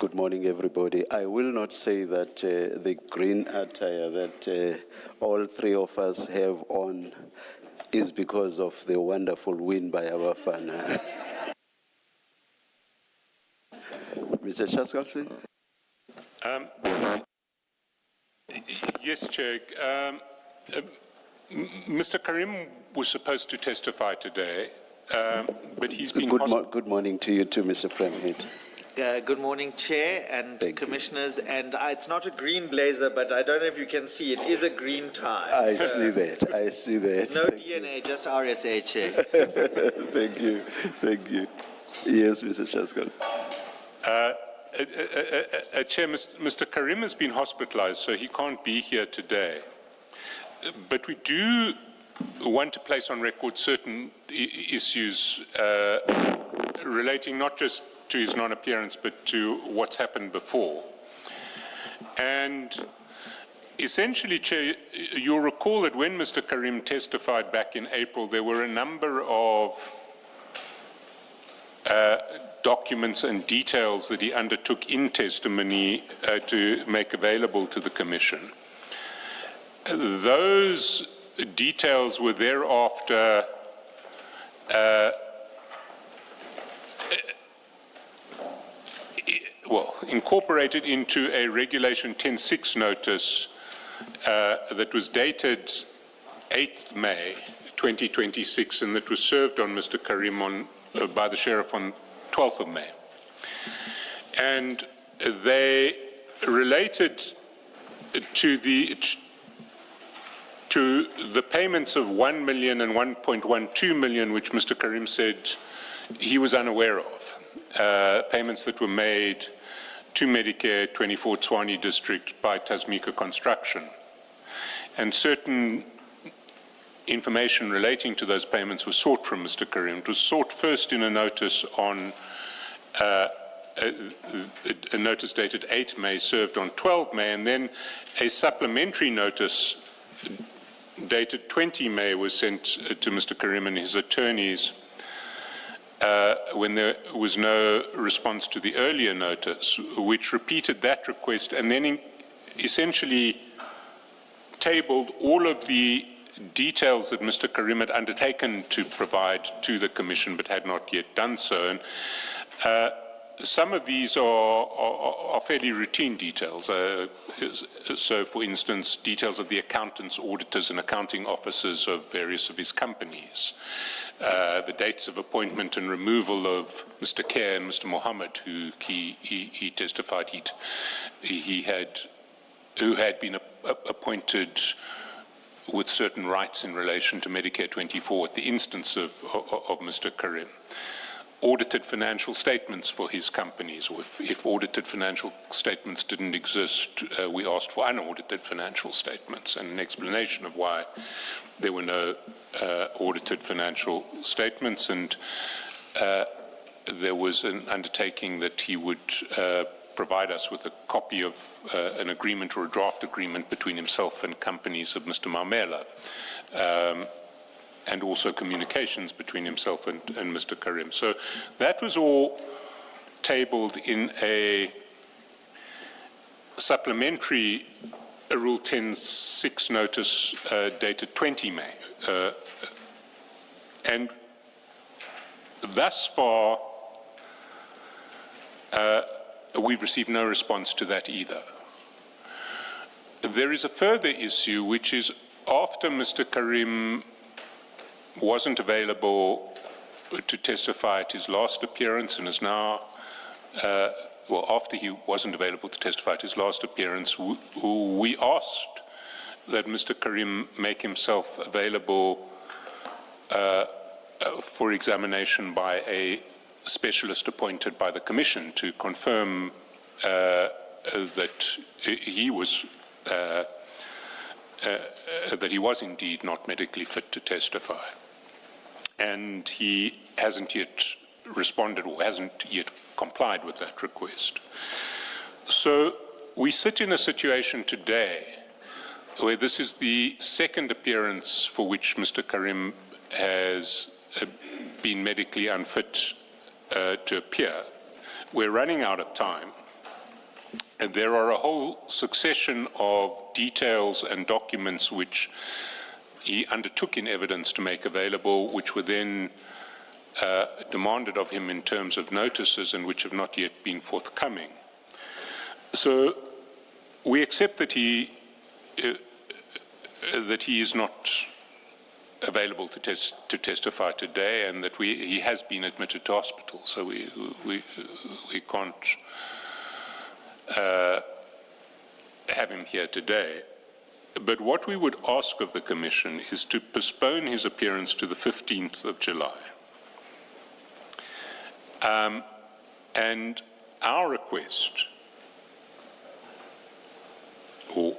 Good morning, everybody. I will not say that the green attire that all three of us have on is because of the wonderful win by our fan. Mr. Shaskalsi? Yes, Chair. Mr. Karim was supposed to testify today, but he's been... Good morning to you too, Mr. President. Good morning, Chair and Commissioners. And it's not a green blazer, but I don't know if you can see, it is a green tie. I see that. I see that. No DNA, just RSA, Chair. Thank you. Thank you. Yes, Mr. Shaskal. Chair, Mr. Karim has been hospitalized, so he can't be here today. But we do want to place on record certain issues relating not just to his non-appearance, but to what's happened before. And essentially, Chair, you'll recall that when Mr. Karim testified back in April, there were a number of documents and details that he undertook in testimony to make available to the Commission. Those details were thereafter incorporated into a Regulation 10.6 notice that was dated 8th May 2026 and that was served on Mr. Karim by the Sheriff on 12th of May. And they related to the payments of 1 million and 1.12 million, which Mr. Karim said he was unaware of. Payments that were made to Medicare 24 Tswani district by Tasmika Construction. And certain information relating to those payments was sought from Mr. Karim. It was sought first in a notice on a notice dated 8 May, served on 12 May, and then a supplementary notice dated 20 May was sent to Mr. Karim and his attorneys when there was no response to the earlier notice, which repeated that request and then essentially tabled all of the details that Mr. Karim had undertaken to provide to the Commission but had not yet done so. And some of these are fairly routine details. So, for instance, details of the accountants, auditors, and accounting officers of various of his companies. The dates of appointment and removal of Mr. Kerr and Mr. Mohammed, who he testified who had been appointed with certain rights in relation to Medicare 24 at the instance of Mr. Karim. Audited financial statements for his companies, or if audited financial statements didn't exist, we asked for unaudited financial statements and an explanation of why there were no audited financial statements, and there was an undertaking that he would provide us with a copy of an agreement or a draft agreement between himself and companies of Mr. Mamela. And also communications between himself and Mr. Karim. So that was all tabled in a supplementary Rule 10.6 notice dated 20 May. And thus far, we've received no response to that either. There is a further issue, which is after Mr. Karim wasn't available to testify at his last appearance and is now, after he wasn't available to testify at his last appearance, we asked that Mr. Karim make himself available for examination by a specialist appointed by the Commission to confirm that he was indeed not medically fit to testify. And he hasn't yet responded or hasn't yet complied with that request. So we sit in a situation today where this is the second appearance for which Mr. Karim has been medically unfit to appear. We're running out of time. And there are a whole succession of details and documents which he undertook in evidence to make available, which were then demanded of him in terms of notices and which have not yet been forthcoming. So we accept that he is not available to testify today, and that he has been admitted to hospital. So we can't have him here today. But what we would ask of the Commission is to postpone his appearance to the 15th of July. And our request, or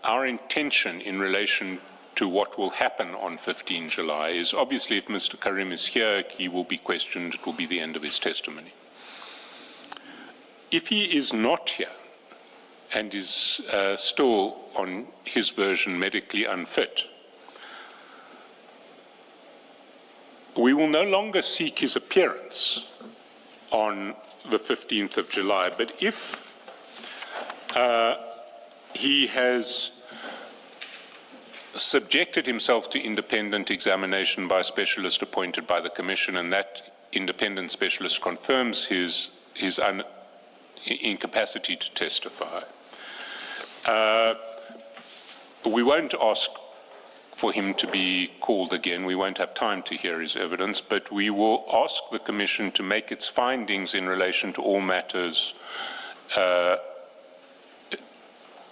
our intention in relation to what will happen on 15 July is, obviously, if Mr. Karim is here, he will be questioned. It will be the end of his testimony. If he is not here and is still, on his version, medically unfit, we will no longer seek his appearance on the 15th of July. But if he has subjected himself to independent examination by a specialist appointed by the Commission, and that independent specialist confirms his incapacity to testify, we won't ask for him to be called again. We won't have time to hear his evidence, but we will ask the Commission to make its findings in relation to all matters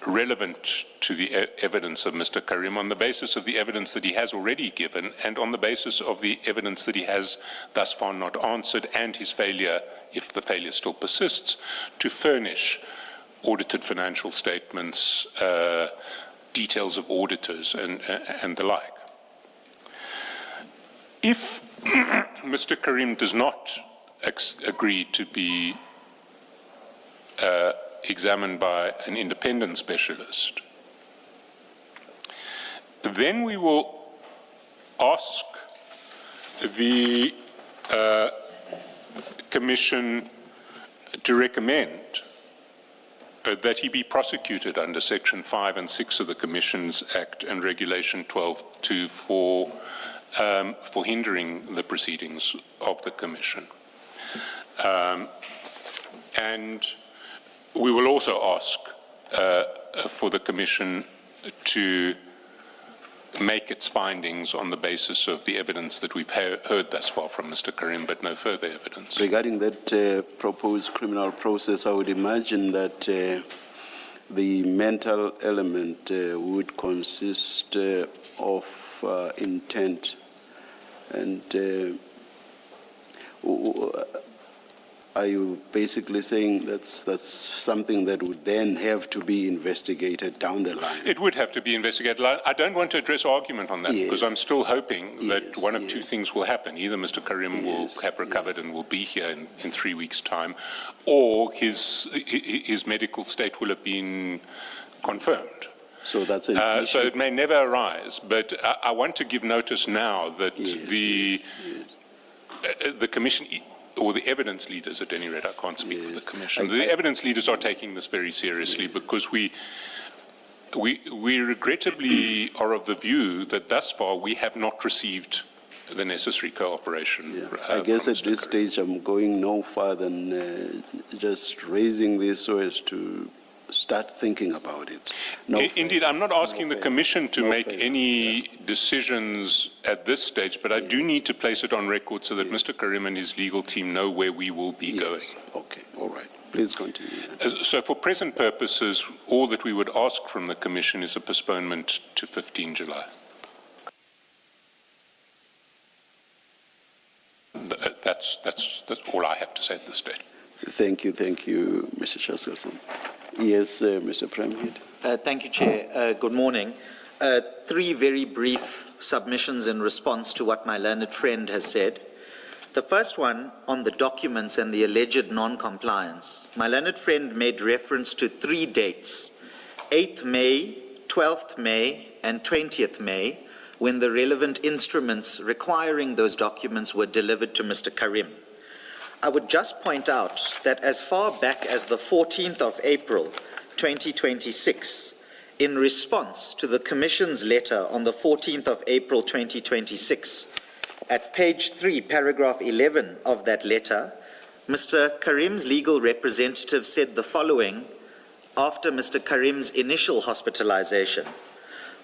relevant to the evidence of Mr. Karim on the basis of the evidence that he has already given, and on the basis of the evidence that he has thus far not answered, and his failure, if the failure still persists, to furnish audited financial statements, details of auditors, and the like. If Mr. Karim does not agree to be examined by an independent specialist, then we will ask the Commission to recommend that he be prosecuted under Section 5 and 6 of the Commissions Act and Regulation 12(2) for hindering the proceedings of the Commission. And we will also ask for the Commission to make its findings on the basis of the evidence that we've heard thus far from Mr. Karim, but no further evidence. Regarding that proposed criminal process, I would imagine that the mental element would consist of intent, and are you basically saying that's something that would then have to be investigated down the line? It would have to be investigated. I don't want to address argument on that, because I'm still hoping that one of two things will happen. Either Mr. Karim will have recovered and will be here in 3 weeks' time, or his medical state will have been confirmed. So that's an issue. So it may never arise, but I want to give notice now that the Commission, or the evidence leaders at any rate, I can't speak for the Commission. The evidence leaders are taking this very seriously, because we regrettably are of the view that thus far we have not received the necessary cooperation. I guess at this stage I'm going no further than just raising this so as to start thinking about it. Indeed, I'm not asking the Commission to make any decisions at this stage, but I do need to place it on record so that Mr. Karim and his legal team know where we will be going. Okay, all right. Please continue. So for present purposes, all that we would ask from the Commission is a postponement to 15 July. That's all I have to say at this stage. Thank you, Mr. Chaskelson. Yes, Mr. Premier. Thank you, Chair. Good morning. 3 very brief submissions in response to what my learned friend has said. The first one on the documents and the alleged non-compliance. My learned friend made reference to 3 dates, 8th May, 12th May, and 20th May, when the relevant instruments requiring those documents were delivered to Mr. Karim. I would just point out that as far back as the 14th of April, 2026, in response to the Commission's letter on the 14th of April, 2026, at page 3, paragraph 11 of that letter, Mr. Karim's legal representative said the following after Mr. Karim's initial hospitalization.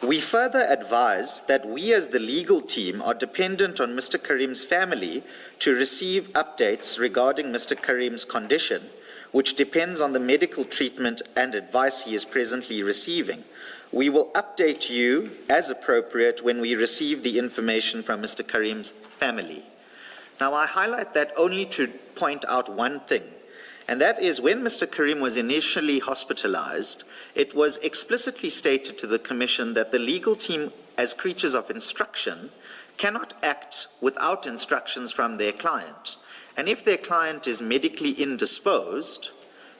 We further advise that we as the legal team are dependent on Mr. Karim's family to receive updates regarding Mr. Karim's condition, which depends on the medical treatment and advice he is presently receiving. We will update you as appropriate when we receive the information from Mr. Karim's family. Now, I highlight that only to point out one thing, and that is when Mr. Karim was initially hospitalized, it was explicitly stated to the Commission that the legal team, as creatures of instruction, cannot act without instructions from their client. And if their client is medically indisposed,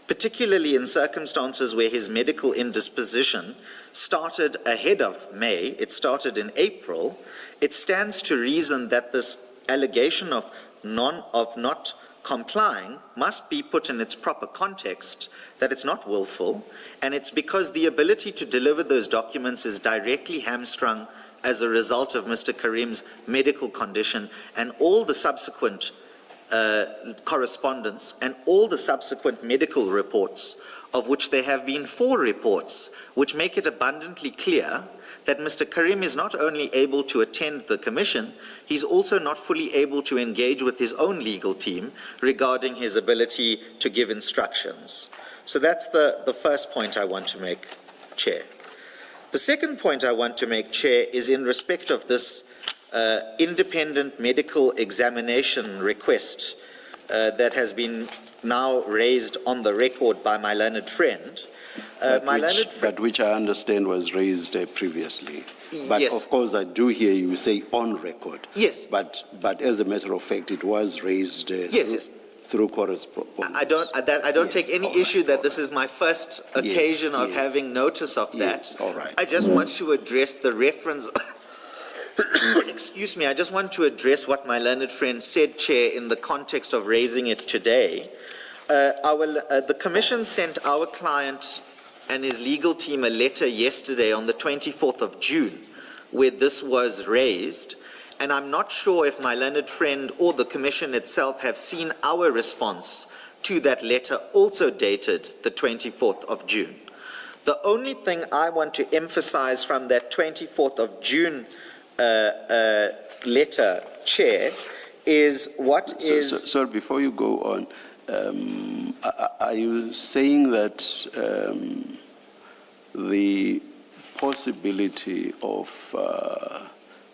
particularly in circumstances where his medical indisposition started ahead of May, it started in April, it stands to reason that this allegation of not complying must be put in its proper context, that it's not willful, and it's because the ability to deliver those documents is directly hamstrung as a result of Mr. Karim's medical condition and all the subsequent correspondence and all the subsequent medical reports, of which there have been 4 reports, which make it abundantly clear that Mr. Karim is not only able to attend the Commission, he's also not fully able to engage with his own legal team regarding his ability to give instructions. So that's the first point I want to make, Chair. The second point I want to make, Chair, is in respect of this independent medical examination request that has been now raised on the record by my learned friend. But which I understand was raised previously. But yes. Of course, I do hear you say on record. Yes. But as a matter of fact, it was raised through correspondence. I don't take any issue that this is my first occasion of having notice of that. Yes, all right. I just want to address the reference. Excuse me, I just want to address what my learned friend said, Chair, in the context of raising it today. The Commission sent our client and his legal team a letter yesterday on the 24th of June where this was raised, and I'm not sure if my learned friend or the Commission itself have seen our response to that letter, also dated the 24th of June. The only thing I want to emphasize from that 24th of June letter, Chair, is what is... Sir, before you go on, are you saying that the possibility of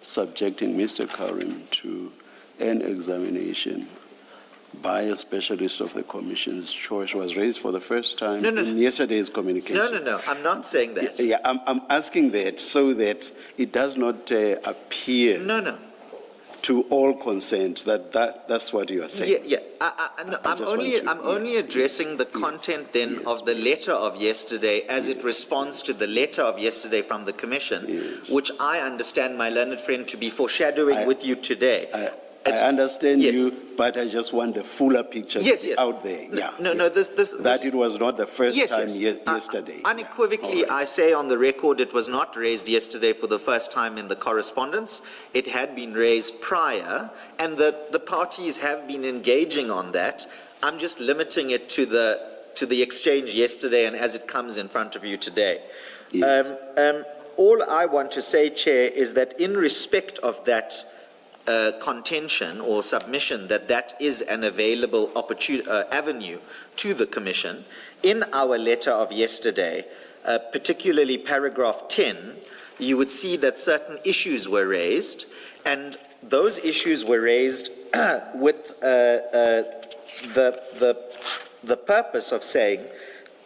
subjecting Mr. Karim to an examination by a specialist of the Commission's choice was raised for the first time in yesterday's communication? No, I'm not saying that. Yeah, I'm asking that so that it does not appear to all concerned that's what you are saying. I'm only addressing the content of the letter of yesterday as it responds to the letter of yesterday from the Commission, which I understand my learned friend to be foreshadowing with you today. I understand you, but I just want the fuller picture out there. That it was not the first time yesterday. Unequivocally, I say on the record it was not raised yesterday for the first time in the correspondence. It had been raised prior, and the parties have been engaging on that. I'm just limiting it to the exchange yesterday and as it comes in front of you today. Yes. All I want to say, Chair, is that in respect of that contention or submission that is an available avenue to the Commission, in our letter of yesterday, particularly paragraph 10, you would see that certain issues were raised, and those issues were raised with the purpose of saying,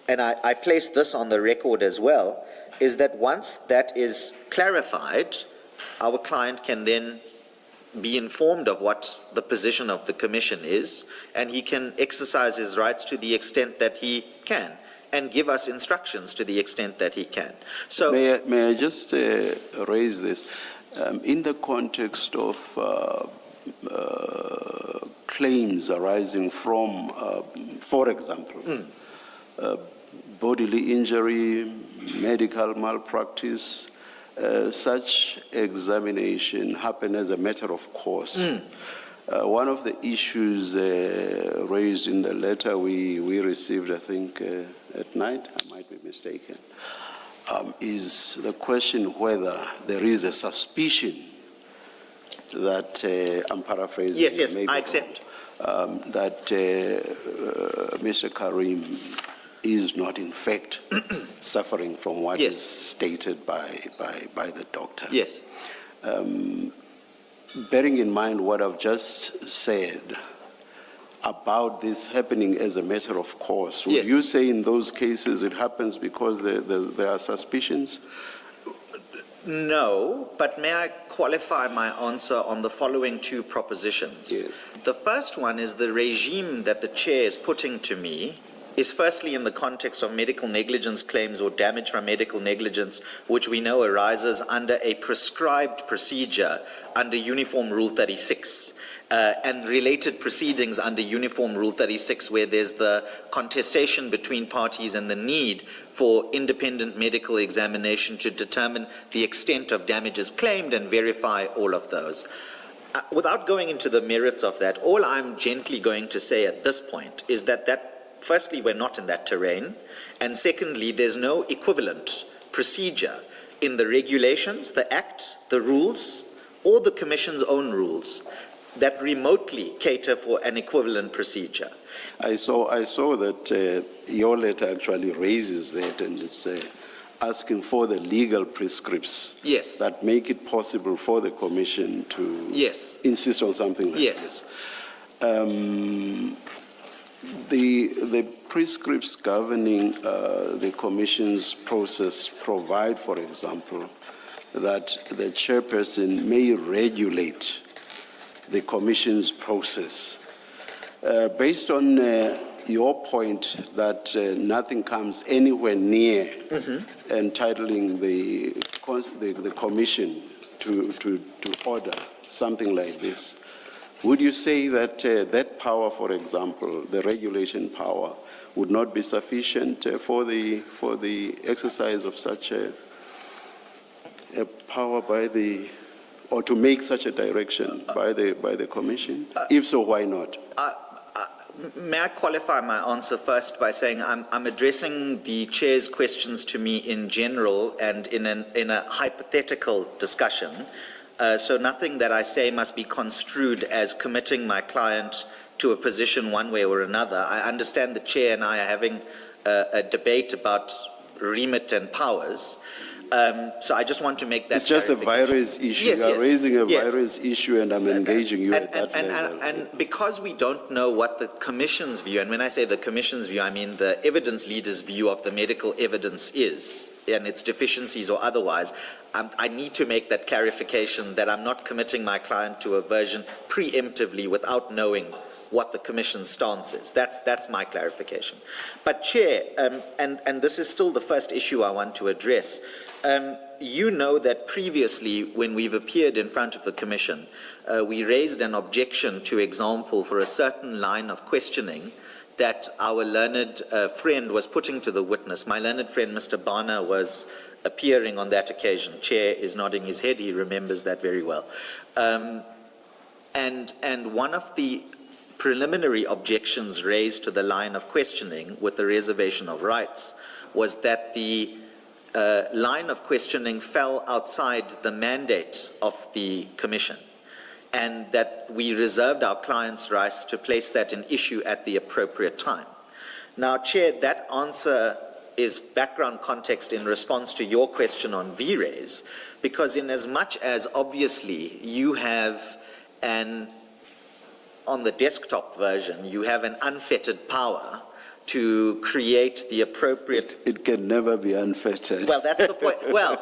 and I place this on the record as well, is that once that is clarified, our client can then be informed of what the position of the Commission is, and he can exercise his rights to the extent that he can, and give us instructions to the extent that he can. So, may I just raise this in the context of claims arising from, for example, bodily injury, medical malpractice, such examination happen as a matter of course. One of the issues raised in the letter we received, I think, at night, I might be mistaken, is the question whether there is a suspicion that, I'm paraphrasing. Yes, maybe I accept. that Mr. Karim is not in fact suffering from what is stated by the doctor. Yes. Bearing in mind what I've just said about this happening as a matter of course, would you say in those cases it happens because there are suspicions? No, but may I qualify my answer on the following two propositions? Yes. The first one is the regime that the chair is putting to me is firstly in the context of medical negligence claims or damage from medical negligence, which we know arises under a prescribed procedure under Uniform Rule 36. And related proceedings under Uniform Rule 36, where there's the contestation between parties and the need for independent medical examination to determine the extent of damages claimed and verify all of those. Without going into the merits of that, all I'm gently going to say at this point is that firstly, we're not in that terrain, and secondly, there's no equivalent procedure in the regulations, the Act, the rules, or the Commission's own rules that remotely cater for an equivalent procedure. I saw that your letter actually raises that, and it's asking for the legal prescripts that make it possible for the Commission to insist on something like this. The prescripts governing the Commission's process provide, for example, that the chairperson may regulate the Commission's process. Based on your point that nothing comes anywhere near entitling the Commission to order something like this, would you say that that power, for example, the regulation power, would not be sufficient for the exercise of such a power by the, or to make such a direction by the Commission? If so, why not? May I qualify my answer first by saying I'm addressing the Chair's questions to me in general and in a hypothetical discussion. So nothing that I say must be construed as committing my client to a position one way or another. I understand the Chair and I are having a debate about remit and powers. So I just want to make that. It's just a virus issue. You are raising a virus issue, and I'm engaging you at that level. And because we don't know what the Commission's view, and when I say the Commission's view, I mean the evidence leader's view of the medical evidence is, and its deficiencies or otherwise, I need to make that clarification that I'm not committing my client to a version preemptively without knowing what the Commission's stance is. That's my clarification. But Chair, and this is still the first issue I want to address, you know that previously when we've appeared in front of the Commission, we raised an objection, to example, for a certain line of questioning that our learned friend was putting to the witness. My learned friend, Mr. Bana, was appearing on that occasion. Chair is nodding his head, he remembers that very well. And one of the preliminary objections raised to the line of questioning with the reservation of rights was that the line of questioning fell outside the mandate of the Commission, and that we reserved our client's rights to place that in issue at the appropriate time. Now, Chair, that answer is background context in response to your question on V-Rays, because in as much as obviously you have on the desktop version, you have an unfettered power to create the appropriate... It can never be unfettered. Well, that's the point. Well,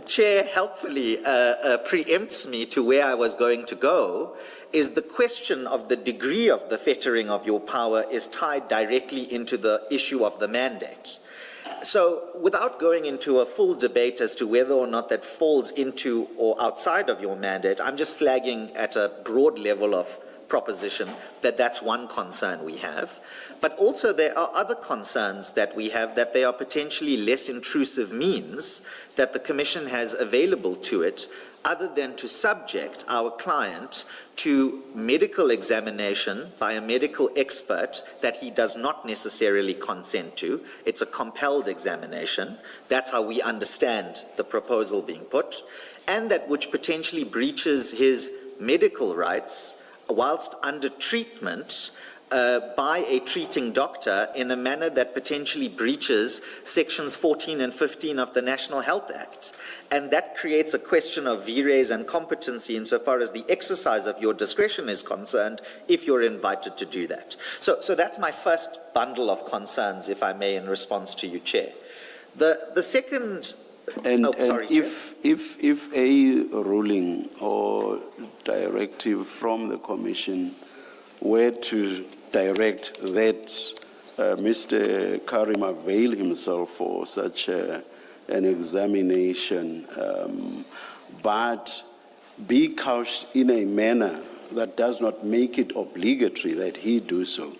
Chair helpfully preempts me to where I was going to go, is the question of the degree of the fettering of your power is tied directly into the issue of the mandate. So without going into a full debate as to whether or not that falls into or outside of your mandate, I'm just flagging at a broad level of proposition that that's one concern we have. But also there are other concerns that we have, that they are potentially less intrusive means that the Commission has available to it, other than to subject our client to medical examination by a medical expert that he does not necessarily consent to. It's a compelled examination. That's how we understand the proposal being put, and that which potentially breaches his medical rights whilst under treatment by a treating doctor in a manner that potentially breaches sections 14 and 15 of the National Health Act. And that creates a question of vires and competency insofar as the exercise of your discretion is concerned, if you're invited to do that. So that's my first bundle of concerns, if I may, in response to you, Chair. The second... If a ruling or directive from the Commission were to direct that Mr. Karim avail himself for such an examination, but be couched in a manner that does not make it obligatory that he do so.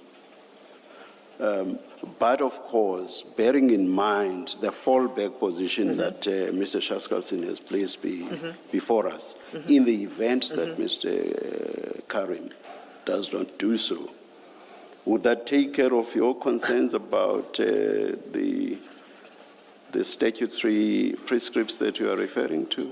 But of course, bearing in mind the fallback position that Mr. Shaskalson has placed before us, in the event that Mr. Karim does not do so, would that take care of your concerns about the statutory prescripts that you are referring to?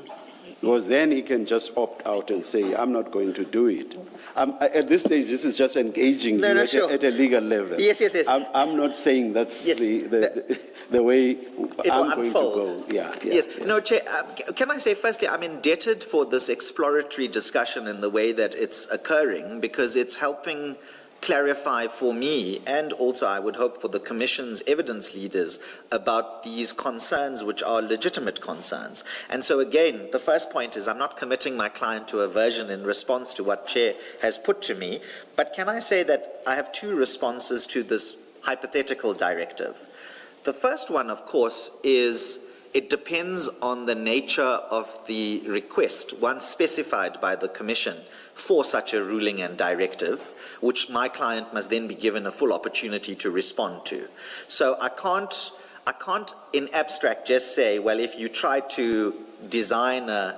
Because then he can just opt out and say, I'm not going to do it. At this stage, this is just engaging you at a legal level. Yes. I'm not saying that's the way I'm going to go. Yes. No, Chair, can I say, firstly, I'm indebted for this exploratory discussion in the way that it's occurring, because it's helping clarify for me, and also I would hope for the Commission's evidence leaders, about these concerns which are legitimate concerns. And so again, the first point is I'm not committing my client to aversion in response to what Chair has put to me, but can I say that I have two responses to this hypothetical directive. The first one, of course, is it depends on the nature of the request, one specified by the Commission for such a ruling and directive, which my client must then be given a full opportunity to respond to. So I can't in abstract just say, well, if you try to design an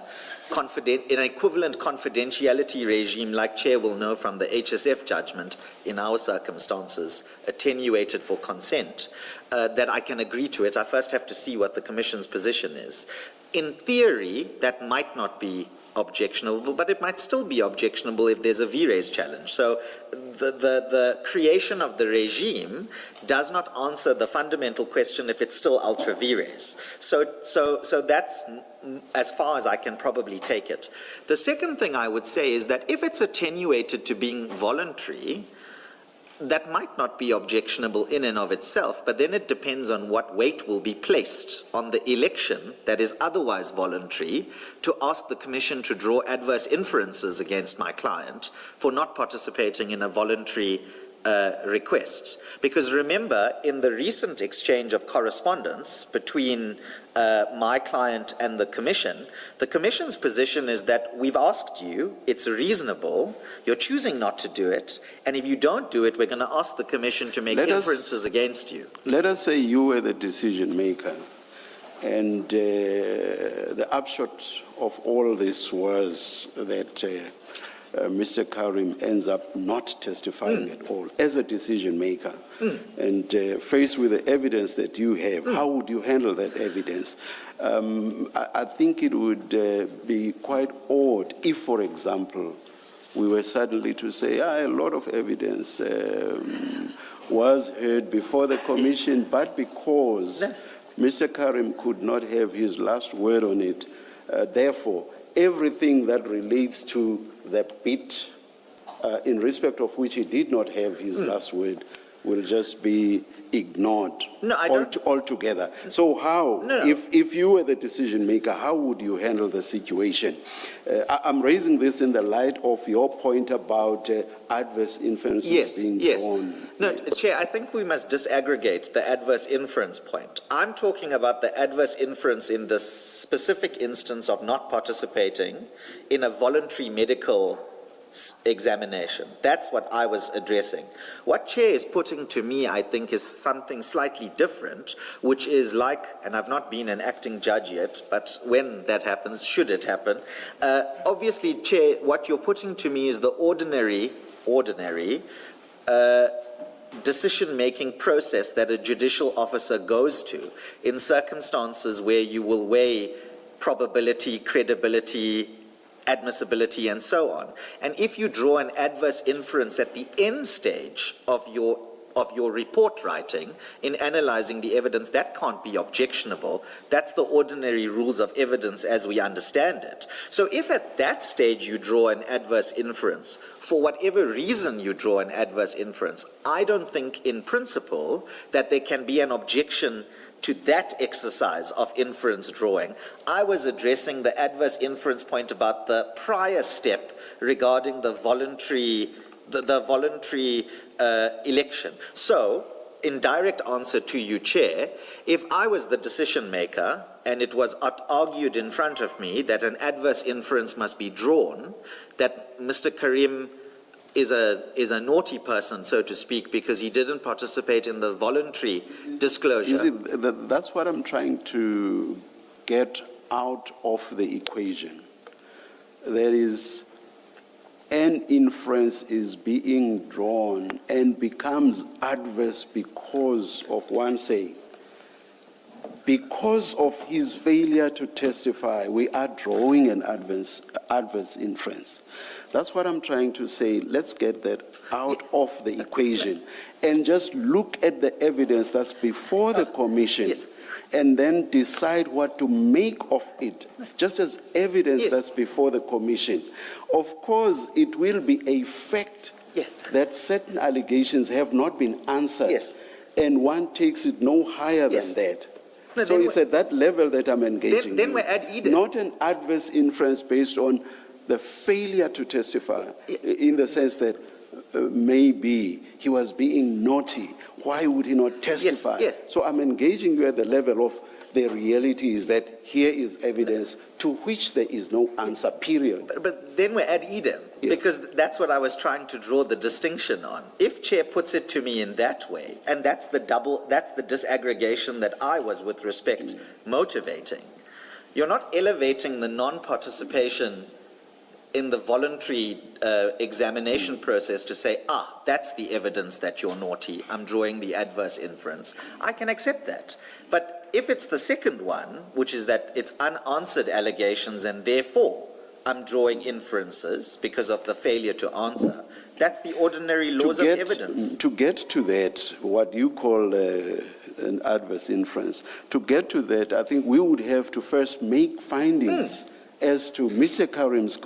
equivalent confidentiality regime, like Chair will know from the HSF judgment, in our circumstances, attenuated for consent, that I can agree to it. I first have to see what the Commission's position is. In theory, that might not be objectionable, but it might still be objectionable if there's a vires challenge. So the creation of the regime does not answer the fundamental question if it's still ultra vires. So that's as far as I can probably take it. The second thing I would say is that if it's attenuated to being voluntary, that might not be objectionable in and of itself, but then it depends on what weight will be placed on the election that is otherwise voluntary to ask the Commission to draw adverse inferences against my client for not participating in a voluntary request. Because remember, in the recent exchange of correspondence between my client and the Commission's position is that we've asked you, it's reasonable, you're choosing not to do it, and if you don't do it, we're going to ask the Commission to make inferences against you. Let us say you were the decision maker, and the upshot of all this was that Mr. Karim ends up not testifying at all as a decision maker. And faced with the evidence that you have, how would you handle that evidence? I think it would be quite odd if, for example, we were suddenly to say, a lot of evidence was heard before the Commission, but because Mr. Karim could not have his last word on it, therefore, everything that relates to the bit in respect of which he did not have his last word will just be ignored No, I don't- altogether. So how, No, no. if you were the decision maker, how would you handle the situation? I'm raising this in the light of your point about adverse inferences being drawn. No, Chair, I think we must disaggregate the adverse inference point. I'm talking about the adverse inference in the specific instance of not participating in a voluntary medical examination. That's what I was addressing. What Chair is putting to me, I think, is something slightly different, which is like, and I've not been an acting judge yet, but when that happens, should it happen, obviously, Chair, what you're putting to me is the ordinary decision-making process that a judicial officer goes to in circumstances where you will weigh probability, credibility, admissibility, and so on. And if you draw an adverse inference at the end stage of your report writing in analyzing the evidence, that can't be objectionable. That's the ordinary rules of evidence as we understand it. So if at that stage you draw an adverse inference, for whatever reason you draw an adverse inference, I don't think in principle that there can be an objection to that exercise of inference drawing. I was addressing the adverse inference point about the prior step regarding the voluntary election. So, in direct answer to you, Chair, if I was the decision maker and it was argued in front of me that an adverse inference must be drawn, that Mr. Karim is a naughty person, so to speak, because he didn't participate in the voluntary disclosure. You see, that's what I'm trying to get out of the equation. There is an inference is being drawn and becomes adverse because of one saying, because of his failure to testify, we are drawing an adverse inference. That's what I'm trying to say. Let's get that out of the equation and just look at the evidence that's before the commission and then decide what to make of it, just as evidence that's before the commission. Of course, it will be a fact that certain allegations have not been answered, and one takes it no higher than that. No, so it's at that level that I'm engaging. Then we're at Eden. Not an adverse inference based on the failure to testify, in the sense that maybe he was being naughty. Why would he not testify? So I'm engaging you at the level of the reality is that here is evidence to which there is no answer, period. But then we're at Eden, because that's what I was trying to draw the distinction on. If Chair puts it to me in that way, and that's the disaggregation that I was, with respect, motivating, you're not elevating the non-participation in the voluntary examination process to say, that's the evidence that you're naughty, I'm drawing the adverse inference. I can accept that. But if it's the second one, which is that it's unanswered allegations and therefore I'm drawing inferences because of the failure to answer, that's the ordinary laws of evidence. To get to that, what you call an adverse inference, to get to that, I think we would have to first make findings as to Mr. Karim's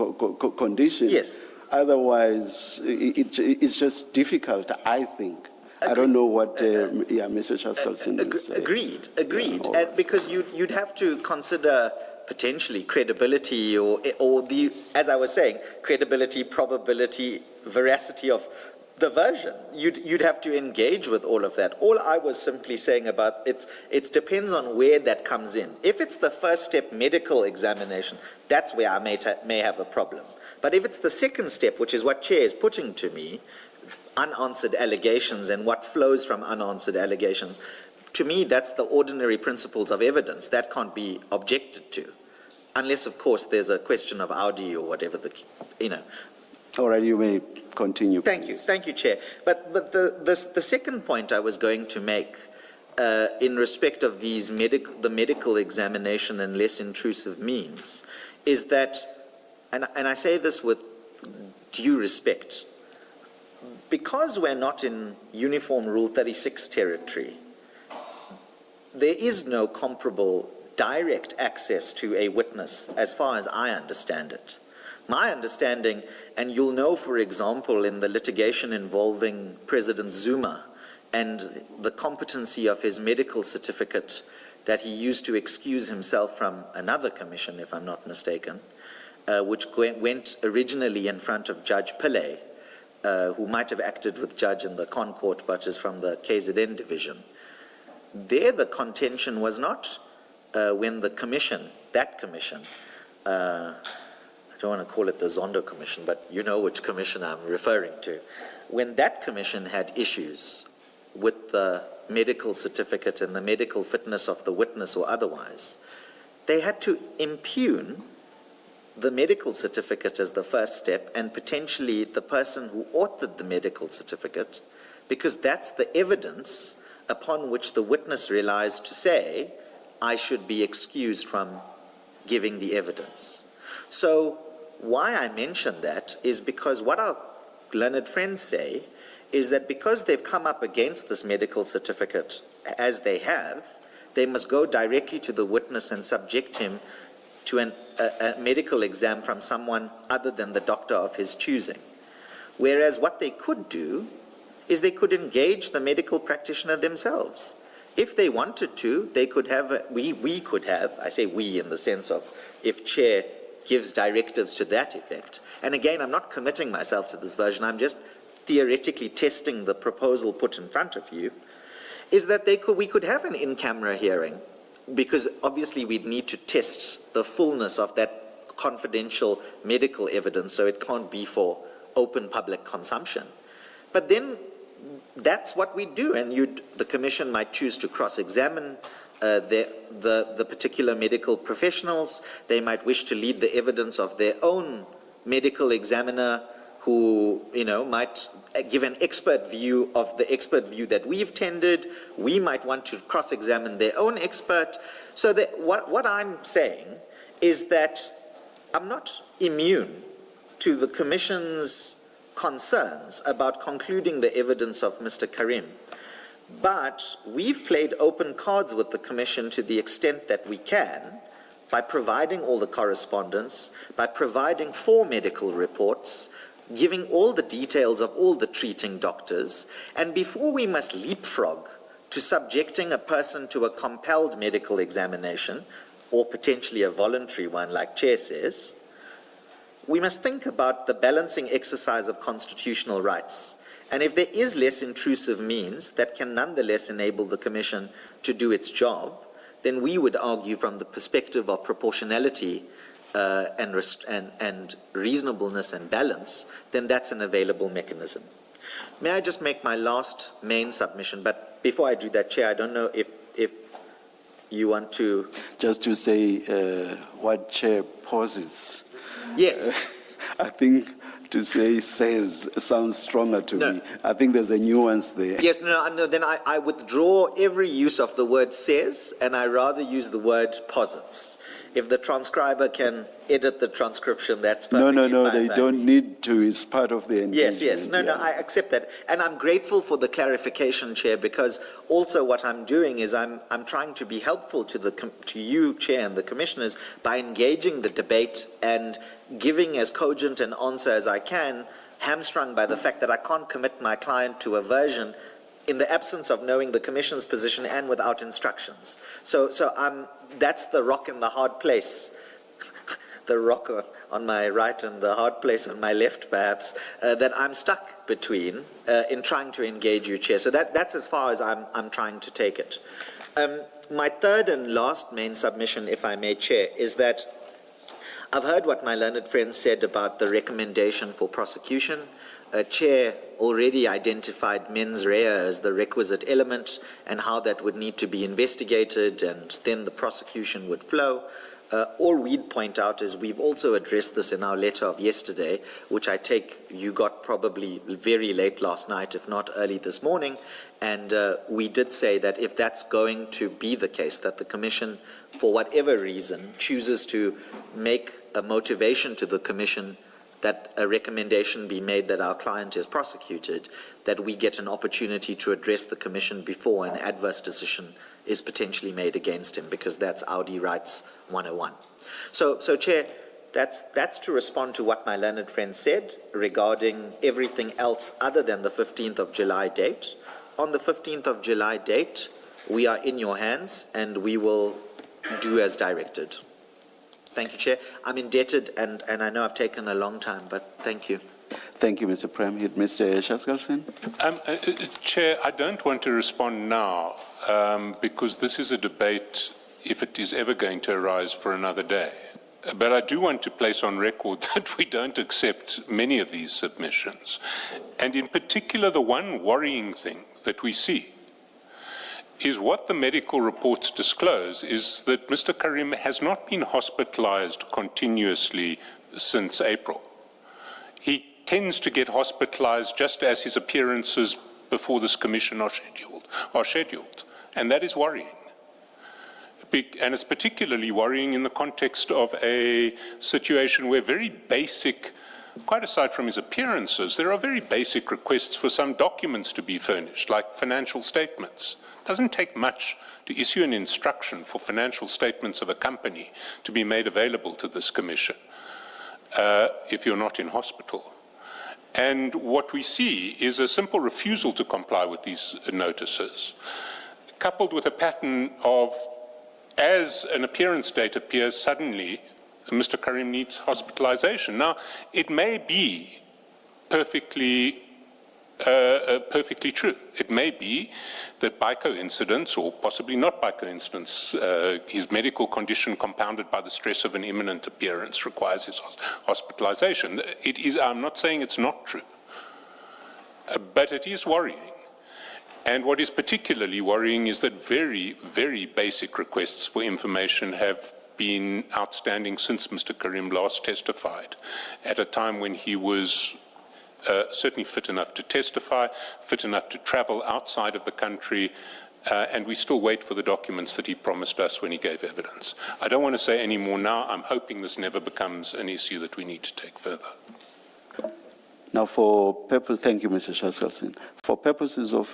condition. Otherwise, it's just difficult, I think. I don't know what Mr. Chaskalson would say. Agreed. And because you'd have to consider potentially credibility or the, as I was saying, credibility, probability, veracity of the version. You'd have to engage with all of that. All I was simply saying about it depends on where that comes in. If it's the first step medical examination, that's where I may have a problem. But if it's the second step, which is what Chair is putting to me, unanswered allegations and what flows from unanswered allegations, to me that's the ordinary principles of evidence. That can't be objected to. Unless, of course, there's a question of Audi or whatever All right, you may continue. Thank you, Chair. But the second point I was going to make in respect of these the medical examination and less intrusive means is that, and I say this with due respect, because we're not in Uniform Rule 36 territory, there is no comparable direct access to a witness as far as I understand it. My understanding, and you'll know, for example, in the litigation involving President Zuma and the competency of his medical certificate that he used to excuse himself from another commission, if I'm not mistaken, which went originally in front of Judge Pillay, who might have acted with Judge in the Concourt, but is from the KZN division. There, the contention was not when the commission, that commission, I don't want to call it the Zondo Commission, but you know which commission I'm referring to. When that commission had issues with the medical certificate and the medical fitness of the witness or otherwise, they had to impugn the medical certificate as the first step, and potentially the person who authored the medical certificate, because that's the evidence upon which the witness relies to say, I should be excused from giving the evidence. So why I mention that is because what our learned friends say is that because they've come up against this medical certificate as they have, they must go directly to the witness and subject him to a medical exam from someone other than the doctor of his choosing. Whereas what they could do is they could engage the medical practitioner themselves. If they wanted to, they could have, we could have, I say we in the sense of if chair gives directives to that effect. And again, I'm not committing myself to this version, I'm just theoretically testing the proposal put in front of you, is that we could have an in-camera hearing, because obviously we'd need to test the fullness of that confidential medical evidence, so it can't be for open public consumption. But then that's what we do, and the commission might choose to cross-examine the particular medical professionals. They might wish to lead the evidence of their own medical examiner, who might give an expert view of the expert view that we've tendered. We might want to cross-examine their own expert. So that what I'm saying is that I'm not immune to the Commission's concerns about concluding the evidence of Mr. Karim. But we've played open cards with the Commission to the extent that we can, by providing all the correspondence, by providing 4 medical reports, giving all the details of all the treating doctors, and before we must leapfrog to subjecting a person to a compelled medical examination, or potentially a voluntary one like Chair says, we must think about the balancing exercise of constitutional rights. And if there is less intrusive means that can nonetheless enable the Commission to do its job, then we would argue from the perspective of proportionality and reasonableness and balance, then that's an available mechanism. May I just make my last main submission? But before I do that, Chair, I don't know if you want to... Just to say what Chair posits. Yes. I think to say says sounds stronger to me. I think there's a nuance there. Yes, no, then I withdraw every use of the word says, and I rather use the word posits. If the transcriber can edit the transcription, that's perfectly No, fine. they don't need to. It's part of the engagement. Yes. No, I accept that. And I'm grateful for the clarification, Chair, because also what I'm doing is I'm trying to be helpful to you, Chair, and the Commissioners by engaging the debate and giving as cogent an answer as I can, hamstrung by the fact that I can't commit my client to a version in the absence of knowing the Commission's position and without instructions. So that's the rock in the hard place, the rock on my right and the hard place on my left, perhaps, that I'm stuck between in trying to engage you, Chair. So that's as far as I'm trying to take it. My third and last main submission, if I may, Chair, is that I've heard what my learned friend said about the recommendation for prosecution. Chair already identified mens rea as the requisite element and how that would need to be investigated, and then the prosecution would flow. All we'd point out is we've also addressed this in our letter of yesterday, which I take you got probably very late last night, if not early this morning, and we did say that if that's going to be the case, that the Commission, for whatever reason, chooses to make a motivation to the Commission that a recommendation be made that our client is prosecuted, that we get an opportunity to address the Commission before an adverse decision is potentially made against him, because that's Audi Rights 101. So Chair, that's to respond to what my learned friend said regarding everything else other than the 15th of July date. on the 15th of July date, we are in your hands and we will do as directed. Thank you, Chair. I'm indebted and I know I've taken a long time, but thank you. Thank you, Mr. Premhit. Mr. Shaskalson? Chair, I don't want to respond now because this is a debate, if it is ever going to arise, for another day. But I do want to place on record that we don't accept many of these submissions. And in particular, the one worrying thing that we see is what the medical reports disclose is that Mr. Karim has not been hospitalized continuously since April. He tends to get hospitalized just as his appearances before this commission are scheduled. And that is worrying. And it's particularly worrying in the context of a situation where very basic, quite aside from his appearances, there are very basic requests for some documents to be furnished, like financial statements. It doesn't take much to issue an instruction for financial statements of a company to be made available to this commission if you're not in hospital. And what we see is a simple refusal to comply with these notices, coupled with a pattern of, as an appearance date appears, suddenly Mr. Karim needs hospitalization. Now, it may be perfectly true. It may be that by coincidence, or possibly not by coincidence, his medical condition compounded by the stress of an imminent appearance requires his hospitalization. It is, I'm not saying it's not true, but it is worrying. And what is particularly worrying is that very, very basic requests for information have been outstanding since Mr. Karim last testified, at a time when he was certainly fit enough to testify, fit enough to travel outside of the country, and we still wait for the documents that he promised us when he gave evidence. I don't want to say any more now. I'm hoping this never becomes an issue that we need to take further. Now, thank you, Mr. Shaskalson. For purposes of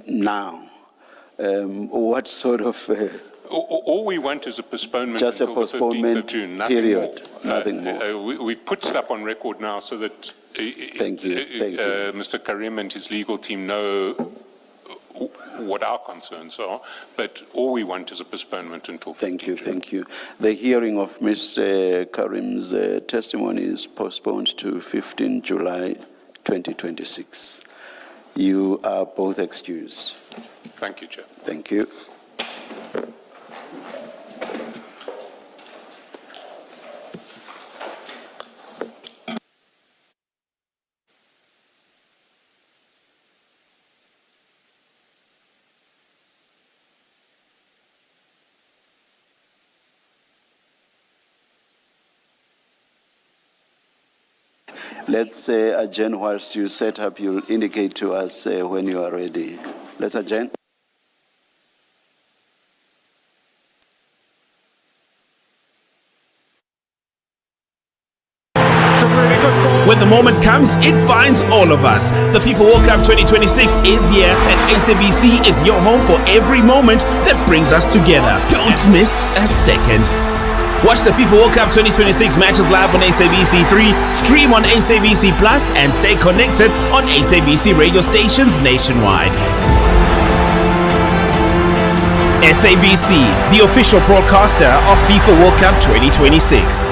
now, what sort of... All we want is a postponement just until a postponement the 15th of June. Nothing period, more. nothing more. We put stuff on record now so that Thank you. Mr. Karim and his legal team know what our concerns are, but all we want is a postponement until 15th June. Thank you. The hearing of Mr. Karim's testimony is postponed to 15 July 2026. You are both excused. Thank you, Chair. Thank you. Let's adjourn whilst you set up. You'll indicate to us when you are ready. Let's adjourn. When the moment comes, it finds all of us. The FIFA World Cup 2026 is here, and SABC is your home for every moment that brings us together. Don't miss a second. Watch the FIFA World Cup 2026 matches live on SABC3, stream on SABC Plus, and stay connected on SABC radio stations nationwide. SABC, the official broadcaster of FIFA World Cup 2026.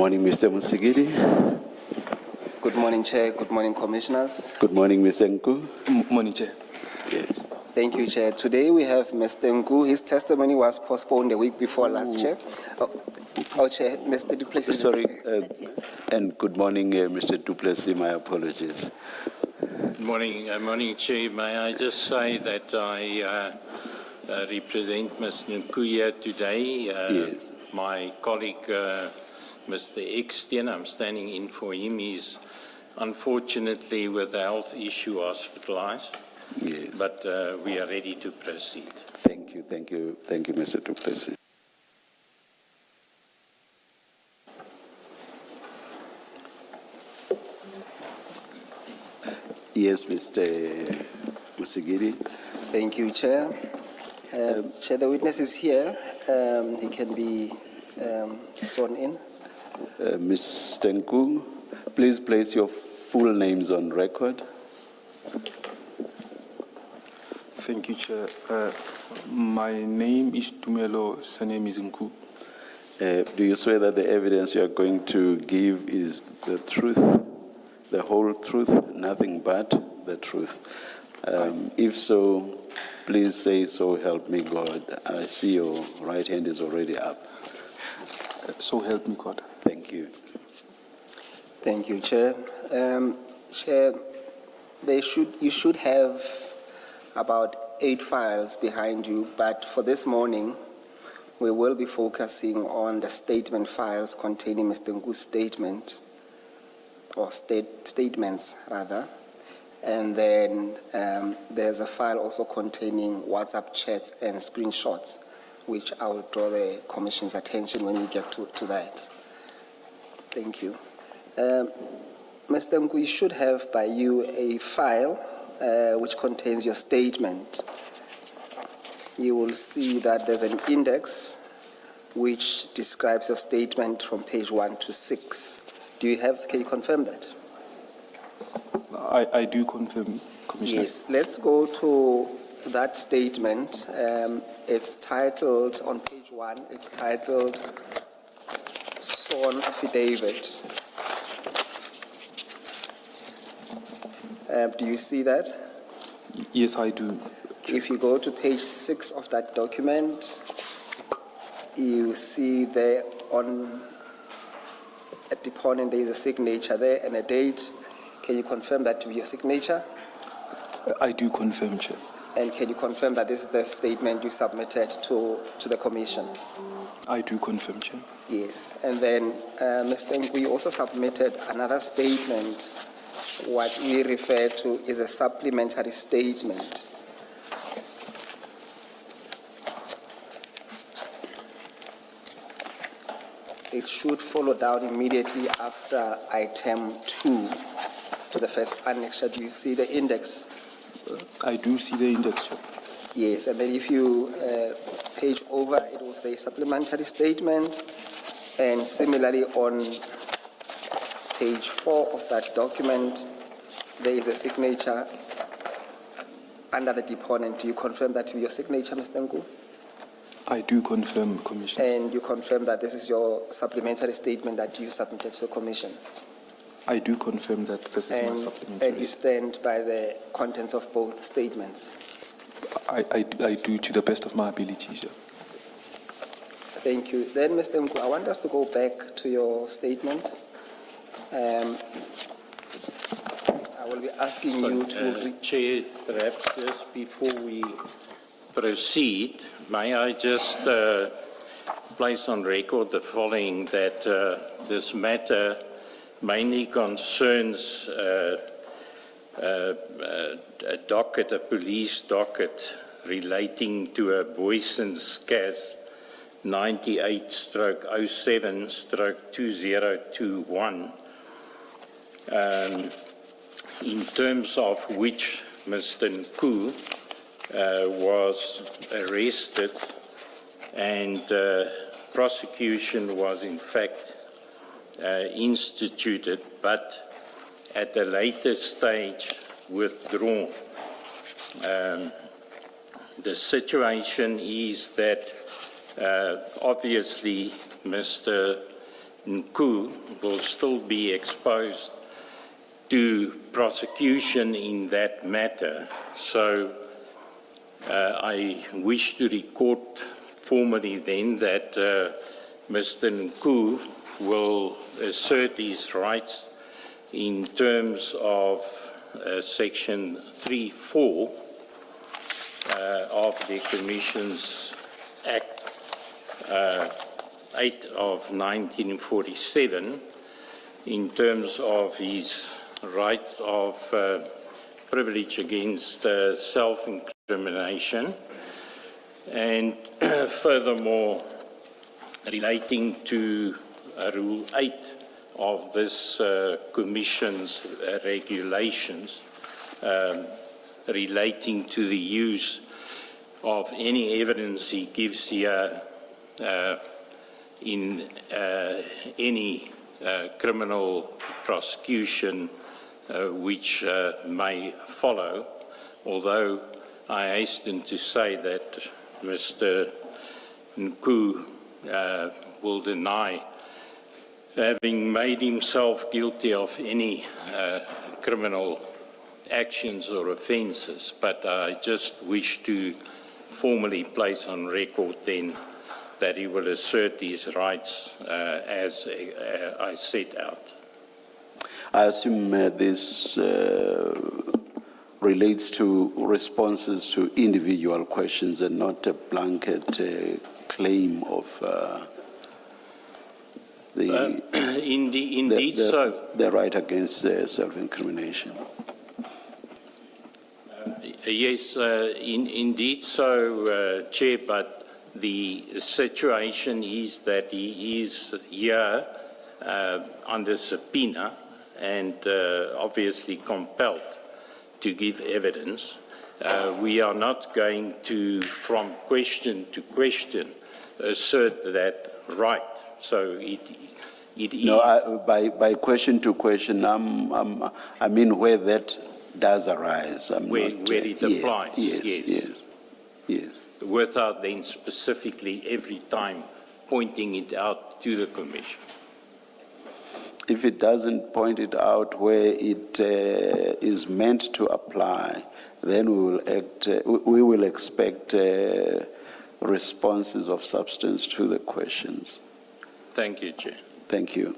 morning, Mr. Musigidi. Good morning, Chair. Good morning, Commissioners. Good morning, Ms. Nku. Morning, Chair. Yes. Thank you, Chair. Today we have Mr. Nku. His testimony was postponed the week before last, Chair. Chair, Mr. Duplessis. Sorry, and good morning, Mr. Duplessis. My apologies. Good morning, Chair. May I just say that I represent Mr. Nkuya today. Yes. My colleague, Mr. Eckstein, I'm standing in for him. He's unfortunately with a health issue hospitalized. Yes. But we are ready to proceed. Thank you, Mr. Duplessis. Yes, Mr. Musigidi. Thank you, Chair. Chair, the witness is here. He can be sworn in. Ms. Nku, please place your full names on record. Thank you, Chair. My name is Khumalo, surname is Nku. Do you swear that the evidence you are going to give is the truth, the whole truth, nothing but the truth? If so, please say so, help me God. I see your right hand is already up. So help me God. Thank you. Thank you, Chair. Chair, you should have about 8 files behind you, but for this morning, we will be focusing on the statement files containing Mr. Nku's statement, or statements rather. And then there's a file also containing WhatsApp chats and screenshots, which I will draw the Commission's attention when we get to that. Thank you. Mr. Nku, you should have by you a file which contains your statement. You will see that there's an index which describes your statement from page 1 to 6. Can you confirm that? I do confirm, Commissioner. Yes, let's go to that statement. It's titled, on page 1, it's titled Sworn Affidavit. Do you see that? Yes, I do. If you go to page 6 of that document, you see there on a deponent there is a signature there and a date. Can you confirm that to be your signature? I do confirm, Chair. And can you confirm that this is the statement you submitted to the Commission? I do confirm, Chair. Yes. And then, Mr. Nku, you also submitted another statement. What we refer to is a supplementary statement. It should follow down immediately after item 2 to the first annexure. Do you see the index? I do see the index, Chair. Yes, and then if you page over, it will say supplementary statement. And similarly on page 4 of that document, there is a signature under the deponent. Do you confirm that to be your signature, Mr. Nku? I do confirm, Commissioner. And you confirm that this is your supplementary statement that you submitted to the Commission? I do confirm that this is my supplementary. And you stand by the contents of both statements? I do to the best of my ability, Chair. Thank you. Then, Mr. Nku, I want us to go back to your statement. I will be asking you to... Chair, perhaps just before we proceed, may I just place on record the following, that this matter mainly concerns a docket, a police docket relating to a Boyson's CAS 98/07/2021, in terms of which Mr. Nku was arrested, and prosecution was in fact instituted, but at a later stage withdrawn. The situation is that obviously Mr. Nku will still be exposed to prosecution in that matter. So I wish to record formally then that Mr. Nku will assert his rights in terms of Section 3(4) of the Commission's Act 8 of 1947 in terms of his right of privilege against self-incrimination, and furthermore relating to Rule 8 of this Commission's regulations relating to the use of any evidence he gives here in any criminal prosecution which may follow, although I hasten to say that Mr. Nku will deny having made himself guilty of any criminal actions or offences, but I just wish to formally place on record then that he will assert his rights as I set out. I assume this relates to responses to individual questions and not a blanket claim of Indeed so. The right against self-incrimination. Yes, indeed so, Chair, but the situation is that he is here under subpoena and obviously compelled to give evidence. We are not going to, from question to question, assert that right. So it is. No, by question to question, I mean where that does arise. Where it applies. Yes. Without then specifically every time pointing it out to the Commission. If it doesn't point it out where it is meant to apply, then we will expect responses of substance to the questions. Thank you, Chair. Thank you.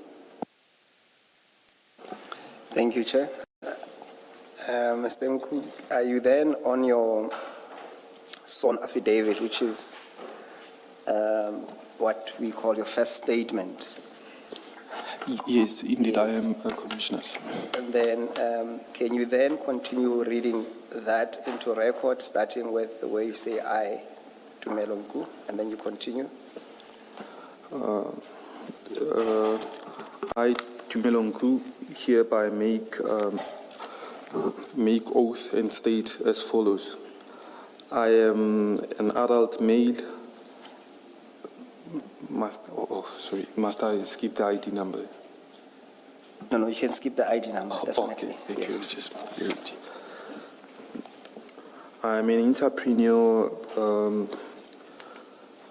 Thank you, Chair. Mr. Nku, are you then on your sworn affidavit, which is what we call your first statement? Yes, indeed, I am, Commissioner. And then can you then continue reading that into record, starting with the way you say I to Nku, and then you continue? I, Khumalo Nku, hereby make oath and state as follows. I am an adult male. Must I skip the ID number? No, you can skip the ID number, definitely. Okay, thank Yes. you. Just I am an entrepreneur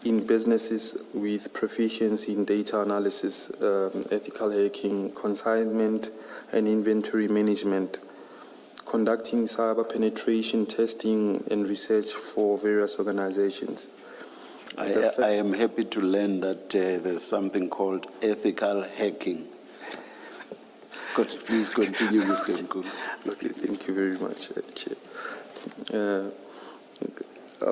in businesses with proficiency in data analysis, ethical hacking, consignment and inventory management, conducting cyber penetration testing and research for various organizations. I am happy to learn that there's something called ethical hacking. Please continue, Mr. Nku. Okay, thank you very much, Chair.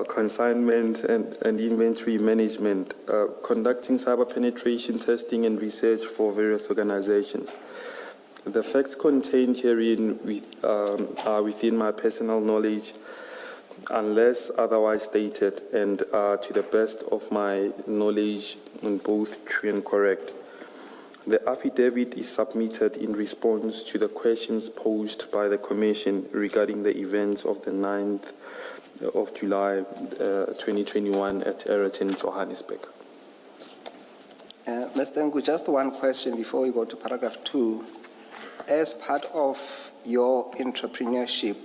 Consignment and inventory management, conducting cyber penetration testing and research for various organizations. The facts contained herein are within my personal knowledge, unless otherwise stated, and are to the best of my knowledge both true and correct. The affidavit is submitted in response to the questions posed by the Commission regarding the events of the 9th of July 2021 at Eraton, Johannesburg. Mr. Nku, just one question before we go to paragraph 2. As part of your entrepreneurship,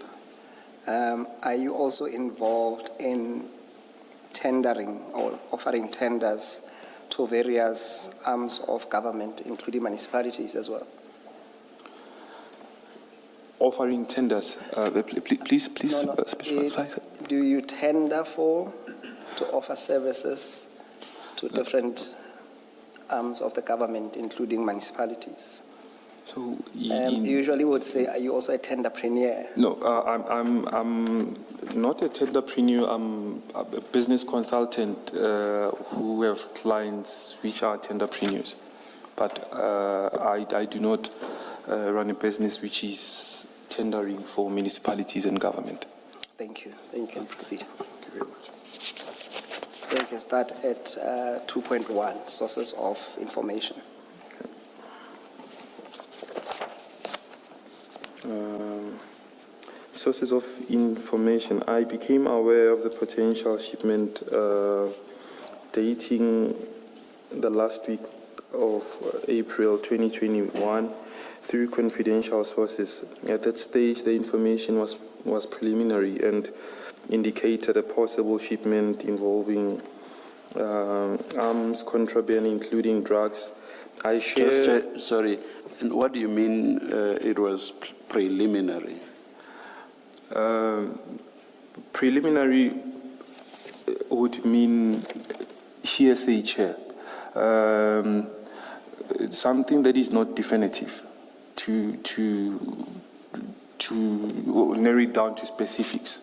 are you also involved in tendering or offering tenders to various arms of government, including municipalities as well? Offering tenders. Please No, no. specify. Do you tender to offer services to different arms of the government, including municipalities? So, Usually would say, are you also a tenderpreneur? no, I'm not a tenderpreneur. I'm a business consultant who have clients which are tenderpreneurs. But I do not run a business which is tendering for municipalities and government. Thank you. Then you can proceed. Thank you very much. Then you can start at 2.1, sources of information. Sources of information. I became aware of the potential shipment dating the last week of April 2021 through confidential sources. At that stage, the information was preliminary and indicated a possible shipment involving arms contraband, including drugs. I share. Sorry, and what do you mean it was preliminary? Preliminary would mean hearsay, Chair. Something that is not definitive to narrow it down to specifics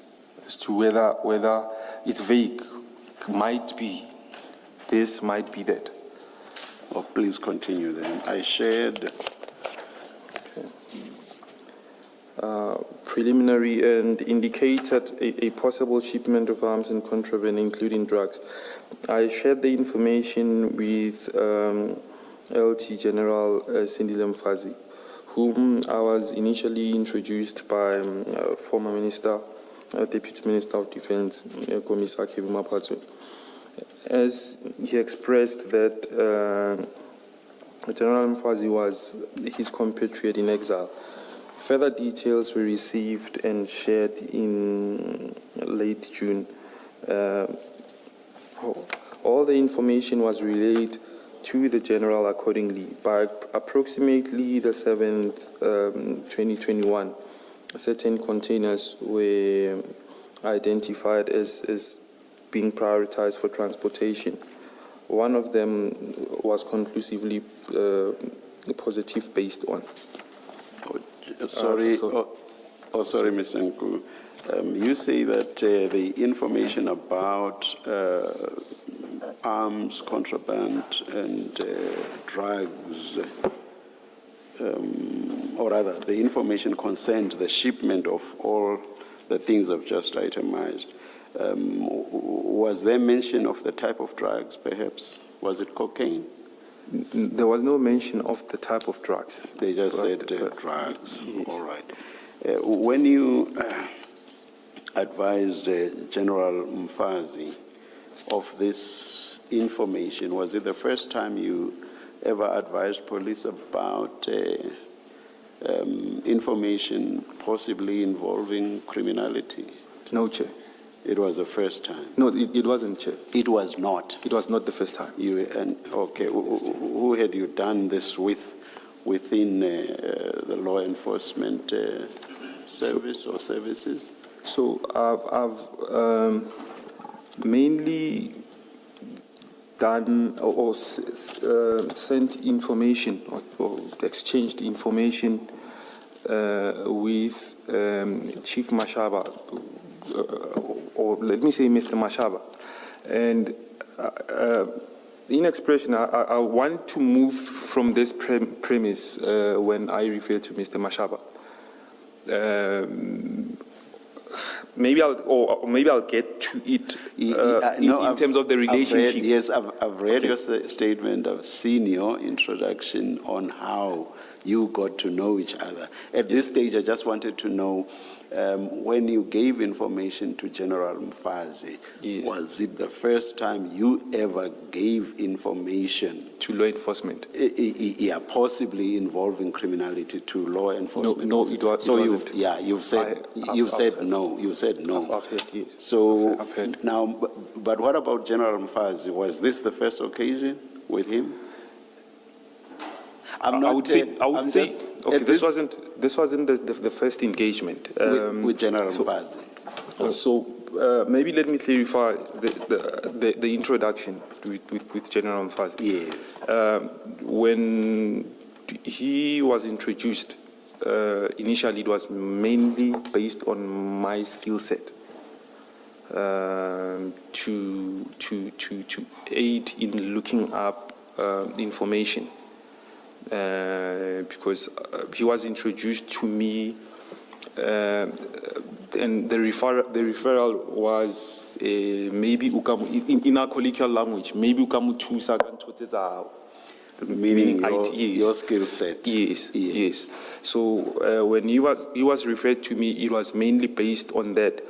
as to whether it's vague. Might be this, might be that. Oh, please continue then. I shared. Preliminary and indicated a possible shipment of arms and contraband, including drugs. I shared the information with LT General Sandile Mfazi, whom I was initially introduced by former Minister, Deputy Minister of Defense, Komisake Bumapatso, as he expressed that General Mfazi was his compatriot in exile. Further details were received and shared in late June. All the information was relayed to the General accordingly. By approximately the 7th, 2021, certain containers were identified as being prioritized for transportation. One of them was conclusively positive based on. Sorry, sorry, Mr. Nku. You say that the information about arms, contraband, and drugs, or rather, the information concerned the shipment of all the things I've just itemized. Was there mention of the type of drugs, perhaps? Was it cocaine? There was no mention of the type of drugs. They just said drugs. Yes. All right. When you advised General Mfazi of this information, was it the first time you ever advised police about information possibly involving criminality? No, Chair. It was the first time? No, it wasn't, Chair. It was not? It was not the first time. Okay. Who had you done this within the law enforcement service or services? So I've mainly done or sent information or exchanged information with Chief Mashaba, or let me say Mr. Mashaba. And in expression, I want to move from this premise when I refer to Mr. Mashaba. Maybe I'll get to it in terms of the relationship. I've read your statement. I've seen your introduction on how you got to know each other. At this stage, I just wanted to know, when you gave information to General Mfazi, yes, was it the first time you ever gave information to law enforcement? Yeah, possibly involving criminality to law enforcement. No, it wasn't. So you've said no. You said no. I've heard, yes. So I've heard. Now, but what about General Mfazi? Was this the first occasion? with him? I would say, I'm just- okay, at this wasn't the first engagement. with General Mfazi. So maybe let me clarify the introduction with General Mfazi. Yes. When he was introduced, initially it was mainly based on my skill set to aid in looking up information. Because he was introduced to me, and the referral was maybe in our colloquial language, maybe ukamutusa kantotetsa, Meaning IT, your skill set. Yes. So when he was referred to me, it was mainly based on that.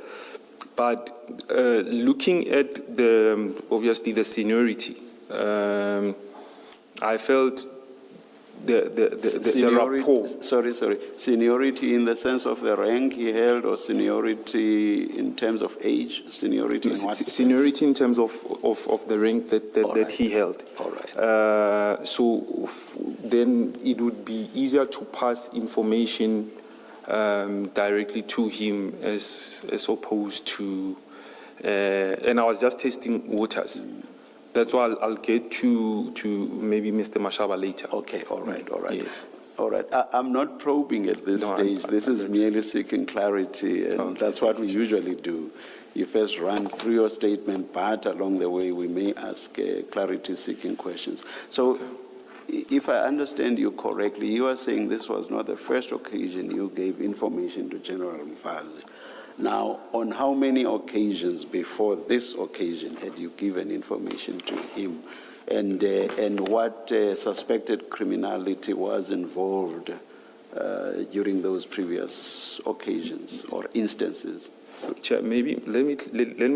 But looking at obviously the seniority, I felt the rapport. Sorry. Seniority in the sense of the rank he held, or seniority in terms of age? Seniority in what sense? Seniority in terms of the rank that he held. All right. Then it would be easier to pass information directly to him as opposed to, and I was just testing waters. That's why I'll get to maybe Mr. Mashaba later. Okay, all right. Yes. All right. I'm not probing at this stage. This is merely seeking clarity, and that's what we usually do. You first run through your statement, but along the way we may ask clarity-seeking questions. So, if I understand you correctly, you are saying this was not the first occasion you gave information to General Mfazi. Now, on how many occasions before this occasion had you given information to him? And what suspected criminality was involved during those previous occasions or instances? So, Chair, maybe let me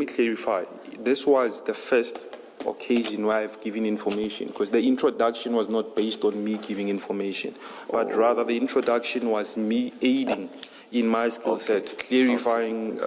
clarify. This was the first occasion where I've given information, because the introduction was not based on me giving information, but rather the introduction was me aiding in my skill set, clarifying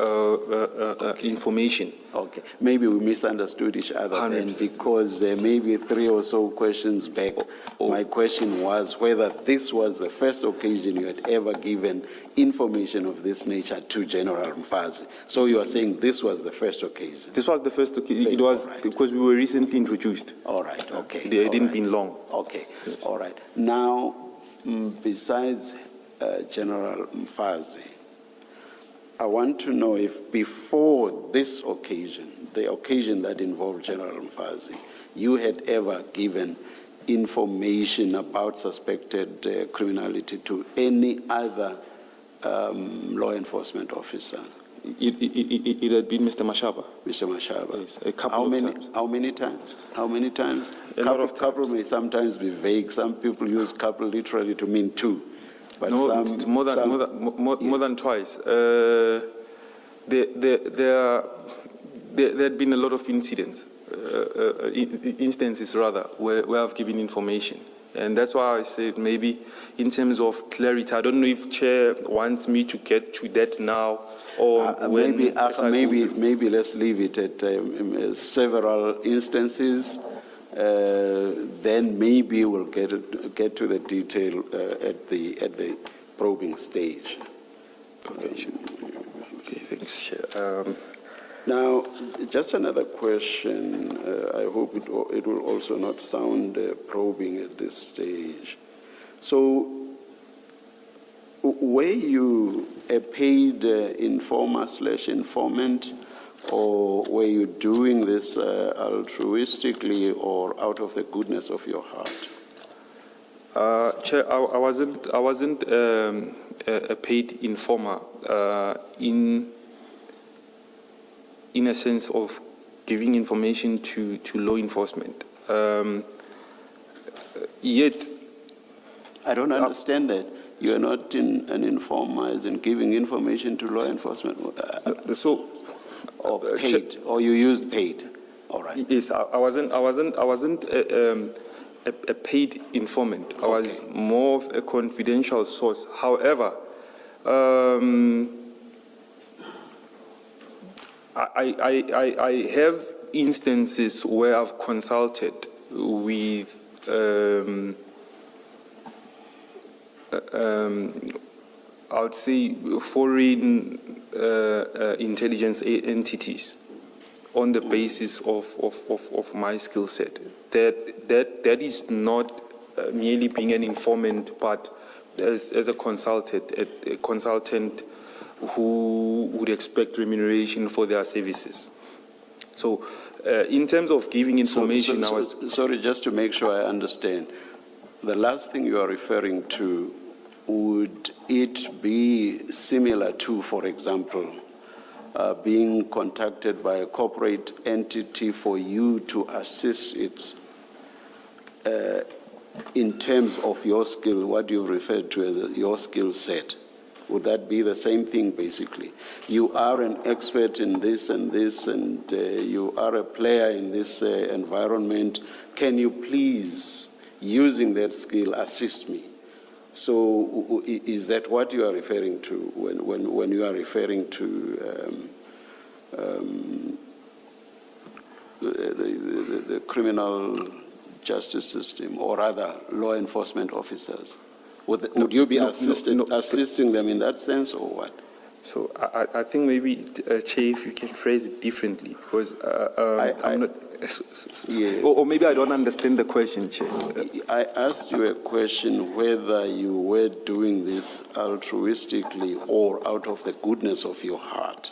information. Okay, maybe we misunderstood each other then, because maybe 3 or so questions back, my question was whether this was the first occasion you had ever given information of this nature to General Mfazi. So you are saying this was the first occasion? This was the first occasion. It was because we were recently introduced. All right, okay. It didn't been long. Okay, Yes. all right. Now, besides General Mfazi, I want to know if before this occasion, the occasion that involved General Mfazi, you had ever given information about suspected criminality to any other law enforcement officer? It had been Mr. Mashaba. Mr. Mashaba. Yes, a couple of times. How many times? How many times? A lot of times. Couple may sometimes be vague. Some people use couple literally to mean two. But No, some, more than twice. There had been a lot of incidents, instances rather, where I've given information. And that's why I said maybe in terms of clarity, I don't know if Chair wants me to get to that now or maybe let's leave it at several instances. Then maybe we'll get to the detail at the probing stage. Okay, thanks, Chair. Now, just another question. I hope it will also not sound probing at this stage. So, were you a paid informer/informant, or were you doing this altruistically or out of the goodness of your heart? Chair, I wasn't a paid informer in a sense of giving information to law enforcement. Yet, I don't understand that. You are not an informer as in giving information to law enforcement. Or paid, or you used paid. All right. Yes, I wasn't a paid informant. I was more of a confidential source. However, I have instances where I've consulted with I would say foreign intelligence entities on the basis of my skill set. That is not merely being an informant, but as a consultant who would expect remuneration for their services. So in terms of giving information, I was... Sorry, just to make sure I understand. The last thing you are referring to, would it be similar to, for example, being contacted by a corporate entity for you to assist it in terms of your skill, what you referred to as your skill set? Would that be the same thing, basically? You are an expert in this, and you are a player in this environment. Can you please, using that skill, assist me? So is that what you are referring to when you are referring to the criminal justice system, or rather law enforcement officers? Would you be assisting them in that sense, or what? So I think maybe, Chair, if you can phrase it differently, because I'm not... Yes. Or maybe I don't understand the question, Chair. I asked you a question whether you were doing this altruistically or out of the goodness of your heart.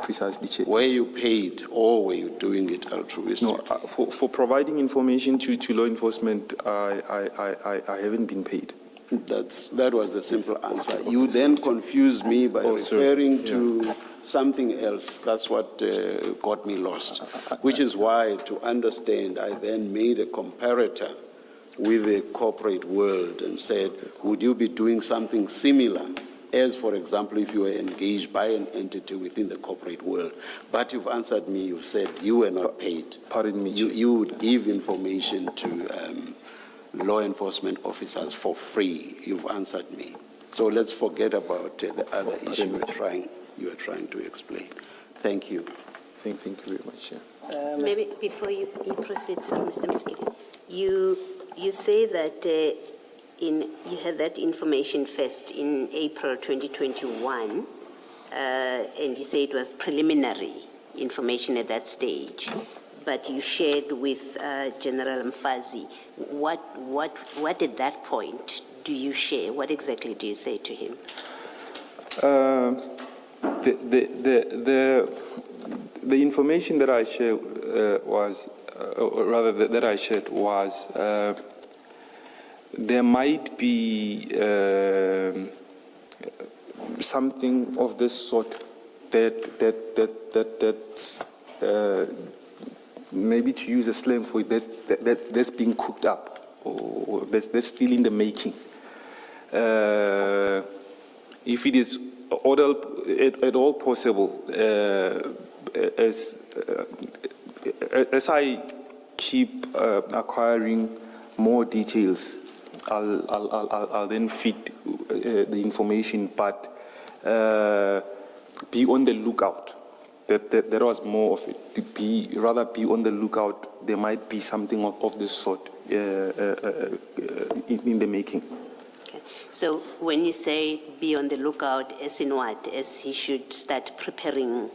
Precisely, Chair. Were you paid, or were you doing it altruistically? No, for providing information to law enforcement, I haven't been paid. That was the simple answer. You then confused me by referring to something else. That's what got me lost, which is why, to understand, I then made a comparator with the corporate world and said, would you be doing something similar as, for example, if you were engaged by an entity within the corporate world? But you've answered me, you've said you were not paid. Pardon me, You would give information to law enforcement officers for free. You've answered me. So let's forget about the other issue you were trying to explain. Thank you. Thank you very much. Yeah. Maybe before you proceed, sir, Mr. Msikili, you say that you had that information first in April 2021, and you say it was preliminary information at that stage, but you shared with General Mfazi. What at that point do you share? What exactly do you say to him? The information that I shared was there might be something of this sort that's maybe, to use a slang for it, that's being cooked up, or that's still in the making. If it is at all possible, as I keep acquiring more details, I'll then feed the information, but be on the lookout. That was more of it. Be on the lookout. There might be something of this sort in the making. Okay. So when you say be on the lookout, as in what? As he should start preparing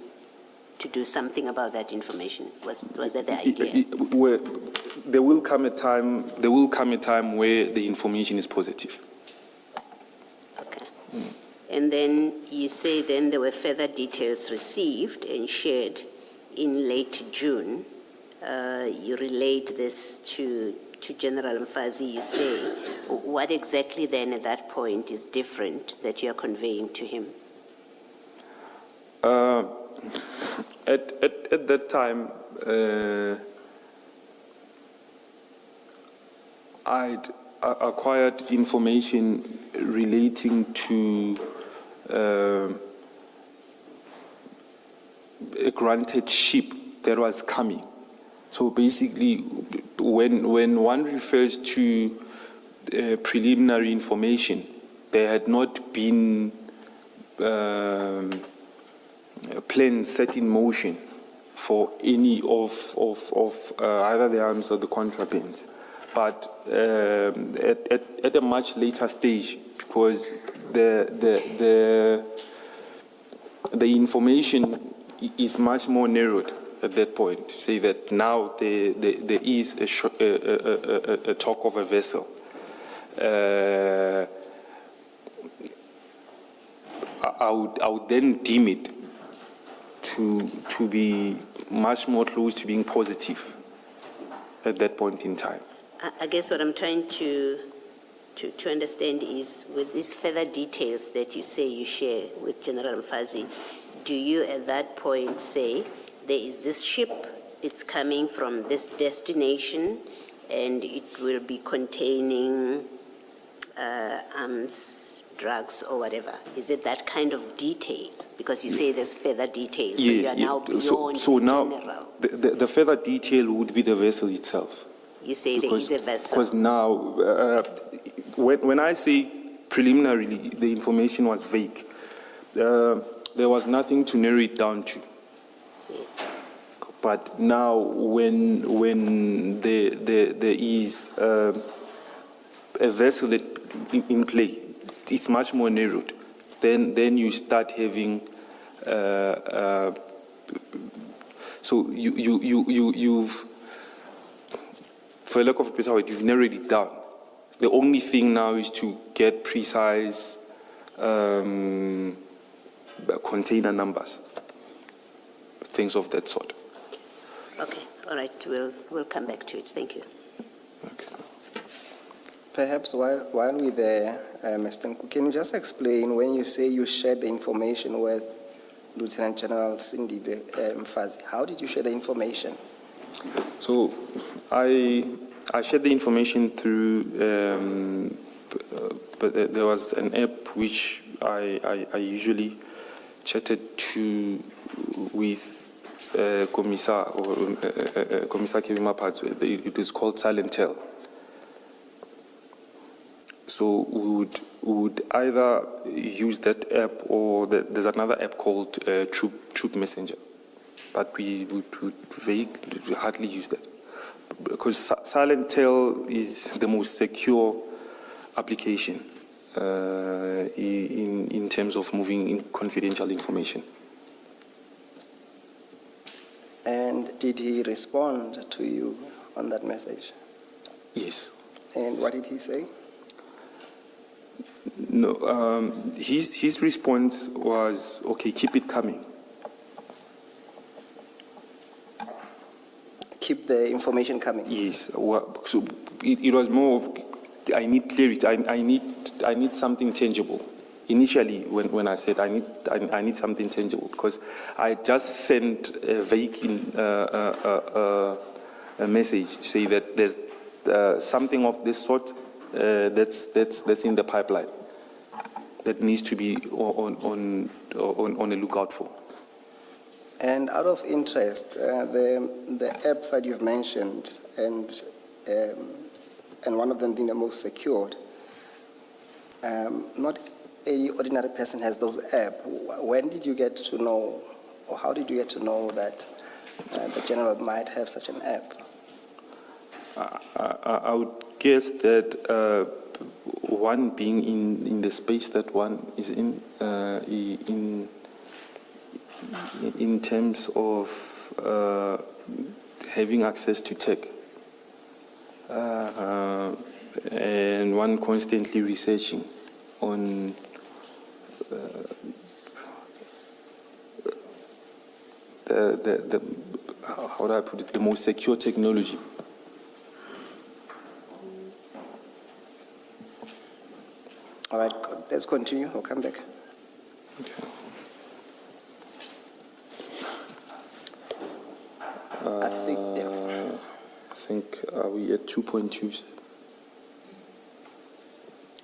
to do something about that information? Was that the idea? There will come a time where the information is positive. Okay. And then you say then there were further details received and shared in late June. You relate this to General Mfazi. You say, what exactly then at that point is different that you are conveying to him? At that time, I'd acquired information relating to a granted ship that was coming. So basically, when one refers to preliminary information, there had not been plans set in motion for any of either the arms or the contrabands. But at a much later stage, because the information is much more narrowed at that point. Say that now there is a talk of a vessel. I would then deem it to be much more close to being positive at that point in time. I guess what I'm trying to understand is, with these further details that you say you share with General Mfazi, do you at that point say there is this ship, it's coming from this destination, and it will be containing arms, drugs, or whatever? Is it that kind of detail? Because you say there's further details, so you are now beyond so now general. the further detail would be the vessel itself. You say there is a vessel. Because now, when I say preliminarily, the information was vague. There was nothing to narrow it down to. Yes. But now, when there is a vessel that in play, it's much more narrowed. Then you start having. So you've, for lack of a better word, you've narrowed it down. The only thing now is to get precise container numbers, things of that sort. Okay, all right, we'll come back to it. Thank you. Okay. Perhaps while we're there, Mr. Nku, can you just explain, when you say you shared the information with Lieutenant General Sandile Mfazi, how did you share the information? So I shared the information through, but there was an app which I usually chatted to with Commissar Kevima Parts. It is called Silent. So we would either use that app, or there's another app called Troop Messenger, but we hardly use that, because Silent is the most secure application in terms of moving in confidential information. And did he respond to you on that message? Yes. And what did he say? No, his response was, okay, keep it coming. Keep the information coming. Yes. So it was more, I need clarity. I need something tangible. Initially, when I said I need something tangible, because I just sent a vague a message to say that there's something of this sort that's in the pipeline that needs to be on a lookout for. And out of interest, the apps that you've mentioned, and one of them being the most secured, not any ordinary person has those apps. When did you get to know, or how did you get to know that the general might have such an app? I would guess that one being in the space that one is in terms of having access to tech, and one constantly researching on the how do I put it, the most secure technology. All right, let's continue. We'll come back. Okay. I think, are we at 2.2?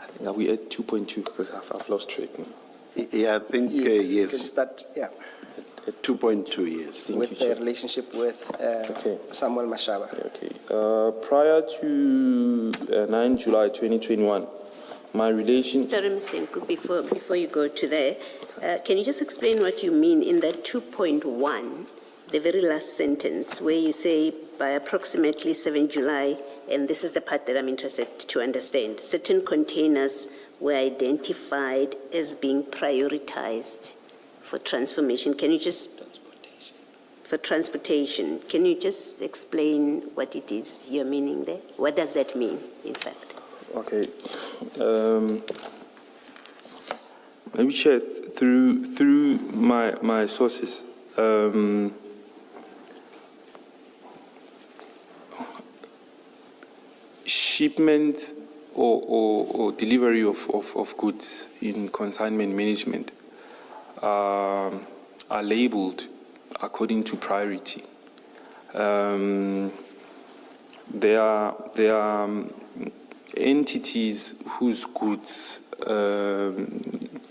I think, are we at 2.2? Because I've lost track now. Yeah, I think, yes. You yes. can start, yeah. At 2.2 years. With the relationship with okay. Samuel Mashaba. Okay. Prior to 9 July 2021, my relation... Sorry, Mr. Nku, before you go to there, can you just explain what you mean in that 2.1, the very last sentence where you say by approximately 7 July, and this is the part that I'm interested to understand, certain containers were identified as being prioritized for transformation. Can you just, for transportation, can you just explain what it is you're meaning there? What does that mean, in fact? Okay. Maybe Chair, through my sources, shipment or delivery of goods in consignment management are labeled according to priority. There are entities whose goods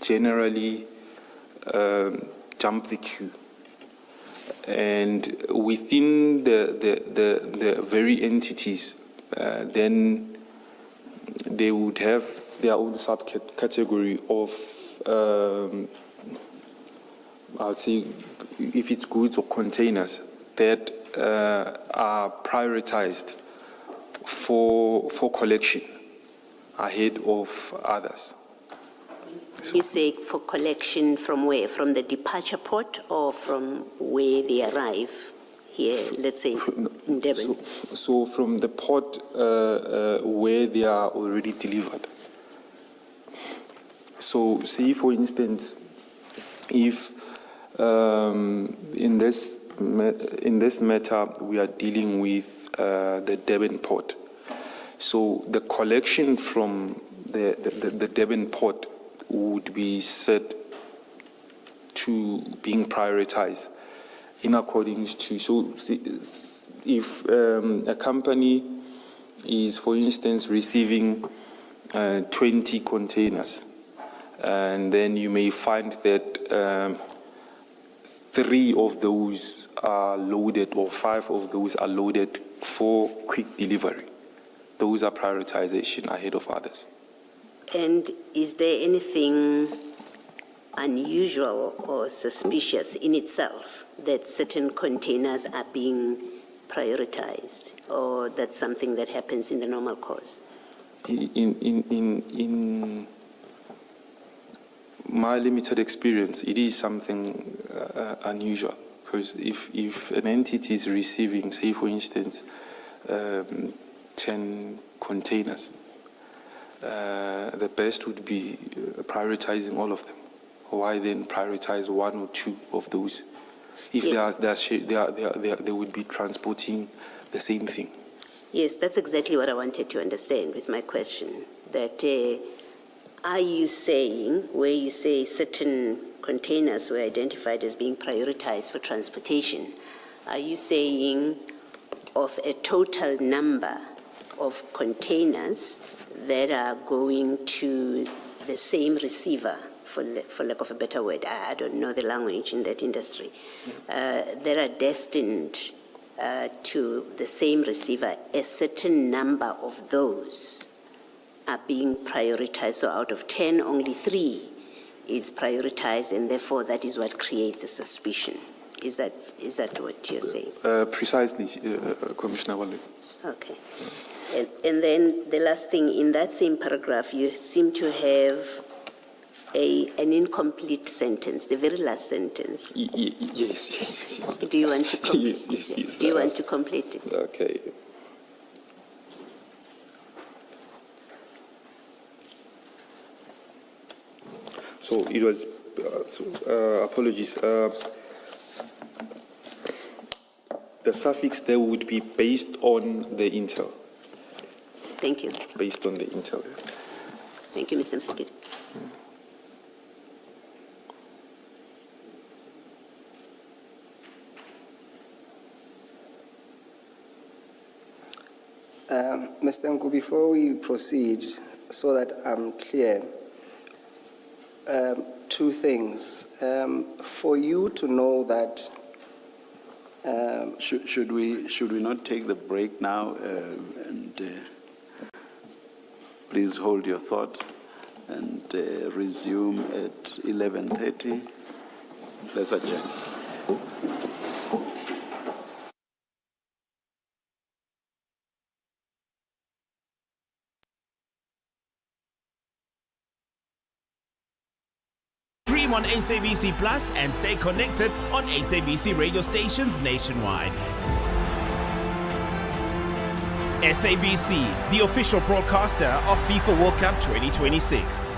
generally jump the queue, and within the very entities, then they would have their own subcategory of, I would say, if it's goods or containers that are prioritized for collection ahead of others. You say for collection from where? From the departure port or from where they arrive here, let's say in Durban? So from the port where they are already delivered. So say, for instance, if in this matter we are dealing with the Durban port, so the collection from the Durban port would be set to being prioritized in accordance to, so if a company is, for instance, receiving 20 containers, and then you may find that 3 of those are loaded or 5 of those are loaded for quick delivery. Those are prioritization ahead of others. And is there anything unusual or suspicious in itself that certain containers are being prioritized, or that's something that happens in the normal course? In my limited experience, it is something unusual, because if an entity is receiving, say for instance, 10 containers, the best would be prioritizing all of them. Why then prioritize 1 or 2 of those? If they would be transporting the same thing. Yes, that's exactly what I wanted to understand with my question. That are you saying, where you say certain containers were identified as being prioritized for transportation, are you saying of a total number of containers that are going to the same receiver, for lack of a better word, I don't know the language in that industry, that are destined to the same receiver, a certain number of those are being prioritized? So out of 10, only 3 is prioritized, and therefore that is what creates a suspicion. Is that what you're saying? Precisely, Commissioner Baloyi. Okay. And then the last thing, in that same paragraph, you seem to have an incomplete sentence, the very last sentence. Yes. Do you want to complete Yes. it? Do you want to complete it? Okay. So it was, apologies. The suffix there would be based on the intel. Thank you. Based on the intel. Thank you, Mr. Msikiti. Mr. Nku, before we proceed, so that I'm clear, 2 things. For you to know that... Should we not take the break now and please hold your thought and resume at 11:30? Let's adjourn. stream on SABC Plus and stay connected on SABC radio stations nationwide. SABC, the official broadcaster of FIFA World Cup 2026.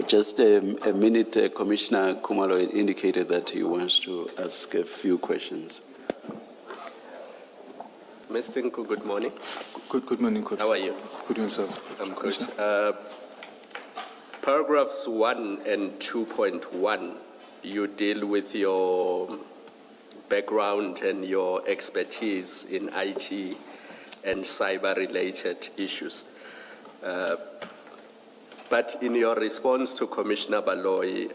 Just a minute, Commissioner Khumalo indicated that he wants to ask a few questions. Mr. Nku, good morning. Good morning, Coach. How are you? Good morning, sir. I'm good. Paragraphs 1 and 2.1, you deal with your background and your expertise in IT and cyber-related issues. But in your response to Commissioner Baloyi,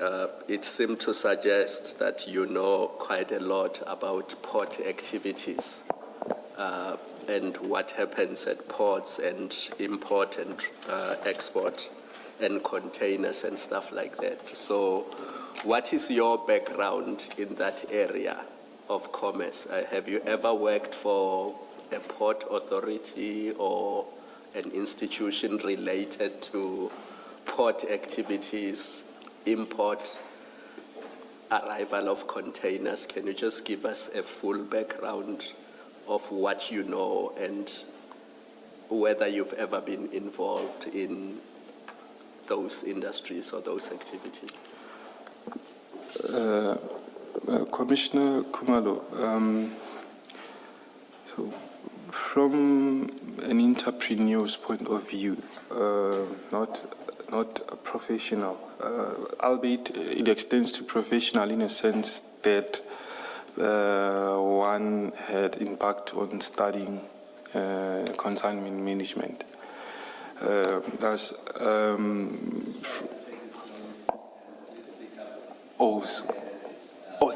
it seemed to suggest that you know quite a lot about port activities and what happens at ports and import and export and containers and stuff like that. So what is your background in that area of commerce? Have you ever worked for a port authority or an institution related to port activities, import, arrival of containers? Can you just give us a full background of what you know and whether you've ever been involved in those industries or those activities? Commissioner Khumalo, so from an entrepreneur's point of view, not a professional, albeit it extends to professional in a sense that one had impact on studying consignment management. That's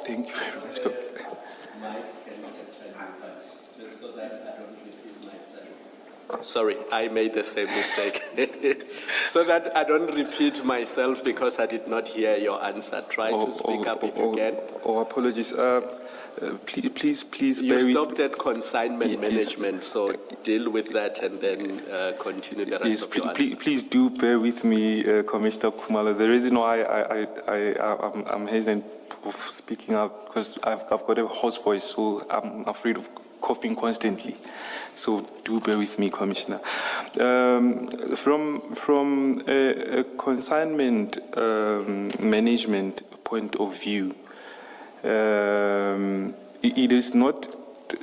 thank you very much. Sorry, I made the same mistake. So that I don't repeat myself because I did not hear your answer. Try to speak up if you can. Apologies. Please You bear stopped at consignment management, so deal with that and then continue the rest of your answer. Please do bear with me, Commissioner Khumalo. The reason why I'm hesitant of speaking up because I've got a hoarse voice, so I'm afraid of coughing constantly. So do bear with me, Commissioner. From a consignment management point of view, it is not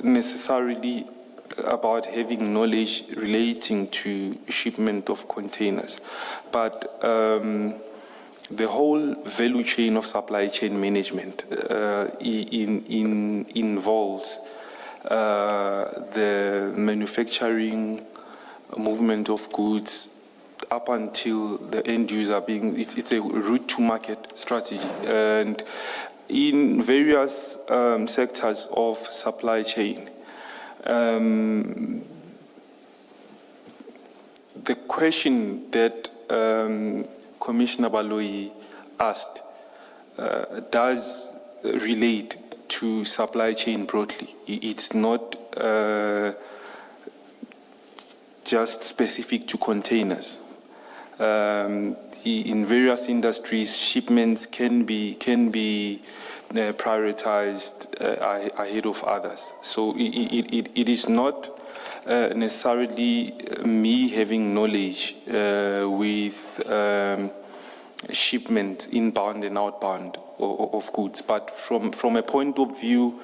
necessarily about having knowledge relating to shipment of containers, but the whole value chain of supply chain management involves the manufacturing, movement of goods up until the end user being, it's a route to market strategy. And in various sectors of supply chain, the question that Commissioner Baloyi asked does relate to supply chain broadly. It's not just specific to containers. In various industries, shipments can be prioritized ahead of others. So it is not necessarily me having knowledge with shipment inbound and outbound of goods, but from a point of view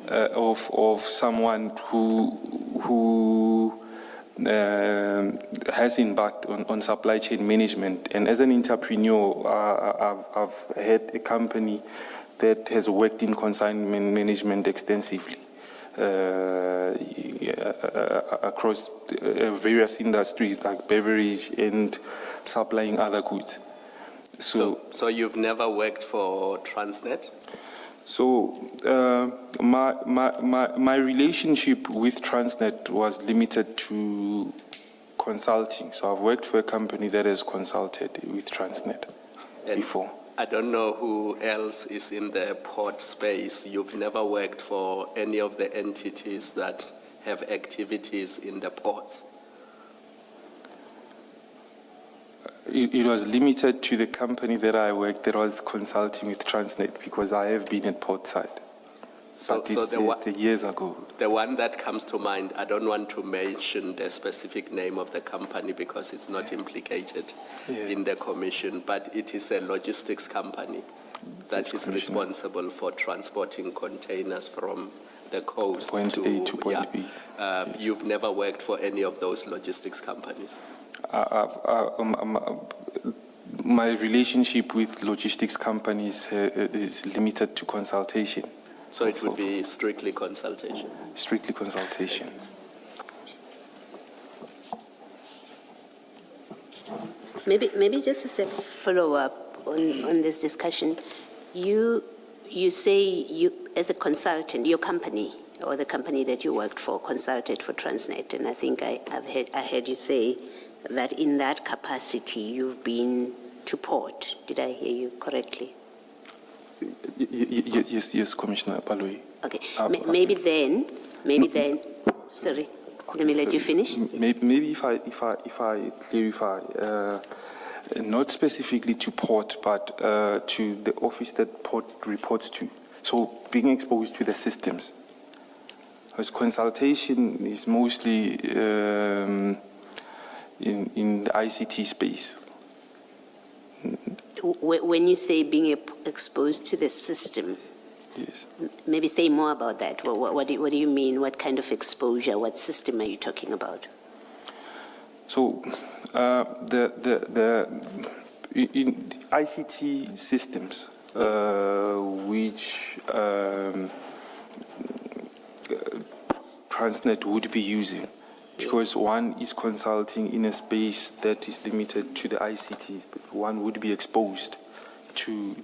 of someone who has impact on supply chain management. And as an entrepreneur, I've had a company that has worked in consignment management extensively across various industries like beverage and supplying other goods. So you've never worked for Transnet? So my relationship with Transnet was limited to consulting. So I've worked for a company that has consulted with Transnet before. I don't know who else is in the port space. You've never worked for any of the entities that have activities in the ports? It was limited to the company that I worked that was consulting with Transnet because I have been at port side. but it's years ago. The one that comes to mind, I don't want to mention the specific name of the company because it's not implicated in the commission, but it is a logistics company that is responsible for transporting containers from the coast Point A to point B. You've never worked for any of those logistics companies? My relationship with logistics companies is limited to consultation. So it would be strictly consultation? Strictly consultation. Maybe just as a follow-up on this discussion, you say you, as a consultant, your company or the company that you worked for consulted for Transnet, and I think I heard you say that in that capacity you've been to port. Did I hear you correctly? Yes, Commissioner Baloyi. Okay. Maybe then. Sorry. Let me let you finish. Maybe if I clarify, not specifically to port, but to the office that port reports to. So being exposed to the systems. Because consultation is mostly in the ICT space. When you say being exposed to the system, yes. Maybe say more about that. What do you mean? What kind of exposure? What system are you talking about? So the in ICT systems, which Transnet would be using, because one is consulting in a space that is limited to the ICTs, but one would be exposed to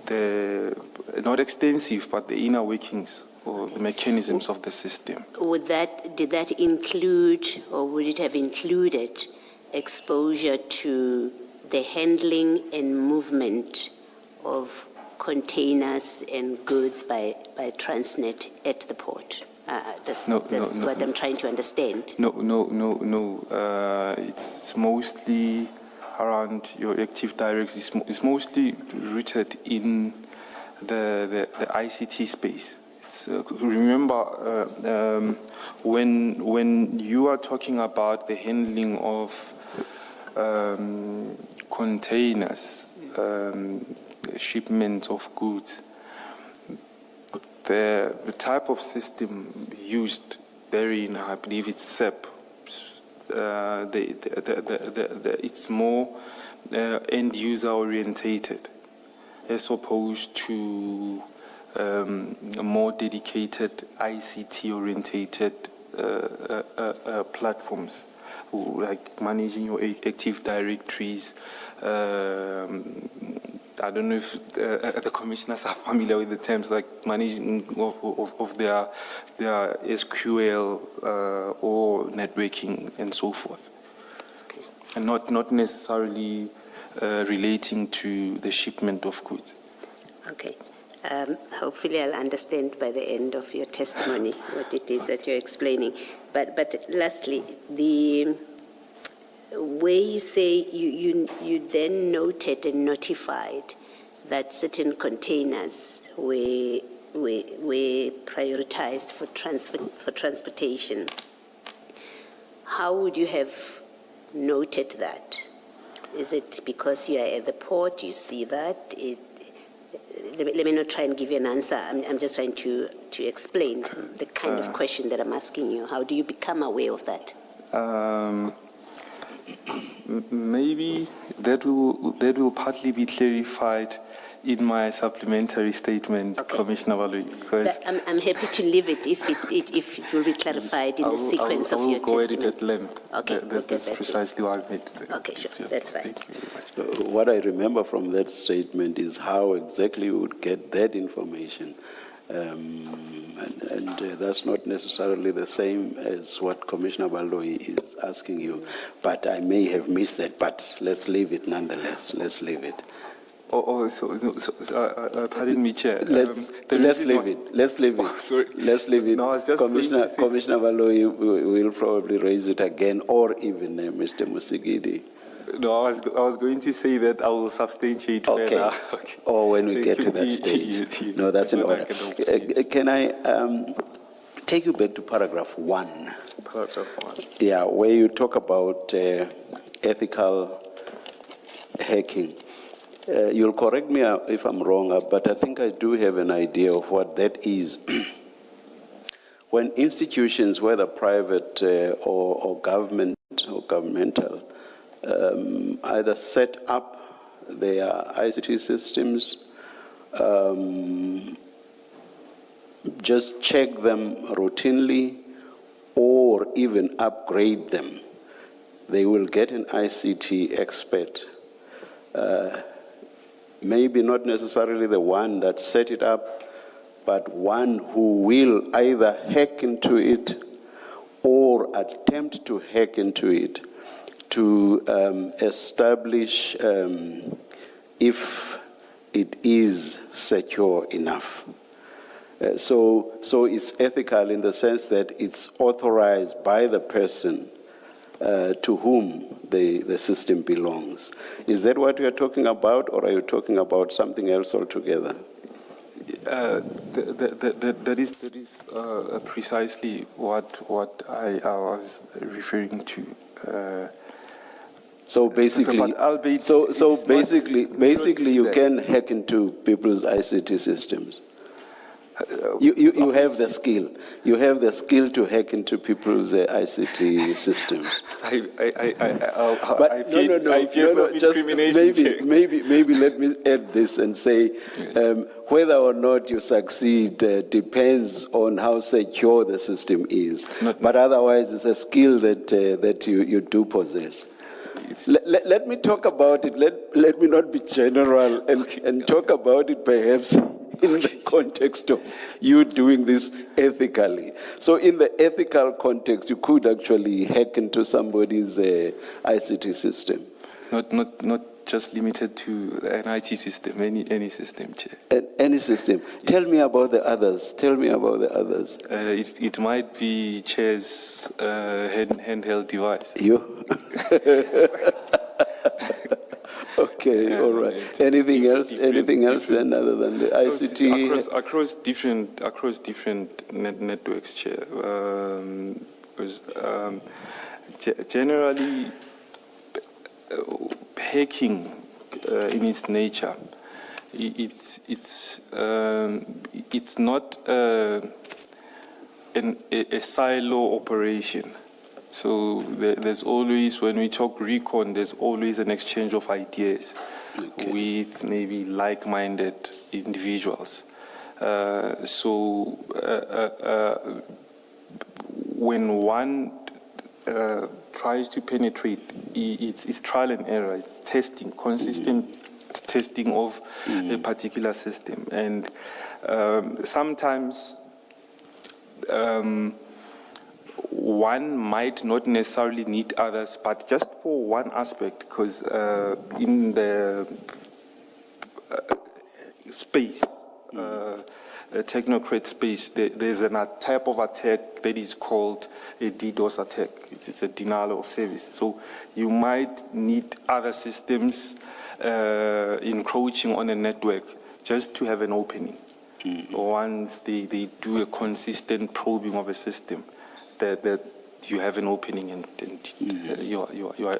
the, not extensive, but the inner workings or the mechanisms of the system. Did that include, or would it have included, exposure to the handling and movement of containers and goods by Transnet at the port? That's what I'm trying to understand. No. It's mostly around your active directory. It's mostly rooted in the ICT space. Remember, when you are talking about the handling of containers, shipments of goods, the type of system used therein, I believe it's SEP. It's more end user orientated, as opposed to a more dedicated ICT orientated platforms, like managing your active directories. I don't know if the commissioners are familiar with the terms like managing of their SQL or networking and so forth, and not necessarily relating to the shipment of goods. Okay. Hopefully I'll understand by the end of your testimony what it is that you're explaining. But lastly, the way you say you then noted and notified that certain containers were prioritized for transportation, how would you have noted that? Is it because you are at the port, you see that? Let me not try and give you an answer. I'm just trying to explain the kind of question that I'm asking you. How do you become aware of that? Maybe that will partly be clarified in my supplementary statement, okay. Commissioner Baloyi. I'm happy to leave it if it will be clarified in the sequence of your testimony. I will go at it at length. Okay, that's precisely what I meant. Okay, sure, that's fine. Thank you very much. What I remember from that statement is how exactly we would get that information. And that's not necessarily the same as what Commissioner Baloyi is asking you, but I may have missed that, but let's leave it nonetheless. Let's leave it. Pardon me, Chair. Let's leave it. Let's leave it. Oh, sorry. Let's leave it. No, I was just Commissioner Baloyi will probably raise it again, or even Mr. Musigidi. No, I was going to say that I will substantiate Okay. further. Okay. Or when we get to that Yes, stage. yes. No, that's in When I order. get the opportunity. Can I take you back to paragraph 1? Paragraph 1. Yeah, where you talk about ethical hacking. You'll correct me if I'm wrong, but I think I do have an idea of what that is. When institutions, whether private or government or governmental, either set up their ICT systems, just check them routinely, or even upgrade them, they will get an ICT expert. Maybe not necessarily the one that set it up, but one who will either hack into it or attempt to hack into it to establish if it is secure enough. So it's ethical in the sense that it's authorized by the person to whom the system belongs. Is that what you're talking about, or are you talking about something else altogether? That is precisely what I was referring to. So basically, But albeit so it's not basically, you that. can hack into people's ICT systems. You have the skill. You have the skill to hack into people's ICT systems. I But fear just self-incrimination. maybe let me add this and say, Yes. whether or not you succeed depends on how secure the system is. But otherwise, it's a skill that you do possess. Let me talk about it. Let me not be general and talk about it perhaps in the context of you doing this ethically. So in the ethical context, you could actually hack into somebody's ICT system. Not just limited to an IT system, any system, Chair. Any system. Tell me about the others. Tell me about the others. It might be Chair's handheld device. You? Okay, all right. Anything else? Anything else then other than the ICT? Across different networks, Chair. Because generally, hacking in its nature, it's not a silo operation. So there's always, when we talk recon, there's always an exchange of ideas with maybe like-minded individuals. When one tries to penetrate, it's trial and error, it's testing, consistent testing of a particular system. And sometimes one might not necessarily need others, but just for one aspect, because in the space, technocrat space, there's a type of attack that is called a DDoS attack. It's a denial of service. So you might need other systems encroaching on a network just to have an opening. Once they do a consistent probing of a system, that you have an opening and you are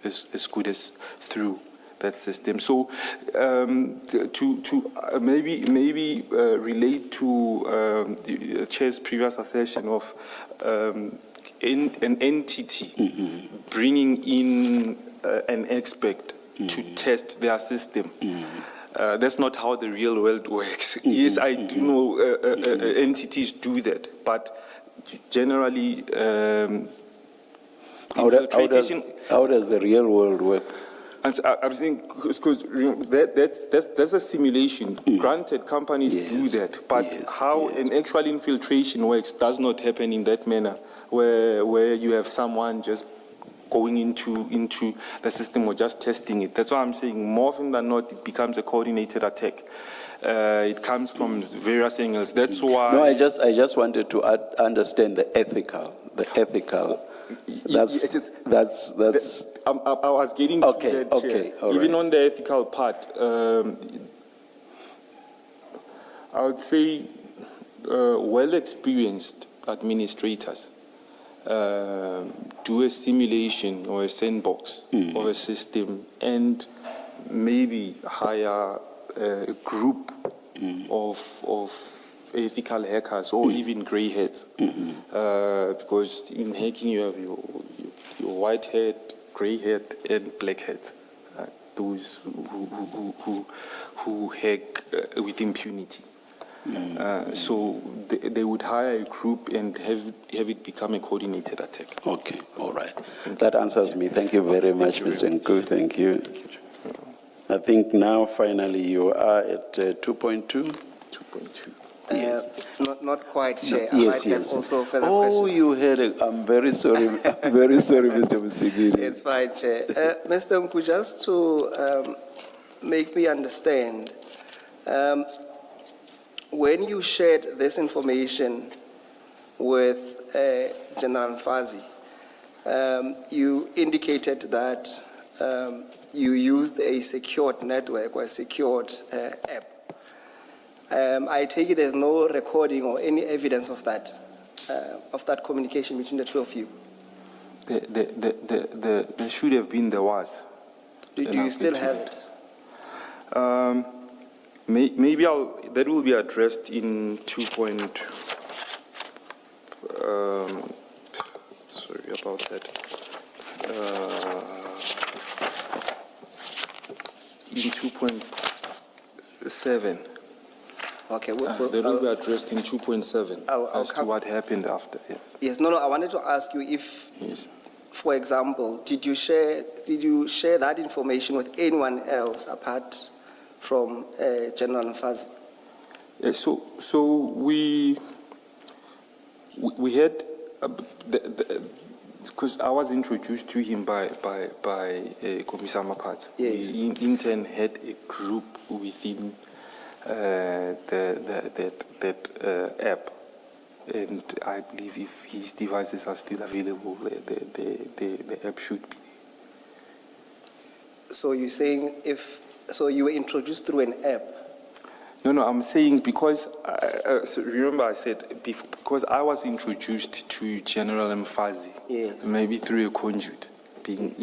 as good as through that system. So to maybe relate to the Chair's previous assertion of an entity bringing in an expert to test their system. That's not how the real world works. Yes, I do know entities do that, but generally, How does the real world work? I'm saying because that's a simulation. Granted, companies do that, but how an actual infiltration works does not happen in that manner, where you have someone just going into the system or just testing it. That's why I'm saying more often than not, it becomes a coordinated attack. It comes from various angles. That's why. No, I just wanted to understand the ethical. That's I was getting Okay, to that, okay, Chair. all Even right. on the ethical part, I would say well-experienced administrators do a simulation or a sandbox of a system and maybe hire a group of ethical hackers or even grey heads. Because in hacking you have your white hat, grey hat, and black hat. Those who hack with impunity. So they would hire a group and have it become a coordinated attack. Okay, all right. That answers me. Thank you very much, Mr. Nku. Thank you. I think now finally you are at 2.2. 2.2. Not quite, Chair. I Yes, might have yes. also further Oh, questions. you had a, I'm very sorry. I'm very sorry, Mr. Musigiri. It's fine, Chair. Mr. Mpu, just to make me understand, when you shared this information with General Mfazi, you indicated that you used a secured network or a secured app. I take it there's no recording or any evidence of that communication between the two of you. There should have been, there was. Do you still have it? Maybe that will be addressed in 2. Sorry about that. In 2.7. Okay. That will be addressed in 2.7 I'll as to come- what happened after. Yeah. Yes. No. I wanted to ask you if, Yes. for example, did you share that information with anyone else apart from General Mfazi? Yeah, so we had because I was introduced to him by Commissar Maphatso. Yes. We in turn had a group within that app, and I believe if his devices are still available, the app should be. So you're saying so you were introduced through an app? No, I'm saying because, so remember I said, because I was introduced to General Mfazi, Yes. maybe through a conduit, being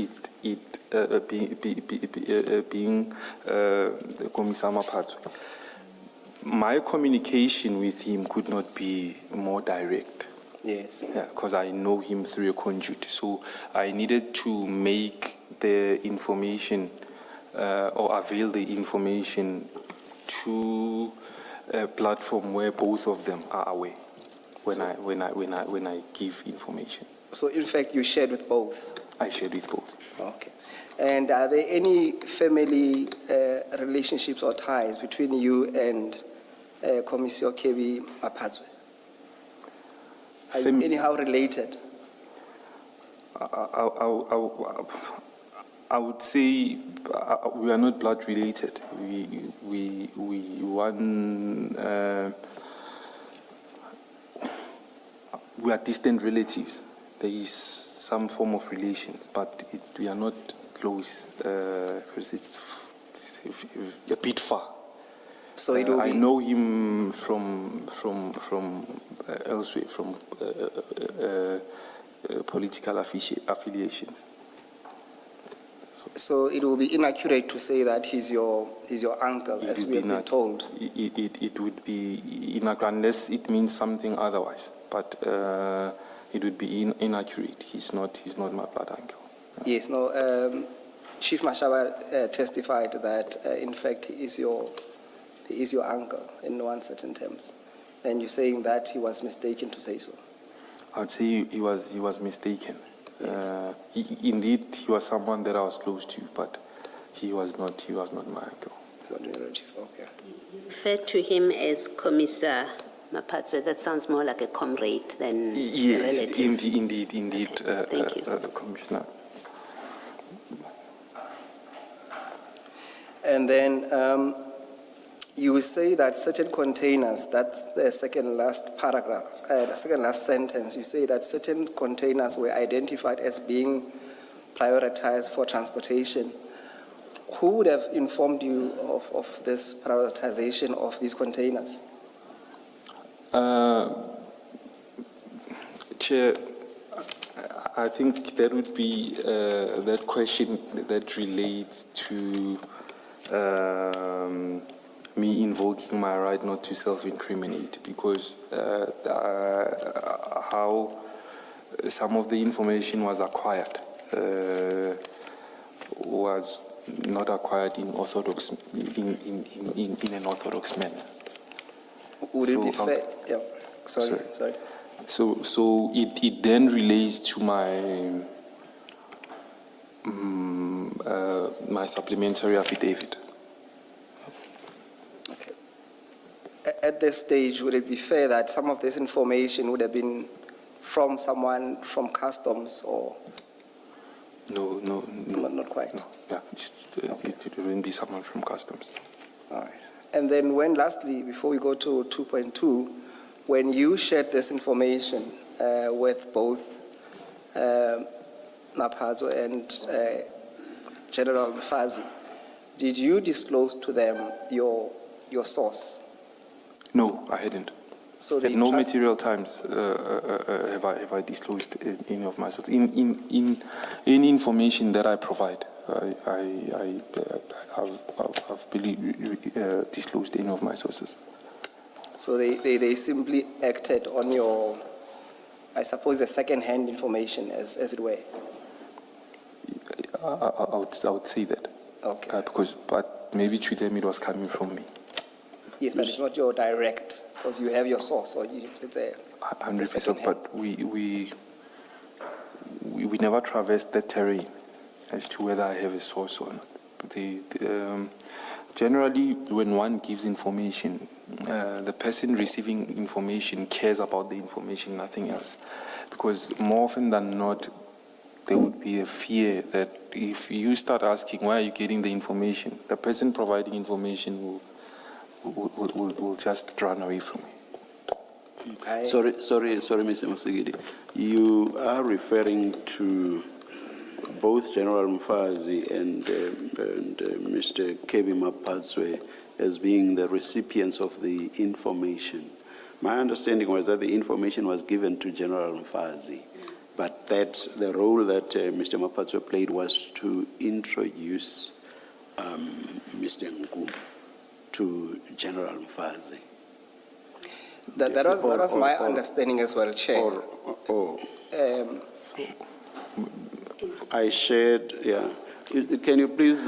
Commissar Maphatso. My communication with him could not be more direct. Yes. Yeah, because I know him through a conduit. So I needed to make the information or avail the information to a platform where both of them are aware when I give information. So in fact, you shared with both? I shared with both. Okay. And are there any family relationships or ties between you and Commissioner Kebi Maphatso? Are you anyhow related? I would say we are not blood related. We are distant relatives. There is some form of relations, but we are not close because it's a bit far. So it will I be. know him from elsewhere, from political affiliations. So it will be inaccurate to say that he's your uncle, as we have been told. It would be inaccurate unless it means something otherwise. But it would be inaccurate. He's not my blood uncle. Yes. No. Chief Mashaba testified that in fact he is your uncle in no uncertain terms, and you're saying that he was mistaken to say so. I would say he was mistaken. Yes. Indeed, he was someone that I was close to, but he was not my uncle. He's not your relative. Okay. Refer to him as Commissar Maphatso. That sounds more like a comrade than a Yes, relative. indeed, Thank you. Commissioner. And then you will say that certain containers, that's the second last paragraph, the second last sentence, you say that certain containers were identified as being prioritized for transportation. Who would have informed you of this prioritization of these containers? Chair, I think that would be that question that relates to me invoking my right not to self-incriminate, because how some of the information was acquired was not acquired in orthodox in an orthodox manner. Would it be fair? Yeah. Sorry. So it then relates to my my supplementary affidavit. Okay. At this stage, would it be fair that some of this information would have been from someone from customs or? No. Not quite. No, yeah, it wouldn't be someone from customs. All right. And then lastly, before we go to 2.2, when you shared this information with both Maphadzo and General Mfazi, did you disclose to them your source? No, I hadn't. So At no material times have I disclosed any of my sources. In any information that I provide, I've disclosed any of my sources. So they simply acted on your, I suppose, the second-hand information, as it were. I would say that. Okay. But maybe to them it was coming from me. Yes, but it's not your direct, because you have your source, so it's a 100%. But we never traversed that terrain as to whether I have a source or not. Generally, when one gives information, the person receiving information cares about the information, nothing else. Because more often than not, there would be a fear that if you start asking, why are you getting the information, the person providing information will just run away from you. Sorry, Mr. Musigidi. You are referring to both General Mfazi and Mr. Kebi Maphadzo as being the recipients of the information. My understanding was that the information was given to General Mfazi, but that the role that Mr. Maphadzo played was to introduce Mr. Nku to General Mfazi. That was my understanding as well, Chair. I shared, yeah. Can you please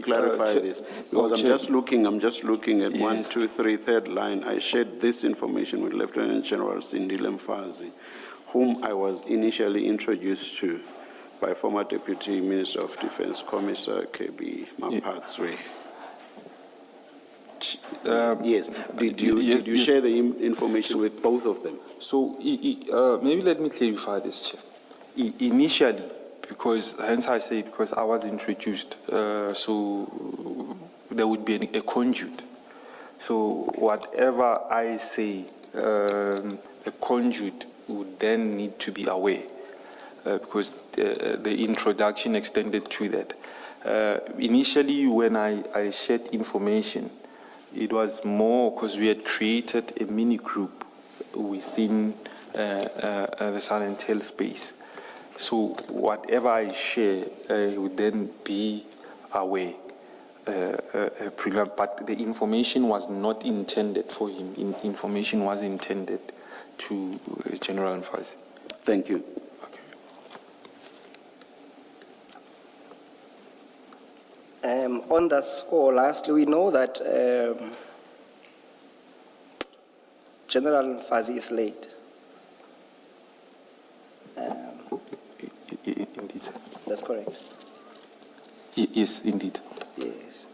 clarify this? Because I'm just looking at Yes. 1, 2, 3, third line. I shared this information with Lieutenant General Sandile Mfazi, whom I was initially introduced to by former Deputy Minister of Defense, Commissar Kebi Maphadzo. Yes. Did you share the information with both of them? So maybe let me clarify this, Chair. Initially, because I was introduced, so there would be a conduit. So whatever I say, a conduit would then need to be aware, because the introduction extended to that. Initially, when I shared information, it was more because we had created a mini group within the Southern Tail space. So whatever I share would then be away. But the information was not intended for him. Information was intended to General Mfazi. Thank you. On that score, lastly, we know that General Mfazi is late. Indeed, sir. That's correct. Yes, indeed. Yes.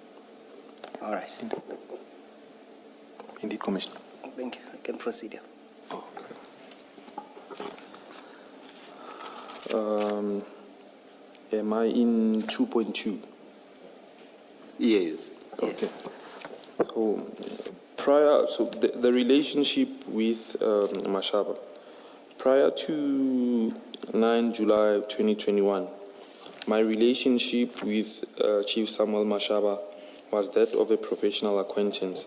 All right. Indeed, Commissioner. Thank you. I can proceed here. Am I in 2.2? Yes. Okay. So the relationship with Mashaba, prior to 9 July 2021. My relationship with Chief Samuel Mashaba was that of a professional acquaintance.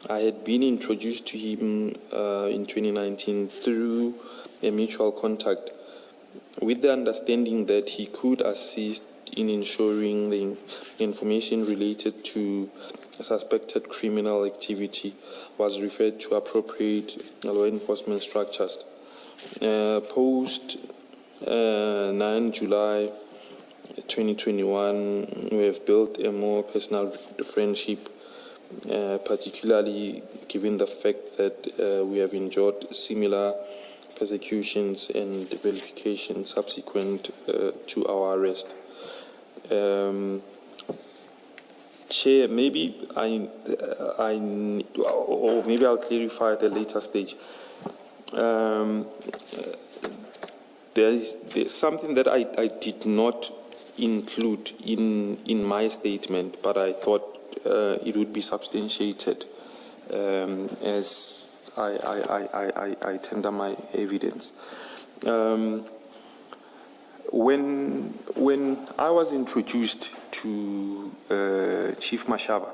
I had been introduced to him in 2019 through a mutual contact, with the understanding that he could assist in ensuring the information related to suspected criminal activity was referred to appropriate law enforcement structures. Post 9 July 2021, we have built a more personal friendship, particularly given the fact that we have endured similar persecutions and verification subsequent to our arrest. Chair, maybe or maybe I'll clarify at a later stage. There's something that I did not include in my statement, but I thought it would be substantiated as I tender my evidence. When I was introduced to Chief Mashaba,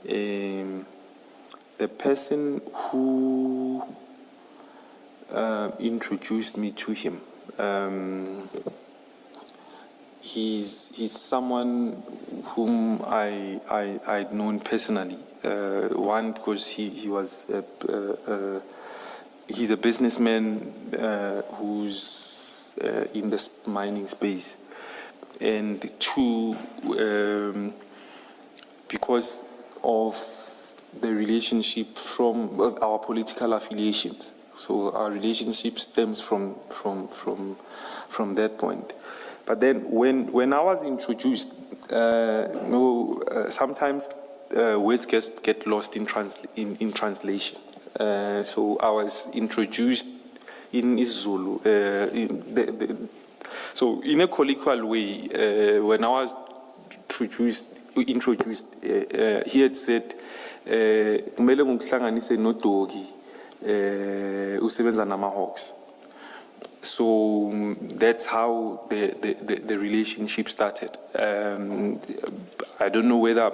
the person who introduced me to him, he's someone whom I'd known personally. One, because he's a businessman who's in the mining space, and two, because of the relationship from our political affiliations. So our relationship stems from that point. But then when I was introduced, sometimes words get lost in translation. So I was introduced in Zulu. So in a colloquial way, when I was introduced, he had said, "Kumele ngikuhlanganise noDogi, usebenza nama-Hawks." So that's how the relationship started. I don't know whether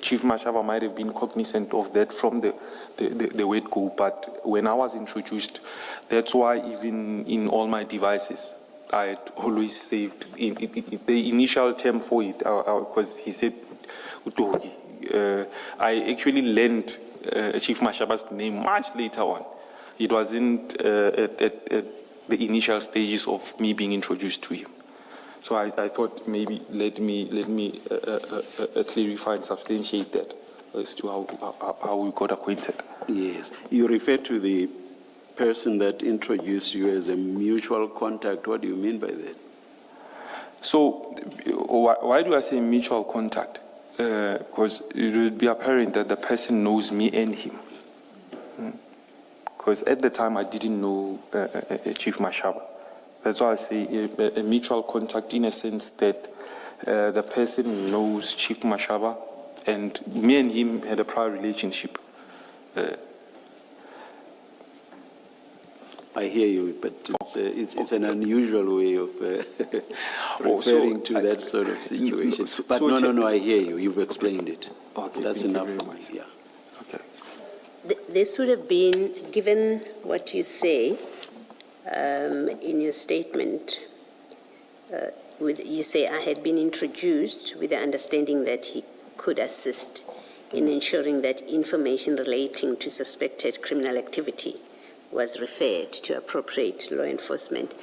Chief Mashaba might have been cognizant of that from the word go, but when I was introduced, that's why even in all my devices, I had always saved the initial term for it, because he said Udogi. I actually learned Chief Mashaba's name much later on. It wasn't at the initial stages of me being introduced to him. So I thought maybe let me clarify and substantiate that as to how we got acquainted. Yes. You refer to the person that introduced you as a mutual contact. What do you mean by that? So why do I say mutual contact? Because it would be apparent that the person knows me and him. Because at the time I didn't know Chief Mashaba. That's why I say a mutual contact, in a sense that the person knows Chief Mashaba, and me and him had a prior relationship. I hear you, but it's an unusual way of referring to that sort of situation. But no, I hear you. You've explained it. Okay, that's enough for me. Yeah. Okay. This would have been, given what you say in your statement, you say, I had been introduced with the understanding that he could assist in ensuring that information relating to suspected criminal activity was referred to appropriate law enforcement.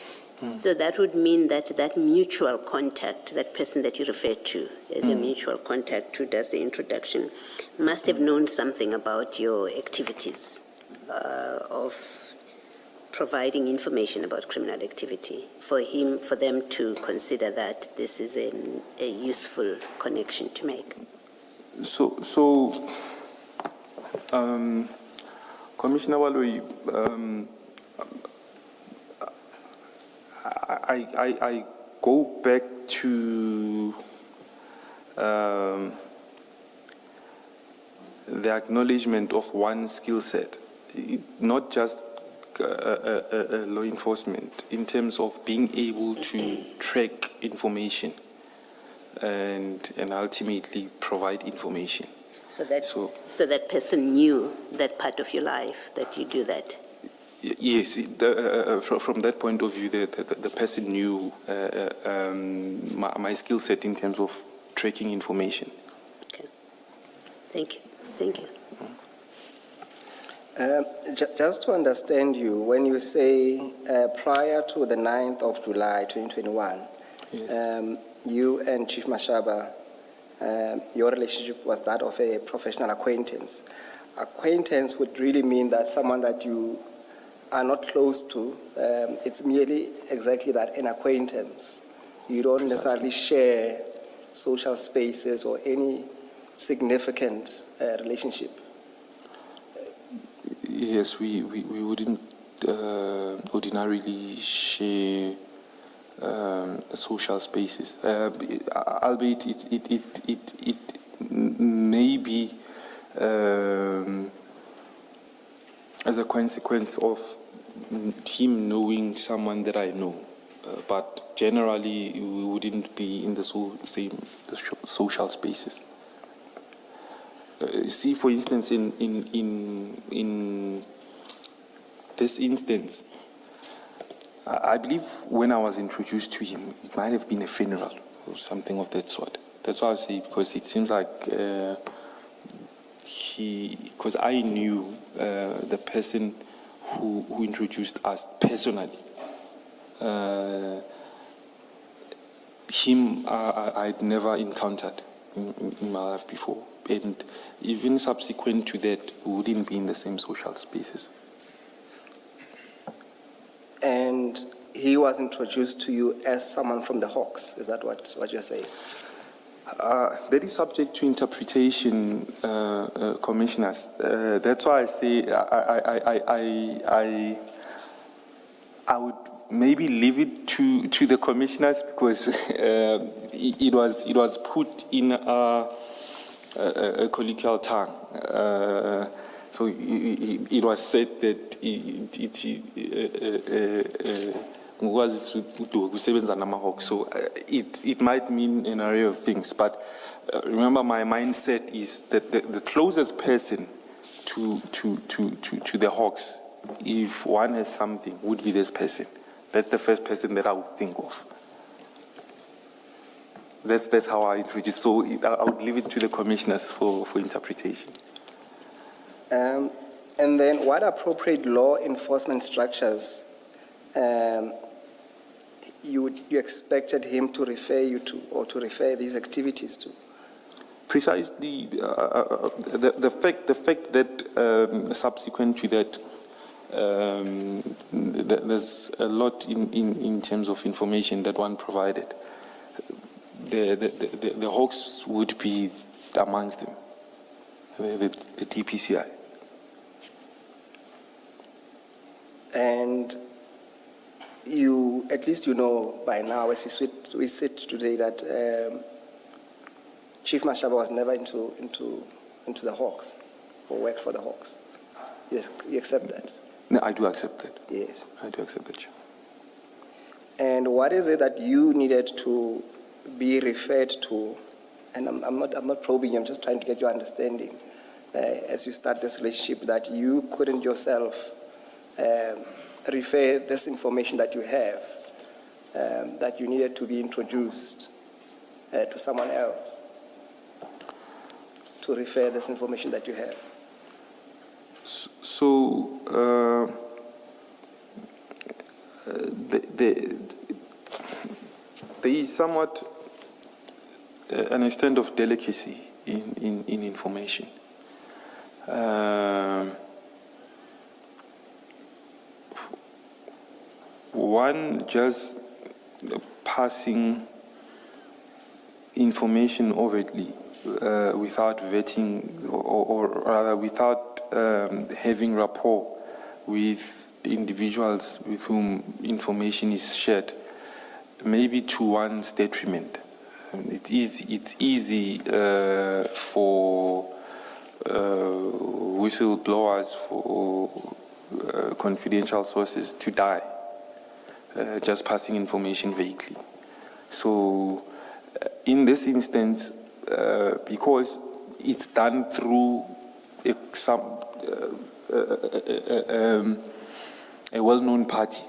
So that would mean that that mutual contact, that person that you refer to as your mutual contact who does the introduction, must have known something about your activities of providing information about criminal activity for them to consider that this is a useful connection to make. So Commissioner Baloyi, I go back to the acknowledgement of one skill set, not just law enforcement in terms of being able to track information and ultimately provide information. So that person knew that part of your life, that you do that? Yes, from that point of view, the person knew my skill set in terms of tracking information. Okay. Thank you. Thank you. Just to understand you, when you say prior to the 9th of July 2021, Yes. You and Chief Mashaba, your relationship was that of a professional acquaintance. Acquaintance would really mean that someone that you are not close to, it's merely exactly that, an acquaintance. You don't necessarily share social spaces or any significant relationship. Yes, we wouldn't ordinarily share social spaces, albeit it may be as a consequence of him knowing someone that I know, but generally we wouldn't be in the same social spaces. See, for instance, in this instance, I believe when I was introduced to him, it might have been a funeral or something of that sort. That's why I say, because it seems like because I knew the person who introduced us personally. Him, I'd never encountered in my life before. And even subsequent to that, we wouldn't be in the same social spaces. And he was introduced to you as someone from the Hawks. Is that what you're saying? That is subject to interpretation, commissioners. That's why I say I would maybe leave it to the commissioners, because it was put in a colloquial tongue. So it was said that so it might mean an array of things, but remember, my mindset is that the closest person to the Hawks, if one has something, would be this person. That's the first person that I would think of. That's how I introduce. So I would leave it to the commissioners for interpretation. And then what appropriate law enforcement structures you expected him to refer you to, or to refer these activities to? Precisely, the fact that subsequent to that, there's a lot in terms of information that one provided. The Hawks would be amongst them, the DPCI. And you, at least you know by now, as we sit today, that Chief Mashaba was never into the Hawks or worked for the Hawks. You accept that? No, I do accept that. Yes. I do accept that. And what is it that you needed to be referred to? And I'm not probing you, I'm just trying to get your understanding as you start this relationship, that you couldn't yourself refer this information that you have, that you needed to be introduced to someone else to refer this information that you have. So there is somewhat an extent of delicacy in information. One just passing information overtly without vetting, or rather without having rapport with individuals with whom information is shared, maybe to one's detriment. It's easy for whistleblowers, confidential sources to die, just passing information vaguely. So in this instance, because it's done through a well-known party,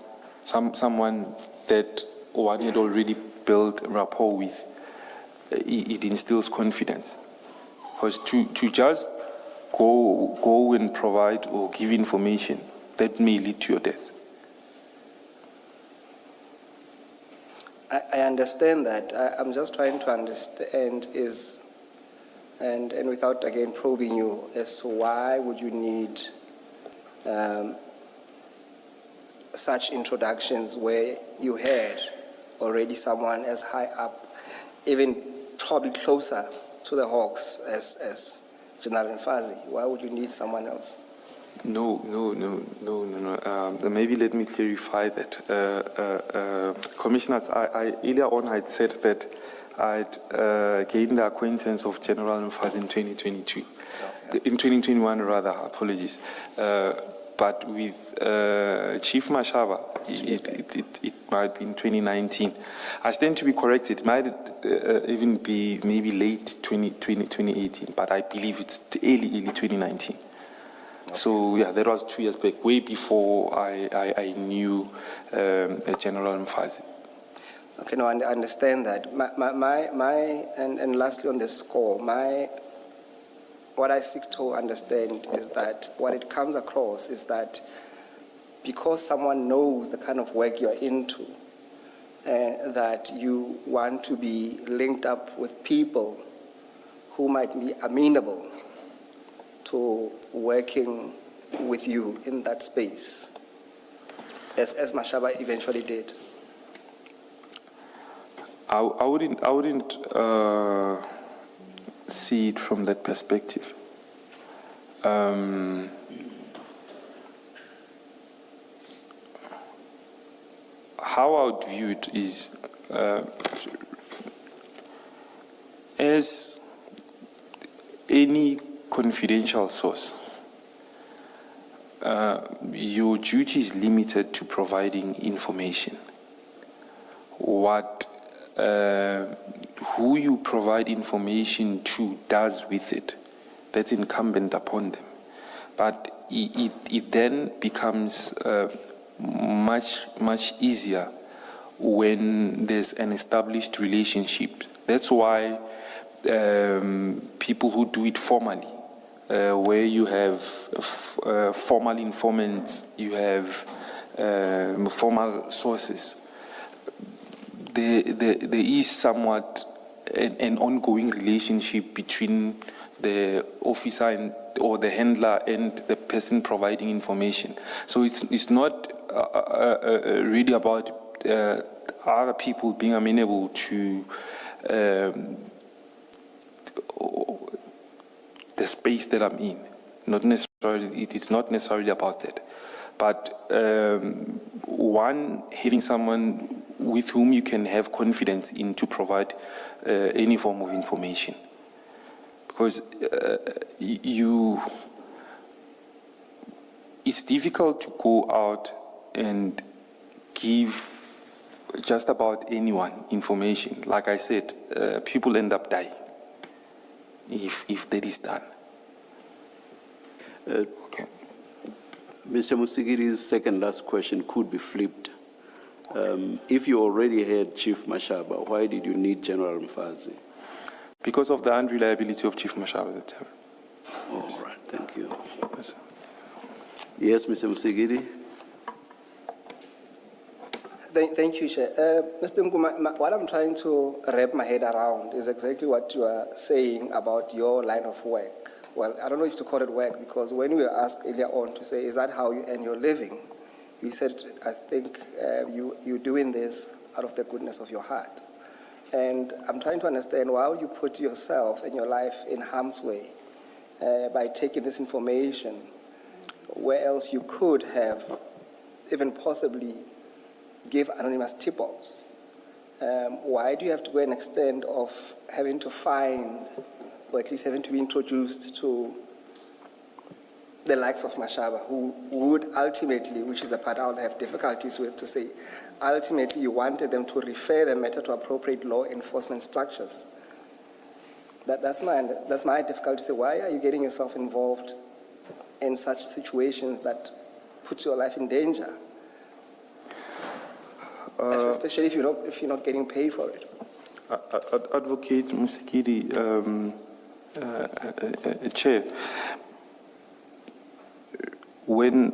someone that one had already built rapport with, it instills confidence. Because to just go and provide or give information, that may lead to your death. I understand that. I'm just trying to understand and without again probing you as to why would you need such introductions where you had already someone as high up, even probably closer to the Hawks as General Mfazi. Why would you need someone else? No. Maybe let me clarify that. Commissioners, I earlier on I said that I'd gained the acquaintance of General Mfazi in 2022. Okay. In 2021, rather, apologies. But with Chief Mashaba, it might be in 2019. I stand to be corrected. It might even be maybe late 2018, but I believe it's early 2019. Okay. So yeah, that was 2 years back, way before I knew General Mfazi. Okay, no, I understand that. And lastly on the score, what I seek to understand is that what it comes across is that because someone knows the kind of work you're into, that you want to be linked up with people who might be amenable to working with you in that space, as Mashaba eventually did. I wouldn't see it from that perspective. How I would view it is as any confidential source, your duty is limited to providing information. Who you provide information to does with it, that's incumbent upon them. But it then becomes much easier when there's an established relationship. That's why people who do it formally, where you have formal informants, you have formal sources, there is somewhat an ongoing relationship between the officer or the handler and the person providing information. So it's not really about other people being amenable to the space that I'm in. Not necessarily. It is not necessarily about that. But one, having someone with whom you can have confidence in to provide any form of information. Because it's difficult to go out and give just about anyone information. Like I said, people end up dying if that is done. Okay. Mr. Musigiri's second last question could be flipped. If you already had Chief Mashaba, why did you need General Mfazi? Because of the unreliability of Chief Mashaba at the time. All right, thank you. Yes, Mr. Musigiri. Thank you, Chair. Mr. Nkuma, what I'm trying to wrap my head around is exactly what you are saying about your line of work. Well, I don't know if to call it work, because when we were asked earlier on to say, is that how you earn your living? You said, I think you're doing this out of the goodness of your heart. And I'm trying to understand why you put yourself and your life in harm's way by taking this information where else you could have even possibly give anonymous tip-offs. Why do you have to go an extent of having to find, or at least having to be introduced to the likes of Mashaba, who would ultimately, which is the part I would have difficulties with to say, ultimately you wanted them to refer the matter to appropriate law enforcement structures. That's my difficulty to say, why are you getting yourself involved in such situations that puts your life in danger? Especially if you're not getting paid for it. Advocate Musikiri, Chair, when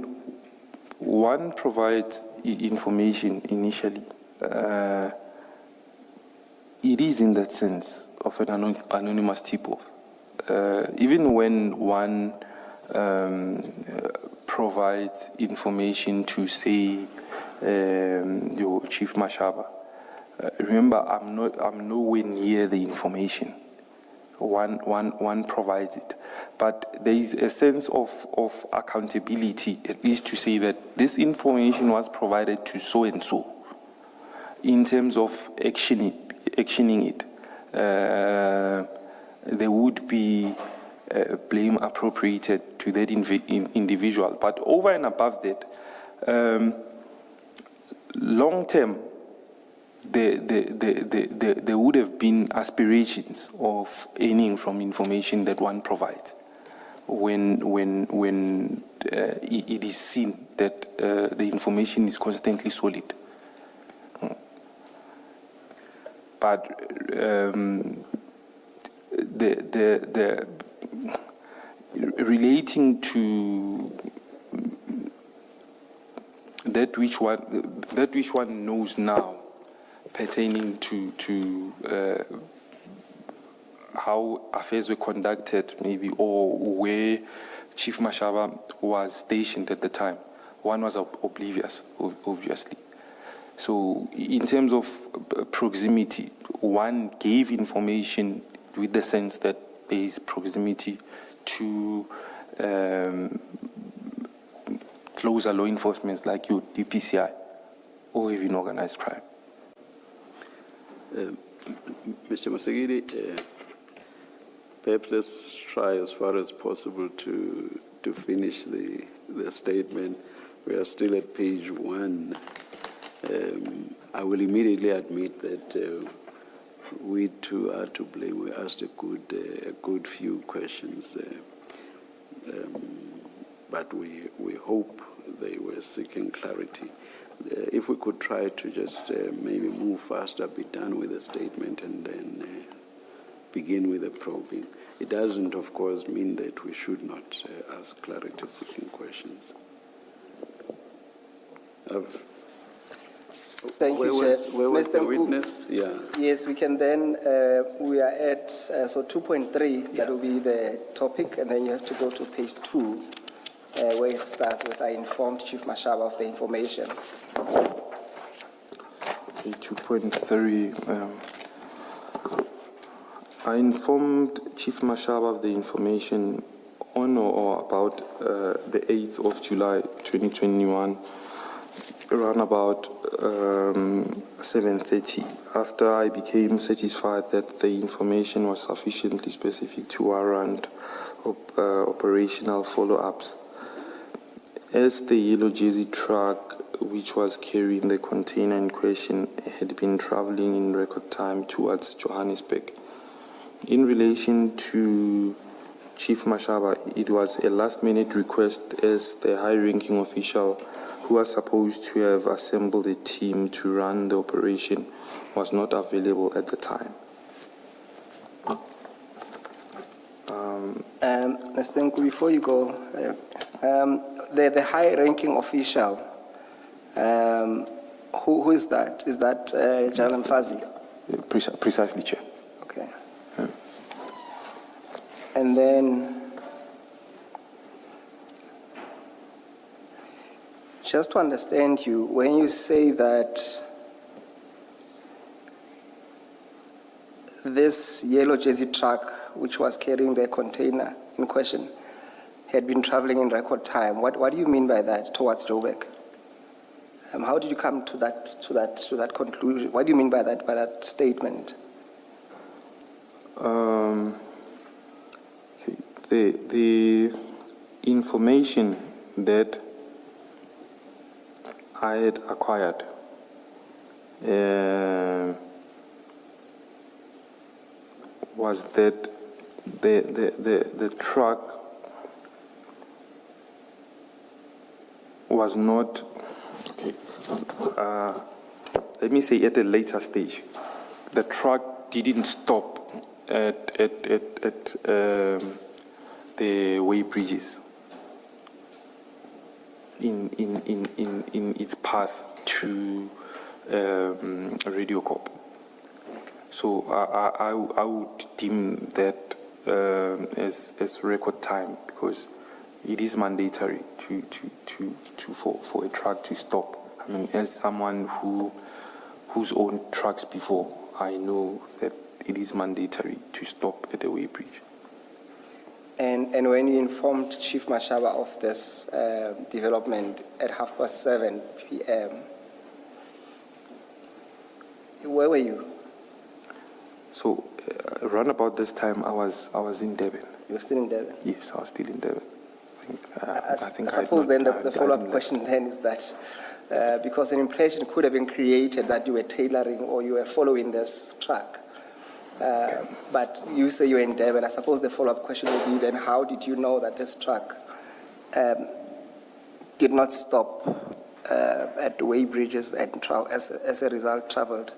one provides information initially, it is in that sense of an anonymous tip-off. Even when one provides information to, say, your Chief Mashaba, remember, I'm nowhere near the information. One provides it. But there is a sense of accountability, at least to say that this information was provided to so-and-so. In terms of actioning it, there would be blame appropriated to that individual. But over and above that, long term, there would have been aspirations of earning from information that one provides when it is seen that the information is constantly solid. But the relating to that which one knows now, pertaining to how affairs were conducted, maybe, or where Chief Mashaba was stationed at the time, one was oblivious, obviously. So in terms of proximity, one gave information with the sense that there is proximity to closer law enforcement like your DPCI or even organized crime. Mr. Musagiri, perhaps let's try as far as possible to finish the statement. We are still at page 1. I will immediately admit that we too are to blame. We asked a good few questions, but we hope they were seeking clarity. If we could try to just maybe move faster, be done with the statement, and then begin with the probing. It doesn't, of course, mean that we should not ask clarity-seeking questions. Thank you, Chair. Where was the Mr. witness? Yeah. Yes, we can then, we are at, so 2.3, that will be the topic, and then you have to go to page 2, where it starts with, I informed Chief Mashaba of the information. 2.3, I informed Chief Mashaba of the information on or about the 8th of July 2021, around about 7:30, after I became satisfied that the information was sufficiently specific to warrant operational follow-ups. As the yellow jersey truck, which was carrying the container in question, had been traveling in record time towards Johannesburg. In relation to Chief Mashaba, it was a last-minute request as the high-ranking official who was supposed to have assembled a team to run the operation was not available at the time. Mr. Nku, before you go, the high-ranking official, who is that? Is that General Mfazi? Precisely, Chair. Okay. And then, just to understand you, when you say that this yellow jersey truck, which was carrying the container in question, had been traveling in record time, what do you mean by that towards Joburg? How did you come to that conclusion? What do you mean by that statement? The information that I had acquired was that the truck was not, okay, let me say at a later stage, the truck didn't stop at the way bridges in its path to Radio Corp. So I would deem that as record time, because it is mandatory for a truck to stop. I mean, as someone who's owned trucks before, I know that it is mandatory to stop at the way bridge. And when you informed Chief Mashaba of this development at 7:30 p.m., where were you? So, around about this time, I was in Durban. You were still in Durban? Yes, I was still in Durban. I suppose then the follow-up question then is that because an impression could have been created that you were tailoring or you were following this track. But you say you were in Durban. I suppose the follow-up question would be then how did you know that this truck did not stop at way bridges and as a result traveled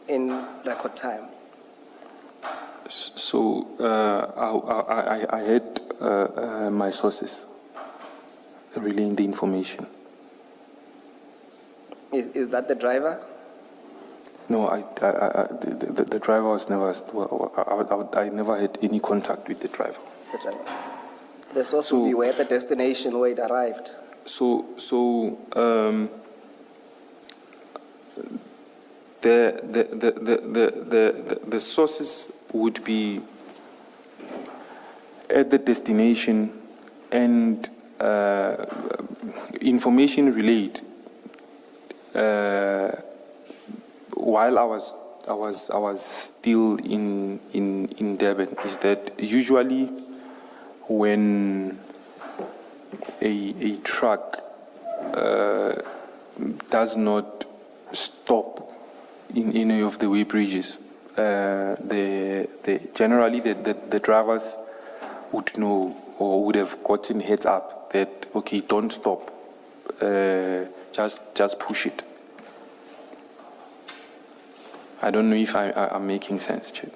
in record time? So I had my sources relaying the information. Is that the driver? No, the driver was never. I never had any contact with the driver. The driver. The source would be where the destination where it arrived. The sources would be at the destination and information relayed while I was still in Durban is that usually when a truck does not stop in any of the way bridges, generally the drivers would know or would have gotten heads up that, okay, don't stop, just push it. I don't know if I'm making sense, Chair.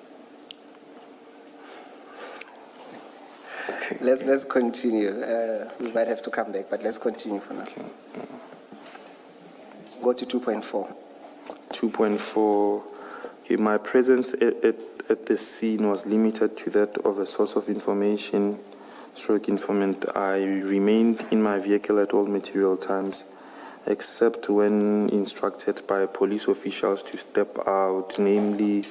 Okay. Let's continue. We might have to come back, but let's continue for now. Okay. Go to 2.4. 2.4. Okay, my presence at the scene was limited to that of a source of information, stroke informant. I remained in my vehicle at all material times, except when instructed by police officials to step out, namely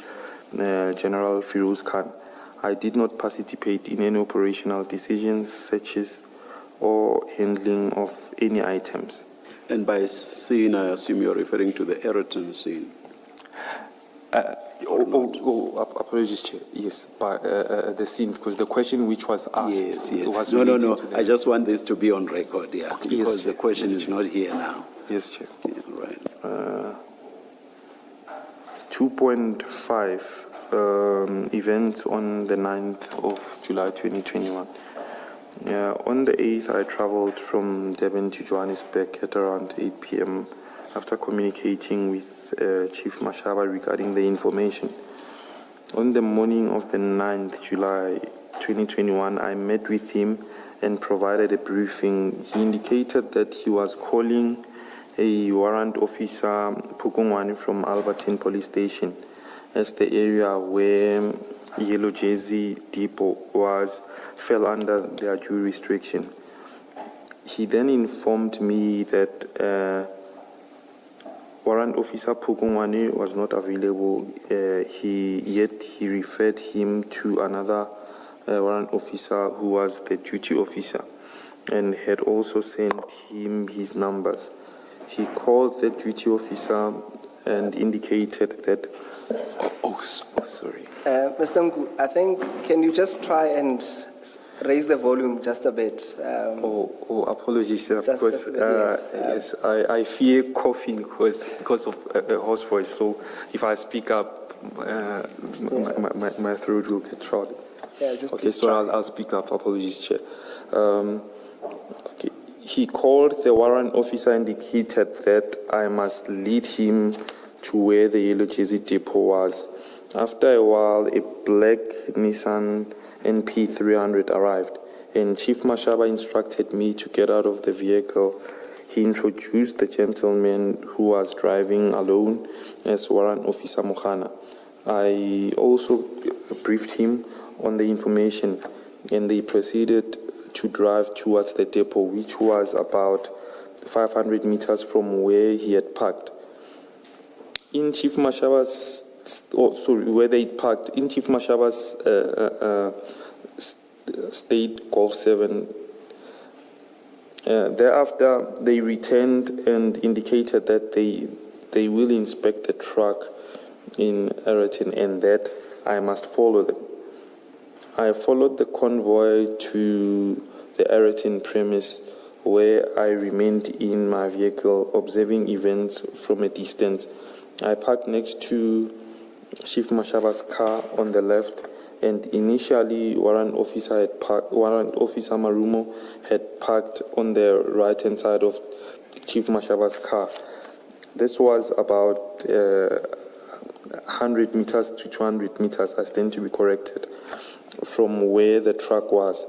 General Firouz Khan. I did not participate in any operational decisions, searches, or handling of any items. And by scene, I assume you're referring to the Ayrton scene. Apologies, Chair. Yes, by the scene, because the question which was asked was No. related to I just want this to be on record, yeah, Okay, because yes, the Chair. question Yes, is Chair. not here now. Yes, Chair. Yeah, right. 2.5, event on the 9th of July 2021. On the 8th, I traveled from Durban to Johannesburg at around 8 p.m. after communicating with Chief Mashaba regarding the information. On the morning of the 9th July 2021, I met with him and provided a briefing. He indicated that he was calling a warrant officer, Pukungwani, from Albertine Police Station, as the area where Yellow Jersey Depot fell under their jurisdiction. He then informed me that warrant officer Pukungwani was not available. He referred him to another warrant officer who was the duty officer and had also sent him his numbers. He called the duty officer and indicated that, sorry. Mr. Ngu, I think, can you just try and raise the volume just a bit. Apologies, sir, Just because a bit, yes. I fear coughing because of a hoarse voice. So if I speak up, my throat will get dry. Yeah, just Okay, please so try. I'll speak up. Apologies, Chair. Okay. He called the warrant officer, indicated that I must lead him to where the yellow jersey depot was. After a while, a black Nissan NP 300 arrived, and Chief Mashaba instructed me to get out of the vehicle. He introduced the gentleman who was driving alone as Warrant Officer Mohana. I also briefed him on the information, and they proceeded to drive towards the depot, which was about 500 meters from where he had parked. In Chief Mashaba's, where they parked, in Chief Mashaba's State Golf 7. Thereafter, they returned and indicated that they will inspect the truck in Aratin and that I must follow them. I followed the convoy to the Aratin premise, where I remained in my vehicle observing events from a distance. I parked next to Chief Mashaba's car on the left, and initially Warrant Officer Marumo had parked on the right-hand side of Chief Mashaba's car. This was about 100 meters to 200 meters, I stand to be corrected, from where the truck was.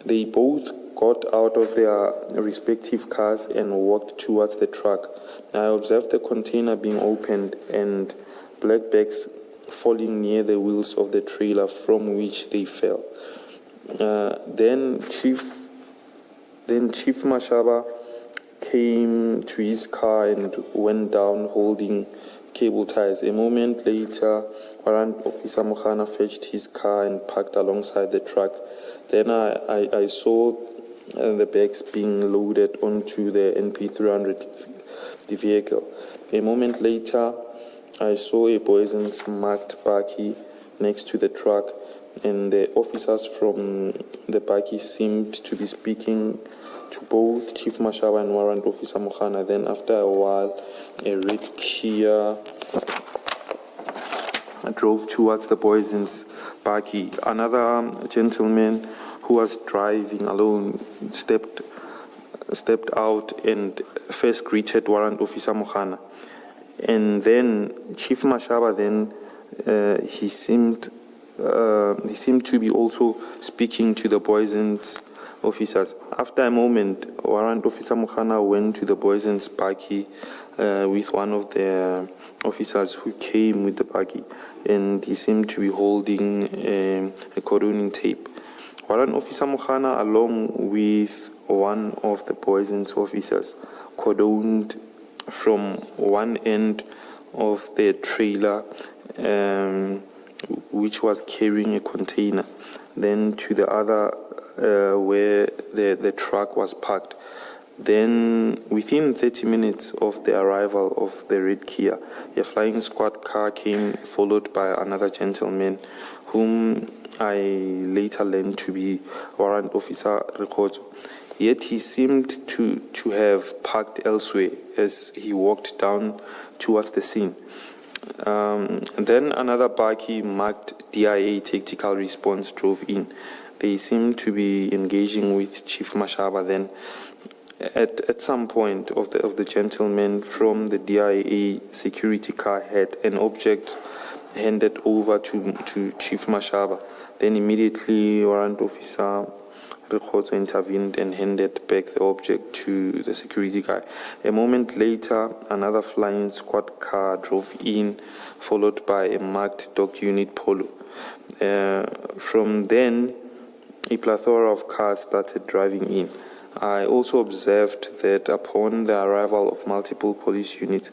They both got out of their respective cars and walked towards the truck. I observed the container being opened and black bags falling near the wheels of the trailer from which they fell. Then Chief Mashaba came to his car and went down holding cable ties. A moment later, Warrant Officer Mohana fetched his car and parked alongside the truck. Then I saw the bags being loaded onto the NP300 vehicle. A moment later, I saw a poison's marked bakkie next to the truck, and the officers from the bakkie seemed to be speaking to both Chief Mashaba and Warrant Officer Mohana. Then after a while, a red Kia drove towards the poison's bakkie. Another gentleman who was driving alone stepped out and first greeted Warrant Officer Mohana. And then Chief Mashaba he seemed to be also speaking to the poison's officers. After a moment, Warrant Officer Mohana went to the poison's bakkie with one of the officers who came with the bakkie, and he seemed to be holding a cordoning tape. Warrant Officer Mohana, along with one of the poison's officers, cordoned from one end of the trailer, which was carrying a container, then to the other where the truck was parked. Then, within 30 minutes of the arrival of the red Kia, a flying squad car came, followed by another gentleman, whom I later learned to be Warrant Officer Rekotso. Yet he seemed to have parked elsewhere as he walked down towards the scene. Then another bakkie marked DIA Tactical Response drove in. They seemed to be engaging with Chief Mashaba then. At some point of the gentleman from the DIA security car had an object handed over to Chief Mashaba. Then immediately Warrant Officer Rekotso intervened and handed back the object to the security guy. A moment later, another flying squad car drove in, followed by a marked dog unit Polo. From then, a plethora of cars started driving in. I also observed that upon the arrival of multiple police units,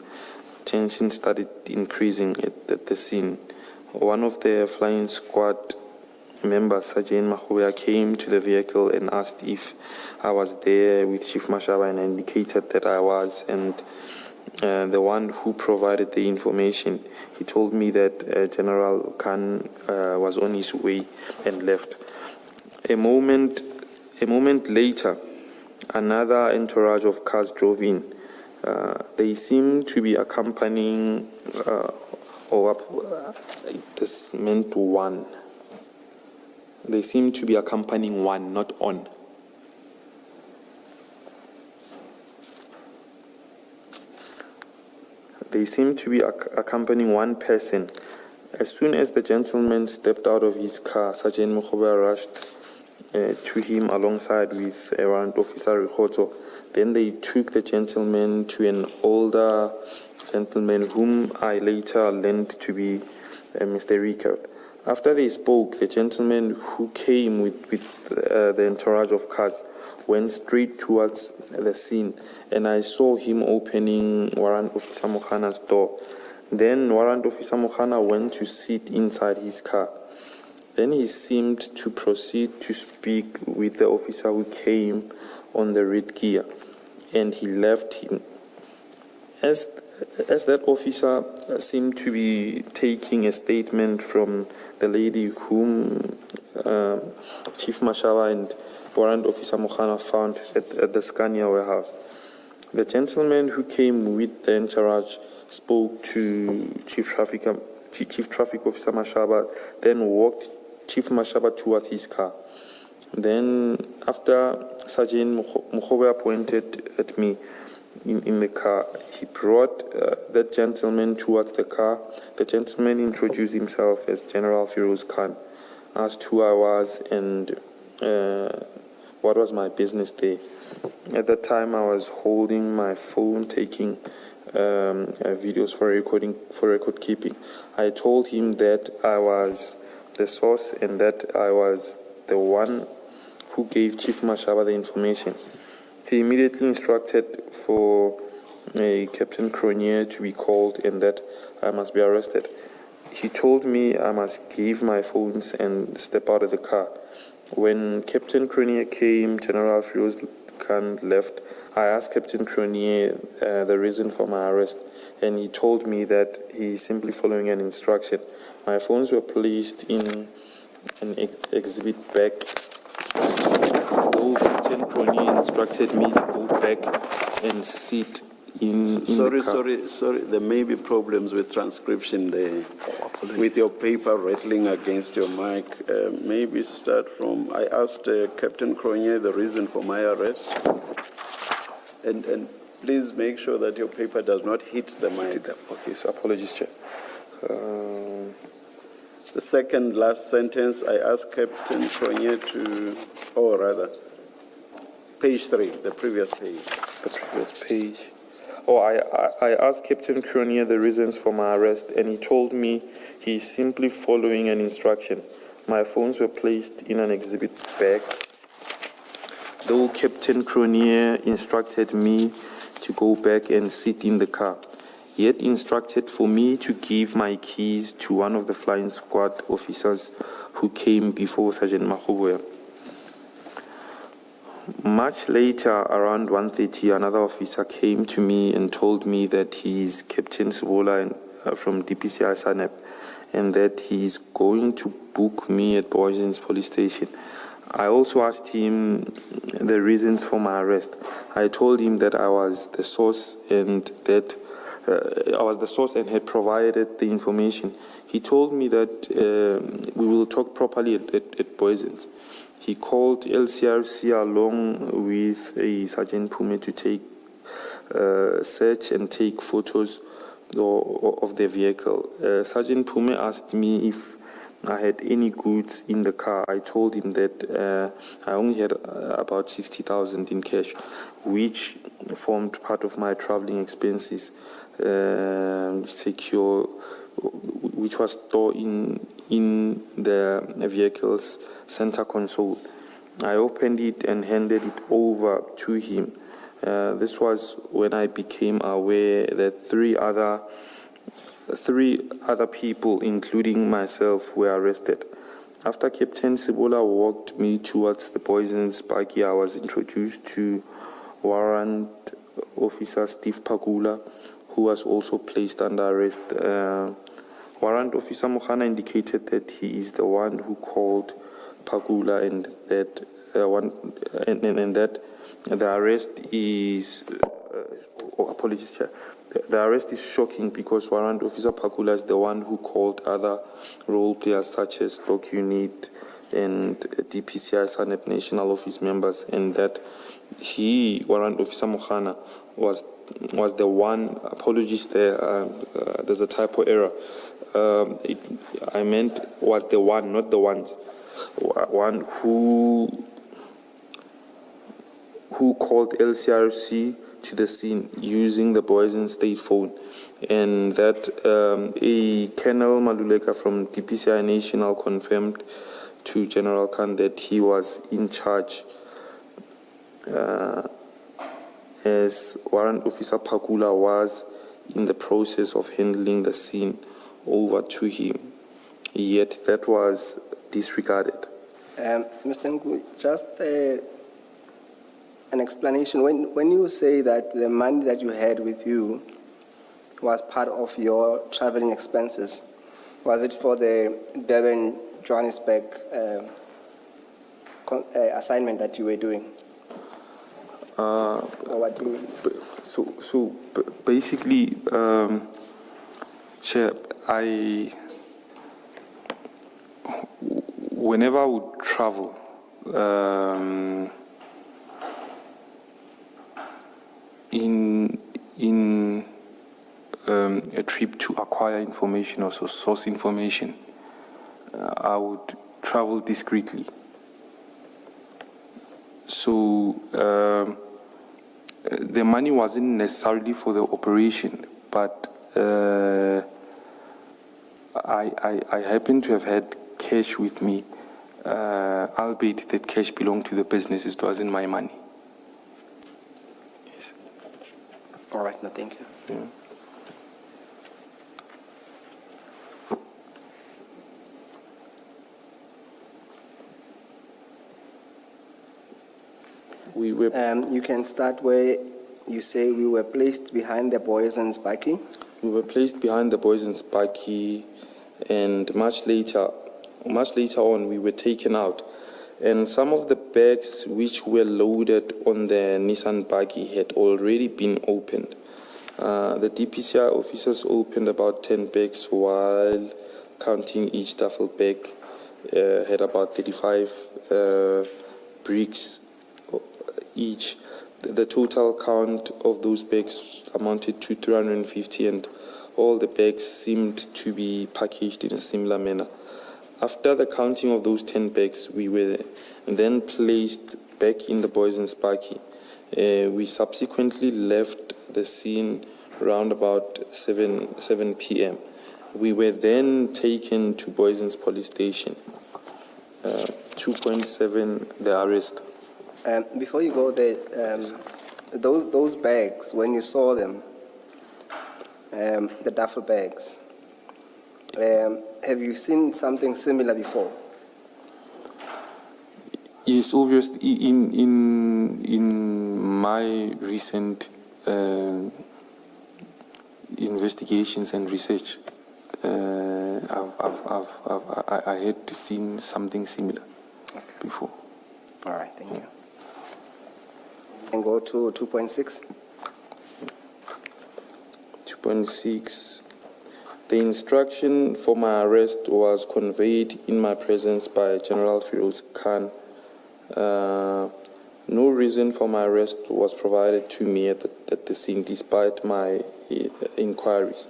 tension started increasing at the scene. One of the flying squad members, Sergeant Mahoya, came to the vehicle and asked if I was there with Chief Mashaba, and I indicated that I was, and the one who provided the information, he told me that General Khan was on his way and left. A moment later, another entourage of cars drove in. They seemed to be accompanying, this meant one. They seemed to be accompanying one, not on. They seemed to be accompanying one person. As soon as the gentleman stepped out of his car, Sergeant Mukhoba rushed to him alongside with Warrant Officer Rikhotso. Then they took the gentleman to an older gentleman whom I later learned to be Mr. Rickard. After they spoke, the gentleman who came with the entourage of cars went straight towards the scene, and I saw him opening Warrant Officer Mokhana's door. Then Warrant Officer Mokhana went to sit inside his car. Then he seemed to proceed to speak with the officer who came on the red Kia, and he left him. As that officer seemed to be taking a statement from the lady whom Chief Mashaba and Warrant Officer Mokhana found at the Scania warehouse. The gentleman who came with the entourage spoke to Chief Traffic Officer Mashaba, then walked Chief Mashaba towards his car. Then, after Sergeant Mukhoba pointed at me in the car, he brought that gentleman towards the car. The gentleman introduced himself as General Firoz Khan, asked who I was and what was my business there. At that time, I was holding my phone, taking videos for record keeping. I told him that I was the source and that I was the one who gave Chief Mashaba the information. He immediately instructed for a Captain Cronier to be called and that I must be arrested. He told me I must give my phones and step out of the car. When Captain Cronier came, General Firoz Khan left. I asked Captain Cronier the reason for my arrest, and he told me that he's simply following an instruction. My phones were placed in an exhibit bag. Though Captain Cronier instructed me to go back and sit in the car. Sorry. There may be problems with transcription there. With your paper rattling against your mic. Maybe start from, I asked Captain Cronier the reason for my arrest. And please make sure that your paper does not hit the mic. Okay, so apologies, Chair. The second last sentence, I asked Captain Cronier to, or rather, page 3, the previous page. The previous page. Oh, I asked Captain Cronier the reasons for my arrest, and he told me he's simply following an instruction. My phones were placed in an exhibit bag. Though Captain Cronier instructed me to go back and sit in the car, yet instructed for me to give my keys to one of the flying squad officers who came before Sergeant Makhoboya. Much later, around 1:30, another officer came to me and told me that he's Captain Sibola from DPCI Sanep and that he's going to book me at Boysen's police station. I also asked him the reasons for my arrest. I told him that I was the source and that had provided the information. He told me that we will talk properly at Boysen's. He called LCRC along with a Sergeant Pume to take search and take photos of the vehicle. Sergeant Pume asked me if I had any goods in the car. I told him that I only had about 60,000 in cash, which formed part of my traveling expenses, which was stored in the vehicle's center console. I opened it and handed it over to him. This was when I became aware that three other people, including myself, were arrested. After Captain Sibola walked me towards the Poison's buggy, I was introduced to Warrant Officer Steve Pagula, who was also placed under arrest. Warrant Officer Mokhana indicated that he is the one who called Pakula, and that and that the arrest is apologies, Chair. The arrest is shocking because Warrant Officer Pakula is the one who called other role players such as Block Unit and DPCI SANEP National Office members, and that Warrant Officer Mohana, was the one, apologies there, there's a typo error. I meant was the one, not the ones. One who called LCRC to the scene using the Boysen State phone, and that a Colonel Maluleka from DPCI National confirmed to General Khan that he was in charge as Warrant Officer Pakula was in the process of handing the scene over to him, yet that was disregarded. Mr. Nku, just an explanation. When you say that the money that you had with you was part of your traveling expenses, was it for the Durban-Johannesburg assignment that you were doing? Or what do you... Basically, Chair, whenever I would travel, in a trip to acquire information or source information, I would travel discreetly. So the money wasn't necessarily for the operation, but I happen to have had cash with me, albeit that cash belonged to the business. It wasn't my money. Yes. All right, no, thank you. Yeah. You can start where you say we were placed behind the Boysen's Baki. We were placed behind the Boysen's Baki, and much later on, we were taken out. And some of the bags which were loaded on the Nissan Buggy had already been opened. The DPCI officers opened about 10 bags, while counting each duffel bag had about 35 bricks each. The total count of those bags amounted to 350, and all the bags seemed to be packaged in a similar manner. After the counting of those 10 bags, we were then placed back in the Boysen's Buggy. We subsequently left the scene around about 7 p.m. We were then taken to Boysen's police station. 2.7, the arrest. Before you go there, those bags, when you saw them, the duffel bags, have you seen something similar before? Yes, obviously. In my recent investigations and research, I had seen something similar before. All right, thank you. And go to 2.6. 2.6. The instruction for my arrest was conveyed in my presence by General Firoz Khan. No reason for my arrest was provided to me at the scene, despite my inquiries.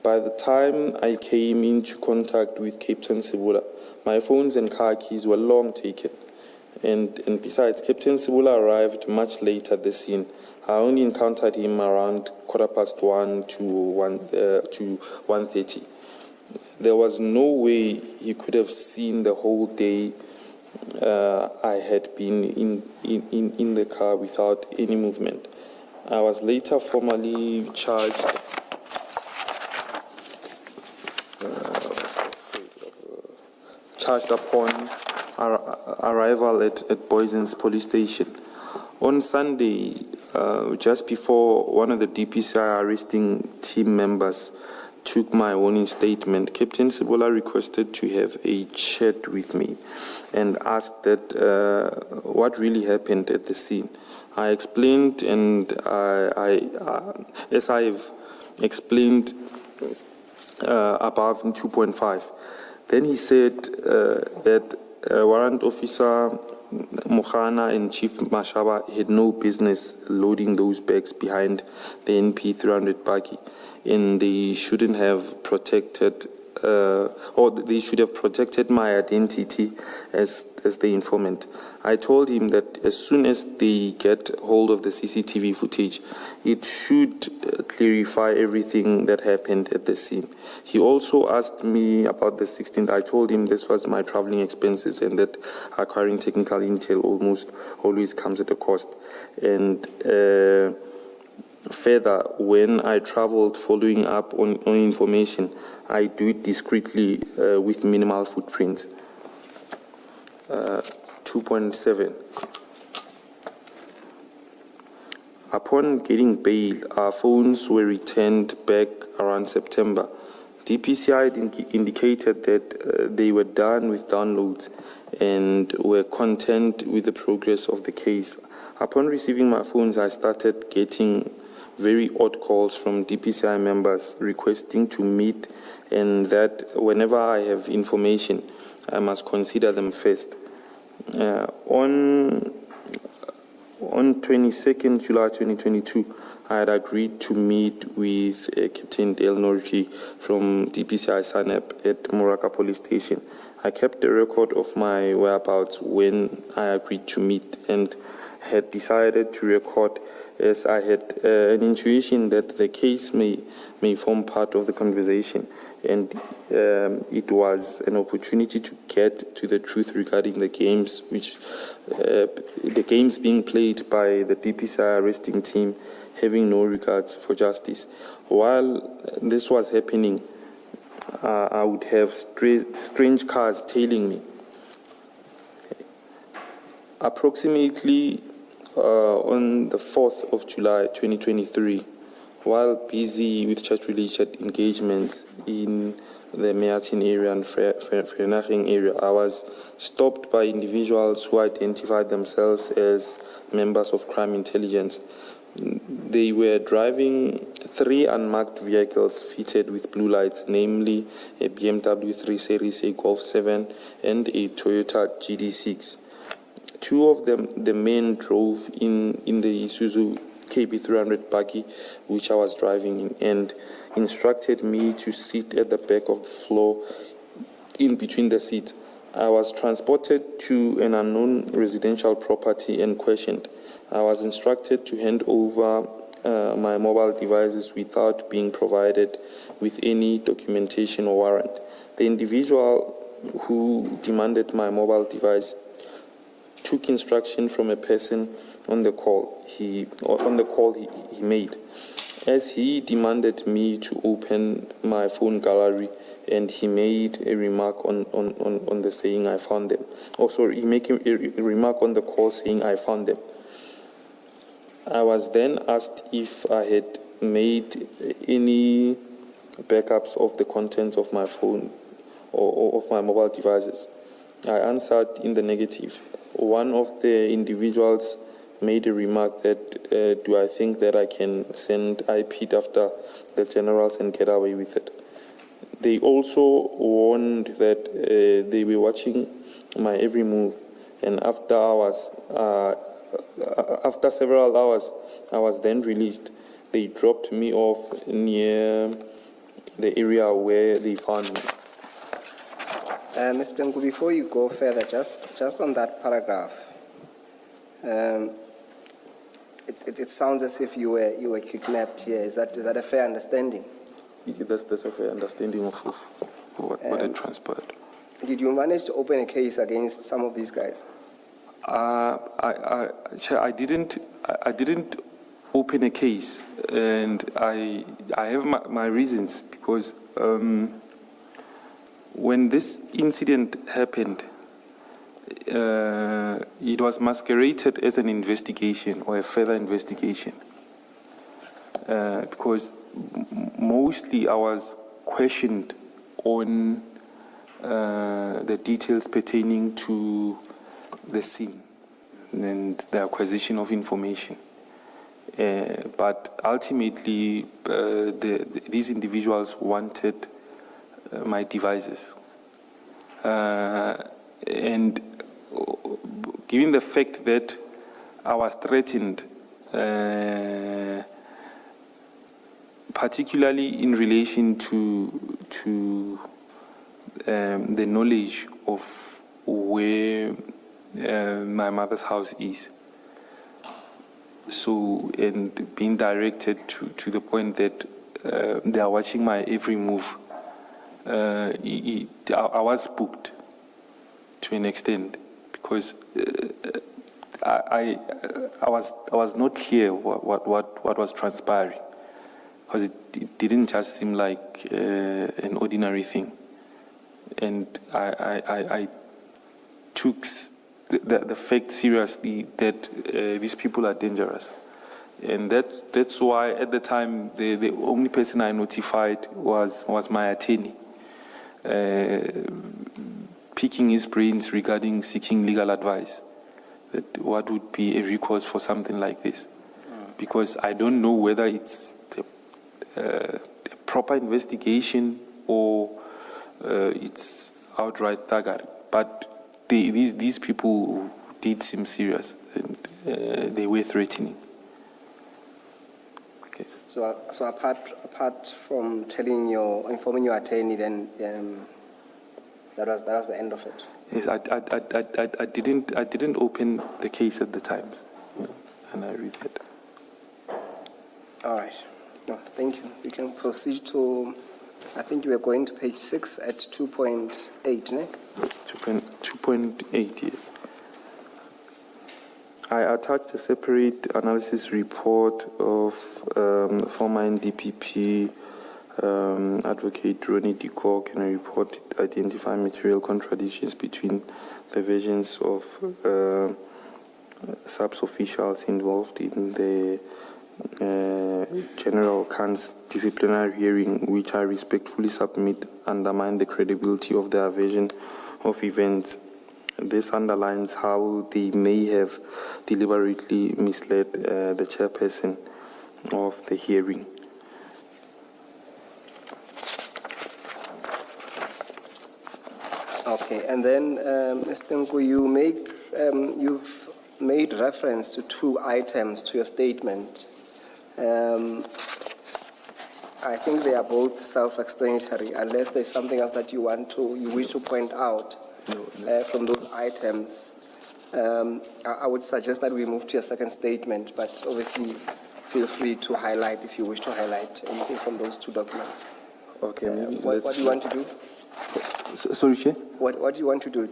By the time I came into contact with Captain Sibula, my phones and car keys were long taken. And besides, Captain Sibula arrived much later at the scene. I only encountered him around 1:15 to 1:30. There was no way he could have seen the whole day I had been in the car without any movement. I was later formally charged upon arrival at Boysen's police station. On Sunday, just before one of the DPCI arresting team members took my warning statement, Captain Sibola requested to have a chat with me and asked that what really happened at the scene. I explained, and as I've explained above in 2.5, then he said that Warrant Officer Mokhana and Chief Mashaba had no business loading those bags behind the NP 300 buggy, and they shouldn't have protected, or they should have protected my identity as the informant. I told him that as soon as they get hold of the CCTV footage, it should clarify everything that happened at the scene. He also asked me about the 16th. I told him this was my traveling expenses and that acquiring technical intel almost always comes at a cost. And further, when I traveled following up on information, I do it discreetly with minimal footprints. 2.7. Upon getting bail, our phones were returned back around September. DPCI indicated that they were done with downloads and were content with the progress of the case. Upon receiving my phones, I started getting very odd calls from DPCI members requesting to meet, and that whenever I have information, I must consider them first. On 22nd July 2022, I had agreed to meet with Captain Dale Norki from DPCI SANEP at Moraka Police Station. I kept a record of my whereabouts when I agreed to meet and had decided to record, as I had an intuition that the case may form part of the conversation, and it was an opportunity to get to the truth regarding the games the games being played by the DPCI arresting team, having no regards for justice. While this was happening, I would have strange cars tailing me. Approximately on the 4th of July 2023, while busy with church-related engagements in the Meatin area and Vereeniging area, I was stopped by individuals who identified themselves as members of crime intelligence. They were driving 3 unmarked vehicles fitted with blue lights, namely a BMW 3 Series, a Golf 7, and a Toyota GD6. 2 of them, the men drove in the Isuzu KB300 buggy, which I was driving in, and instructed me to sit at the back of the floor in between the seats. I was transported to an unknown residential property and questioned. I was instructed to hand over my mobile devices without being provided with any documentation or warrant. The individual who demanded my mobile device took instruction from a person on the call he made, as he demanded me to open my phone gallery, and he made a remark on the saying I found them. He made a remark on the call saying I found them. I was then asked if I had made any backups of the contents of my phone or of my mobile devices. I answered in the negative. One of the individuals made a remark that, do I think that I can send IP after the generals and get away with it? They also warned that they were watching my every move, and after several hours, I was then released. They dropped me off near the area where they found me. Mr. Ngu, before you go further, just on that paragraph, it sounds as if you were kidnapped here. Is that a fair understanding? That's a fair understanding of what had transpired. Did you manage to open a case against some of these guys? I didn't open a case, and I have my reasons, because when this incident happened, it was masqueraded as an investigation or a further investigation, because mostly I was questioned on the details pertaining to the scene and the acquisition of information. But ultimately, these individuals wanted my devices. And given the fact that I was threatened, particularly in relation to the knowledge of where my mother's house is. So, and being directed to the point that they are watching my every move. I was spooked to an extent because I was not clear what was transpiring, because it didn't just seem like an ordinary thing, and I took the fact seriously that these people are dangerous. And that's why at the time the only person I notified was my attorney, picking his brains regarding seeking legal advice, that what would be a recourse for something like this. Because I don't know whether it's a proper investigation or it's outright thuggery. But these people did seem serious, and they were threatening. Okay. So apart from informing your attorney, then that was the end of it. Yes, I didn't open the case at the Times, and I read it. All right. No, thank you. We can proceed to. I think you were going to page 6 at 2.8, ne? 2.8, yes. I attached a separate analysis report of former NDPP advocate Ronnie de Kock, and a report identifying material contradictions between the versions of SAPS officials involved in the General Khan's disciplinary hearing, which I respectfully submit undermine the credibility of their version of events. This underlines how they may have deliberately misled the chairperson of the hearing. Okay, and then, Mr. Nku, you've made reference to 2 items to your statement. I think they are both self-explanatory, unless there's something else that you wish to point out from those items. I would suggest that we move to your second statement, but obviously feel free to highlight if you wish to highlight anything from those 2 documents. Okay, maybe what do you want to do? Sorry, Chair? What do you want to do?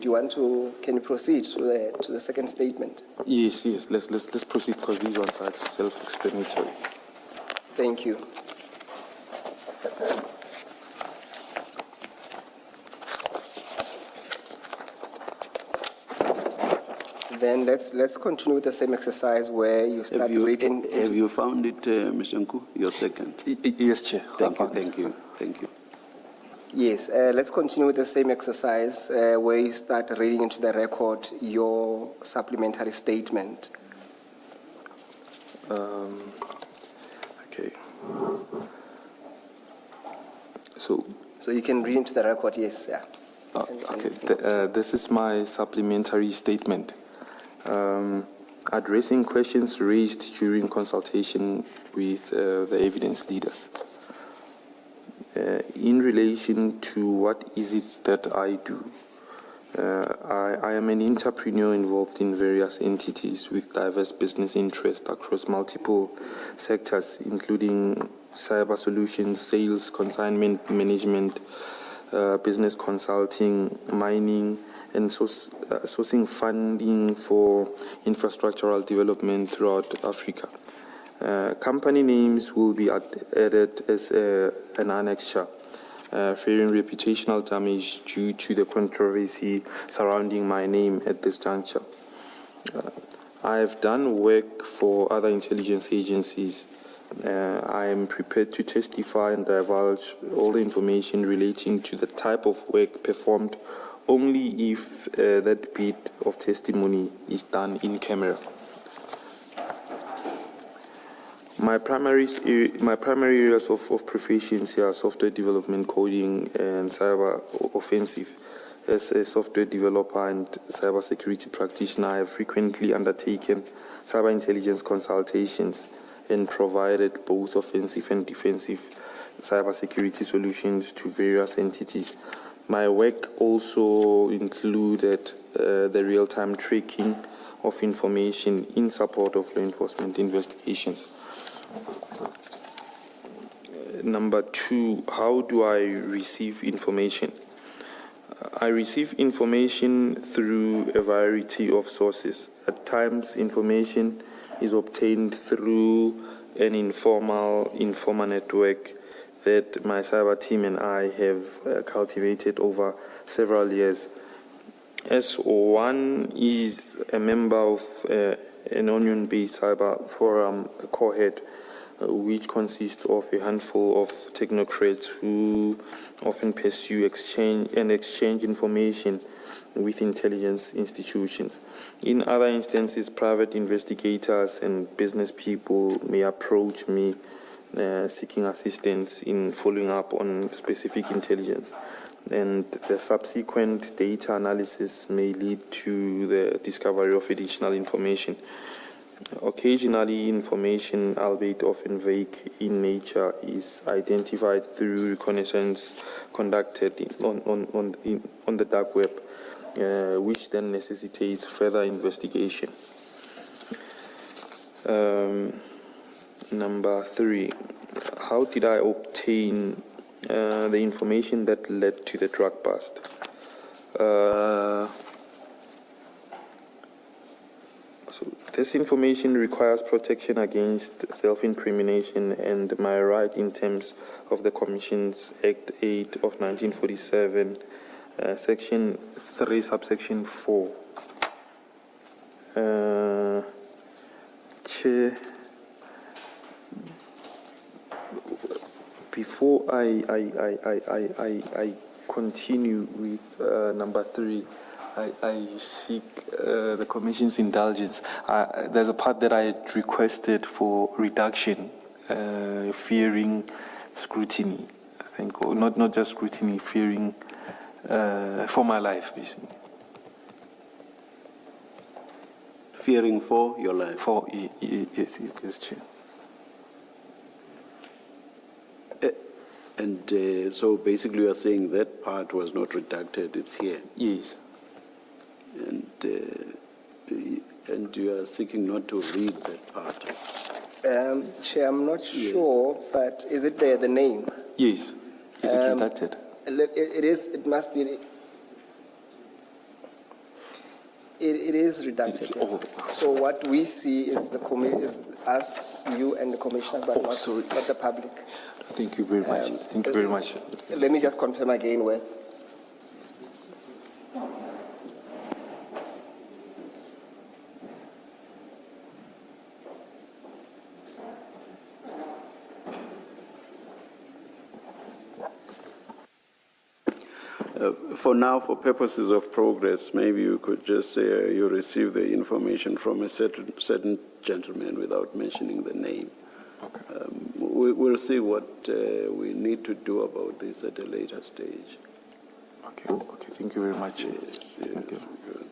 Can you proceed to the second statement? Yes. Let's proceed, because these ones are self-explanatory. Thank you. Then let's continue with the same exercise where you start reading. Have you found it, Mr. Nku, your second? Yes, Chair. Thank you. Yes, let's continue with the same exercise where you start reading into the record your supplementary statement. Okay. So you can read into the record, yes, yeah. Okay. This is my supplementary statement. Addressing questions raised during consultation with the evidence leaders. In relation to what is it that I do, I am an entrepreneur involved in various entities with diverse business interests across multiple sectors, including cyber solutions, sales, consignment management, business consulting, mining, and sourcing funding for infrastructural development throughout Africa. Company names will be added as an annexure, fearing reputational damage due to the controversy surrounding my name at this juncture. I have done work for other intelligence agencies, I am prepared to testify and divulge all the information relating to the type of work performed only if that bit of testimony is done in camera. My primary areas of proficiency are software development, coding, and cyber offensive. As a software developer and cybersecurity practitioner, I have frequently undertaken cyber intelligence consultations and provided both offensive and defensive cybersecurity solutions to various entities. My work also included the real-time tracking of information in support of law enforcement investigations. Number 2, how do I receive information? I receive information through a variety of sources. At times, information is obtained through an informal network that my cyber team and I have cultivated over several years. As one is a member of an onion-based cyber forum, COHEAD, which consists of a handful of technocrats who often pursue exchange information with intelligence institutions. In other instances, private investigators and business people may approach me seeking assistance in following up on specific intelligence, and the subsequent data analysis may lead to the discovery of additional information. Occasionally, information, albeit often vague in nature, is identified through reconnaissance conducted on the dark web, which then necessitates further investigation. Number 3, how did I obtain the information that led to the drug bust? So this information requires protection against self-incrimination and my right in terms of the Commission's Act 8 of 1947, Section 3, subsection 4. Chair, before I continue with number 3, I seek the Commission's indulgence. There's a part that I had requested for reduction, fearing scrutiny. I think, or not just scrutiny, fearing for my life, basically. Fearing for your life? For yes, Chair. And so basically you are saying that part was not redacted, it's here? Yes. And you are seeking not to read that part? Chair, I'm not sure, but is it there, the name? Yes. Is it redacted? It is, it must be, it is redacted. So what we see is is us, you and the commissioners, but not the public. Thank you very much. Thank you very much. Let me just confirm again where. For now, for purposes of progress, maybe you could just say you received the information from a certain gentleman without mentioning the name. Okay. We'll see what we need to do about this at a later stage. Okay. Okay. Thank you very much. Yes. Thank you. Good.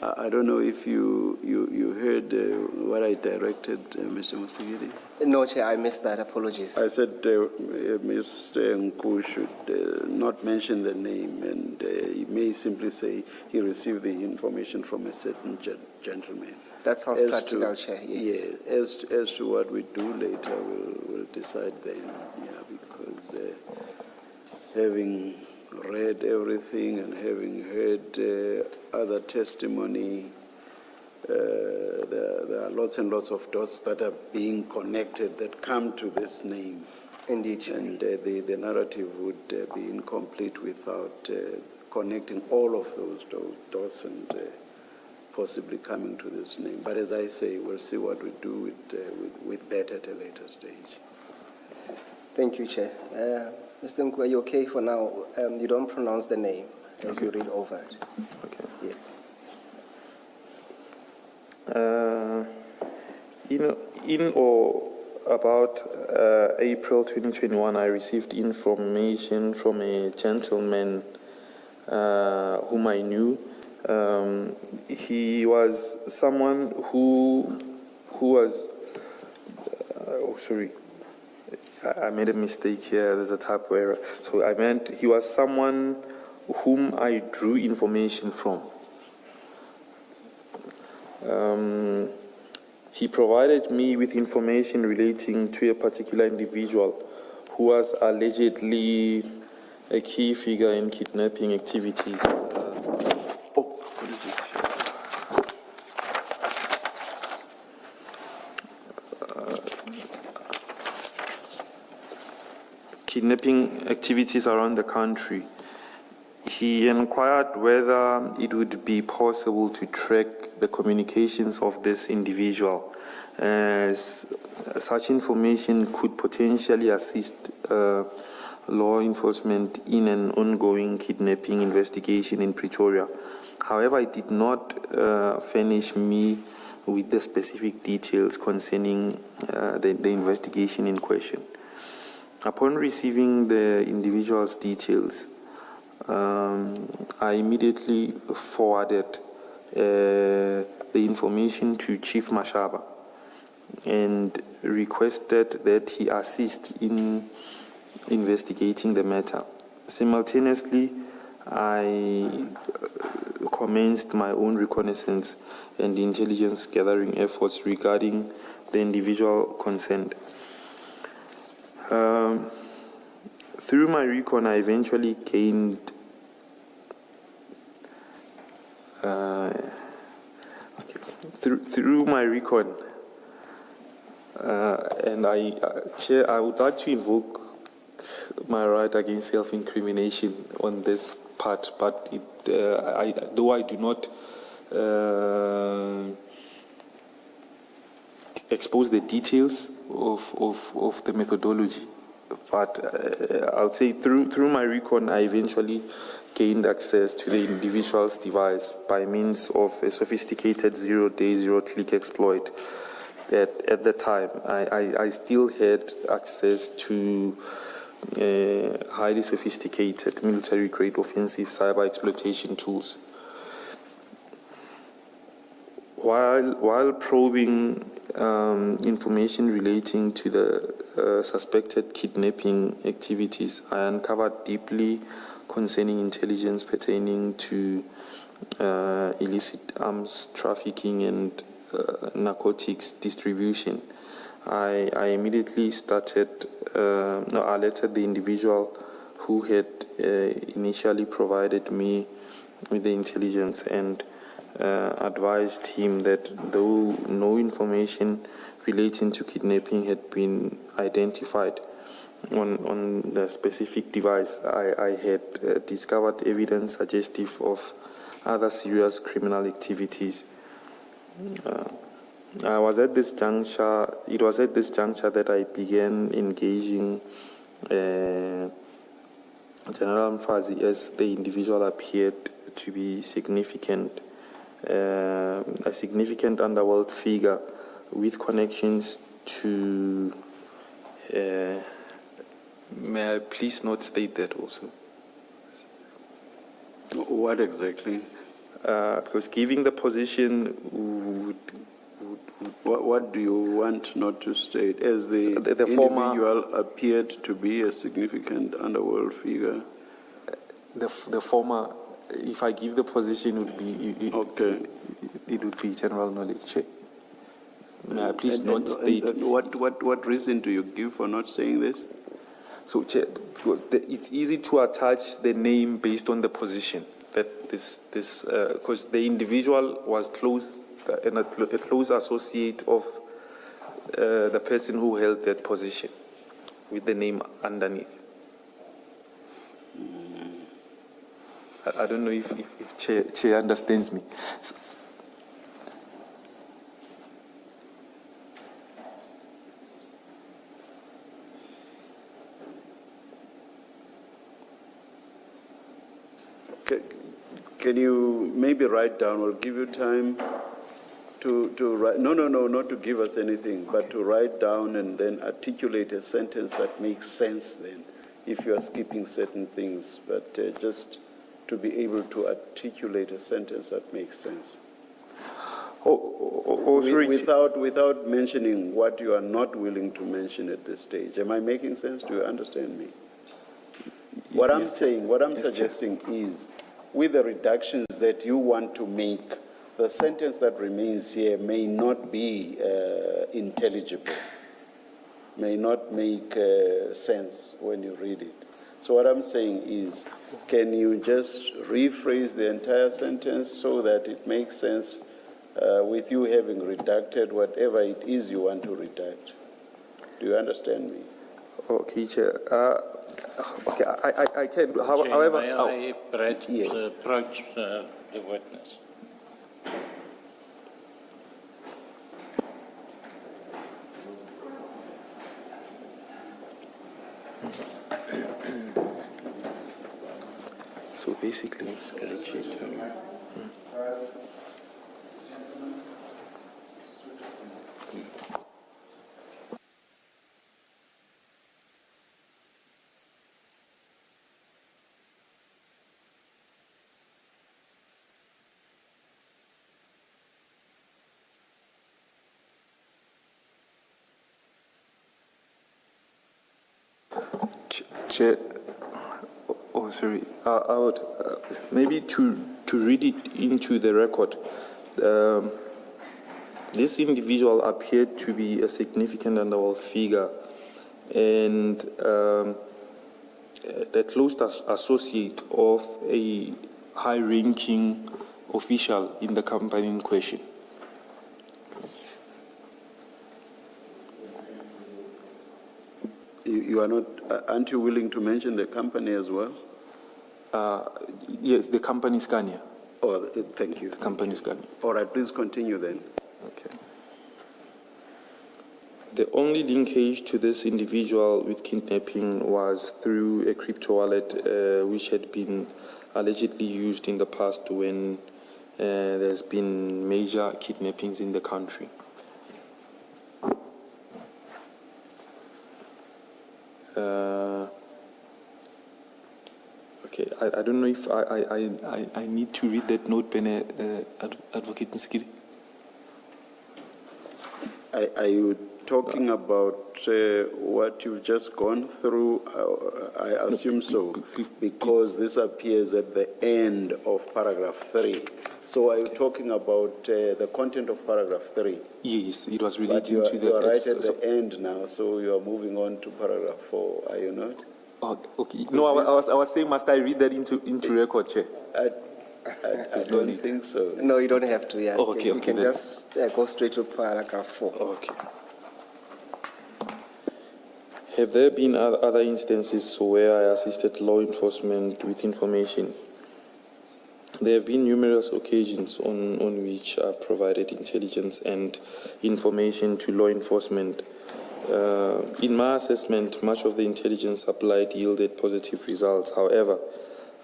I don't know if you heard what I directed, Mr. Musigiri. No, Chair, I missed that. Apologies. I said Mr. Nku should not mention the name, and he may simply say he received the information from a certain gentleman. That sounds practical, Chair. Yes. Yeah. As to what we do later, we'll decide then. Yeah, because having read everything and having heard other testimony, there are lots and lots of dots that are being connected that come to this name. Indeed. And the narrative would be incomplete without connecting all of those dots and possibly coming to this name. But as I say, we'll see what we do with that at a later stage. Thank you, Chair. Mr. Mkwe, are you okay for now? You don't pronounce the name as you read over it. Okay. Yes. In or about April 2021, I received information from a gentleman whom I knew. He was someone who was, I made a mistake here, there's a typo error. So I meant he was someone whom I drew information from. He provided me with information relating to a particular individual who was allegedly a key figure in kidnapping activities. Kidnapping activities around the country. He inquired whether it would be possible to track the communications of this individual, as such information could potentially assist law enforcement in an ongoing kidnapping investigation in Pretoria. However, it did not furnish me with the specific details concerning the investigation in question. Upon receiving the individual's details, I immediately forwarded the information to Chief Mashaba and requested that he assist in investigating the matter. Simultaneously, I commenced my own reconnaissance and intelligence gathering efforts regarding the individual concerned. Through my recon, I eventually gained through my recon, and Chair, I would like to invoke my right against self-incrimination on this part, but though I do not expose the details of the methodology, but I would say through my recon, I eventually gained access to the individual's device by means of a sophisticated zero-day, zero-click exploit. At the time, I still had access to highly sophisticated military-grade offensive cyber exploitation tools. While probing information relating to the suspected kidnapping activities, I uncovered deeply concerning intelligence pertaining to illicit arms trafficking and narcotics distribution. I immediately alerted the individual who had initially provided me with the intelligence and advised him that though no information relating to kidnapping had been identified on the specific device, I had discovered evidence suggestive of other serious criminal activities. It was at this juncture that I began engaging General Mfazi, as the individual appeared to be a significant underworld figure with connections to. May I please not state that also? What exactly? Because giving the position would What do you want not to state? As the former, individual appeared to be a significant underworld figure? the former, if I give the position, would be Okay. It would be general knowledge. May I please And- not and- state? and what reason do you give for not saying this? So, Chair, because it's easy to attach the name based on the position. That because the individual was close and a close associate of the person who held that position, with the name underneath. I don't know if Chair understands me. So, Can you maybe write down, or give you time to write, no, not to give us anything, but to write down and then articulate a sentence that makes sense then, if you are skipping certain things, but just to be able to articulate a sentence that makes sense. sorry. Without mentioning what you are not willing to mention at this stage. Am I making sense? Do you understand me? What I'm saying, what I'm suggesting is, with the reductions that you want to make, the sentence that remains here may not be intelligible, may not make sense when you read it. So what I'm saying is, can you just rephrase the entire sentence so that it makes sense with you having redacted whatever it is you want to redact? Do you understand me? Okay, Chair. Okay, I can. Chair, However, may I perhaps Yes. approach the witness? so basically, Chair, sorry. I would maybe to read it into the record. This individual appeared to be a significant underworld figure and the close associate of a high-ranking official in the company in question. You are not, aren't you willing to mention the company as well? Yes, the company Scania. Oh, thank you. The company Scania. All right, please continue then. Okay. The only linkage to this individual with kidnapping was through a crypto wallet which had been allegedly used in the past when there's been major kidnappings in the country. Okay, I don't know if I need to read that note, Advocate Msikiri. Are you talking about what you've just gone through? I assume so, because this appears at the end of paragraph 3. So are you talking about the content of paragraph 3? Yes, it was But relating to the... you are right at the end now, so you are moving on to paragraph 4, are you not? Oh, okay. No, I was saying, must I read that into record, Chair? I don't think so. No, you don't have to, yeah. Oh, okay, You can then. just go straight to paragraph 4. Okay. Have there been other instances where I assisted law enforcement with information? There have been numerous occasions on which I've provided intelligence and information to law enforcement. In my assessment, much of the intelligence supplied yielded positive results. However,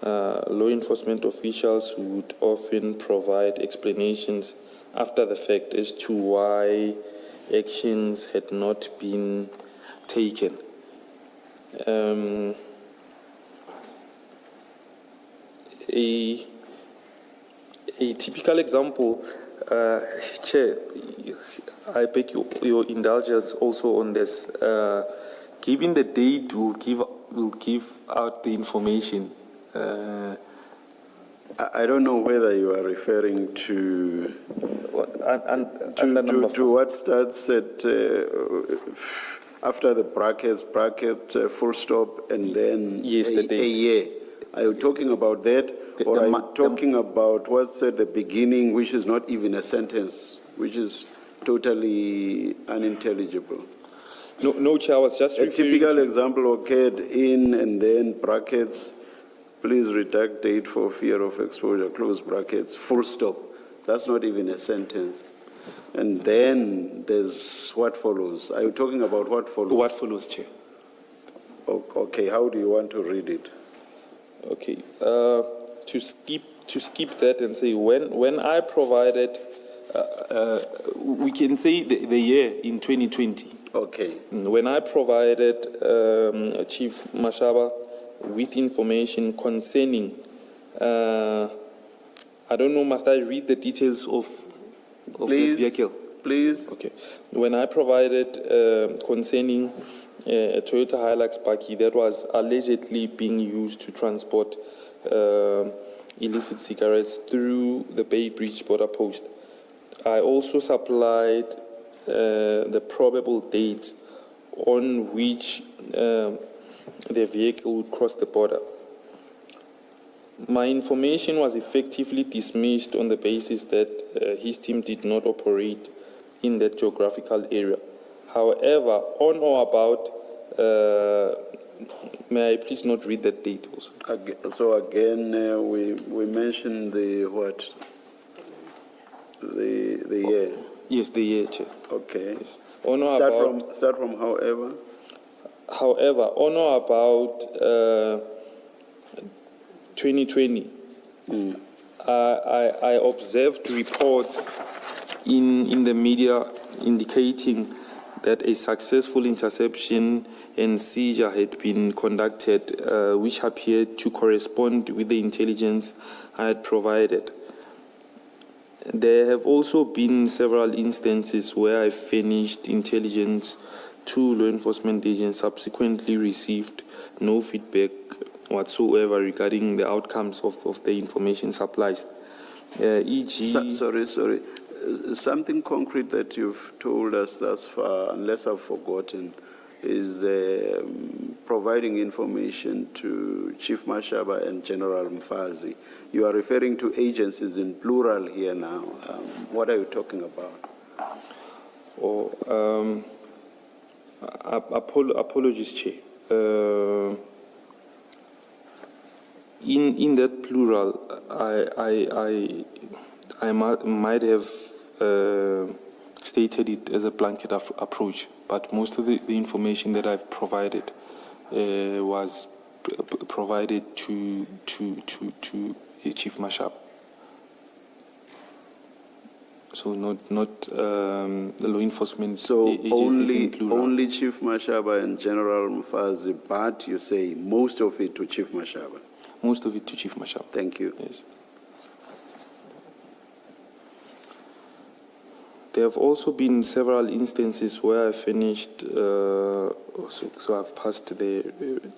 law enforcement officials would often provide explanations after the fact as to why actions had not been taken. A typical example, Chair, I beg your indulgence also on this. Given the date, we'll give out the information. I don't know whether you are referring to to what starts at after the bracket, full stop, and then Yes, the date. a year. Are you talking about that, or are you talking about what's at the beginning, which is not even a sentence, which is totally unintelligible? No, Chair, I was just A referring typical to... example occurred in and then brackets, please redact date for fear of exposure, close brackets, full stop. That's not even a sentence. And then there's what follows. Are you talking about what follows? What follows, Chair? Okay, how do you want to read it? Okay, to skip that and say when I provided, we can say the year in 2020. Okay. When I provided Chief Mashaba with information concerning, I don't know, must I read the details of the vehicle? Please. Okay. When I provided concerning a Toyota Hilux Buggy that was allegedly being used to transport illicit cigarettes through the Bay Bridge border post, I also supplied the probable dates on which the vehicle would cross the border. My information was effectively dismissed on the basis that his team did not operate in that geographical area. However, on or about, may I please not read that date also? So again, we mentioned the what? The year. Yes, the year, Chair. Okay. Yes. On or about, start from however. However, on or about 2020, I observed reports in the media indicating that a successful interception and seizure had been conducted, which appeared to correspond with the intelligence I had provided. There have also been several instances where I furnished intelligence to law enforcement agents, subsequently received no feedback whatsoever regarding the outcomes of the information supplies. E.g. Sorry. Something concrete that you've told us thus far, unless I've forgotten, is providing information to Chief Mashaba and General Mfazi. You are referring to agencies in plural here now. What are you talking about? Apologies, Chair. In that plural, I might have stated it as a blanket approach, but most of the information that I've provided was provided to Chief Mashab. So not the law enforcement agencies in plural. Only Chief Mashaba and General Mfazi, but you say most of it to Chief Mashaba. Most of it to Chief Mashab. Thank you. Yes. There have also been several instances where I finished, so I've passed the...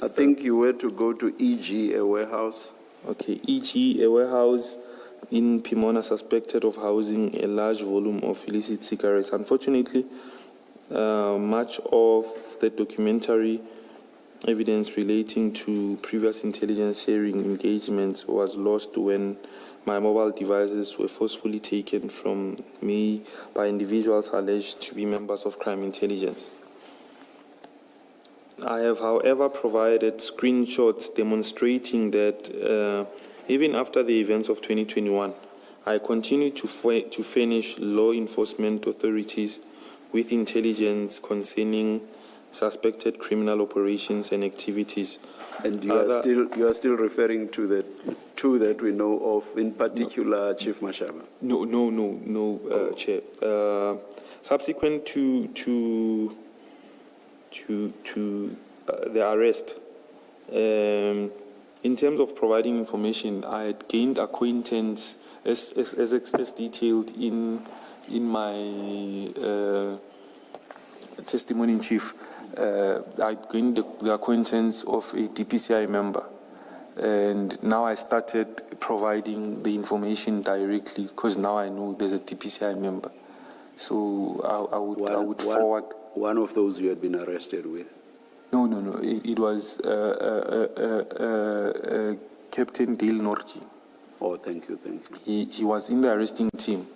I think you were to go to E.G., a warehouse. Okay, E.G., a warehouse in Pomona suspected of housing a large volume of illicit cigarettes. Unfortunately, much of the documentary evidence relating to previous intelligence sharing engagements was lost when my mobile devices were forcefully taken from me by individuals alleged to be members of crime intelligence. I have, however, provided screenshots demonstrating that even after the events of 2021, I continue to furnish law enforcement authorities with intelligence concerning suspected criminal operations and activities. And you are still referring to the two that we know of, in particular, Chief Mashaba? No, Chair. Subsequent to the arrest, in terms of providing information, I had gained acquaintance, as detailed in my testimony in chief. I gained the acquaintance of a DPCI member, and now I started providing the information directly because now I know there's a DPCI member. So I would forward. One of those you had been arrested with? No. It was Captain Dale Norji. Oh, thank you. He was in the arresting team.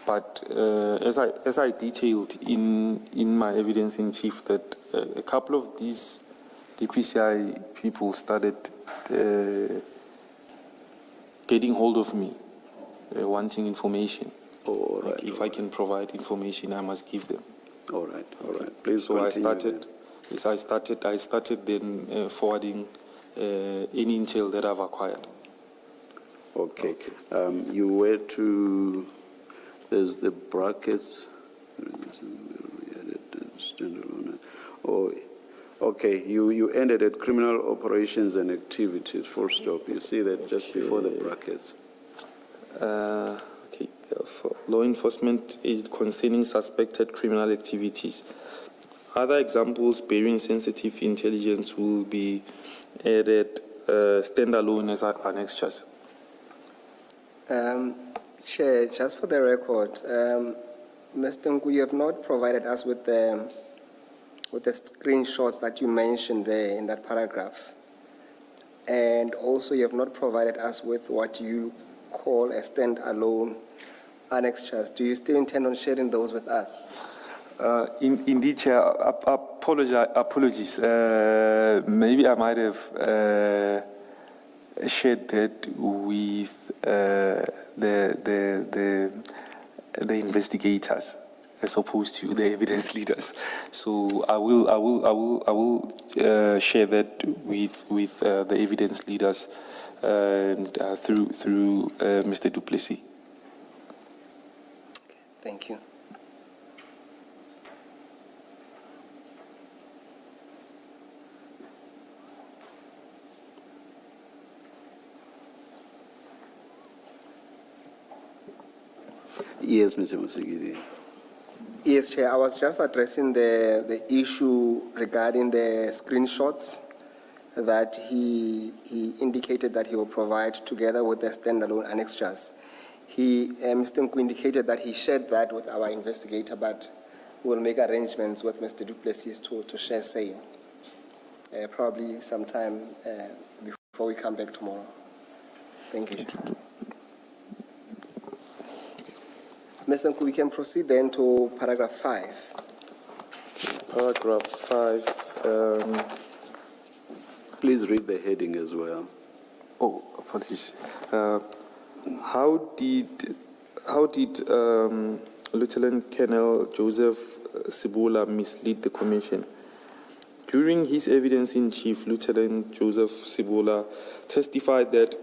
But as I detailed in my evidence in chief, that a couple of these DPCI people started getting hold of me, wanting information. All right. Like if I can provide information, I must give them. All right, all right. Please So continue. I started then forwarding any intel that I've acquired. Okay. You were to, there's the brackets. Oh, okay, you ended at criminal operations and activities, full stop. You see that just before the brackets. Okay, for law enforcement aid concerning suspected criminal activities. Other examples bearing sensitive intelligence will be added standalone as annexures. Chair, just for the record, Mr. Nku, you have not provided us with the screenshots that you mentioned there in that paragraph. And also you have not provided us with what you call a standalone annexures. Do you still intend on sharing those with us? Indeed, Chair, apologies. Maybe I might have shared that with the investigators as opposed to the evidence leaders. So I will share that with the evidence leaders and through Mr. Du Plessis. Thank you. Yes, Mr. Musigidi. Yes, Chair, I was just addressing the issue regarding the screenshots that he indicated that he will provide together with the standalone annexures. Mr. Nku indicated that he shared that with our investigator, but we'll make arrangements with Mr. Du Plessis to share same, probably sometime before we come back tomorrow. Thank you. Mr. Nku, we can proceed then to paragraph 5. Paragraph 5. Please read the heading as well. Oh, apologies. How did Lieutenant Colonel Joseph Sibula mislead the Commission? During his evidence in chief, Lieutenant Joseph Sibula testified that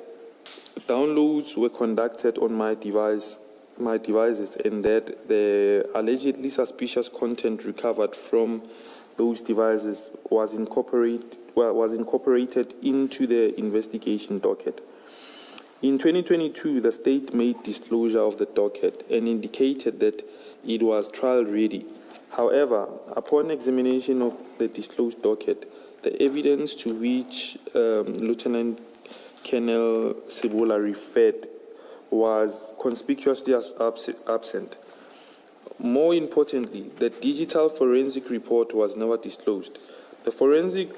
downloads were conducted on my devices, and that the allegedly suspicious content recovered from those devices was incorporated into the investigation docket. In 2022, the state made disclosure of the docket and indicated that it was trial ready. However, upon examination of the disclosed docket, the evidence to which Lieutenant Colonel Sibula referred was conspicuously absent. More importantly, the digital forensic report was never disclosed. The forensic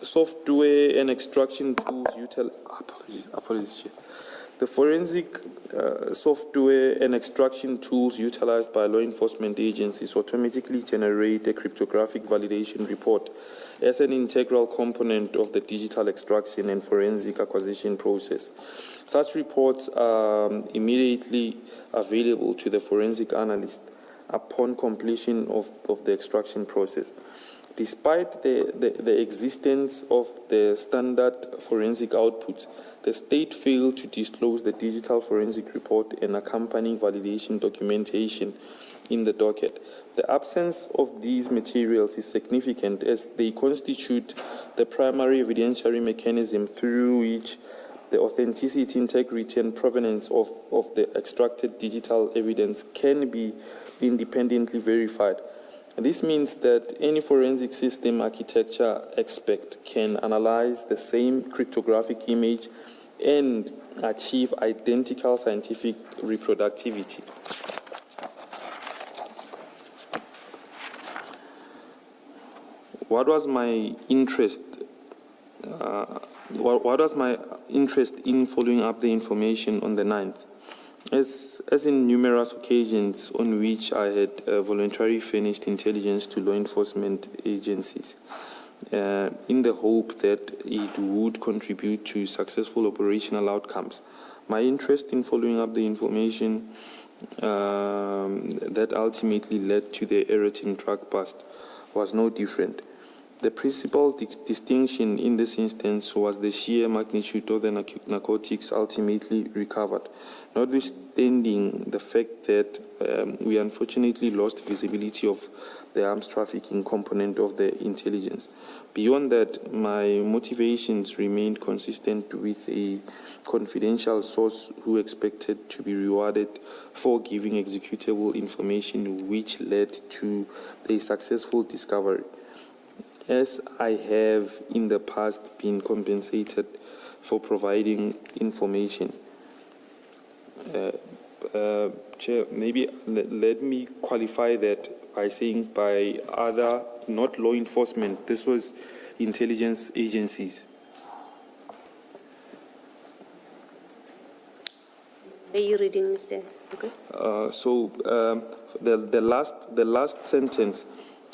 software and extraction tools The forensic software and extraction tools utilized by law enforcement agencies automatically generate a cryptographic validation report as an integral component of the digital extraction and forensic acquisition process. Such reports are immediately available to the forensic analyst upon completion of the extraction process. Despite the existence of the standard forensic outputs, the state failed to disclose the digital forensic report and accompanying validation documentation in the docket. The absence of these materials is significant as they constitute the primary evidentiary mechanism through which the authenticity, integrity, and provenance of the extracted digital evidence can be independently verified. This means that any forensic system architecture expert can analyze the same cryptographic image and achieve identical scientific reproductivity. What was my interest in following up the information on the 9th? As in numerous occasions on which I had voluntarily furnished intelligence to law enforcement agencies, in the hope that it would contribute to successful operational outcomes. My interest in following up the information that ultimately led to the Ereting truck bust was no different. The principal distinction in this instance was the sheer magnitude of the narcotics ultimately recovered, notwithstanding the fact that we unfortunately lost visibility of the arms trafficking component of the intelligence. Beyond that, my motivations remained consistent with a confidential source who expected to be rewarded for giving executable information which led to a successful discovery. As I have in the past been compensated for providing information. Chair, maybe let me qualify that by saying by other, not law enforcement, this was intelligence agencies. Are you reading, Mr. Okay. The last sentence,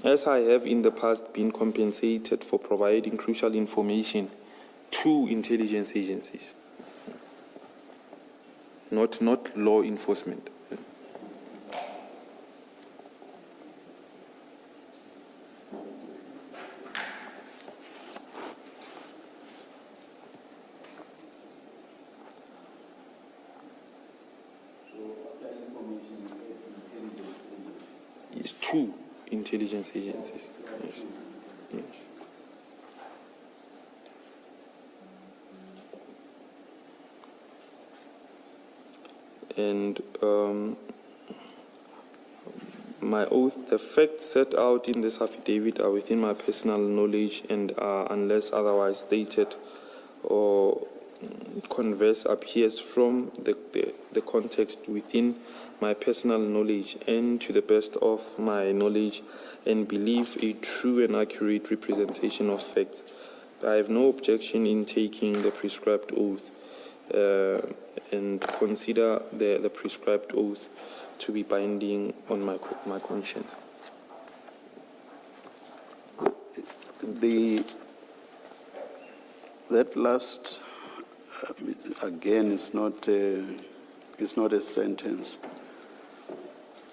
as I have in the past been compensated for providing crucial information to intelligence agencies, not law enforcement. It's two intelligence agencies. Yes. Yes. And my oath, the facts set out in this affidavit are within my personal knowledge and are, unless otherwise stated or converse appears from the context within my personal knowledge and to the best of my knowledge and believe a true and accurate representation of facts. I have no objection in taking the prescribed oath and consider the prescribed oath to be binding on my conscience. That last, again, is not a sentence.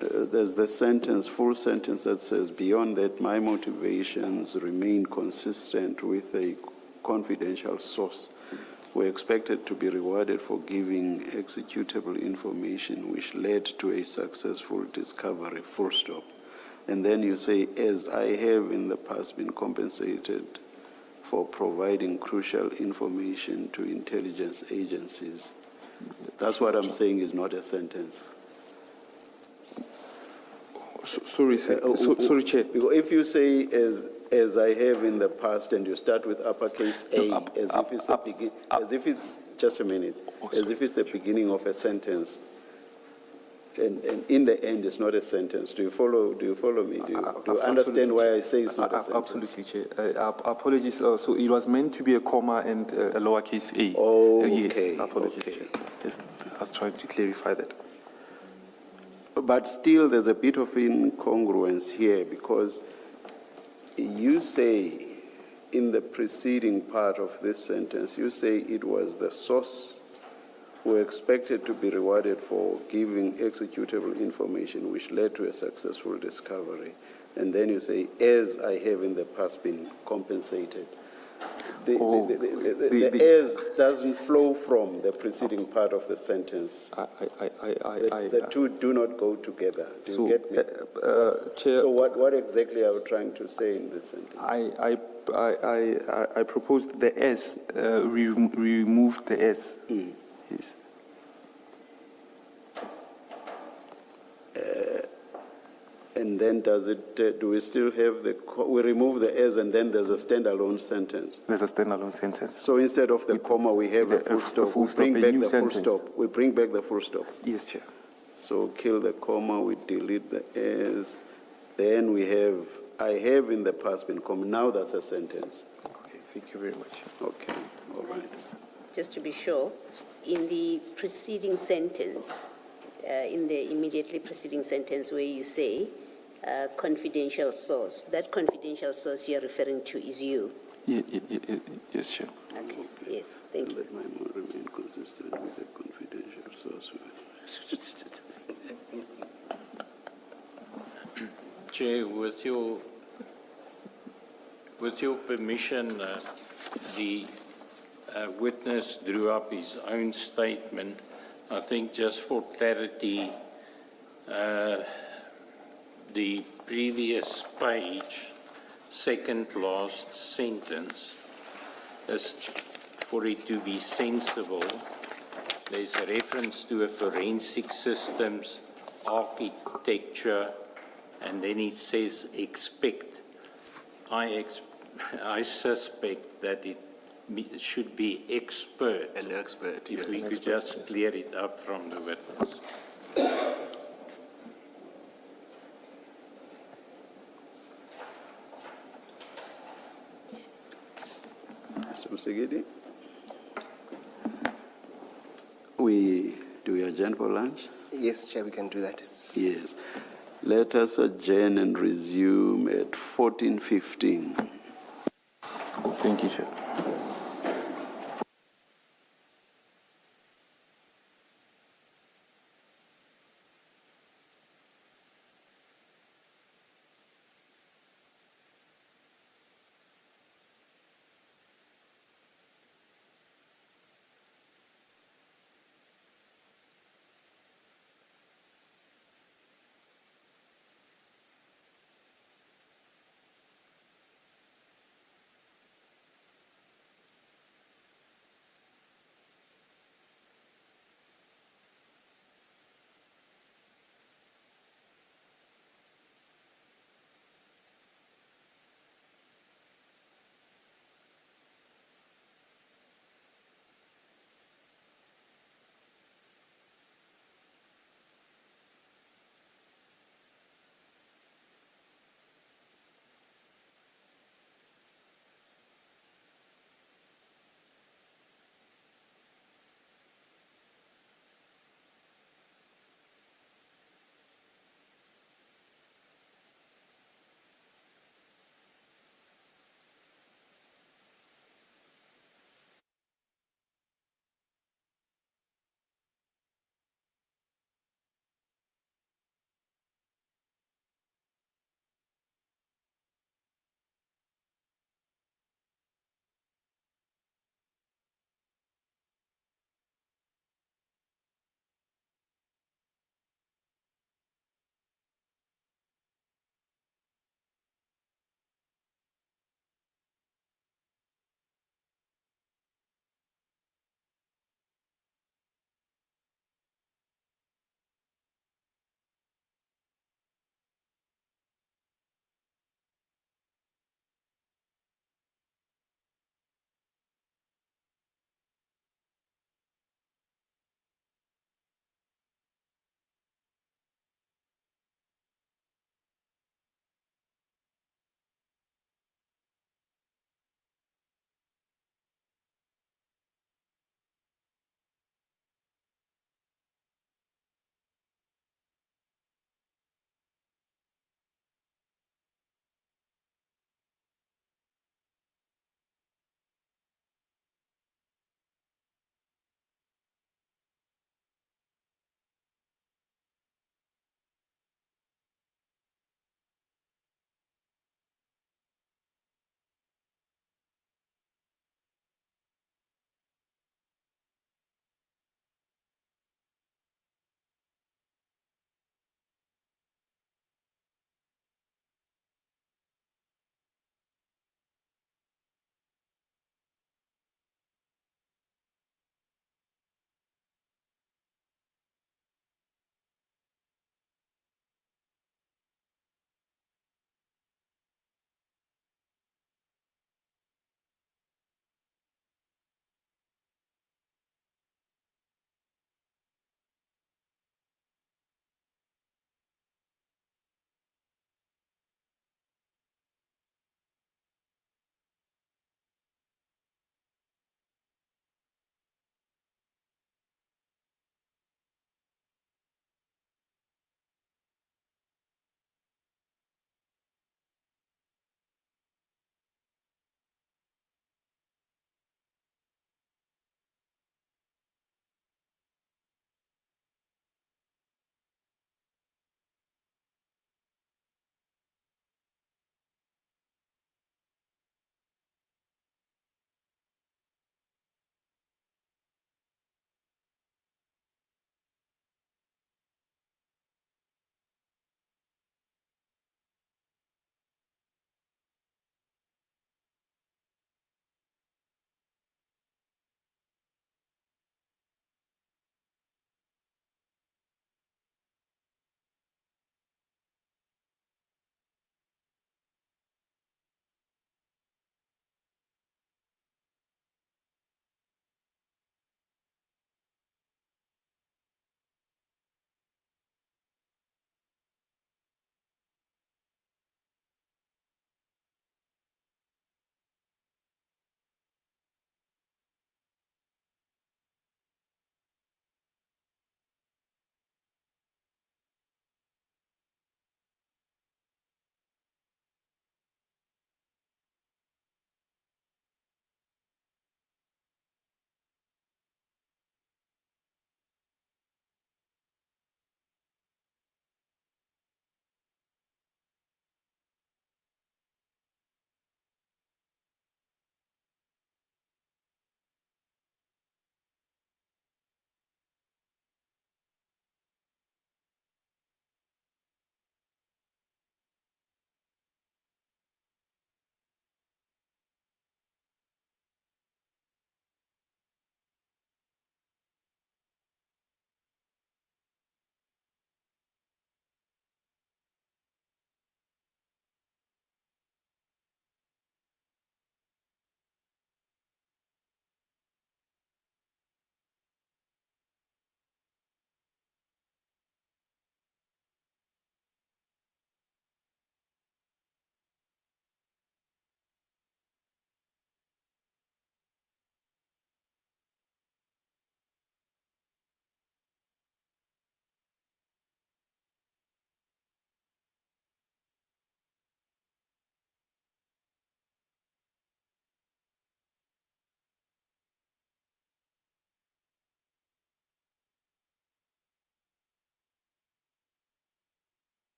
There's the sentence, full sentence that says, beyond that, my motivations remain consistent with a confidential source. We're expected to be rewarded for giving executable information which led to a successful discovery, full stop. And then you say, as I have in the past been compensated for providing crucial information to intelligence agencies. That's what I'm saying is not a sentence. Sorry, sir. Sorry, Chair. Because if you say, as I have in the past, and you start with uppercase A, as if it's just a minute, as if it's the beginning of a sentence, and in the end, it's not a sentence. Do you follow me? Do you understand why I say it's not a sentence? Absolutely, Chair. Apologies. So it was meant to be a comma and a lowercase a. Okay. Yes, apologies, Okay. Chair. Yes, I was trying to clarify that. But still, there's a bit of incongruence here because you say in the preceding part of this sentence, you say it was the source who expected to be rewarded for giving executable information which led to a successful discovery. And then you say, as I have in the past been compensated. The as doesn't flow from the preceding part of the sentence. The two do not go together. Do you get me? Chair, So what exactly are you trying to say in this sentence? I proposed the S, removed the S. Yes. And then do we still have we remove the as and then there's a standalone sentence? There's a standalone sentence. So instead of the comma, we have a full stop. We bring back the full stop. We bring back the full stop. Yes, Chair. So kill the comma, we delete the as. Then we have, I have in the past been comma. Now that's a sentence. Okay, thank you very much. Okay, all right. Just to be sure, in the preceding sentence, in the immediately preceding sentence where you say, confidential source. That confidential source you're referring to is you. Yes, Chair. Okay, yes, thank you. Let my motion remain consistent with the confidential source. Chair, with your permission, the witness drew up his own statement. I think just for clarity, the previous page, second last sentence, is for it to be sensible. There's a reference to a forensic systems architecture, and then it says expect. I suspect that it should be expert. An expert, If we yes. could just clear it up from the witness. Mr. Msegidi? Do we adjourn for lunch? Yes, Chair, we can do that. Yes. Let us adjourn and resume at 14:15. Thank you, Chair.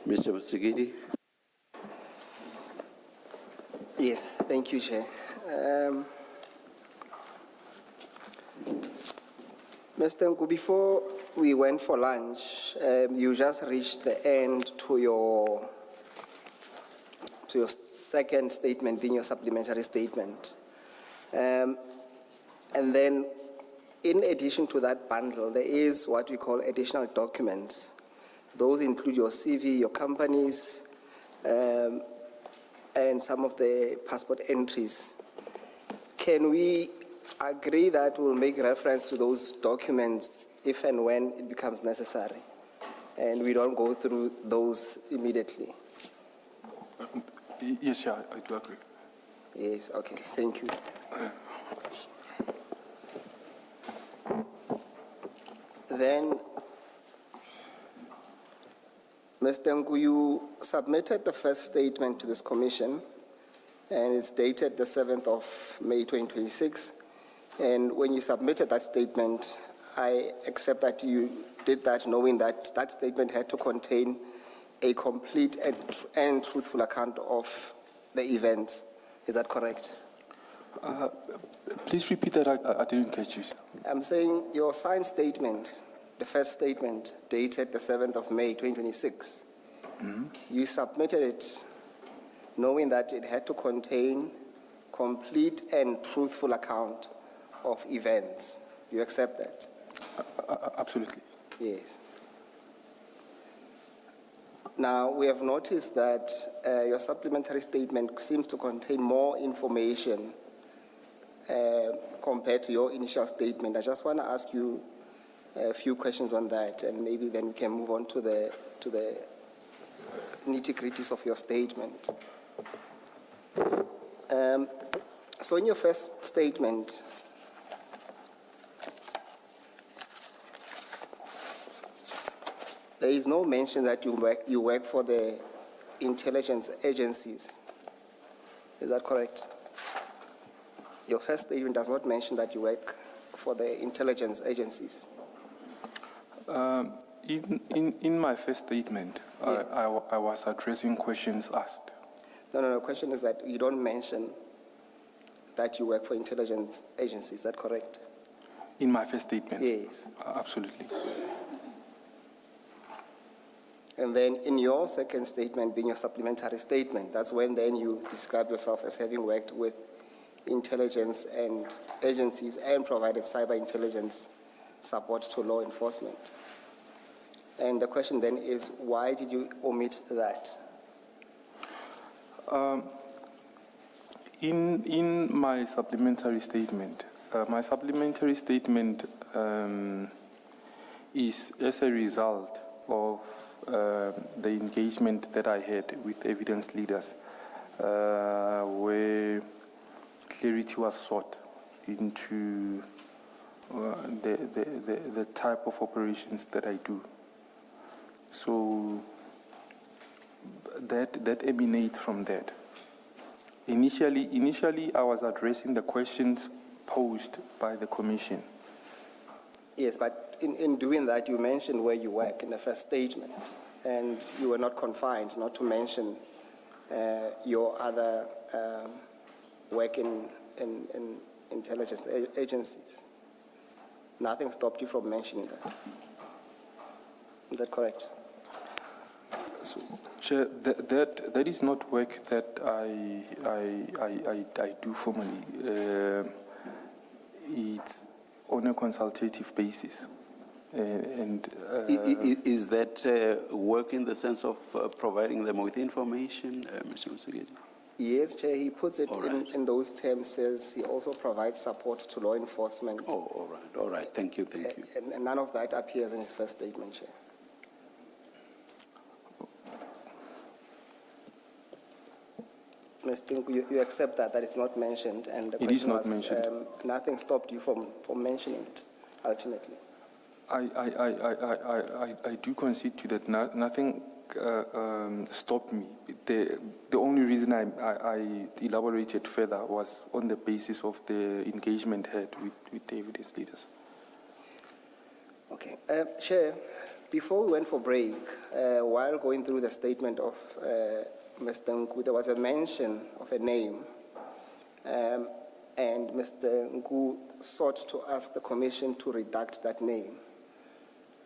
Mr. Msigidi? Yes, thank you, Chair. Mr. Nku, before we went for lunch, you just reached the end to your second statement, being your supplementary statement. And then, in addition to that bundle, there is what we call additional documents. Those include your CV, your companies, and some of the passport entries. Can we agree that we'll make reference to those documents if and when it becomes necessary, and we don't go through those immediately? Yes, Chair, I do agree. Yes, okay, thank you. Then, Mr. Nku, you submitted the first statement to this commission, and it's dated the 7th of May 2026. And when you submitted that statement, I accept that you did that knowing that that statement had to contain a complete and truthful account of the events. Is that correct? Please repeat that. I didn't catch you. I'm saying your signed statement, the first statement dated the 7th of May 2026, you submitted it knowing that it had to contain complete and truthful account of events. Do you accept that? Absolutely. Yes. Now, we have noticed that your supplementary statement seems to contain more information compared to your initial statement. I just want to ask you a few questions on that, and maybe then we can move on to the nitty-gritties of your statement. So in your first statement, there is no mention that you work for the intelligence agencies. Is that correct? Your first statement does not mention that you work for the intelligence agencies. In my first statement, Yes. I was addressing questions asked. No. The question is that you don't mention that you work for intelligence agencies. Is that correct? In my first statement? Yes. Absolutely. And then in your second statement, being your supplementary statement, that's when then you describe yourself as having worked with intelligence and agencies and provided cyber intelligence support to law enforcement. And the question then is, why did you omit that? In my supplementary statement, is as a result of the engagement that I had with evidence leaders, where clarity was sought into the type of operations that I do. So that emanates from that. Initially, I was addressing the questions posed by the Commission. Yes, but in doing that, you mentioned where you work in the first statement, and you were not confined not to mention your other work in intelligence agencies. Nothing stopped you from mentioning that. Is that correct? So, Chair, that is not work that I do formally. It's on a consultative basis. Is that work in the sense of providing them with information, Mr. Msigidi? Yes, Chair, he puts it All right. in those terms, says he also provides support to law enforcement. Oh, all right. Thank you. And none of that appears in his first statement, Chair. Mr. Nku, you accept that it's not mentioned, and the It is question not was, mentioned. nothing stopped you from mentioning it, ultimately. I do concede to that. Nothing stopped me. The only reason I elaborated further was on the basis of the engagement had with the evidence leaders. Okay. Chair, Before we went for break, while going through the statement of Mr. Nku, there was a mention of a name, and Mr. Nku sought to ask the Commission to redact that name.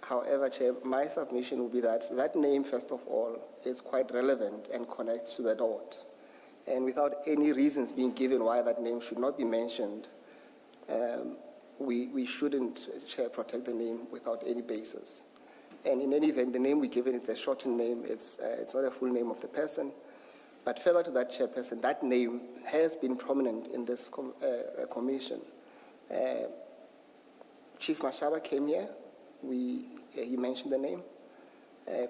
However, Chair, my submission will be that that name, first of all, is quite relevant and connects to the dot. And without any reasons being given why that name should not be mentioned, we shouldn't, Chair, protect the name without any basis. And in any event, the name we given, it's a shortened name. It's not a full name of the person. But further to that, Chairperson, that name has been prominent in this commission. Chief Mashaba came here. He mentioned the name.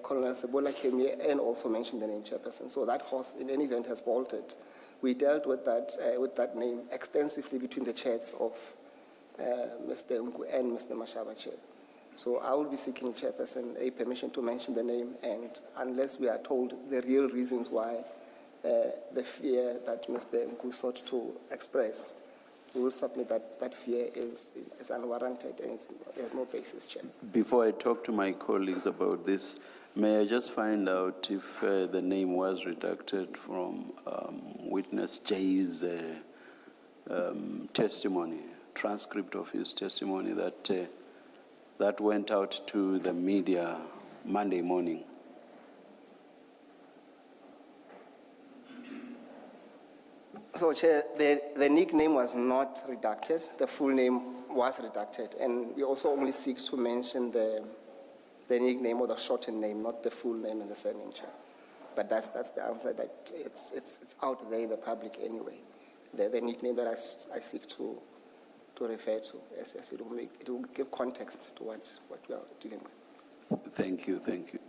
Colonel Sebola came here and also mentioned the name, Chairperson. So that horse, in any event, has bolted. We dealt with that name extensively between the chairs of Mr. Nku and Mr. Mashaba, Chair. So I will be seeking, Chairperson, a permission to mention the name, and unless we are told the real reasons why the fear that Mr. Nku sought to express, we will submit that fear is unwarranted and there's no basis, Chair. Before I talk to my colleagues about this, may I just find out if the name was redacted from witness J's testimony, transcript of his testimony that went out to the media Monday morning? So, Chair, the nickname was not redacted. The full name was redacted, and we also only seek to mention the nickname or the shortened name, not the full name and the surname, Chair. But that's the answer. That it's out there in the public anyway. The nickname that I seek to refer to, as it will give context to what we are dealing with. Thank you. Thank you.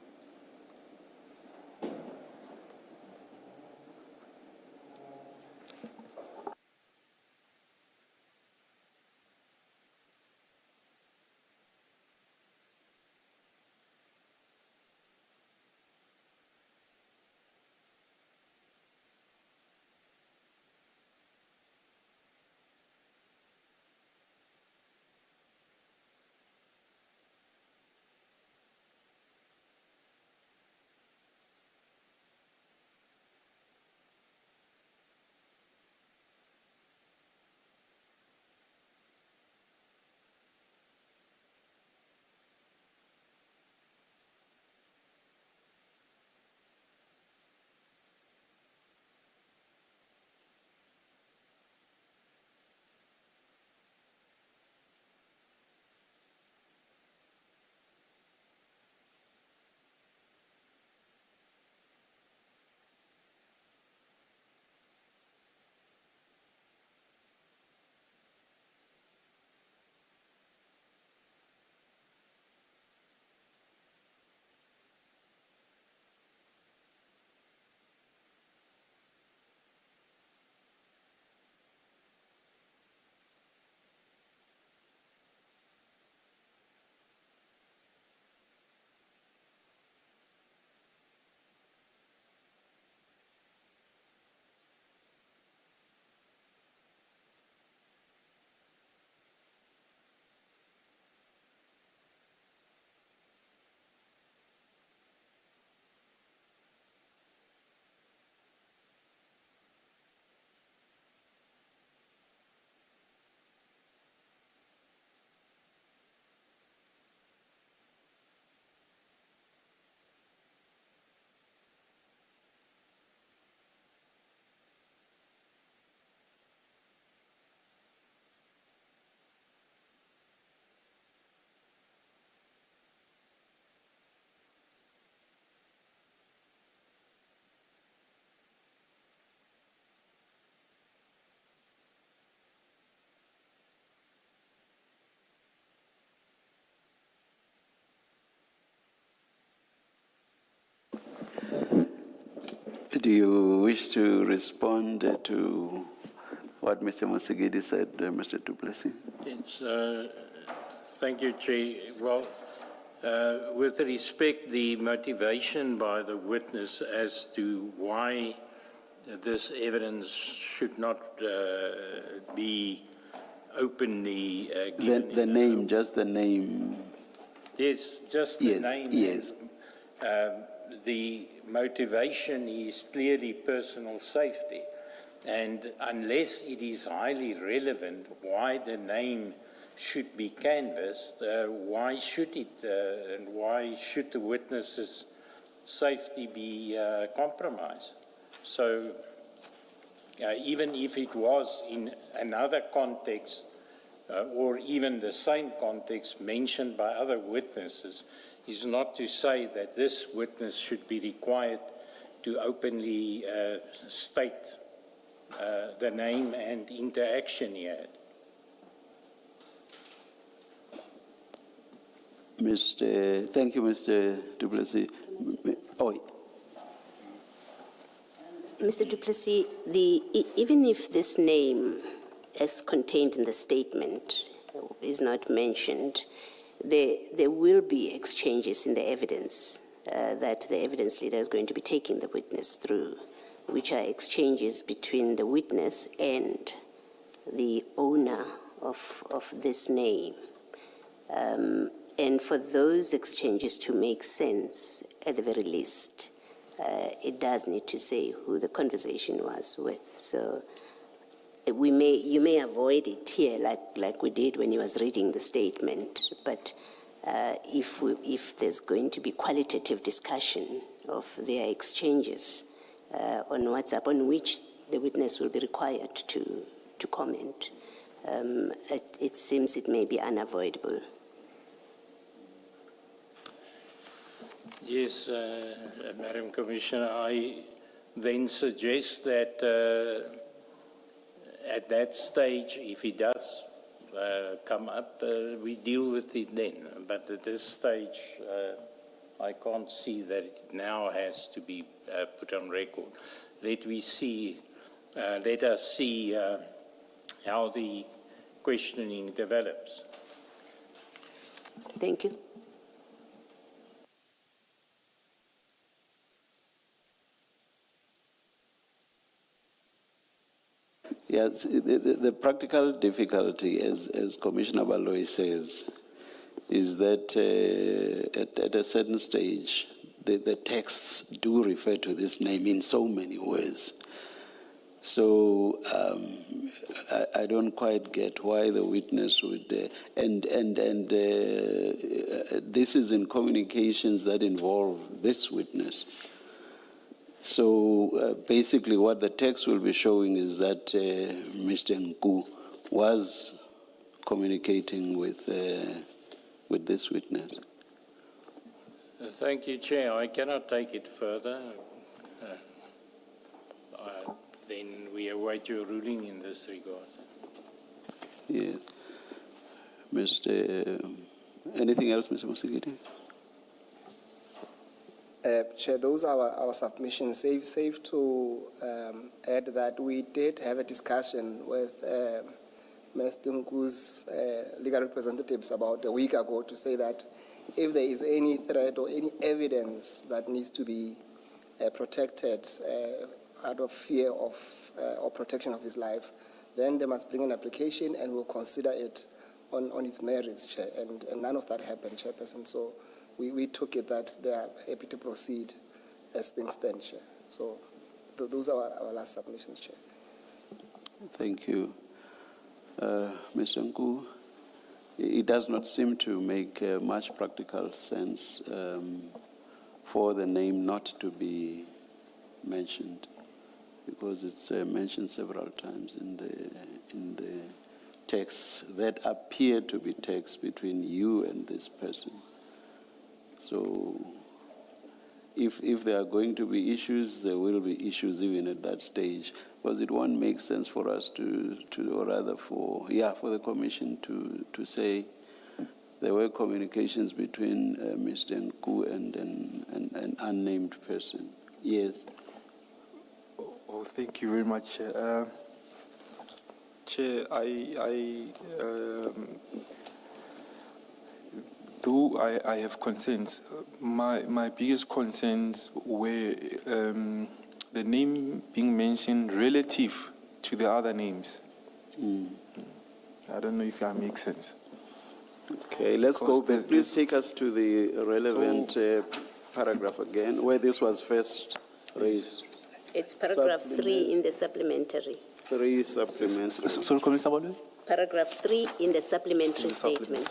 Do you wish to respond to what Mr. Musigidi said, Mr. Duplessis? Thank you, Chair. Well, with respect, the motivation by the witness as to why this evidence should not be openly given. The name, just the name. Yes, just the Yes, name. yes. The motivation is clearly personal safety. And unless it is highly relevant why the name should be canvassed, why should it, and why should the witness's safety be compromised? So even if it was in another context, or even the same context mentioned by other witnesses, is not to say that this witness should be required to openly state the name and interaction he had. Thank you, Mr. Du Plessis. Oh, Mr. Du Plessis, even if this name, as contained in the statement, is not mentioned, there will be exchanges in the evidence that the evidence leader is going to be taking the witness through, which are exchanges between the witness and the owner of this name. And for those exchanges to make sense, at the very least, it does need to say who the conversation was with. So you may avoid it here, like we did when he was reading the statement. But if there's going to be qualitative discussion of their exchanges on WhatsApp, on which the witness will be required to comment, it seems it may be unavoidable. Yes, Madam Commissioner, I then suggest that at that stage, if he does come up, we deal with it then. But at this stage, I can't see that it now has to be put on record. Let us see how the questioning develops. Thank you. yes, the practical difficulty, as Commissioner Baloyi says, is that at a certain stage, the texts do refer to this name in so many ways. So I don't quite get why the witness would, this is in communications that involve this witness. So basically what the text will be showing is that Mr. Nku was communicating with this witness. Thank you, Chair. I cannot take it further. Then we await your ruling in this regard. Yes. Anything else, Mr. Musigiti? Chair, those are our submissions. Safe to add that we did have a discussion with Mr. Nku's legal representatives about a week ago to say that if there is any threat or any evidence that needs to be protected out of fear of or protection of his life, then they must bring an application and we'll consider it on its merits, Chair. And none of that happened, Chairperson. So we took it that they are happy to proceed as things stand, Chair. So those are our last submissions, Chair. Thank you. Mr. Nku, it does not seem to make much practical sense for the name not to be mentioned, because it's mentioned several times in the texts that appear to be texts between you and this person. So if there are going to be issues, there will be issues even at that stage, because it won't make sense for us or rather for the Commission to say there were communications between Mr. Nku and an unnamed person. Yes. Oh, thank you very much, Chair. Chair, though I have concerns, my biggest concerns were the name being mentioned relative to the other names. I don't know if that makes sense. Okay, let's go. Because there's- Please take us to the relevant paragraph again, where this was first raised. It's paragraph Supplement. 3 in the supplementary. 3 supplementary. Sorry, Commissioner Baloyi? Paragraph 3 in the supplementary statement.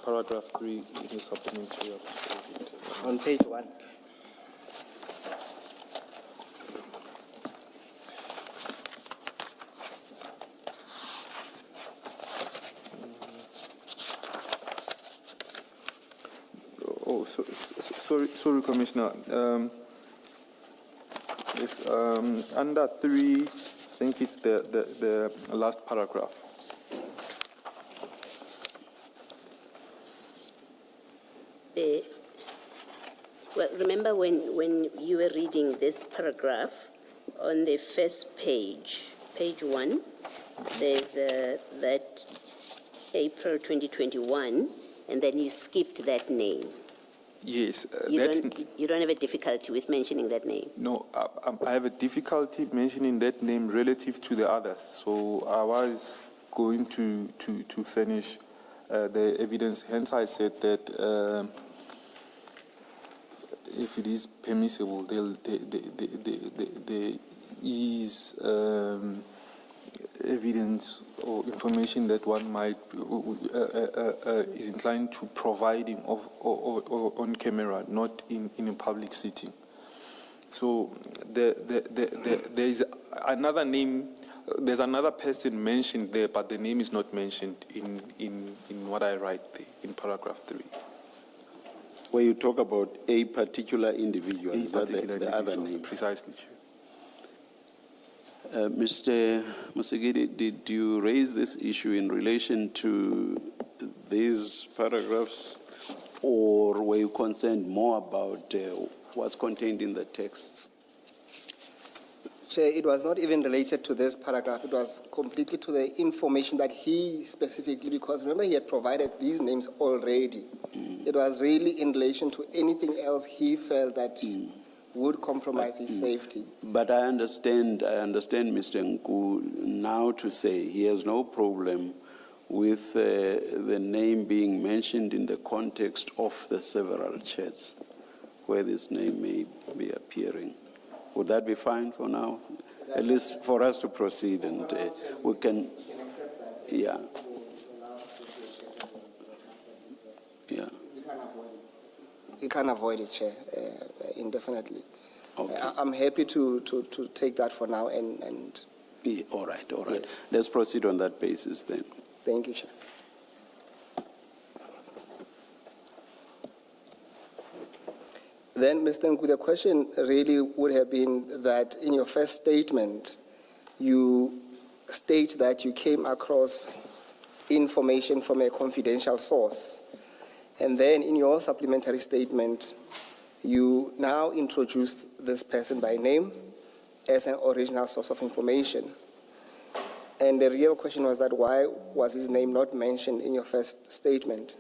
Paragraph 3 in the supplementary. On page 1. Oh, sorry, Commissioner. It's under 3, I think it's the last paragraph. Well, remember when you were reading this paragraph, on the first page, page 1, there's that April 2021, and then you skipped that name. Yes. You don't have a difficulty with mentioning that name. No, I have a difficulty mentioning that name relative to the others. So I was going to finish the evidence. Hence, I said that if it is permissible, there is evidence or information that one might is inclined to provide him on camera, not in a public setting. So there is another name. There's another person mentioned there, but the name is not mentioned in what I write there in paragraph 3. Where you talk about a particular individual, A is that particular the other individual, name? precisely. Chair. Mr. Musigidi, did you raise this issue in relation to these paragraphs, or were you concerned more about what's contained in the texts? Chair, it was not even related to this paragraph. It was completely to the information that he specifically, because remember he had provided these names already. It was really in relation to anything else he felt that would compromise his safety. But I understand Mr. Nku now to say he has no problem with the name being mentioned in the context of the several chats where this name may be appearing. Would that be fine for now? At least for us to proceed, and we can, yeah. Yeah. You can't avoid it, Chair, indefinitely. Okay. I'm happy to take that for now and Yeah, all right. Yes. Let's proceed on that basis then. thank you, Chair. Then, Mr. Nku, the question really would have been that in your first statement, you state that you came across information from a confidential source. And then in your supplementary statement, you now introduced this person by name as an original source of information. And the real question was that why was his name not mentioned in your first statement?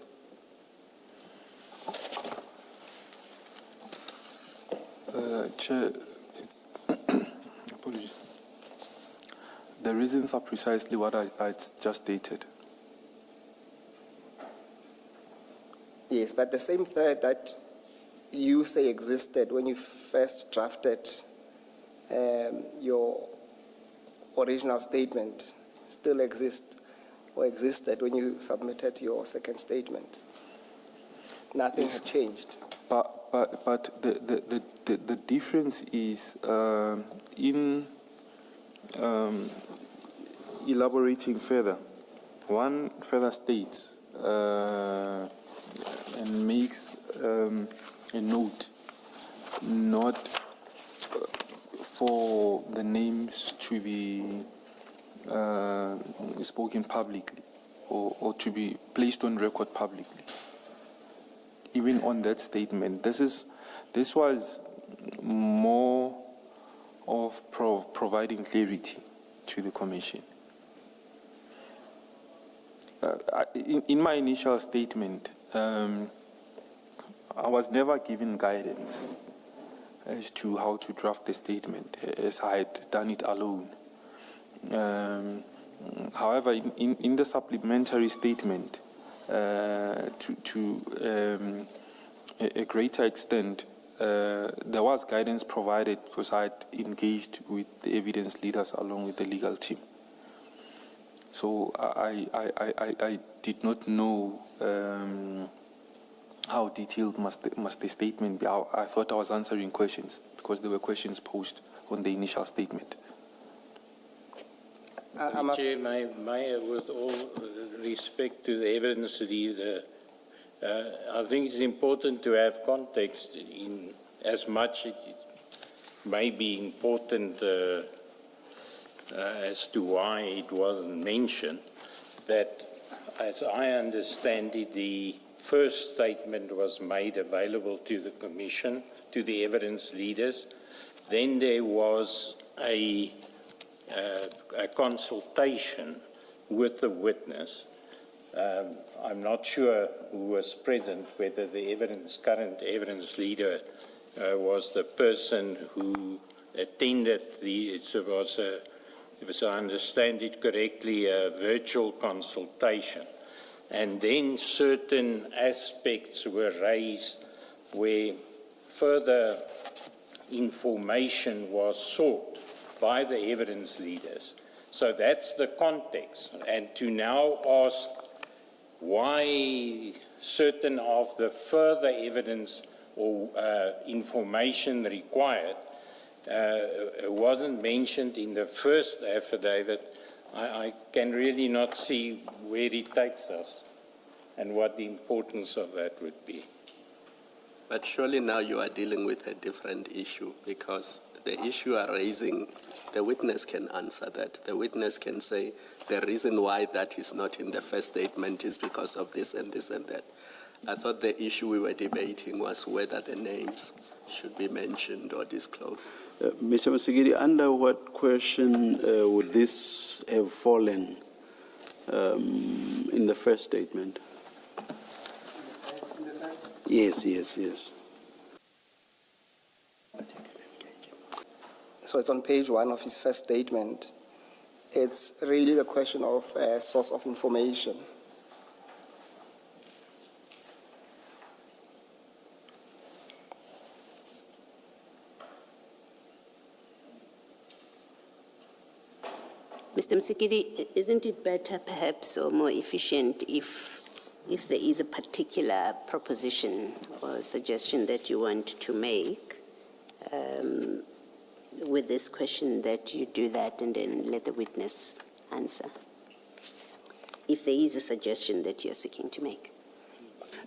Chair, apologies. The reasons are precisely what I just stated. Yes, but the same thread that you say existed when you first drafted your original statement still exists or existed when you submitted your second statement. Nothing had changed. But the difference is in elaborating further. One further states and makes a note, not for the names to be spoken publicly or to be placed on record publicly. Even on that statement, this was more of providing clarity to the Commission. In my initial statement, I was never given guidance as to how to draft the statement, as I had done it alone. However, in the supplementary statement, to a greater extent, there was guidance provided because I'd engaged with the evidence leaders along with the legal team. So I did not know how detailed must the statement be. I thought I was answering questions because there were questions posed on the initial statement. Chair, may I, with all respect to the evidence leader, I think it's important to have context in as much it may be important as to why it wasn't mentioned, that as I understand it, the first statement was made available to the Commission, to the evidence leaders. Then there was a consultation with the witness. I'm not sure who was present, whether the current evidence leader was the person who attended if I understand it correctly, a virtual consultation. And then certain aspects were raised where further information was sought by the evidence leaders. So that's the context. And to now ask why certain of the further evidence or information required wasn't mentioned in the first affidavit, I can really not see where it takes us and what the importance of that would be. But surely now you are dealing with a different issue, because the issue you are raising, the witness can answer that. The witness can say the reason why that is not in the first statement is because of this and this and that. I thought the issue we were debating was whether the names should be mentioned or disclosed. Mr. Musigiri, under what question would this have fallen in the first statement? Yes. So it's on page 1 of his first statement. It's really the question of source of information. Mr. Msikiri, isn't it better perhaps or more efficient if there is a particular proposition or suggestion that you want to make with this question, that you do that and then let the witness answer, if there is a suggestion that you're seeking to make?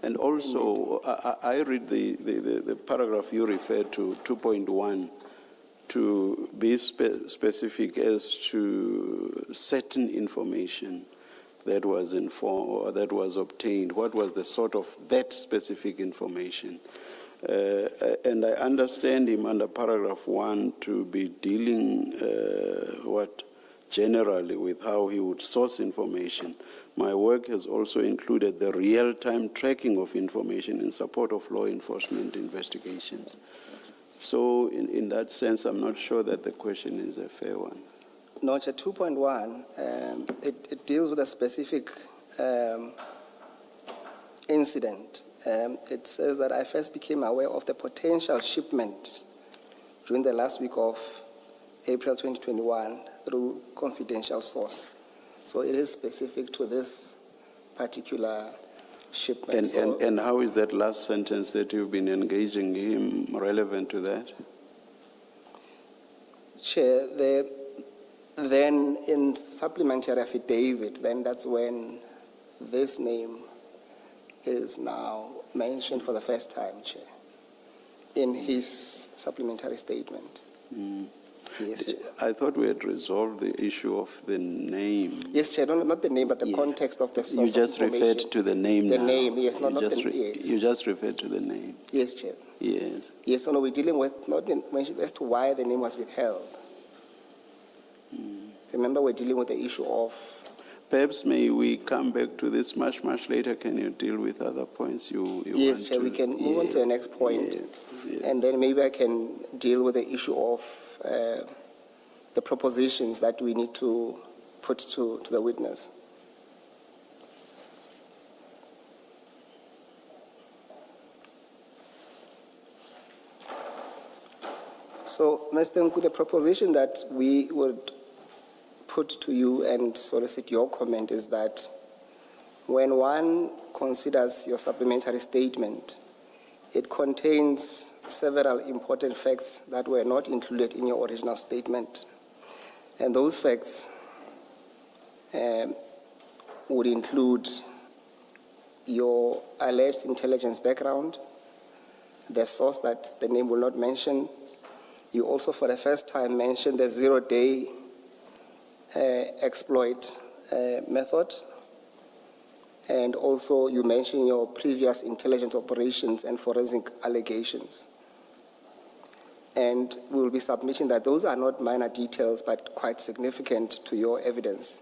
And also, I read the paragraph you referred to, 2.1, to be specific as to certain information that was informed or that was obtained. What was the sort of that specific information? And I understand him under paragraph 1 to be dealing generally with how he would source information. My work has also included the real-time tracking of information in support of law enforcement investigations. So in that sense, I'm not sure that the question is a fair one. No, 2.1, it deals with a specific incident. It says that I first became aware of the potential shipment during the last week of April 2021 through confidential source. So it is specific to this particular shipment. And how is that last sentence that you've been engaging him relevant to that? Chair, then in supplementary affidavit, then that's when this name is now mentioned for the first time, Chair, in his supplementary statement. Yes, Chair. I thought we had resolved the issue of the name. Yes, Chair, not the name, but the context of the source You just of information. referred to the name The now. name, yes, yes. You just referred to the name. Yes, Chair. Yes. Yes, so no, we're dealing with, not mentioned as to why the name was withheld. Remember, we're dealing with the issue of... Perhaps may we come back to this much later. Can you deal with other points you Yes, want Chair, to? we can move on to the next point. Yes. And then maybe I can deal with the issue of the propositions that we need to put to the witness. So, Mr. Nku, the proposition that we would put to you and solicit your comment is that when one considers your supplementary statement, it contains several important facts that were not included in your original statement. And those facts would include your alleged intelligence background, the source that the name will not mention. You also, for the first time, mentioned the zero-day exploit method. And also, you mentioned your previous intelligence operations and forensic allegations. And we will be submitting that those are not minor details, but quite significant to your evidence.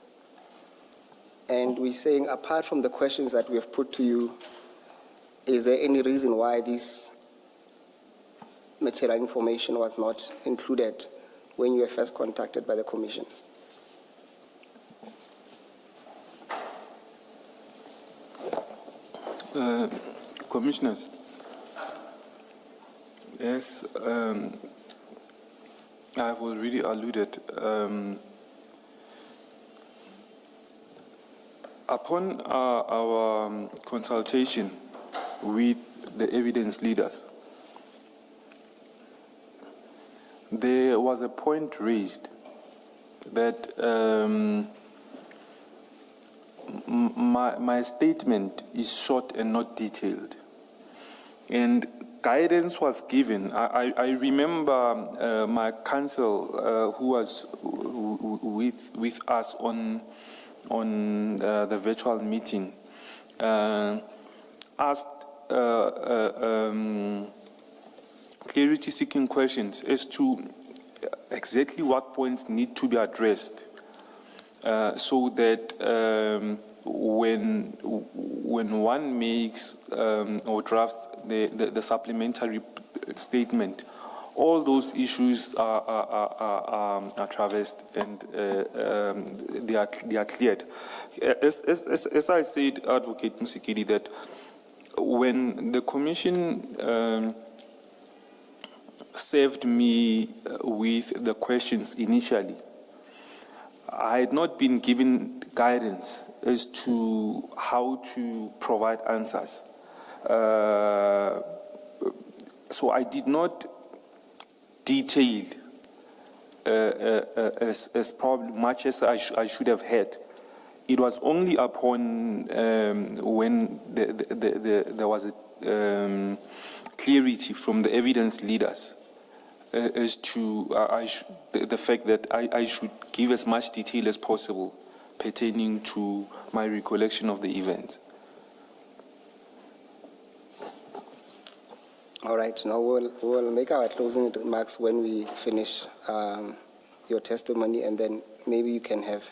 And we're saying, apart from the questions that we have put to you, is there any reason why this material information was not included when you were first contacted by the Commission? Commissioners, yes, I've already alluded. Upon our consultation with the evidence leaders, there was a point raised that my statement is short and not detailed. And guidance was given. I remember my counsel who was with us on the virtual meeting asked clarity-seeking questions as to exactly what points need to be addressed, so that when one makes or drafts the supplementary statement, all those issues are traversed and they are cleared. As I said, Advocate Musikidi, that when the Commission served me with the questions initially, I had not been given guidance as to how to provide answers. So I did not detail as probably much as I should have had. It was only upon when there was a clarity from the evidence leaders as to the fact that I should give as much detail as possible pertaining to my recollection of the event. All right, now we'll make our closing remarks when we finish your testimony, and then maybe you can have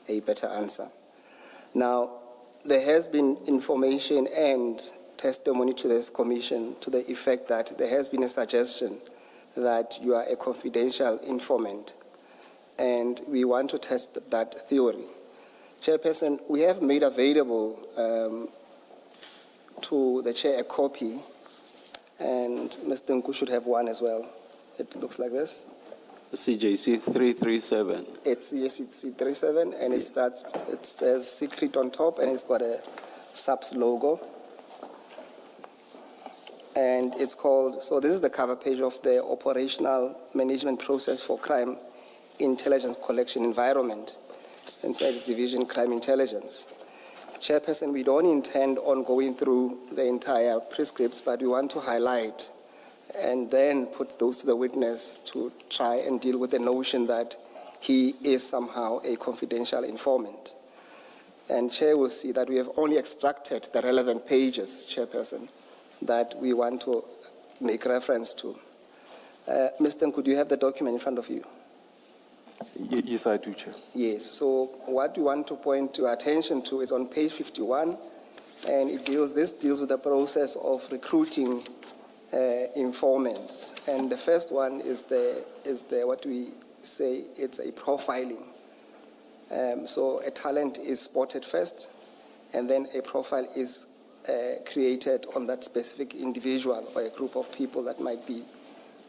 a better answer. Now, there has been information and testimony to this commission to the effect that there has been a suggestion that you are a confidential informant, and we want to test that theory. Chairperson, we have made available to the chair a copy, and Mr. Nku should have one as well. It looks like this. CJC 337. It's CJC 37, and it says secret on top, and it's got a SAPS logo. And it's called, so this is the cover page of the Operational Management Process for Crime Intelligence Collection Environment, inside its division Crime Intelligence. Chairperson, we don't intend on going through the entire prescripts, but we want to highlight and then put those to the witness to try and deal with the notion that he is somehow a confidential informant. And Chair will see that we have only extracted the relevant pages, Chairperson, that we want to make reference to. Mr. Nku, do you have the document in front of you? Yes, I do, Chair. Yes, so what we want to point your attention to is on page 51, and this deals with the process of recruiting informants. And the first one is what we say, it's a profiling. So a talent is spotted first, and then a profile is created on that specific individual or a group of people that might be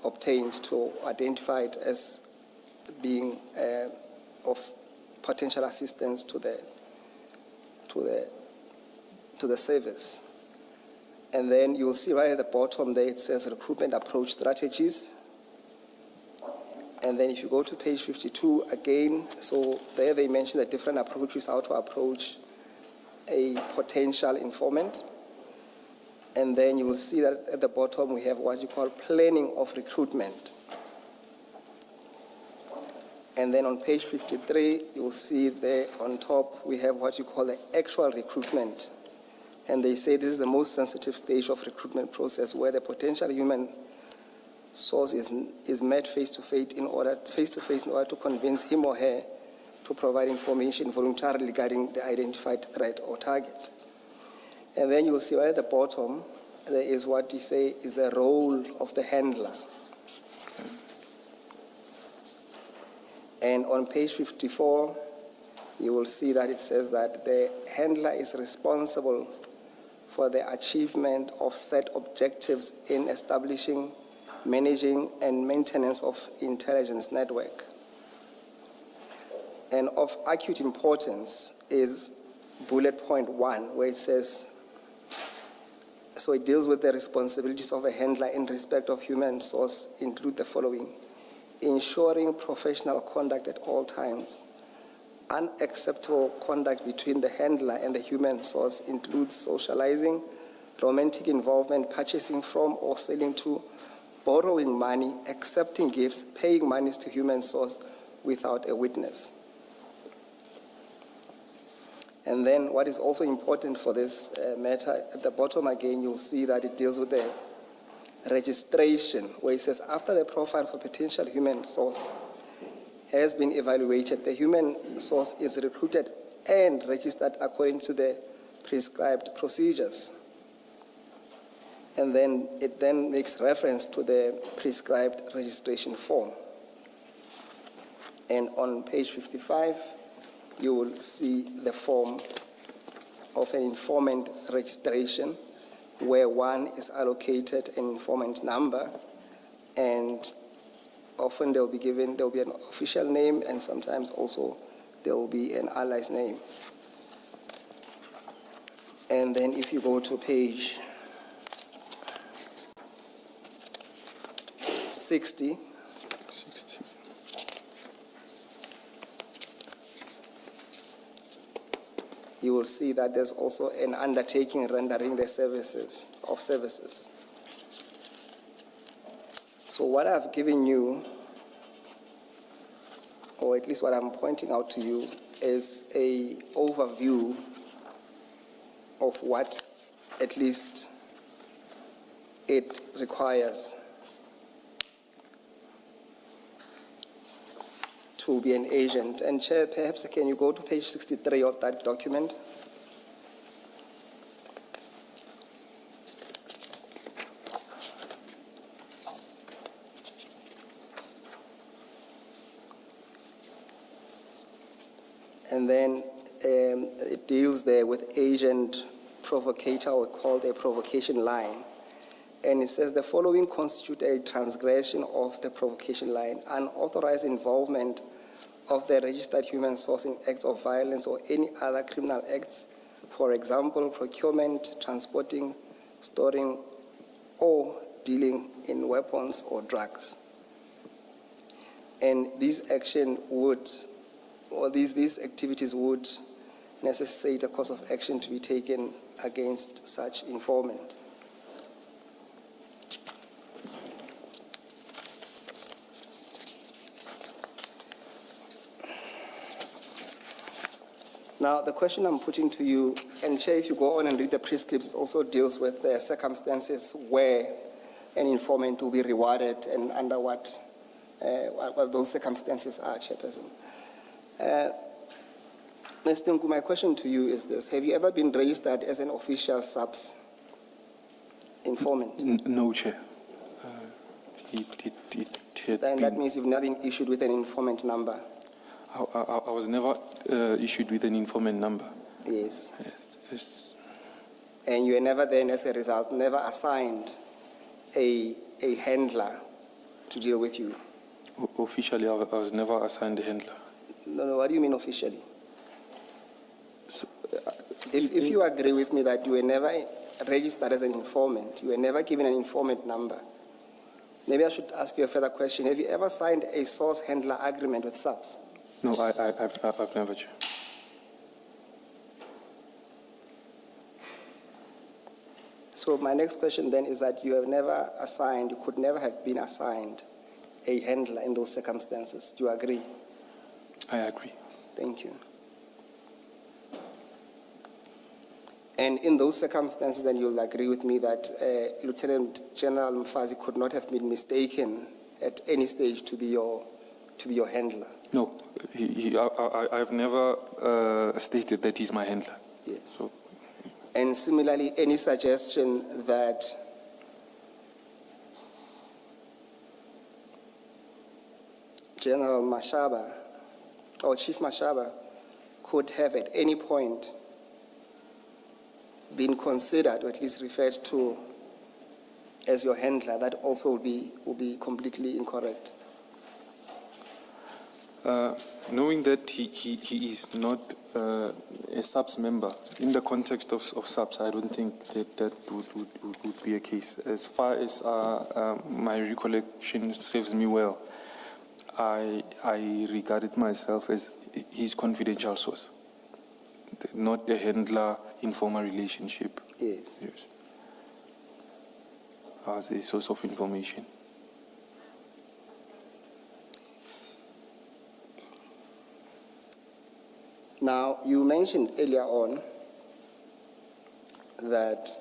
obtained to identify it as being of potential assistance to the service. And then you'll see right at the bottom there, it says recruitment approach strategies. And then if you go to page 52 again, so there they mention the different approaches, how to approach a potential informant. And then you will see that at the bottom we have what you call planning of recruitment. And then on page 53, you will see there on top we have what you call the actual recruitment. And they say this is the most sensitive stage of recruitment process where the potential human source is met face-to-face in order to convince him or her to provide information voluntarily regarding the identified threat or target. And then you will see right at the bottom, there is what you say is the role of the handler. And on page 54, you will see that it says that the handler is responsible for the achievement of set objectives in establishing, managing, and maintenance of intelligence network. And of acute importance is bullet point 1, where it says, so it deals with the responsibilities of a handler in respect of human source, include the following: ensuring professional conduct at all times. Unacceptable conduct between the handler and the human source includes socializing, romantic involvement, purchasing from or selling to, borrowing money, accepting gifts, paying monies to human source without a witness. And then what is also important for this matter, at the bottom again, you'll see that it deals with the registration, where it says after the profile for potential human source has been evaluated, the human source is recruited and registered according to the prescribed procedures. And then it then makes reference to the prescribed registration form. And on page 55, you will see the form of an informant registration, where one is allocated an informant number, and often there will be an official name, and sometimes also there will be an alias name. And then if you go to page 60, you will see that there's also an undertaking rendering the services. So what I've given you, or at least what I'm pointing out to you, is an overview of what at least it requires to be an agent. And Chair, perhaps can you go to page 63 of that document? And then it deals there with agent provocator, or called a provocation line. And it says the following constitute a transgression of the provocation line: unauthorized involvement of the registered human source in acts of violence or any other criminal acts, for example, procurement, transporting, storing, or dealing in weapons or drugs. And these activities would necessitate a course of action to be taken against such informant. Now, the question I'm putting to you, and Chair, if you go on and read the prescripts, also deals with the circumstances where an informant will be rewarded and under what those circumstances are, Chairperson. Mr. Nku, my question to you is this: have you ever been registered as an official SAPS informant? No, Chair. Then that means you've never been issued with an informant number. I was never issued with an informant number. Yes. Yes. And you were never then, as a result, never assigned a handler to deal with you? Officially, I was never assigned a handler. No, what do you mean officially? So, If you agree with me that you were never registered as an informant, you were never given an informant number, maybe I should ask you a further question. Have you ever signed a source handler agreement with SAPS? no, I've never. Chair. So my next question then is that you have never assigned, you could never have been assigned a handler in those circumstances. Do you agree? I agree. Thank you. And in those circumstances, then you'll agree with me that Lieutenant General Mfazi could not have been mistaken at any stage to be your handler. No, I've never stated that he's my handler. Yes. So, And similarly, any suggestion that General Mashaba or Chief Mashaba could have at any point been considered or at least referred to as your handler, that also will be completely incorrect. knowing that he is not a SAPS member, in the context of SAPS, I don't think that would be a case. As far as my recollection serves me well, I regarded myself as his confidential source, not a handler, informal relationship. Yes. Yes. As a source of information. Now, you mentioned earlier on that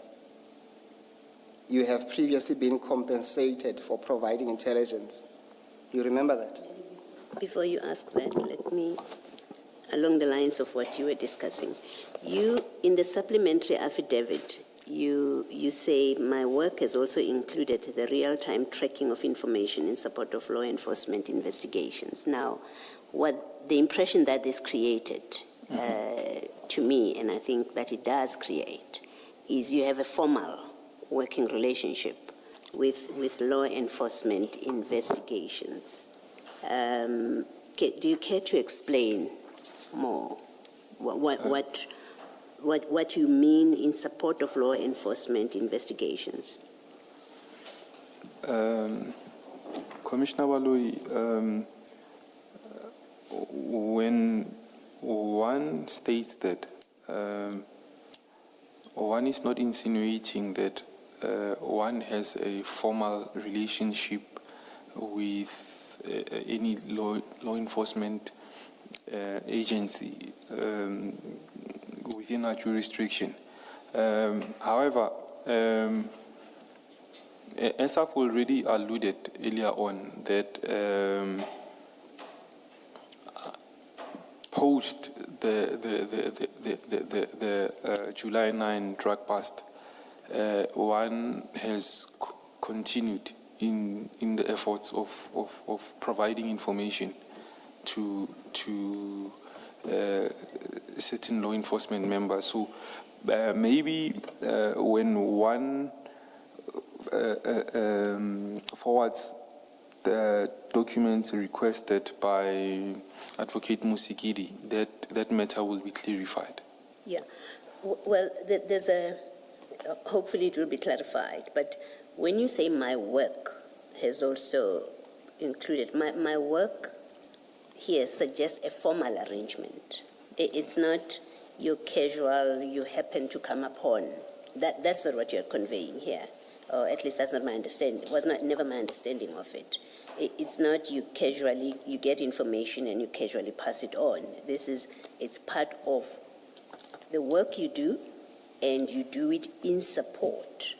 you have previously been compensated for providing intelligence. You remember that? Before you ask that, let me, along the lines of what you were discussing, you, in the supplementary affidavit, you say, my work has also included the real-time tracking of information in support of law enforcement investigations. Now, what the impression that this created to me, and I think that it does create, is you have a formal working relationship with law enforcement investigations. Do you care to explain more what you mean in support of law enforcement investigations? Commissioner Baloyi, when one states that, one is not insinuating that one has a formal relationship with any law enforcement agency within our jurisdiction. However, as I've already alluded earlier on, that post the July 9 drug bust, one has continued in the efforts of providing information to certain law enforcement members. So maybe when one forwards the documents requested by Advocate Musikidi, that matter will be clarified. Yeah, well, there's hopefully it will be clarified, but when you say my work has also included, my work here suggests a formal arrangement. It's not your casual, you happen to come upon. That's not what you're conveying here, or at least that's not my understanding. It was never my understanding of it. It's not you casually, you get information and you casually pass it on. It's part of the work you do, and you do it in support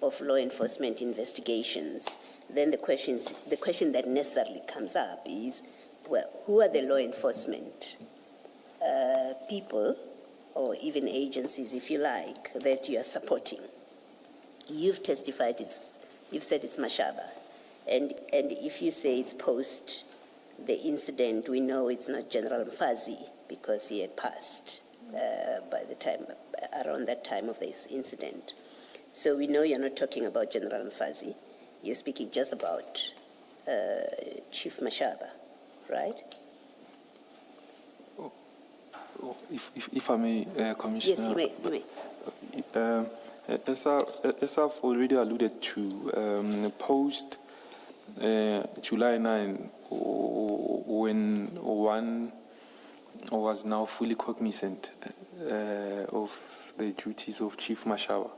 of law enforcement investigations. Then the question that necessarily comes up is, well, who are the law enforcement people, or even agencies, if you like, that you are supporting? You've testified, you've said it's Mashaba. And if you say it's post the incident, we know it's not General Mfazi because he had passed by the time, around that time of this incident. So we know you're not talking about General Mfazi. You're speaking just about Chief Mashaba, right? If I may, Commissioner. Yes, you may. As I've already alluded to, post July 9, when one was now fully cognizant of the duties of Chief Mashaba,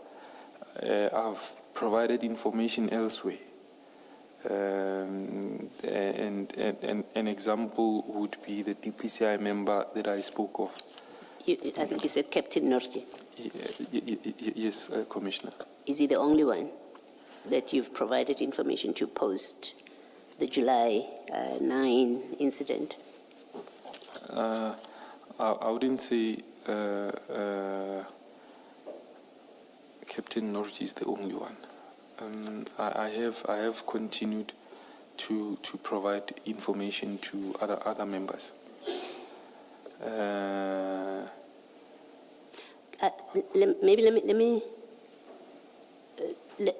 I've provided information elsewhere. And an example would be the DPCI member that I spoke of. I think you said Captain Norji. Yes, Commissioner. Is he the only one that you've provided information to post the July 9 incident? I wouldn't say Captain Norji is the only one. I have continued to provide information to other members.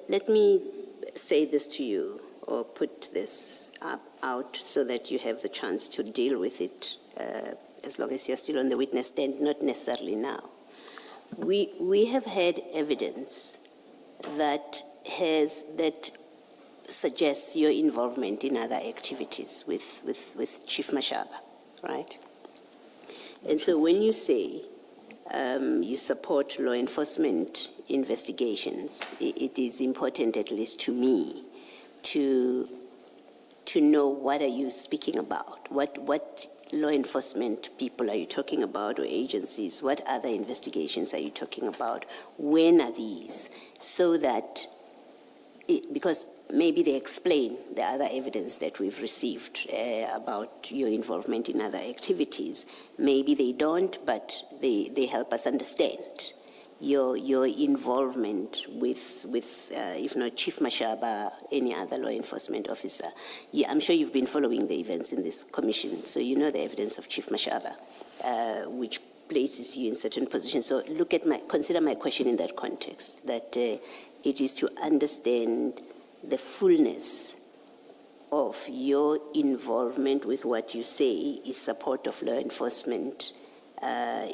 Let me say this to you, or put this out so that you have the chance to deal with it as long as you're still on the witness stand, not necessarily now. We have had evidence that suggests your involvement in other activities with Chief Mashaba, right? And so when you say you support law enforcement investigations, it is important, at least to me, to know what are you speaking about? What law enforcement people are you talking about, or agencies? What other investigations are you talking about? When are these? So that, because maybe they explain the other evidence that we've received about your involvement in other activities. Maybe they don't, but they help us understand your involvement with if not Chief Mashaba, any other law enforcement officer. Yeah, I'm sure you've been following the events in this commission, so you know the evidence of Chief Mashaba, which places you in certain positions. So consider my question in that context, that it is to understand the fullness of your involvement with what you say is support of law enforcement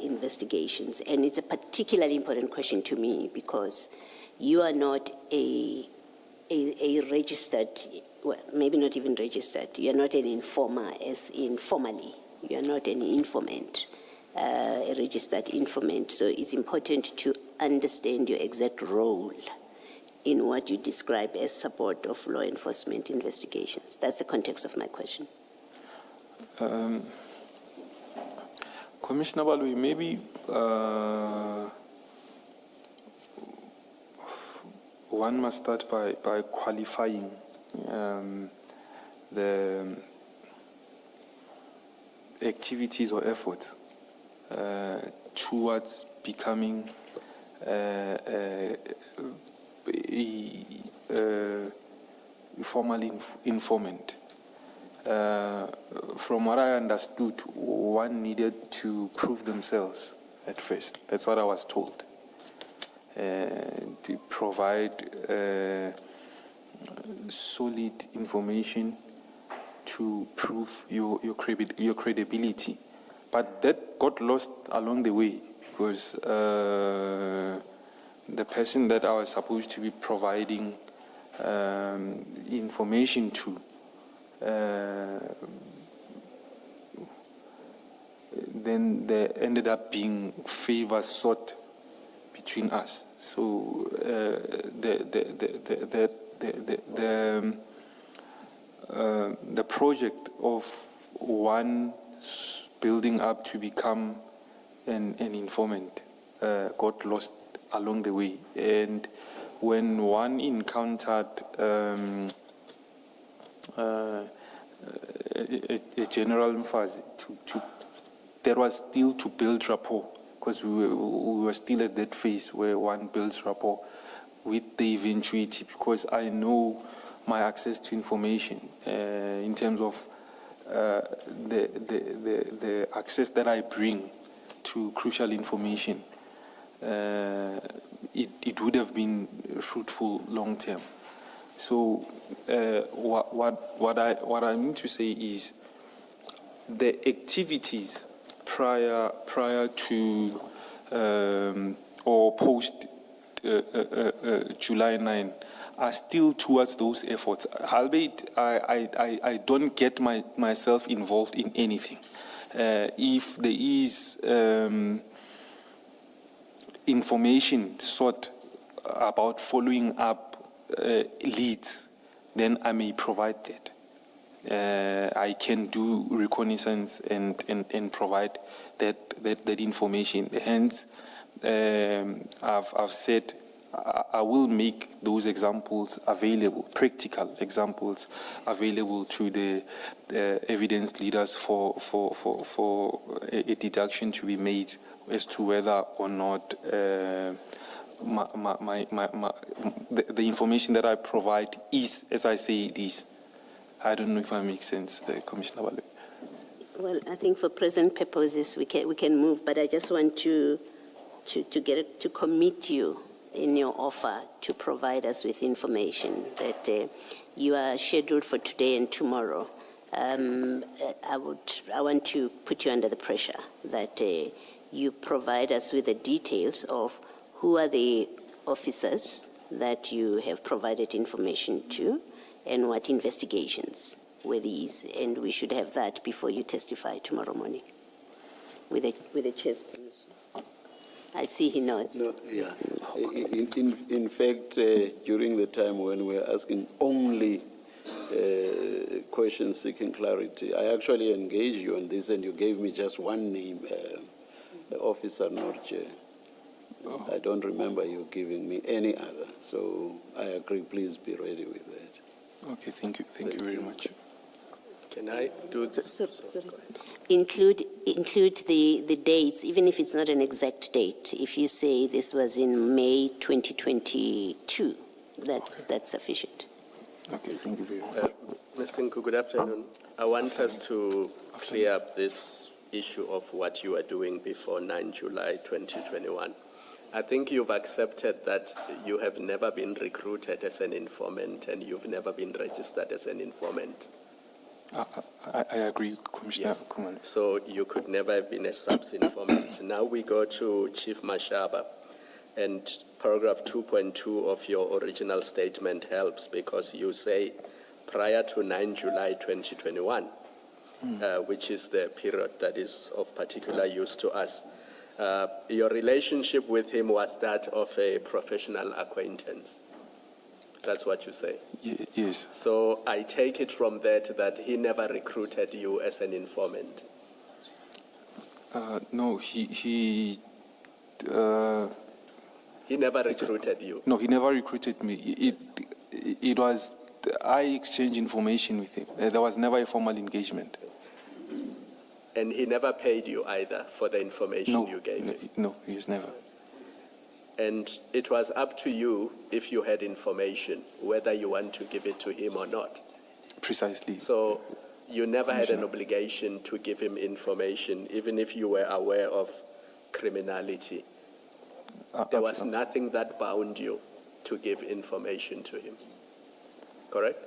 investigations. And it's a particularly important question to me because you are not a registered, well, maybe not even registered, you're not an informer as informally, you're not an informant, a registered informant. So it's important to understand your exact role in what you describe as support of law enforcement investigations. That's the context of my question. Commissioner Baloyi, maybe one must start by qualifying the activities or efforts towards becoming a formal informant. From what I understood, one needed to prove themselves at first. That's what I was told. To provide solid information to prove your credibility. But that got lost along the way because the person that I was supposed to be providing information to then there ended up being favors sought between us. So the project of one building up to become an informant got lost along the way. And when one encountered a general emphasis there was still to build rapport, because we were still at that phase where one builds rapport with the eventuality, because I know my access to information in terms of the access that I bring to crucial information. It would have been fruitful long term. So what I mean to say is the activities prior to or post July 9 are still towards those efforts. Albeit I don't get myself involved in anything. If there is information sought about following up leads, then I may provide that. I can do reconnaissance and provide that information. Hence, I've said I will make those examples available, practical examples available to the evidence leaders for a deduction to be made as to whether or not the information that I provide is, as I say it is. I don't know if I make sense, Commissioner Baloyi. Well, I think for present purposes we can move, but I just want to commit you in your offer to provide us with information that you are scheduled for today and tomorrow. I want to put you under the pressure that you provide us with the details of who are the officers that you have provided information to and what investigations were these, and we should have that before you testify tomorrow morning with the chair's permission. I see he nods. No, yeah. In fact, during the time when we were asking only questions seeking clarity, I actually engaged you on this and you gave me just one name, Officer Norche. I don't remember you giving me any other. So I agree, please be ready with that. Okay, thank you very much. Can I do this? Sorry. Include the dates, even if it's not an exact date. If you say this was in May 2022, that's sufficient. Okay, thank you very much. Mr. Nku, good afternoon. I want us to clear up this issue of what you are doing before 9 July 2021. I think you've accepted that you have never been recruited as an informant and you've never been registered as an informant. I agree, Commissioner. Yes. Khumalo. So you could never have been a subs-informant. Now we go to Chief Mashaba, and paragraph 2.2 of your original statement helps because you say prior to 9 July 2021, which is the period that is of particular use to us. Your relationship with him was that of a professional acquaintance. That's what you say? Yes. So I take it from that he never recruited you as an informant? No, he never recruited you? No, he never recruited me. It was, I exchanged information with him. There was never a formal engagement. And he never paid you either for the information you gave him? No, he has never. And it was up to you, if you had information, whether you want to give it to him or not. Precisely. So you never had an obligation to give him information, even if you were aware of criminality. There was nothing that bound you to give information to him. Correct?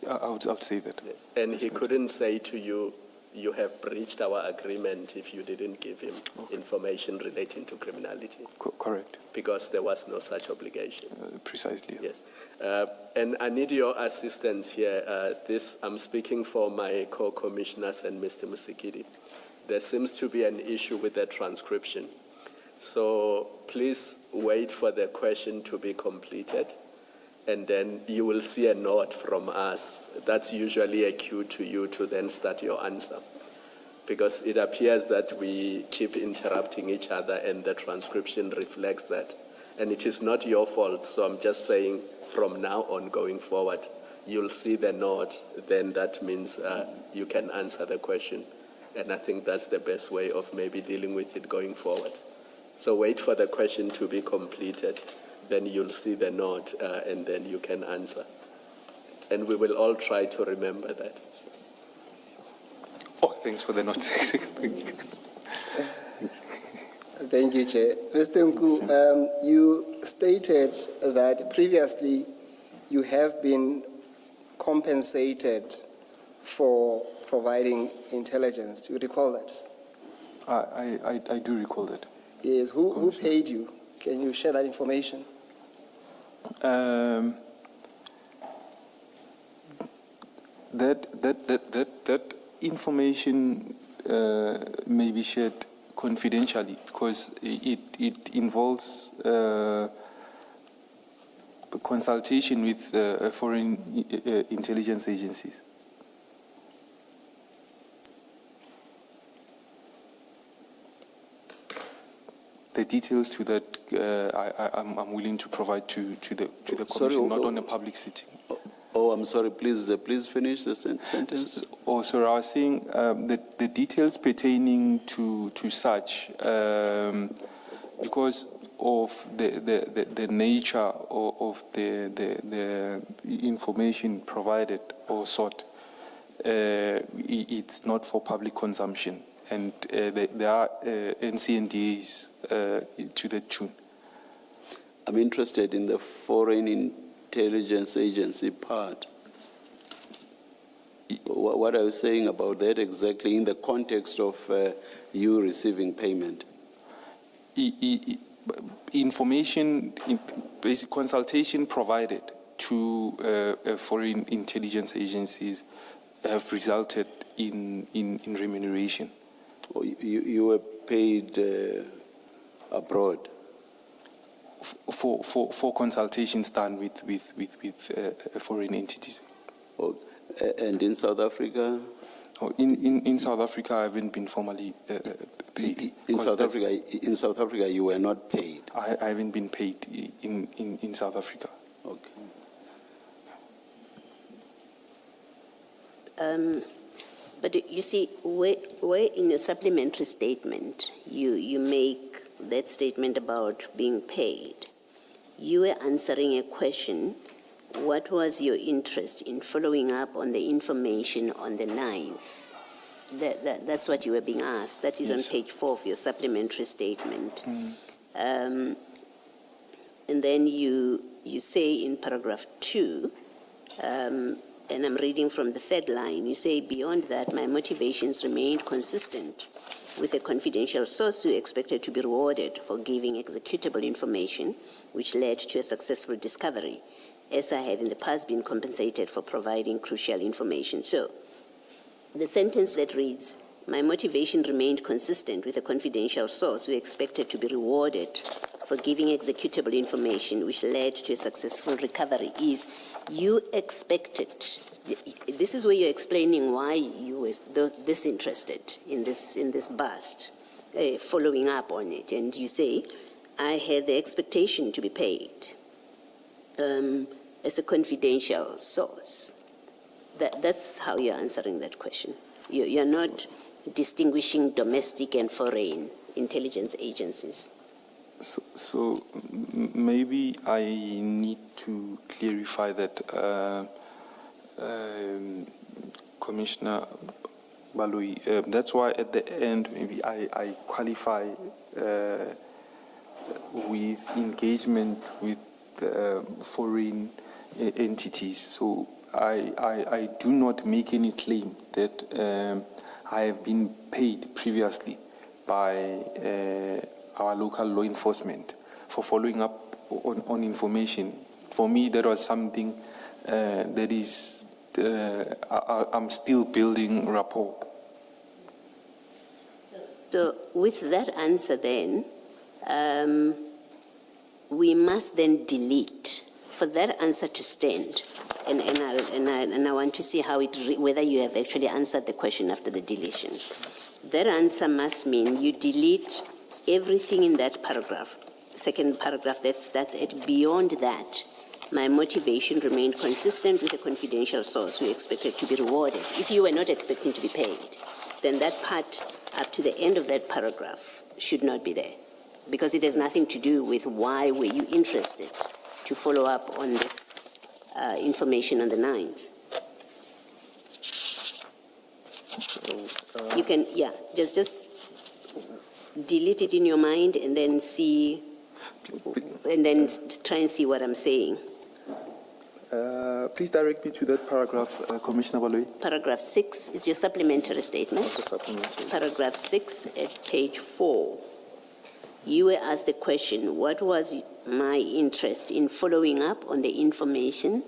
I would say that. Yes. And he couldn't say to you, you have breached our agreement if you didn't give him information relating to criminality. Correct. Because there was no such obligation. Precisely. Yes. And I need your assistance here. I'm speaking for my co-commissioners and Mr. Musikidi. There seems to be an issue with the transcription. So please wait for the question to be completed, and then you will see a nod from us. That's usually a cue to you to then start your answer, because it appears that we keep interrupting each other and the transcription reflects that. And it is not your fault, so I'm just saying from now on going forward, you'll see the nod, then that means you can answer the question. And I think that's the best way of maybe dealing with it going forward. So wait for the question to be completed, then you'll see the nod, and then you can answer. And we will all try to remember that. Oh, thanks for the nod. Thank you, Chair. Mr. Nku, you stated that previously you have been compensated for providing intelligence. Do you recall that? I do recall that. Yes. Who paid you? Can you share that information? That information may be shared confidentially because it involves consultation with foreign intelligence agencies. The details to that I'm willing to provide to the commission, not on a public sitting. Oh, I'm sorry, please finish the sentence. Oh, sorry, I was saying the details pertaining to such, because of the nature of the information provided or sought, it's not for public consumption, and there are NCNDAs to that tune. I'm interested in the foreign intelligence agency part. What are you saying about that exactly in the context of you receiving payment? Information, basic consultation provided to foreign intelligence agencies have resulted in remuneration. Or you were paid abroad? For consultations done with foreign entities. Oh, and in South Africa? Oh, in South Africa, I haven't been formally paid. In South Africa, you were not paid? I haven't been paid in South Africa. Okay. But you see, where in a supplementary statement you make that statement about being paid, you were answering a question, what was your interest in following up on the information on the 9th? That's what you were being asked. That is Yes. on page 4 of your supplementary statement. And then you say in paragraph 2, and I'm reading from the third line, you say, beyond that, my motivations remained consistent with a confidential source who expected to be rewarded for giving executable information, which led to a successful discovery, as I have in the past been compensated for providing crucial information. So, the sentence that reads, my motivation remained consistent with a confidential source who expected to be rewarded for giving executable information, which led to a successful recovery, is you expected. This is where you're explaining why you were disinterested in this bust, following up on it, and you say, I had the expectation to be paid as a confidential source. That's how you're answering that question. You're not distinguishing domestic and foreign intelligence agencies. So maybe I need to clarify that, Commissioner Baloyi. That's why at the end maybe I qualify with engagement with foreign entities. So I do not make any claim that I have been paid previously by our local law enforcement for following up on information. For me, that was something that is, I'm still building rapport. So with that answer then, we must then delete, for that answer to stand, and I want to see how whether you have actually answered the question after the deletion. That answer must mean you delete everything in that paragraph, second paragraph, that's it. Beyond that, my motivation remained consistent with a confidential source who expected to be rewarded. If you were not expecting to be paid, then that part up to the end of that paragraph should not be there, because it has nothing to do with why were you interested to follow up on this information on the 9th. You can, just delete it in your mind and then see, and then try and see what I'm saying. Please direct me to that paragraph, Commissioner Baloyi. Paragraph 6 is your supplementary statement. Also supplementary. Paragraph 6 at page 4. You were asked the question, what was my interest in following up on the information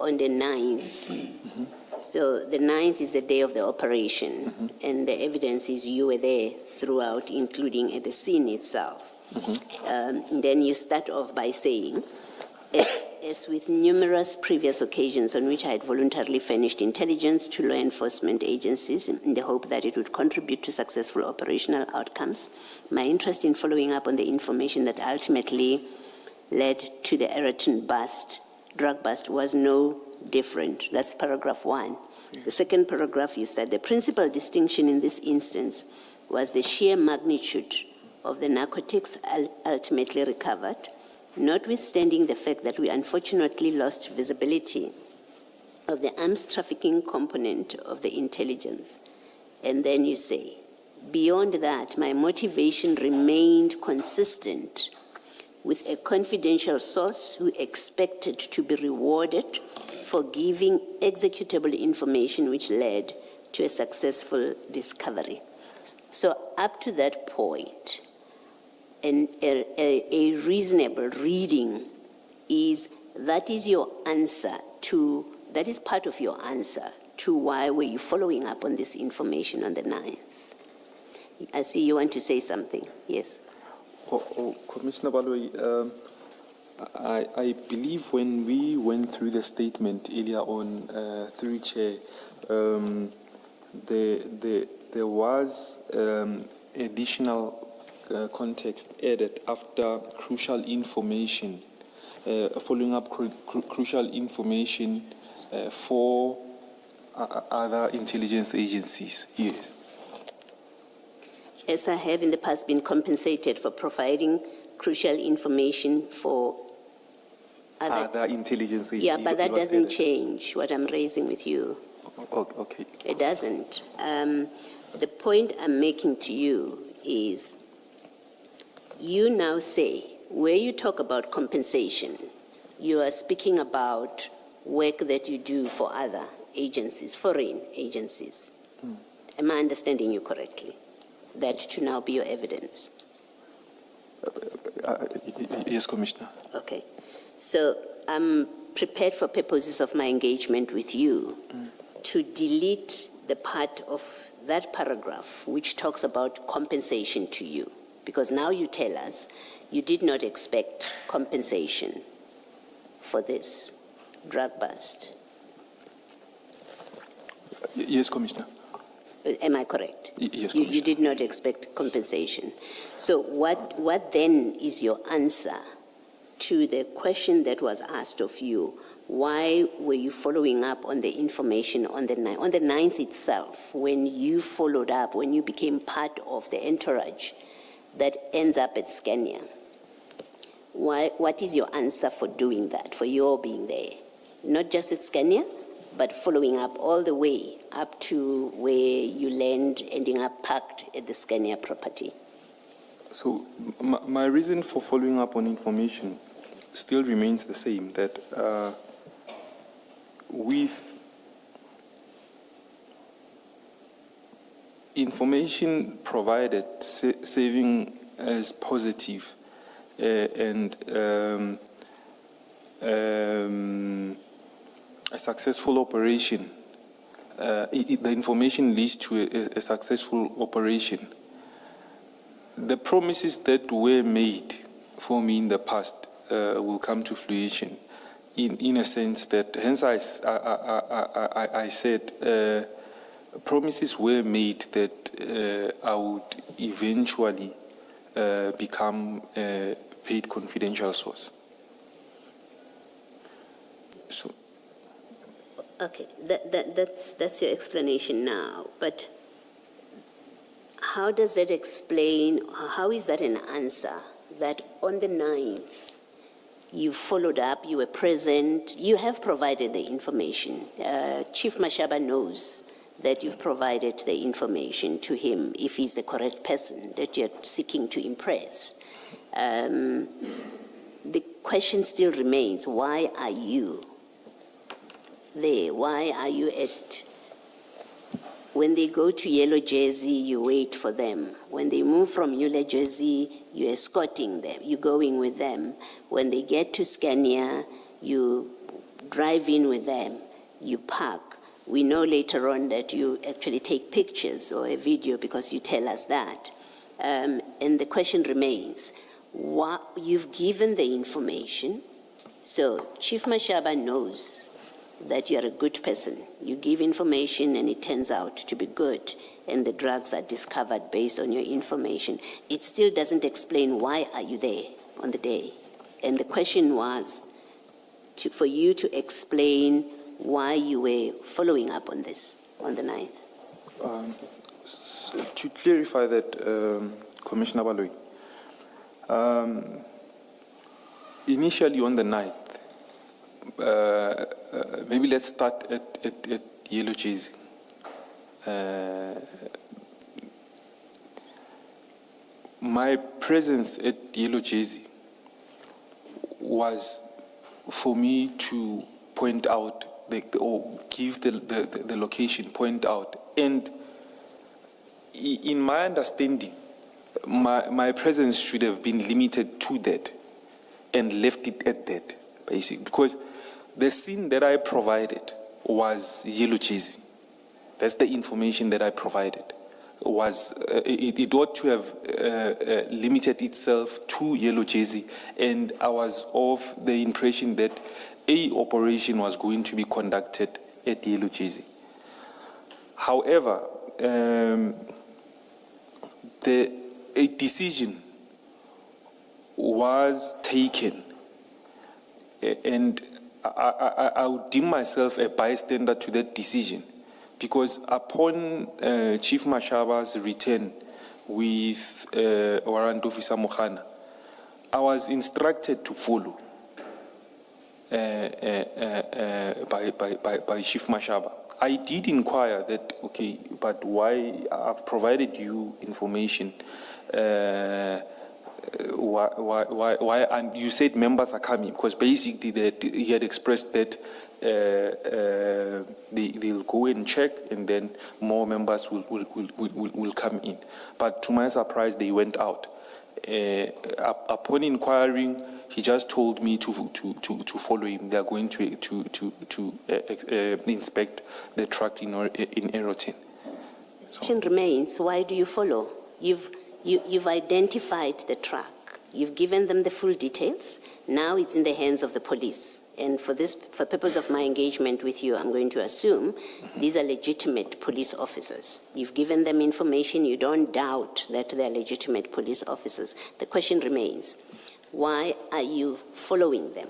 on the 9th? So the 9th is the day of the operation, and the evidence is you were there throughout, including at the scene itself. Then you start off by saying, as with numerous previous occasions on which I had voluntarily furnished intelligence to law enforcement agencies in the hope that it would contribute to successful operational outcomes, my interest in following up on the information that ultimately led to the Eraton drug bust was no different. That's paragraph 1. The second paragraph, you said the principal distinction in this instance was the sheer magnitude of the narcotics ultimately recovered, notwithstanding the fact that we unfortunately lost visibility of the arms trafficking component of the intelligence. And then you say, beyond that, my motivation remained consistent with a confidential source who expected to be rewarded for giving executable information which led to a successful discovery. So up to that point, and a reasonable reading is that is your answer to, that is part of your answer to why were you following up on this information on the 9th. I see you want to say something. Yes. Commissioner Baloyi, I believe when we went through the statement earlier on through Chair, there was additional context added after crucial information, following up crucial information for other intelligence agencies. Yes. As I have in the past been compensated for providing crucial information for other intelligence agencies. Yeah, but that doesn't change what I'm raising with you. Okay. It doesn't. The point I'm making to you is you now say, where you talk about compensation, you are speaking about work that you do for other agencies, foreign agencies. Am I understanding you correctly? That to now be your evidence? Yes, Commissioner. Okay. So I'm prepared for purposes of my engagement with you to delete the part of that paragraph which talks about compensation to you. Because now you tell us you did not expect compensation for this drug bust. Yes, Commissioner. Am I correct? Yes, you did not expect compensation. So what then is your answer to the question that was asked of you? Why were you following up on the information on the 9th itself, when you followed up, when you became part of the entourage that ends up at Scania? What is your answer for doing that, for your being there? Not just at Scania, but following up all the way up to where you land, ending up parked at the Scania property. So my reason for following up on information still remains the same, that with information provided serving as positive and a successful operation, the information leads to a successful operation. The promises that were made for me in the past will come to fruition, in a sense that, hence I said promises were made that I would eventually become a paid confidential source. So. Okay, that's your explanation now, but how does that explain, how is that an answer that on the 9th you followed up, you were present, you have provided the information. Chief Mashaba knows that you've provided the information to him if he's the correct person that you're seeking to impress. The question still remains, why are you there? Why are you at, when they go to Yellow Jersey, you wait for them. When they move from Yellow Jersey, you're escorting them, you're going with them. When they get to Scania, you drive in with them, you park. We know later on that you actually take pictures or a video because you tell us that. And the question remains, you've given the information, so Chief Mashaba knows that you're a good person. You give information and it turns out to be good, and the drugs are discovered based on your information. It still doesn't explain why are you there on the day. And the question was for you to explain why you were following up on this on the 9th. To clarify that, Commissioner Baloyi, initially on the 9th, maybe let's start at Yellow Jersey. My presence at Yellow Jersey was for me to point out, or give the location, point out. And in my understanding, my presence should have been limited to that and left it at that, basically. Because the scene that I provided was Yellow Jersey. That's the information that I provided. It ought to have limited itself to Yellow Jersey, and I was of the impression that a operation was going to be conducted at Yellow Jersey. However, a decision was taken, and I would deem myself a bystander to that decision, because upon Chief Mashaba's return with Warrant Officer Mokhana, I was instructed to follow by Chief Mashaba. I did inquire that, okay, but why? I've provided you information. Why? And you said members are coming, because basically that he had expressed that they'll go and check, and then more members will come in. But to my surprise, they went out. Upon inquiring, he just told me to follow him. They are going to inspect the truck in Erotin. The question remains: why do you follow? You've identified the truck. You've given them the full details. Now it's in the hands of the police. And for purpose of my engagement with you, I'm going to assume these are legitimate police officers. You've given them information. You don't doubt that they're legitimate police officers. The question remains: why are you following them?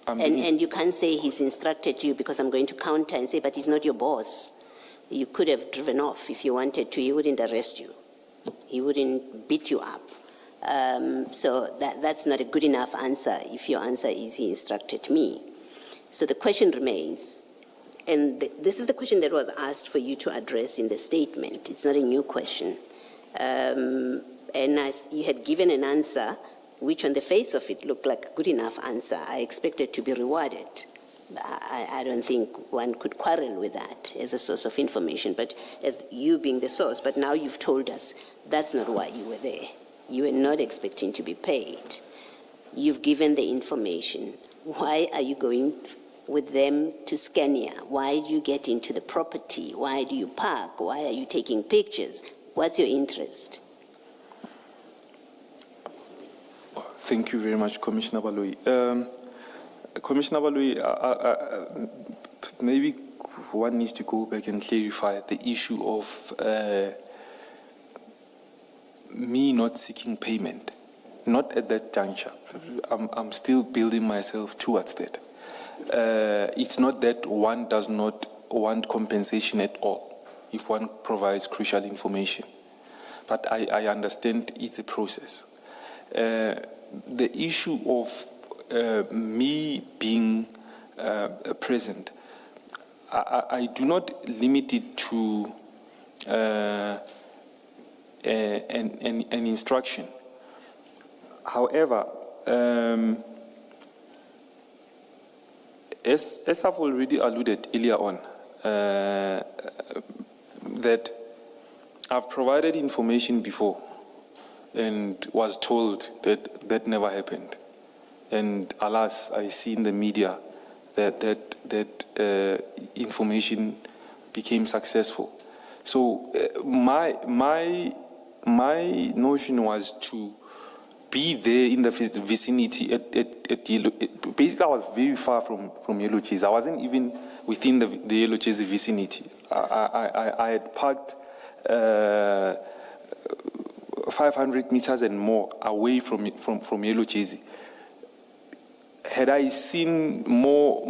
And you can't say he's instructed you, because I'm going to counter and say, but he's not your boss. You could have driven off if you wanted to. He wouldn't arrest you. He wouldn't beat you up. So that's not a good enough answer if your answer is he instructed me. So the question remains, and this is the question that was asked for you to address in the statement. It's not a new question. And you had given an answer which on the face of it looked like a good enough answer. I expected to be rewarded. I don't think one could quarrel with that as a source of information, but as you being the source. But now you've told us that's not why you were there. You were not expecting to be paid. You've given the information. Why are you going with them to Scania? Why do you get into the property? Why do you park? Why are you taking pictures? What's your interest? Thank you very much, Commissioner Baloyi. Commissioner Baloyi, maybe one needs to go back and clarify the issue of me not seeking payment. Not at that juncture. I'm still building myself towards that. It's not that one does not want compensation at all if one provides crucial information. But I understand it's a process. The issue of me being present, I do not limit it to an instruction. However, As I've already alluded earlier on, that I've provided information before and was told that that never happened. And alas, I see in the media that information became successful. So my notion was to be there in the vicinity at Yellow. Basically, I was very far from Yellow Chase. I wasn't even within the Yellow Chase vicinity. I had parked 500 meters and more away from Yellow Chase. Had I seen more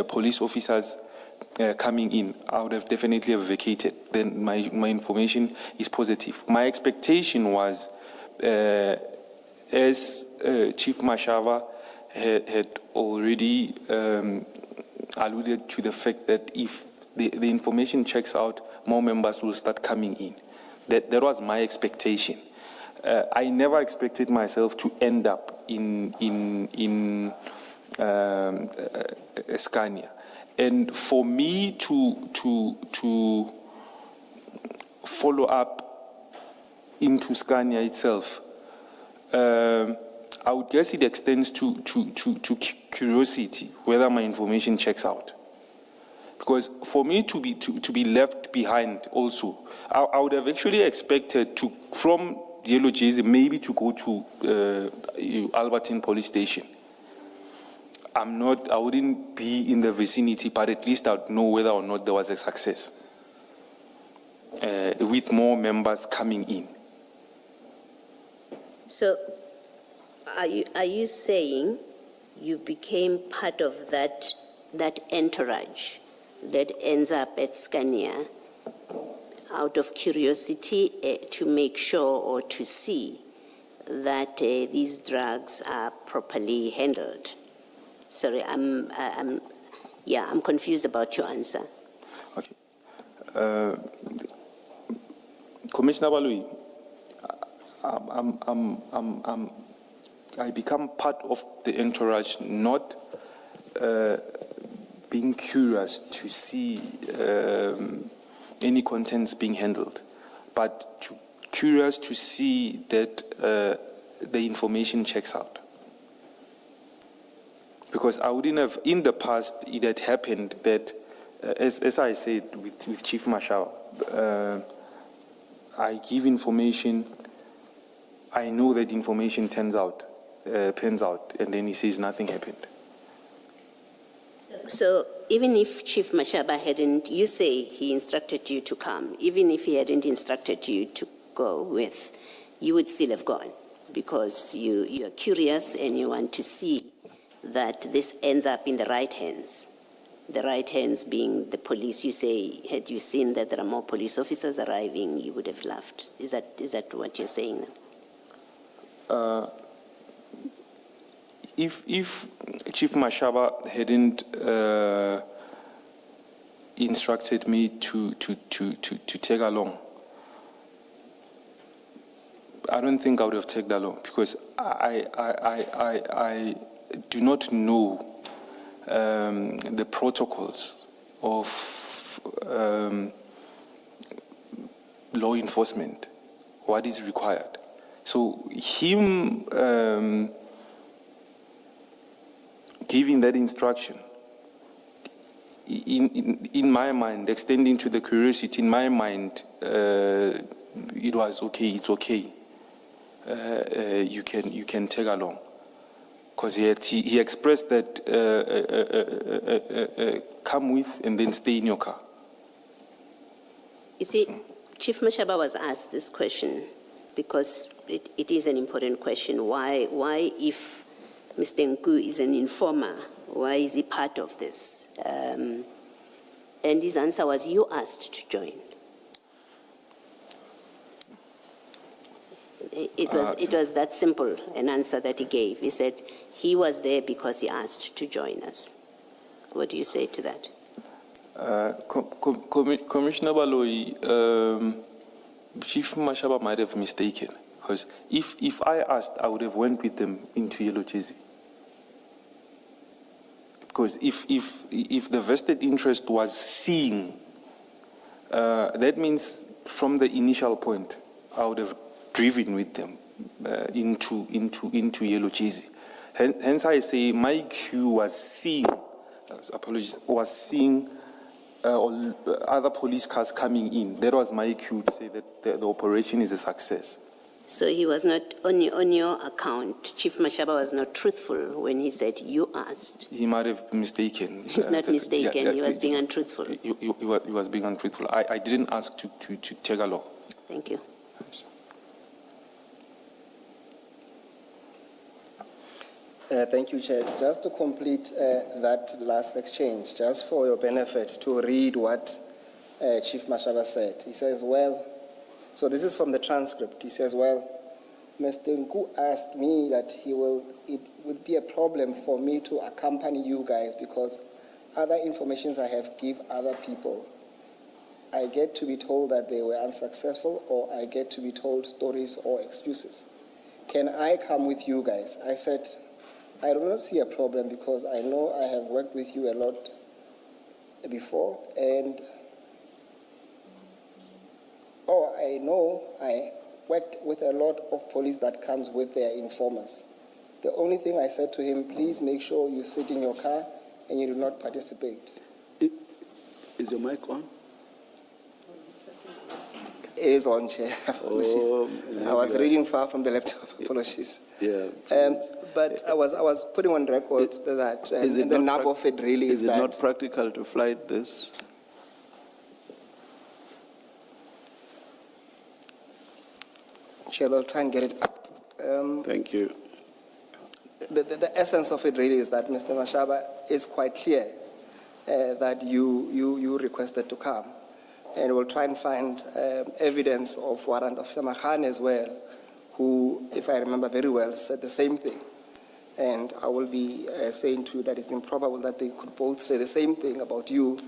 police officers coming in, I would have definitely have vacated. Then my information is positive. My expectation was, as Chief Mashava had already alluded to the fact that if the information checks out, more members will start coming in. That was my expectation. I never expected myself to end up in Scania. And for me to follow up into Scania itself, I would guess it extends to curiosity, whether my information checks out. Because for me to be left behind also, I would have actually expected to, from the Yellow Jersey, maybe to go to Albertine Police Station. I wouldn't be in the vicinity, but at least I'd know whether or not there was a success with more members coming in. So, are you saying you became part of that entourage that ends up at Scania out of curiosity to make sure or to see that these drugs are properly handled? Sorry, I'm confused about your answer. Okay, Commissioner Baloyi, I become part of the entourage, not being curious to see any contents being handled, but curious to see that the information checks out. Because I wouldn't have, in the past, it had happened that, as I said with Chief Marshal, I give information, I know that information pans out, and then he says nothing happened. So even if Chief Mashaba hadn't, you say he instructed you to come, even if he hadn't instructed you to go with, you would still have gone because you are curious and you want to see that this ends up in the right hands. The right hands being the police. You say, had you seen that there are more police officers arriving, you would have left. Is that what you're saying now? If Chief Mashaba hadn't instructed me to take along, I don't think I would have taken along because I do not know the protocols of law enforcement, what is required. So him giving that instruction, in my mind, extending to the curiosity, in my mind, it was okay, it's okay. You can take along. Because he expressed that come with and then stay in your car. You see, Chief Mashaba was asked this question because it is an important question. Why if Mr. Nku is an informer, why is he part of this? And his answer was, you asked to join. It was that simple an answer that he gave. He said he was there because he asked to join us. What do you say to that? Commissioner Baloyi, Chief Mashaba might have mistaken. Because if I asked, I would have went with them into Yellow Jersey. Because if the vested interest was seeing, that means from the initial point, I would have driven with them into Yellow Jersey. Hence, I say my queue was seeing, was seeing other police cars coming in. That was my cue to say that the operation is a success. So he was not, on your account, Chief Mashaba was not truthful when he said you asked. He might have mistaken. He's not mistaken, he was being untruthful. He was being untruthful. I didn't ask to take along. Thank you. Thank you, Chair. Just to complete that last exchange, just for your benefit, to read what Chief Mashaba said. He says, well, so this is from the transcript. He says, well, Mr. Nku asked me that it would be a problem for me to accompany you guys because other informations I have give other people. I get to be told that they were unsuccessful, or I get to be told stories or excuses. Can I come with you guys? I said, I do not see a problem because I know I have worked with you a lot before, and I know I worked with a lot of police that comes with their informers. The only thing I said to him, please make sure you sit in your car and you do not participate. Is your mic on? It is on, Chair. Apologies. I was reading far from the laptop. Apologies. Yeah. But I was putting on record that and the nub of it really is that... Is it not practical to flight this? Chair, I'll try and get it up. Thank you. The essence of it really is that Mr. Mashaba is quite clear that you requested to come. And we'll try and find evidence of Warrant Officer Mahan as well, who, if I remember very well, said the same thing. And I will be saying to you that it's improbable that they could both say the same thing about you,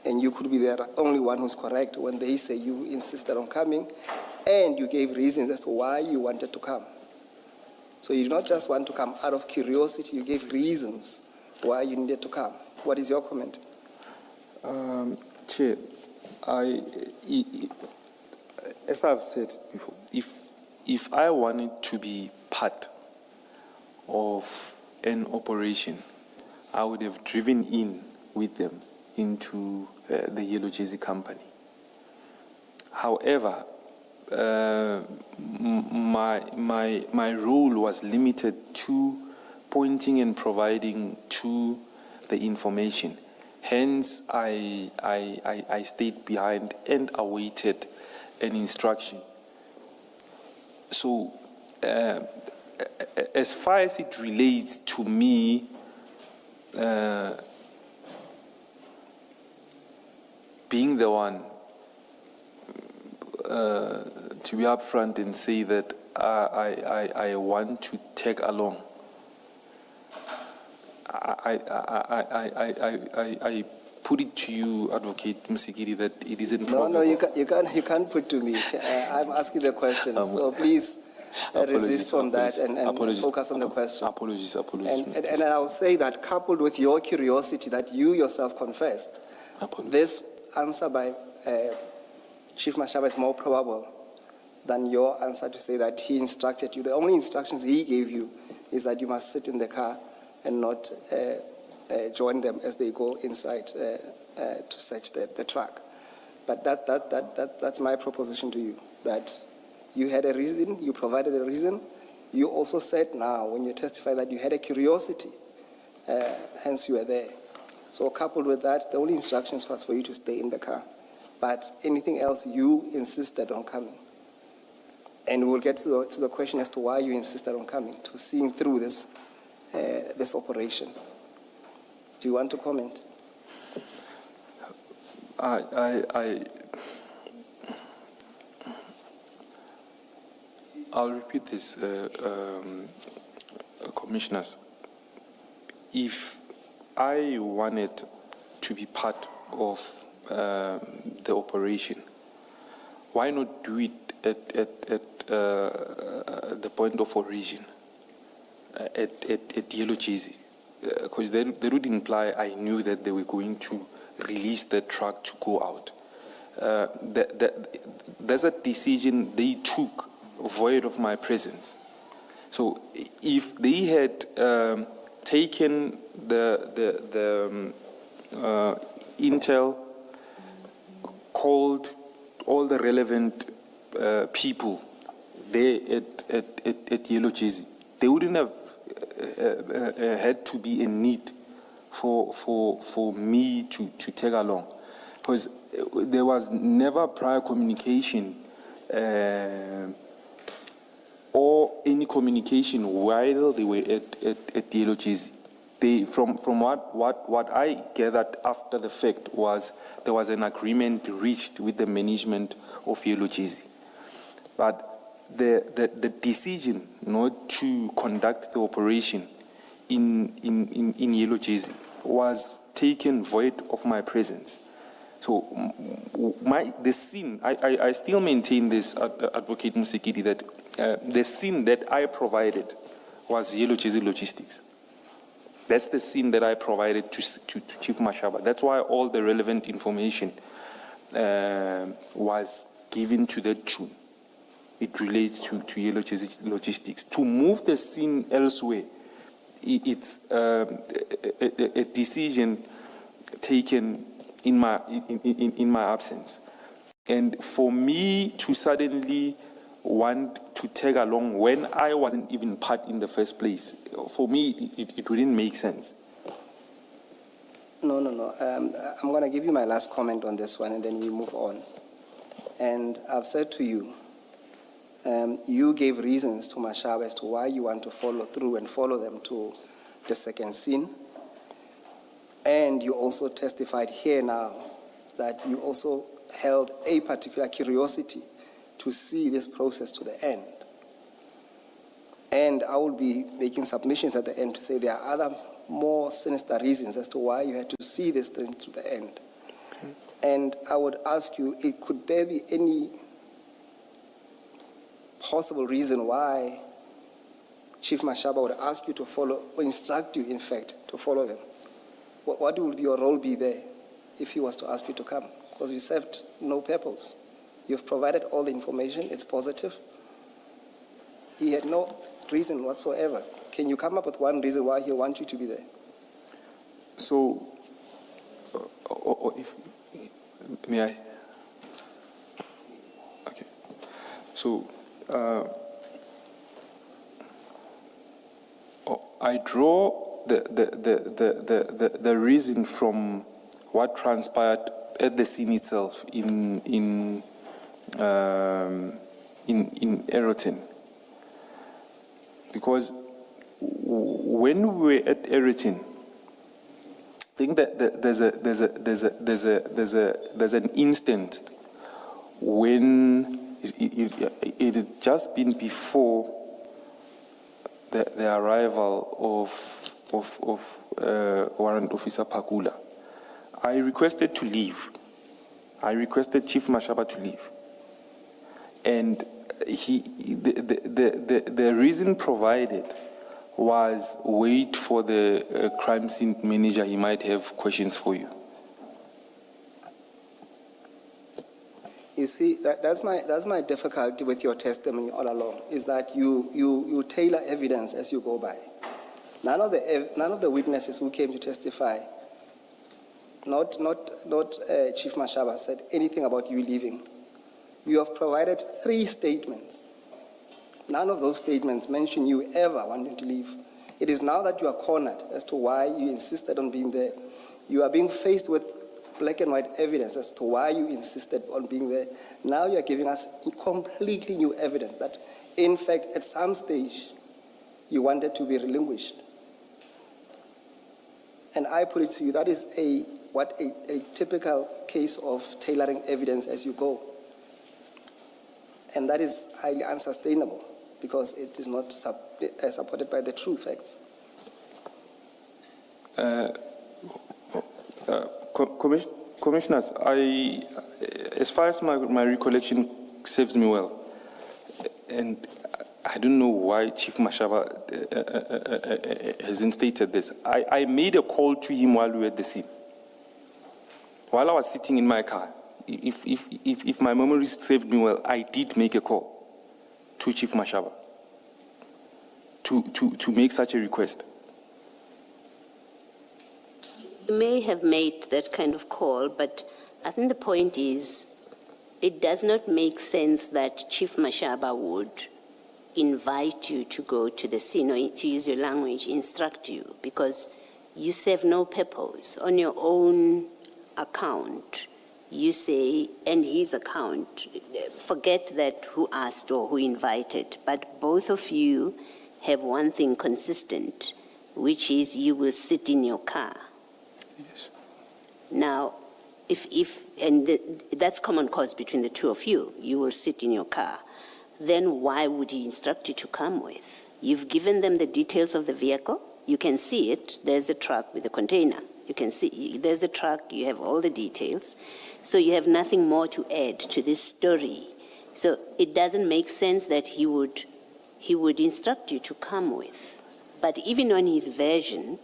and you could be the only one who's correct when they say you insisted on coming, and you gave reasons as to why you wanted to come. So you did not just want to come out of curiosity, you gave reasons why you needed to come. What is your comment? Chair, as I've said before, if I wanted to be part of an operation, I would have driven in with them into the Yellow Jersey Company. However, my role was limited to pointing and providing to the information. Hence, I stayed behind and awaited an instruction. So, as far as it relates to me, being the one to be upfront and say that I want to tag along, I put it to you, Advocate Msikiri, that it isn't probable. No, you can't put to me. I'm asking the questions, so please resist on that and focus on the question. Apologies. And I'll say that coupled with your curiosity that you yourself confessed, this answer by Chief Mashaba is more probable than your answer to say that he instructed you. The only instructions he gave you is that you must sit in the car and not join them as they go inside to search the truck. But that's my proposition to you, that you had a reason, you provided a reason. You also said now, when you testify, that you had a curiosity, hence you were there. So coupled with that, the only instructions was for you to stay in the car. But anything else, you insisted on coming. And we'll get to the question as to why you insisted on coming, to seeing through this operation. Do you want to comment? I'll repeat this, commissioners. If I wanted to be part of the operation, why not do it at the point of origin, at Yellow Jersey? because that would imply I knew that they were going to release the truck to go out. There's a decision they took void of my presence. So if they had taken the intel, called all the relevant people there at Yellow Jersey, they wouldn't have had to be a need for me to tag along, because there was never prior communication or any communication while they were at Yellow Jersey. From what I gathered after the fact was there was an agreement reached with the management of Yellow Jersey, but the decision not to conduct the operation in Yellow Jersey was taken void of my presence. So the scene, I still maintain this, Advocate Musekidi, that the scene that I provided was Yellow Jersey Logistics. That's the scene that I provided to Chief Mashaba. That's why all the relevant information was given to that tune. It relates to Yellow Jersey Logistics. To move the scene elsewhere, it's a decision taken in my absence. And for me to suddenly want to tag along when I wasn't even part in the first place, for me, it wouldn't make sense. No. I'm going to give you my last comment on this one, and then we move on. And I've said to you, you gave reasons to Mashaba as to why you want to follow through and follow them to the second scene. And you also testified here now that you also held a particular curiosity to see this process to the end. And I will be making submissions at the end to say there are other more sinister reasons as to why you had to see this thing to the end. Okay. And I would ask you, could there be any possible reason why Chief Mashaba would ask you to follow, or instruct you, in fact, to follow them? What would your role be there if he was to ask you to come? Because you served no purpose. You've provided all the information, it's positive. He had no reason whatsoever. Can you come up with one reason why he wants you to be there? So, may I? Okay. So, I draw the reason from what transpired at the scene itself in Eroton, because when we were at Eroton, I think that there's an instant when it had just been before the arrival of Warrant Officer Pakula. I requested to leave. I requested Chief Mashaba to leave. And the reason provided was wait for the crime scene manager. He might have questions for you. You see, that's my difficulty with your testimony all along, is that you tailor evidence as you go by. None of the witnesses who came to testify, not Chief Mashaba, said anything about you leaving. You have provided 3 statements. None of those statements mention you ever wanting to leave. It is now that you are cornered as to why you insisted on being there. You are being faced with black and white evidence as to why you insisted on being there. Now you are giving us completely new evidence that, in fact, at some stage, you wanted to be relinquished. And I put it to you, that is a typical case of tailoring evidence as you go. And that is highly unsustainable because it is not supported by the true facts. Commissioners, as far as my recollection serves me well, and I don't know why Chief Mashaba hasn't stated this. I made a call to him while we were at the scene. While I was sitting in my car, if my memory served me well, I did make a call to Chief Mashaba to make such a request. You may have made that kind of call, but I think the point is, it does not make sense that Chief Mashaba would invite you to go to the scene, or to use your language, instruct you, because you serve no purpose. On your own account, you say, and his account, forget that who asked or who invited, but both of you have one thing consistent, which is you will sit in your car. Yes. Now, that's common cause between the two of you. You will sit in your car. Then why would he instruct you to come with? You've given them the details of the vehicle. You can see it. There's the truck with the container. You can see, there's the truck. You have all the details. So you have nothing more to add to this story. So it doesn't make sense that he would instruct you to come with. But even on his version,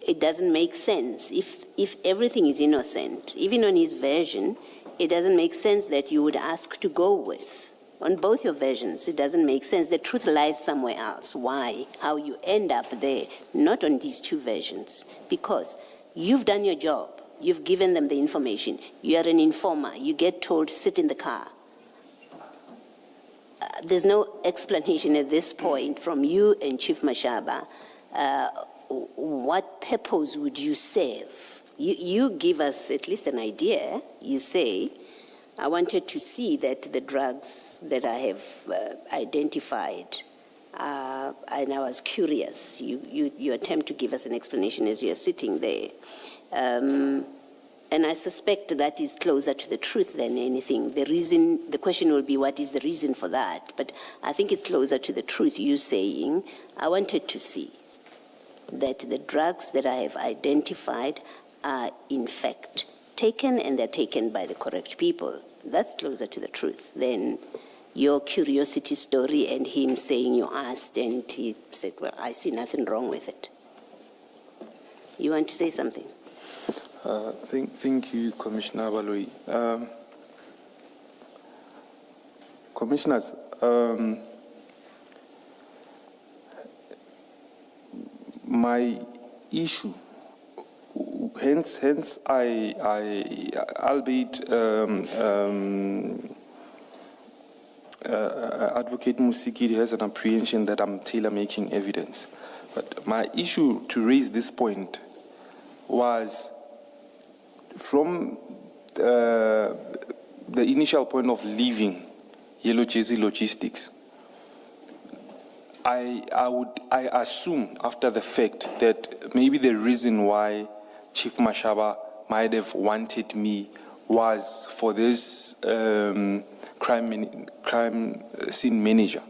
it doesn't make sense. If everything is innocent, even on his version, it doesn't make sense that you would ask to go with. On both your versions, it doesn't make sense. The truth lies somewhere else. Why? How you end up there, not on these two versions. Because you've done your job. You've given them the information. You are an informer. You get told, sit in the car. There's no explanation at this point from you and Chief Mashaba. What purpose would you serve? You give us at least an idea. You say, I wanted to see that the drugs that I have identified, and I was curious. You attempt to give us an explanation as you are sitting there. And I suspect that is closer to the truth than anything. The question will be, what is the reason for that? But I think it's closer to the truth, you saying, I wanted to see that the drugs that I have identified are in fact taken, and they're taken by the correct people. That's closer to the truth than your curiosity story and him saying you asked and he said, well, I see nothing wrong with it. You want to say something? Thank you, Commissioner Baloyi. Commissioners, my issue, hence albeit Advocate Musikiri has an apprehension that I'm tailor-making evidence. But my issue to raise this point was from the initial point of leaving Yellow Jersey Logistics. I assume after the fact that maybe the reason why Chief Mashaba might have wanted me was for this crime scene manager,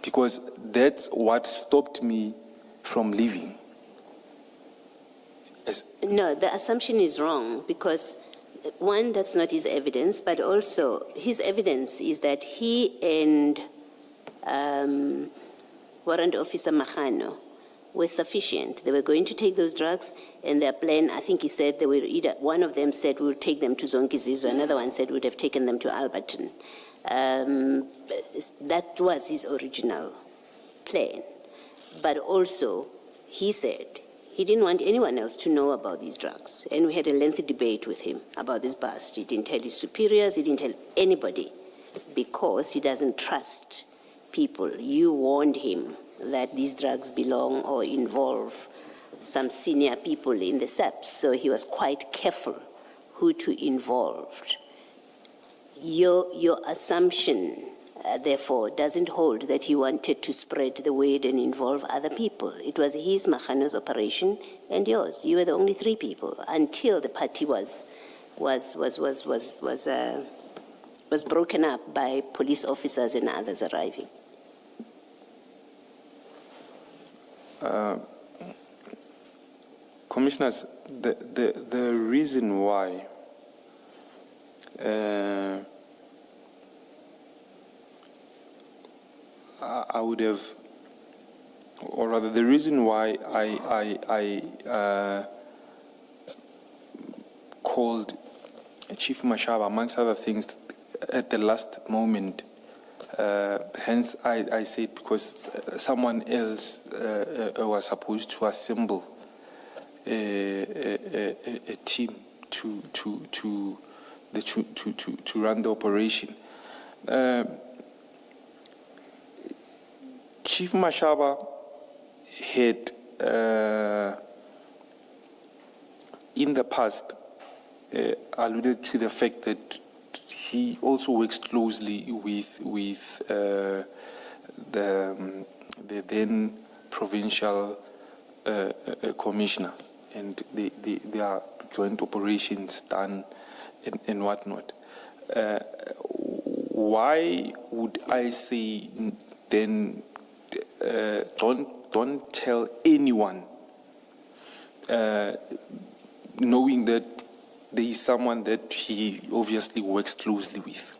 because that's what stopped me from leaving. No, the assumption is wrong, because one, that's not his evidence, but also his evidence is that he and Warrant Officer Mahano were sufficient. They were going to take those drugs, and their plan, I think he said, they were either, one of them said we'll take them to Zonkizizo, another one said we'd have taken them to Alberton. That was his original plan. But also, he said he didn't want anyone else to know about these drugs. And we had a lengthy debate with him about this bust. He didn't tell his superiors, he didn't tell anybody, because he doesn't trust people. You warned him that these drugs belong or involve some senior people in the SAPS, so he was quite careful who to involve. Your assumption, therefore, doesn't hold that he wanted to spread the word and involve other people. It was his, Mahano's operation, and yours. You were the only three people until the party was broken up by police officers and others arriving. Commissioners, the reason why I would have, or rather, the reason why I called Chief Mashaba, amongst other things, at the last moment. Hence, I said because someone else was supposed to assemble a team to run the operation. Chief Mashaba had in the past alluded to the fact that he also works closely with the then provincial commissioner, and there are joint operations done and whatnot. Why would I say then don't tell anyone, knowing that there is someone that he obviously works closely with,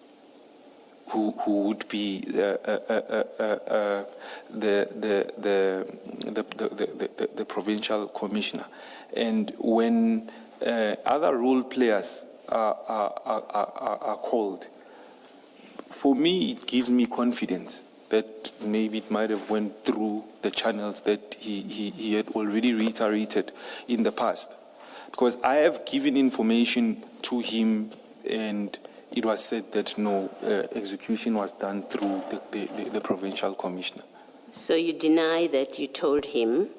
who would be the provincial commissioner, and when other role players are called, for me it gives me confidence that maybe it might have went through the channels that he had already reiterated in the past. Because I have given information to him, and it was said that no, execution was done through the provincial commissioner. So you deny that you told him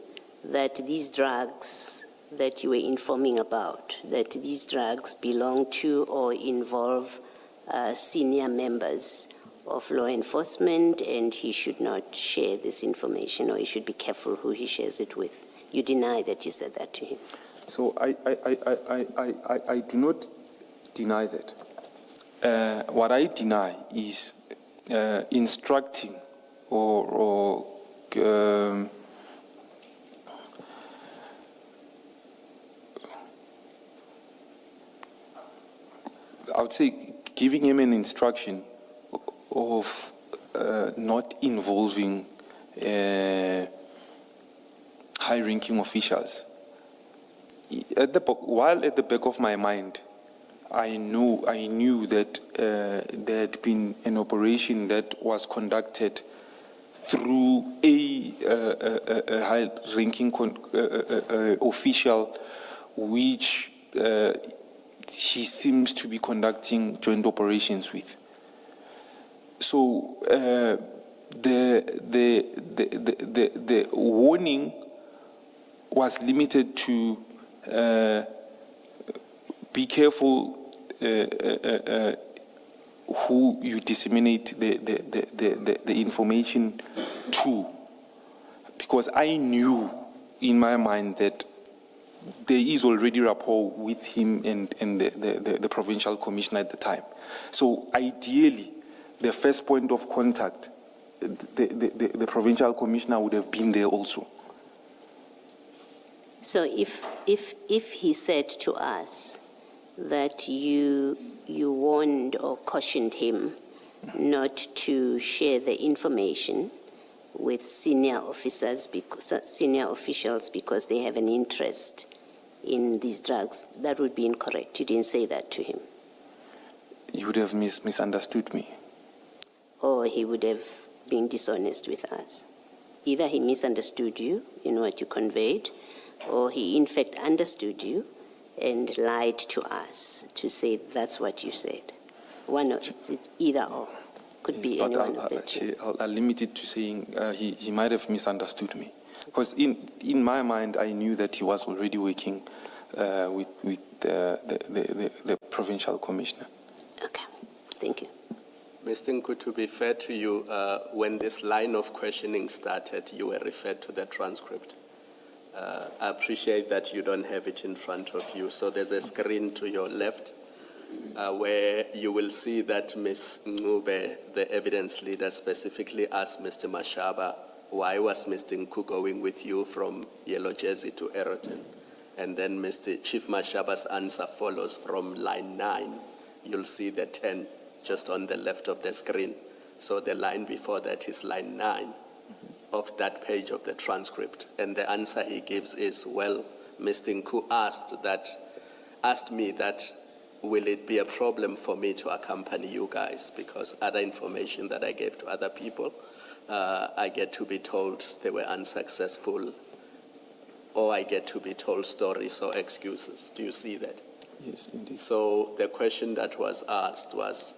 that these drugs that you were informing about, that these drugs belong to or involve senior members of law enforcement, and he should not share this information, or he should be careful who he shares it with. You deny that you said that to him. So I do not deny that. What I deny is instructing or I would say giving him an instruction of not involving high-ranking officials. While at the back of my mind, I knew that there had been an operation that was conducted through a high-ranking official, which he seems to be conducting joint operations with. So the warning was limited to be careful who you disseminate the information to, because I knew in my mind that there is already rapport with him and the provincial commissioner at the time. So ideally, the first point of contact, the provincial commissioner would have been there also. So if he said to us that you warned or cautioned him not to share the information with senior officials because they have an interest in these drugs, that would be incorrect. You didn't say that to him. You would have misunderstood me. Or he would have been dishonest with us. Either he misunderstood you in what you conveyed, or he in fact understood you and lied to us to say that's what you said. One of it, either or. Could be any one of the two. I'll limit it to saying he might have misunderstood me. Because in my mind, I knew that he was already working with the provincial commissioner. Okay, thank you. Mr. Nku, to be fair to you, when this line of questioning started, you were referred to the transcript. I appreciate that you don't have it in front of you. So there's a screen to your left where you will see that Ms. Ngube, the evidence leader, specifically asked Mr. Mashaba, why was Mr. Nku going with you from Yellow Jersey to Aeroton? And then Mr. Chief Mashaba's answer follows from line 9. You'll see the 10 just on the left of the screen. So the line before that is line 9 of that page of the transcript. And the answer he gives is, well, Mr. Nku asked me that, will it be a problem for me to accompany you guys? Because other information that I gave to other people, I get to be told they were unsuccessful, or I get to be told stories or excuses. Do you see that? Yes, indeed. So the question that was asked was,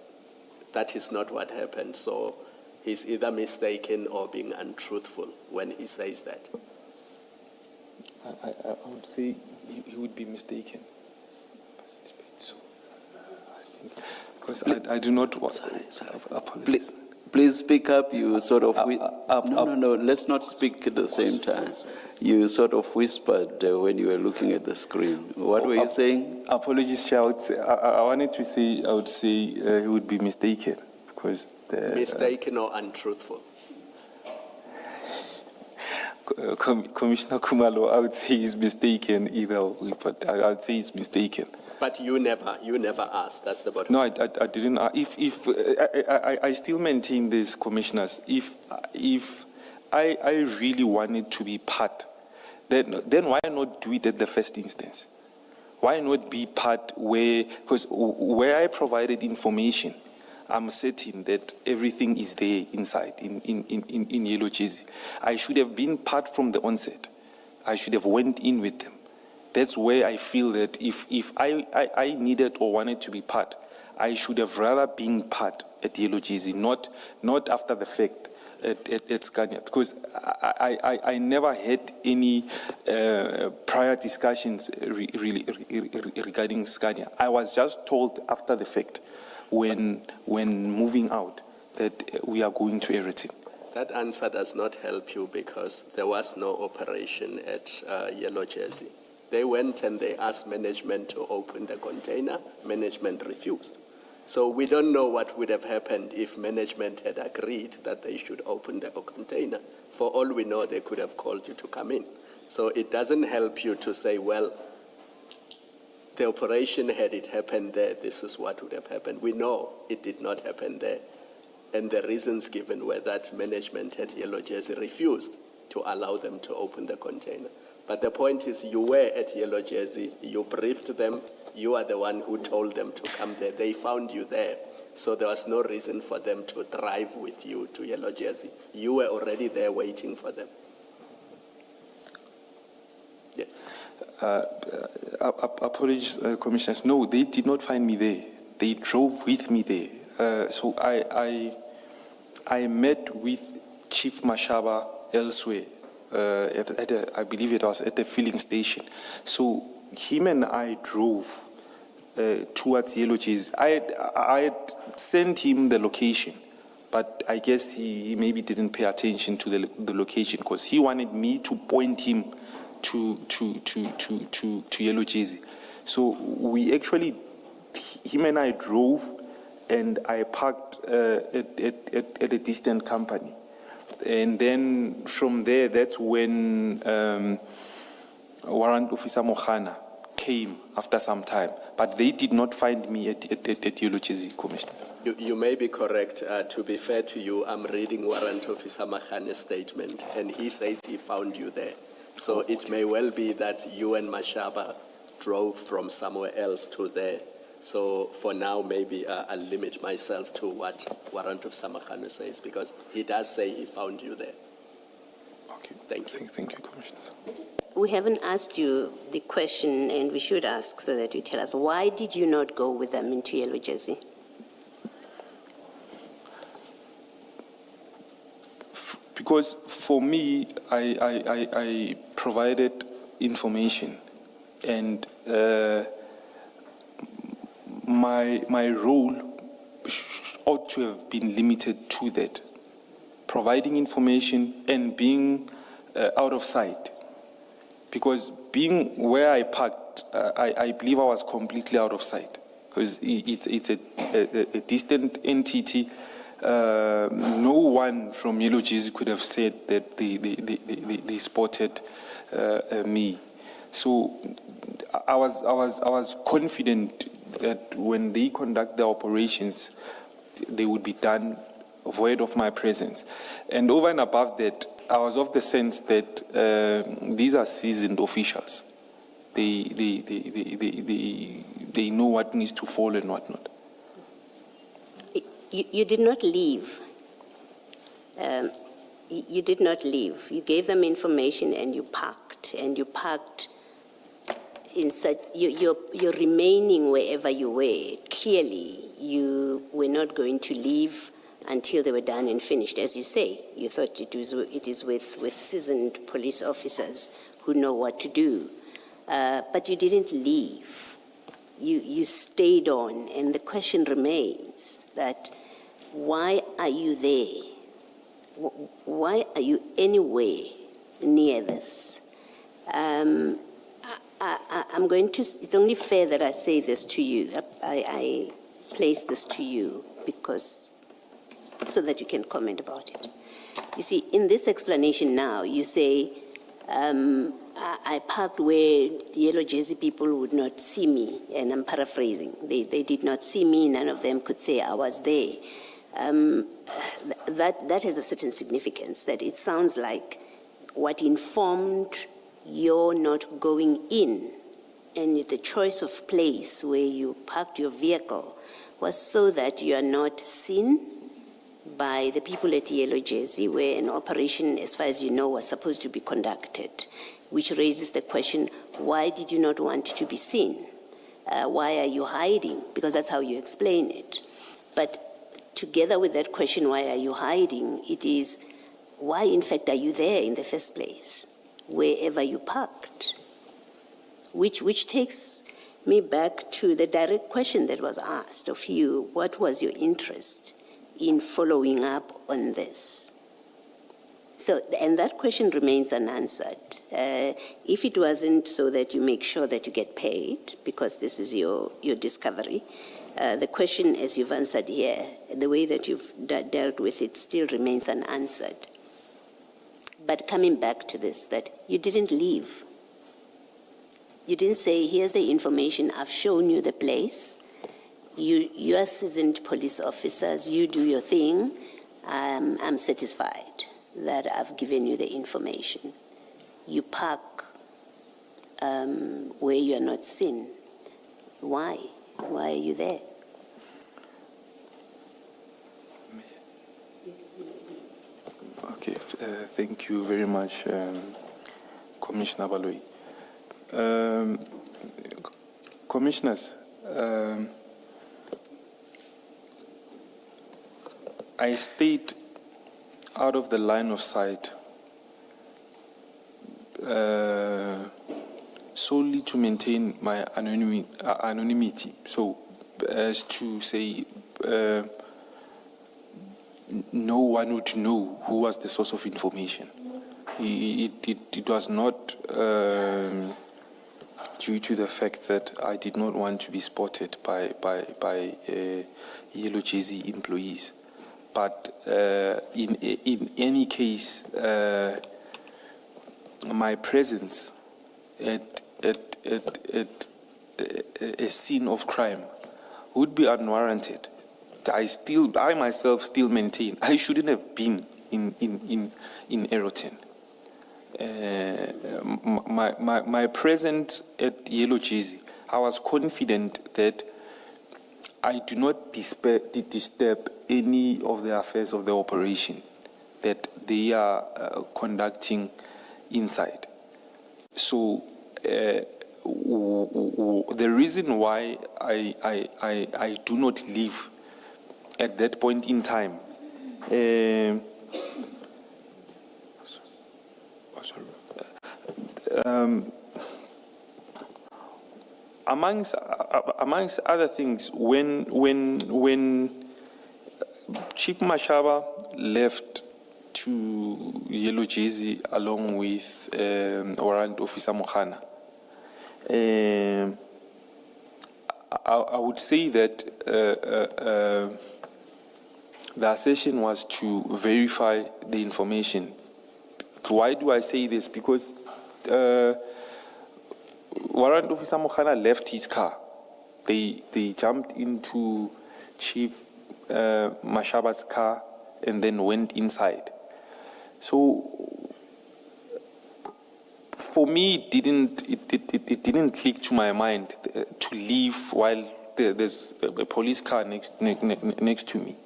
that is not what happened. So he's either mistaken or being untruthful when he says that. I would say he would be mistaken. So, I think, because I do not want. Please speak up. You sort of. No. Let's not speak at the same time. You sort of whispered when you were looking at the screen. What were you saying? Apologies, Chair. I wanted to say, I would say he would be mistaken because Mistaken or untruthful? Commissioner Khumalo, I would say he's mistaken either way, but I would say he's mistaken. But you never asked. That's the bottom. No, I didn't. I still maintain this, commissioners. If I really wanted to be part, then why not do it at the first instance? Why not be part where, because where I provided information, I'm certain that everything is there inside in Yellow Jersey. I should have been part from the onset. I should have went in with them. That's where I feel that if I needed or wanted to be part, I should have rather been part at Yellow Jersey, not after the fact at Scania, because I never had any prior discussions regarding Scania. I was just told after the fact when moving out that we are going to everything. That answer does not help you because there was no operation at Yellow Jersey. They went and they asked management to open the container. Management refused. So we don't know what would have happened if management had agreed that they should open the container. For all we know, they could have called you to come in. So it doesn't help you to say, well, the operation, had it happened there, this is what would have happened. We know it did not happen there. And the reasons given were that management at Yellow Jersey refused to allow them to open the container. But the point is, you were at Yellow Jersey, you briefed them, you are the one who told them to come there. They found you there. So there was no reason for them to drive with you to Yellow Jersey. You were already there waiting for them. Yes. Apologies, commissioners. No, they did not find me there. They drove with me there. So I met with Chief Mashaba elsewhere. I believe it was at the filling station. So him and I drove towards Yellow Jersey. I had sent him the location, but I guess he maybe didn't pay attention to the location because he wanted me to point him to Yellow Jersey. So we actually, him and I drove, and I parked at a distant company. And then from there, that's when Warrant Officer Mohana came after some time. But they did not find me at Yellow Jersey, Commissioner. You may be correct. To be fair to you, I'm reading Warrant Officer Mohane's statement, and he says he found you there. So it may well be that you and Mashaba drove from somewhere else to there. So for now, maybe I'll limit myself to what Warrant Officer Mohane says, because he does say he found you there. Okay. Thank you. Thank you, Commissioner. We haven't asked you the question, and we should ask so that you tell us, why did you not go with them into Yellow Jersey? Because for me, I provided information, and my role ought to have been limited to that, providing information and being out of sight. Because being where I parked, I believe I was completely out of sight, because it's a distant entity. No one from Yellow Jersey could have said that they spotted me. So I was confident that when they conduct their operations, they would be done void of my presence. And over and above that, I was of the sense that these are seasoned officials. They know what needs to fall and what not. You did not leave. You did not leave. You gave them information and you parked. And you parked in such, you're remaining wherever you were. Clearly, you were not going to leave until they were done and finished. As you say, you thought it is with seasoned police officers who know what to do. But you didn't leave. You stayed on. And the question remains that why are you there? Why are you anywhere near this? I'm going to, it's only fair that I say this to you. I place this to you because, so that you can comment about it. You see, in this explanation now, you say, I parked where the yellow jersey people would not see me, and I'm paraphrasing. They did not see me, none of them could say I was there. That has a certain significance, that it sounds like what informed your not going in and the choice of place where you parked your vehicle was so that you are not seen by the people at Yellow Jersey, where an operation, as far as you know, was supposed to be conducted, which raises the question, why did you not want to be seen? Why are you hiding? Because that's how you explain it. But together with that question, why are you hiding, it is, why in fact are you there in the first place, wherever you parked? Which takes me back to the direct question that was asked of you, what was your interest in following up on this? So, and that question remains unanswered. If it wasn't so that you make sure that you get paid, because this is your discovery, the question, as you've answered here, the way that you've dealt with it still remains unanswered. But coming back to this, that you didn't leave. You didn't say, here's the information, I've shown you the place. You are seasoned police officers, you do your thing. I'm satisfied that I've given you the information. You park where you are not seen. Why? Why are you there? Okay, thank you very much, Commissioner Baloyi. Commissioners, I stayed out of the line of sight solely to maintain my anonymity. So, as to say, no one would know who was the source of information. It was not due to the fact that I did not want to be spotted by Yellow Jersey employees. But in any case, my presence at a scene of crime would be unwarranted. I myself still maintain I shouldn't have been in Eroton. My presence at Yellow Jersey, I was confident that I do not disturb any of the affairs of the operation that they are conducting inside. So the reason why I do not leave at that point in time, amongst other things, when Chief Mashaba left to Yellow Jersey along with Warrant Officer Mokhana, I would say that the assertion was to verify the information. Why do I say this? Because Warrant Officer Mokhana left his car. They jumped into Chief Mashaba's car and then went inside. So for me, it didn't click to my mind to leave while there's a police car next to me.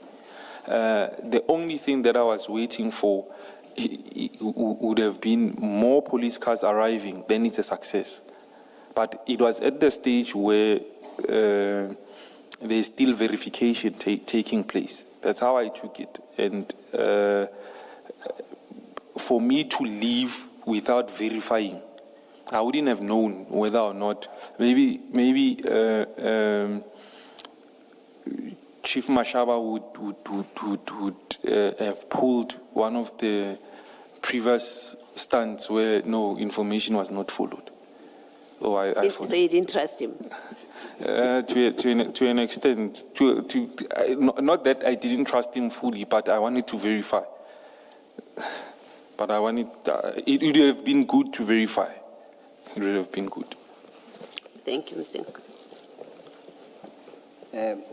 The only thing that I was waiting for would have been more police cars arriving, then it's a success. But it was at the stage where there's still verification taking place. That's how I took it. And for me to leave without verifying, I wouldn't have known whether or not, maybe Chief Mashaba would have pulled one of the previous stunts where no information was not followed. So So you didn't trust him? To an extent, not that I didn't trust him fully, but I wanted to verify. But I wanted, it would have been good to verify. It would have been good. Thank you, Mr. Nku.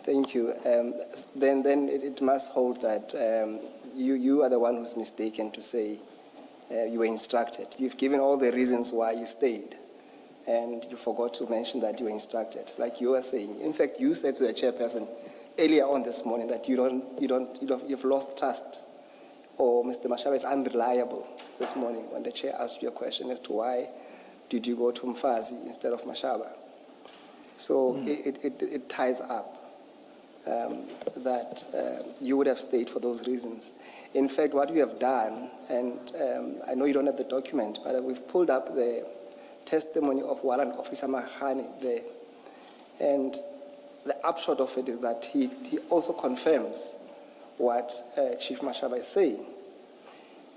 Thank you. Then it must hold that you are the one who's mistaken to say you were instructed. You've given all the reasons why you stayed, and you forgot to mention that you were instructed, like you were saying. In fact, you said to the chairperson earlier on this morning that you've lost trust, or Mr. Mashaba is unreliable this morning when the chair asked you a question as to why did you go to Mfazi instead of Mashaba. So it ties up that you would have stayed for those reasons. In fact, what we have done, and I know you don't have the document, but we've pulled up the testimony of Warrant Officer Mahane there. And the upshot of it is that he also confirms what Chief Mashaba is saying.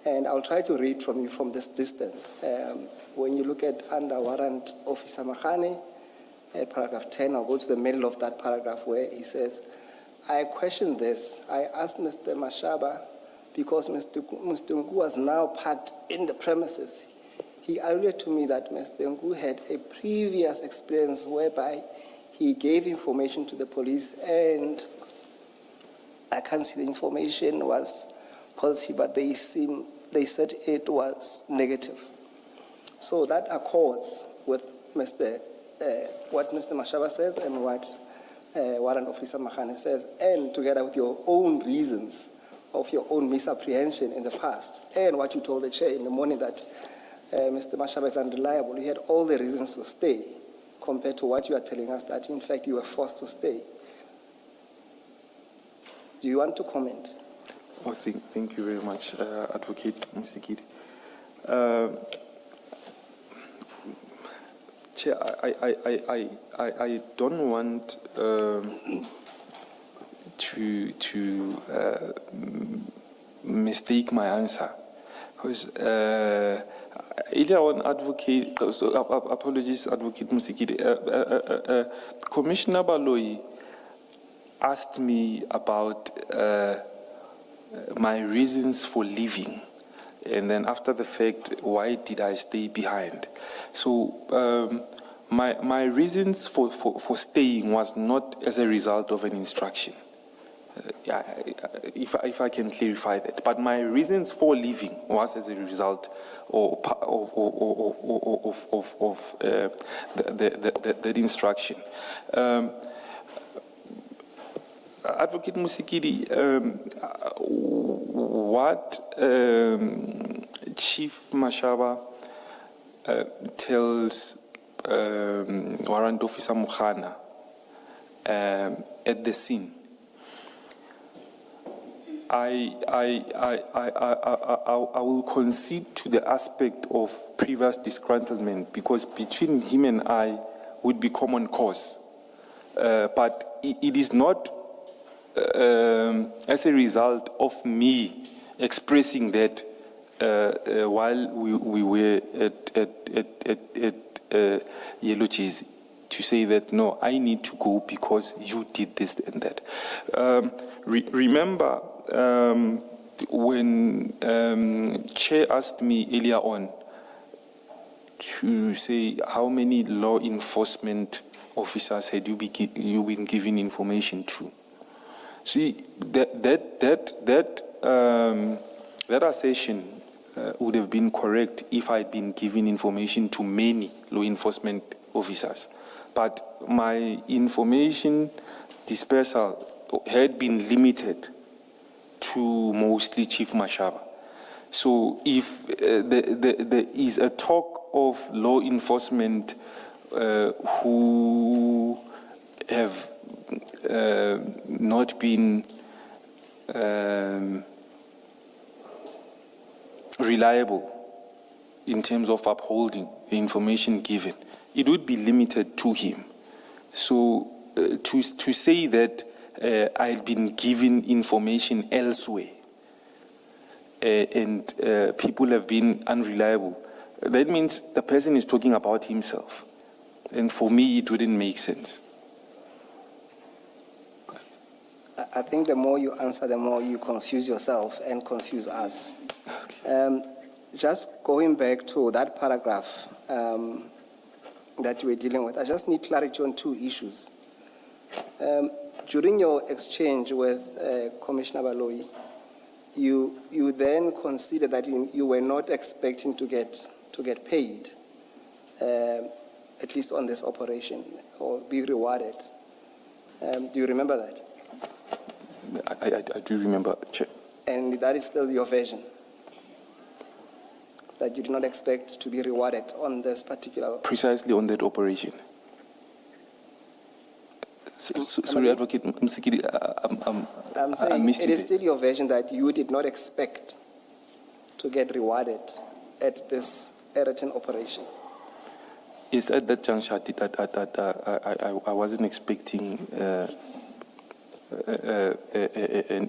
And I'll try to read from you from this distance. When you look at under Warrant Officer Mahane, paragraph 10, I'll go to the middle of that paragraph where he says, I questioned this. I asked Mr. Mashaba because Mr. Nku was now parked in the premises. He alluded to me that Mr. Nku had a previous experience whereby he gave information to the police, and I can't see the information was positive, but they said it was negative. So that accords with what Mr. Mashaba says and what Warrant Officer Mahane says, and together with your own reasons of your own misapprehension in the past, and what you told the chair in the morning that Mr. Mashaba is unreliable. You had all the reasons to stay compared to what you are telling us that, in fact, you were forced to stay. Do you want to comment? Oh, thank you very much, Advocate Musikiri. Chair, I don't want to mistake my answer, because earlier on, apologies, Advocate Musikiri, Commissioner Baloyi asked me about my reasons for leaving, and then after the fact, why did I stay behind? So my reasons for staying was not as a result of an instruction. If I can clarify that, but my reasons for leaving was as a result of that instruction. Advocate Musikiri, what Chief Mashaba tells Warrant Officer Mukhana at the scene, I will concede to the aspect of previous disgruntlement, because between him and I would be common cause. But it is not as a result of me expressing that while we were at Yellow Cheese, to say that, no, I need to go because you did this and that. Remember, when Chair asked me earlier on to say how many law enforcement officers had you been given information to. See, that that assertion would have been correct if I'd been giving information to many law enforcement officers. But my information dispersal had been limited to mostly Chief Mashaba. So if there is a talk of law enforcement who have not been reliable in terms of upholding the information given, it would be limited to him. So to say that I've been given information elsewhere and people have been unreliable, that means the person is talking about himself. And for me, it wouldn't make sense. I think the more you answer, the more you confuse yourself and confuse us. Just going back to that paragraph that you were dealing with, I just need clarity on two issues. During your exchange with Commissioner Baloyi, you then considered that you were not expecting to get paid, at least on this operation, or be rewarded. Do you remember that? I do remember, Chair. And that is still your version? That you did not expect to be rewarded on this particular... Precisely on that operation. Sorry, Advocate Msikidi, I'm saying it is still your version that you did not expect to get rewarded at this written operation. Yes, at that juncture, I wasn't expecting an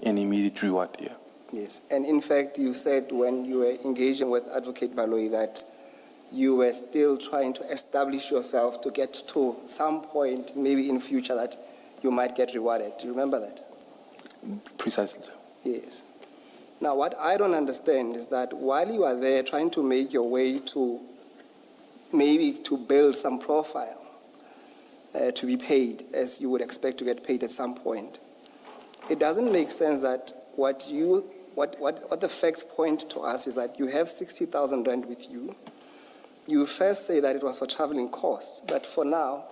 immediate reward here. Yes, and in fact, you said when you were engaging with Advocate Baloyi that you were still trying to establish yourself to get to some point, maybe in future, that you might get rewarded. Do you remember that? Precisely. Yes. Now, what I don't understand is that while you are there trying to make your way to maybe to build some profile to be paid, as you would expect to get paid at some point, it doesn't make sense that what the facts point to us is that you have 60,000 rand with you. You first say that it was for traveling costs, but for now,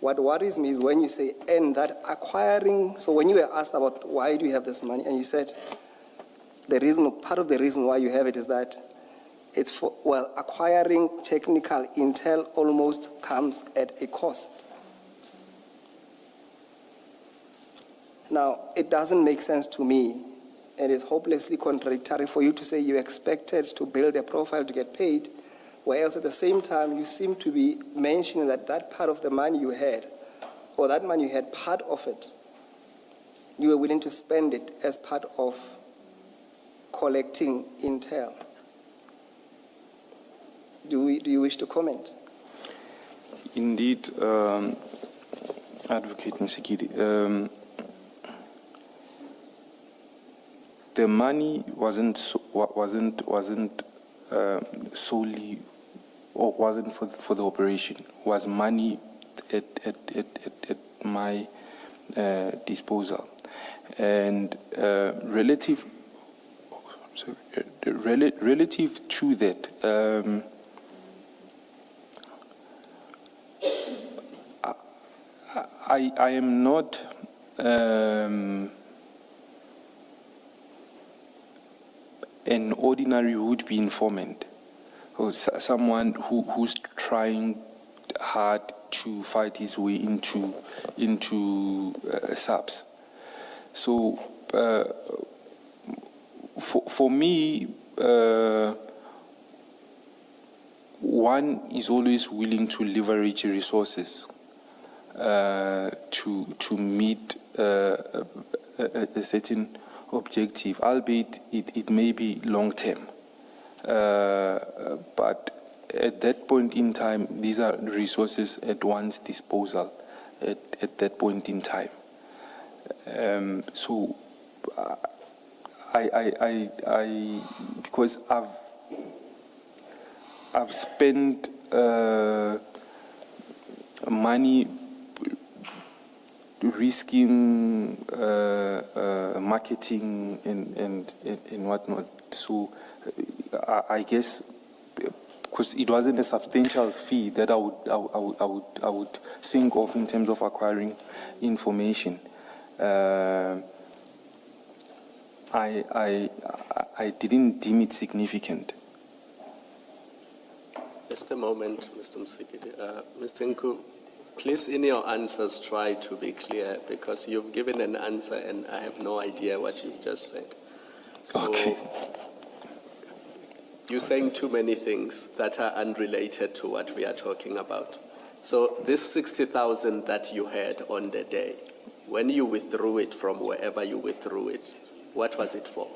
what worries me is when you say, and that acquiring, so when you were asked about why do you have this money, and you said part of the reason why you have it is that it's for, well, acquiring technical intel almost comes at a cost. Now, it doesn't make sense to me. It is hopelessly contradictory for you to say you expected to build a profile to get paid, whereas at the same time you seem to be mentioning that that part of the money you had, or that money you had, part of it, you were willing to spend it as part of collecting intel. Do you wish to comment? Indeed, Advocate Msikidi, the money wasn't solely, or wasn't for the operation. Was money at my disposal, and relative to that. I am not an ordinary would-be informant, or someone who's trying hard to fight his way into subs. So for me, one is always willing to leverage resources to meet a certain objective, albeit it may be long term. But at that point in time, these are resources at one's disposal at that point in time. So I because I've spent risking marketing and whatnot. So I guess because it wasn't a substantial fee that I would think of in terms of acquiring information. I didn't deem it significant. Just a moment, Mr. Msikidi. Mr. Nku, please in your answers try to be clear because you've given an answer and I have no idea what you've just said. So Okay. You're saying too many things that are unrelated to what we are talking about. So this 60,000 that you had on the day, when you withdrew it from wherever you withdrew it, what was it for?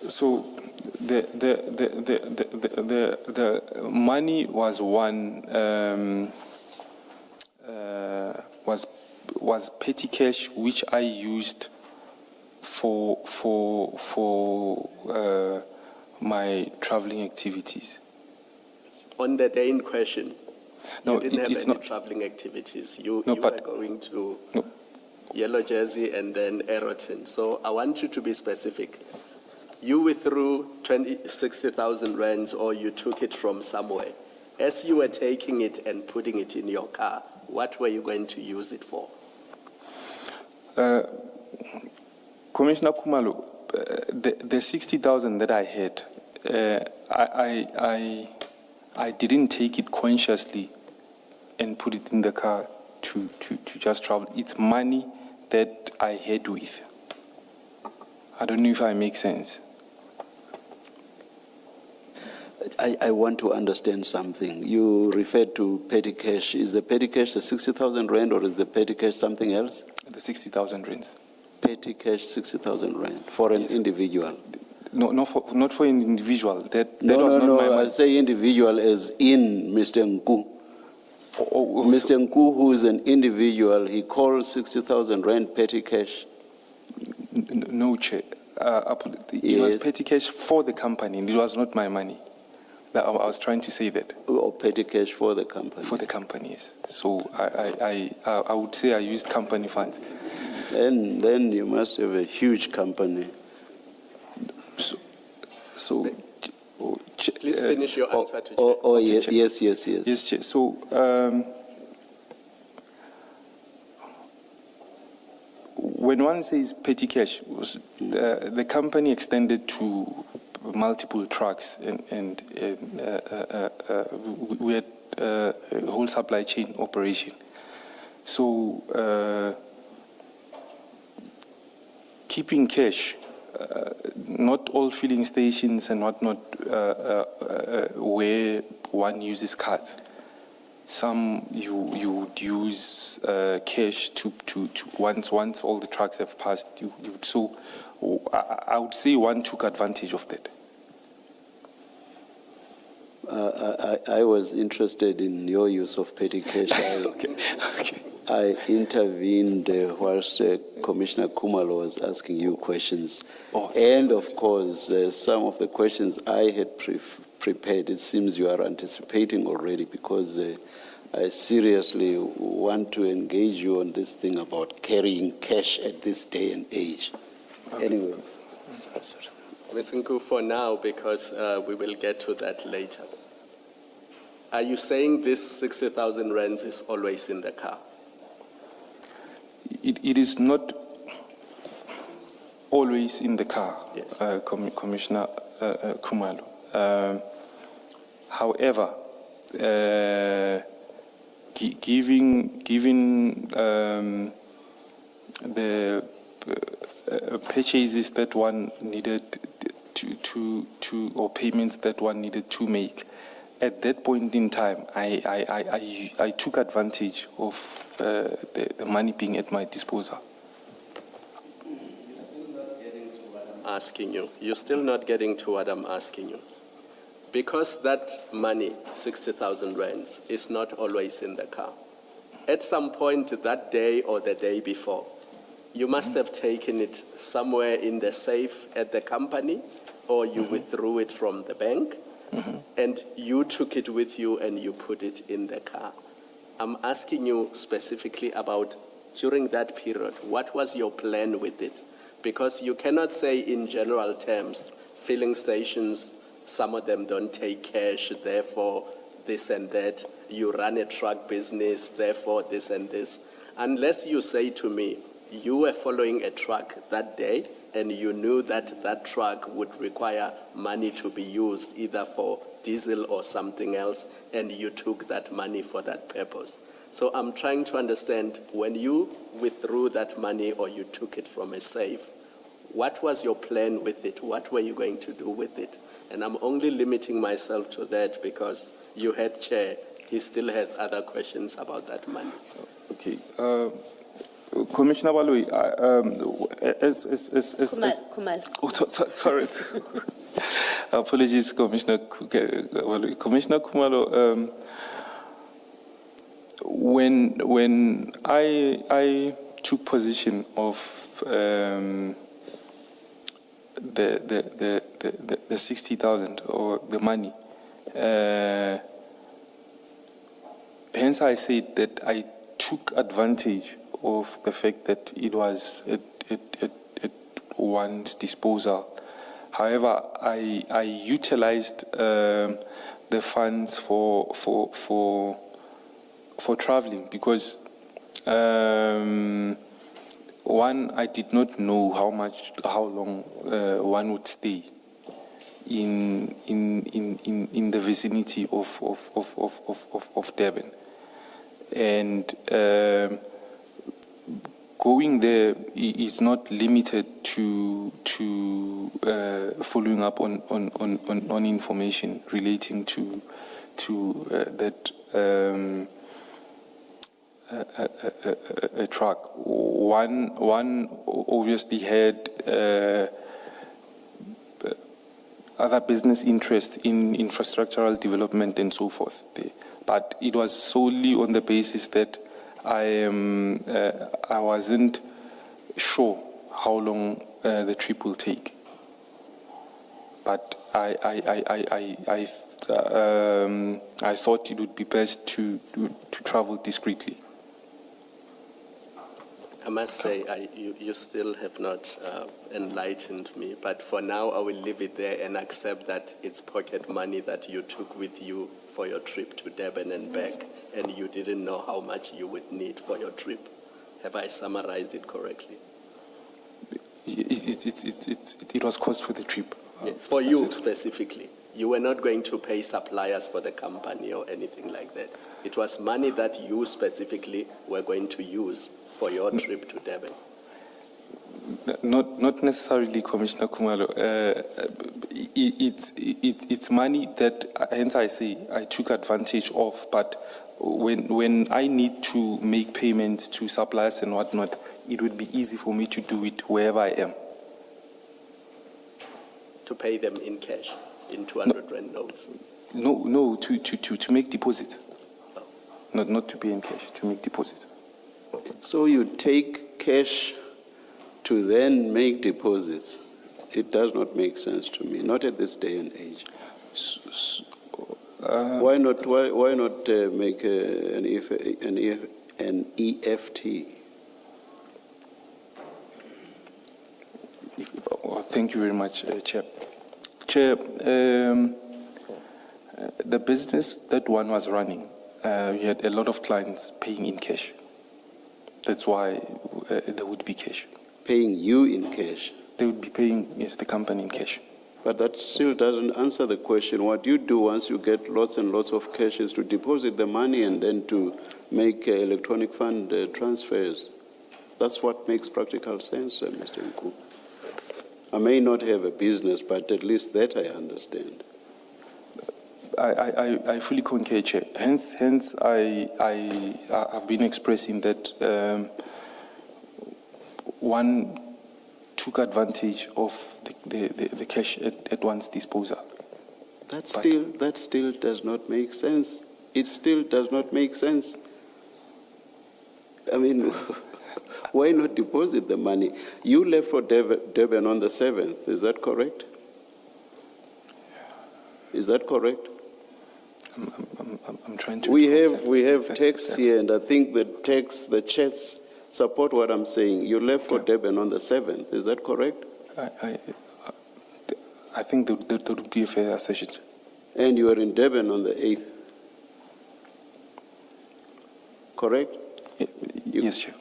So the money was was petty cash which I used for my traveling activities. On the day in question, No, you didn't have it's any not. traveling activities. You No, were but- going to No. Yellow Jersey and then Aeroton. So I want you to be specific. You withdrew 60,000 rands or you took it from somewhere. As you were taking it and putting it in your car, what were you going to use it for? Commissioner Khumalo, the 60,000 that I had, I didn't take it consciously and put it in the car to just travel. It's money that I had with. I don't know if I make sense. I want to understand something. You referred to petty cash. Is the petty cash the 60,000 rand or is the petty cash something else? The 60,000 rands. Petty cash 60,000 rand for an Yes. individual. No, not for an individual. That No, was no, not no. my I money. say individual as in Mr. Nku. Mr. Nku, who is an individual, he calls 60,000 rand petty cash. No, Chair. It was Yes. petty cash for the company. It was not my money. I was trying to say that. Or petty cash for the company. For the companies. So I would say I used company funds. Then you must have a huge company. So Please finish your answer to Oh, Okay, yes, Chair. yes. Yes, Chair. So when one says petty cash, the company extended to multiple trucks and we had a whole supply chain operation. So keeping cash, not all filling stations and whatnot where one uses cards. Some you would use cash to once all the trucks have passed. So I would say one took advantage of that. I was interested in your use of petty cash. Okay. I intervened whilst Commissioner Khumalo was asking you questions. Oh. And of course, some of the questions I had prepared, it seems you are anticipating already because I seriously want to engage you on this thing about carrying cash at this day and age. Okay. Anyway. Ms. Nku, for now, because we will get to that later. Are you saying this 60,000 rands is always in the car? It is not always in the car, Yes. Commissioner Khumalo. However, given the purchases that one needed to or payments that one needed to make, at that point in time, I took advantage of the money being at my disposal. Asking you. You're still not getting to what I'm asking you. Because that money, 60,000 rands, is not always in the car. At some point that day or the day before, you must have taken it somewhere in the safe at the company, or you withdrew it from the bank, and you took it with you and you put it in the car. I'm asking you specifically about during that period, what was your plan with it? Because you cannot say in general terms, filling stations, some of them don't take cash, therefore this and that. You run a truck business, therefore this and this. Unless you say to me, you were following a truck that day and you knew that that truck would require money to be used either for diesel or something else, and you took that money for that purpose. So I'm trying to understand, when you withdrew that money or you took it from a safe, what was your plan with it? What were you going to do with it? And I'm only limiting myself to that because you had chair. He still has other questions about that money. Okay. Commissioner Baloyi, Khumalo. Oh, sorry. Apologies, Commissioner Baloyi. Commissioner Khumalo, when I took possession of the 60,000 or the money, hence I said that I took advantage of the fact that it was at one's disposal. However, I utilized the funds for traveling because one, I did not know how long one would stay in the vicinity of Durban, and going there is not limited to following up on information relating to that a truck. One obviously had other business interests in infrastructural development and so forth, but it was solely on the basis that I wasn't sure how long the trip will take, but I thought it would be best to travel discreetly. I must say, you still have not enlightened me, but for now I will leave it there and accept that it's pocket money that you took with you for your trip to Durban and back, and you didn't know how much you would need for your trip. Have I summarized it correctly? It was cost for the trip. Yes, for you specifically. You were not going to pay suppliers for the company or anything like that. It was money that you specifically were going to use for your trip to Durban. Not necessarily, Commissioner Khumalo. It's money that, hence I say, I took advantage of. But when I need to make payments to suppliers and whatnot, it would be easy for me to do it wherever I am. To pay them in cash, in 200 rand notes? No, to make deposits. Oh. Not to pay in cash, to make deposits. So you take cash to then make deposits. It does not make sense to me, not at this day and age. Why not make an EFT? Thank you very much, Chair. Chair, the business that one was running, we had a lot of clients paying in cash. That's why there would be cash. Paying you in cash? They would be paying, yes, the company in cash. But that still doesn't answer the question. What you do once you get lots and lots of cash is to deposit the money and then to make electronic fund transfers. That's what makes practical sense, Mr. Nku. I may not have a business, but at least that I understand. I fully concur, Chair. Hence I've been expressing that one took advantage of the cash at one's disposal. That still does not make sense. It still does not make sense. I mean, why not deposit the money? You left for Durban on the 7th, is that correct? Is that correct? I'm trying to. We recall, have Yes, texts here, and I think the chats support what I'm saying. You left for Durban on the 7th, is that correct? I think that would be a fair assertion. And you were in Durban on the 8th, correct? Yes, Chair.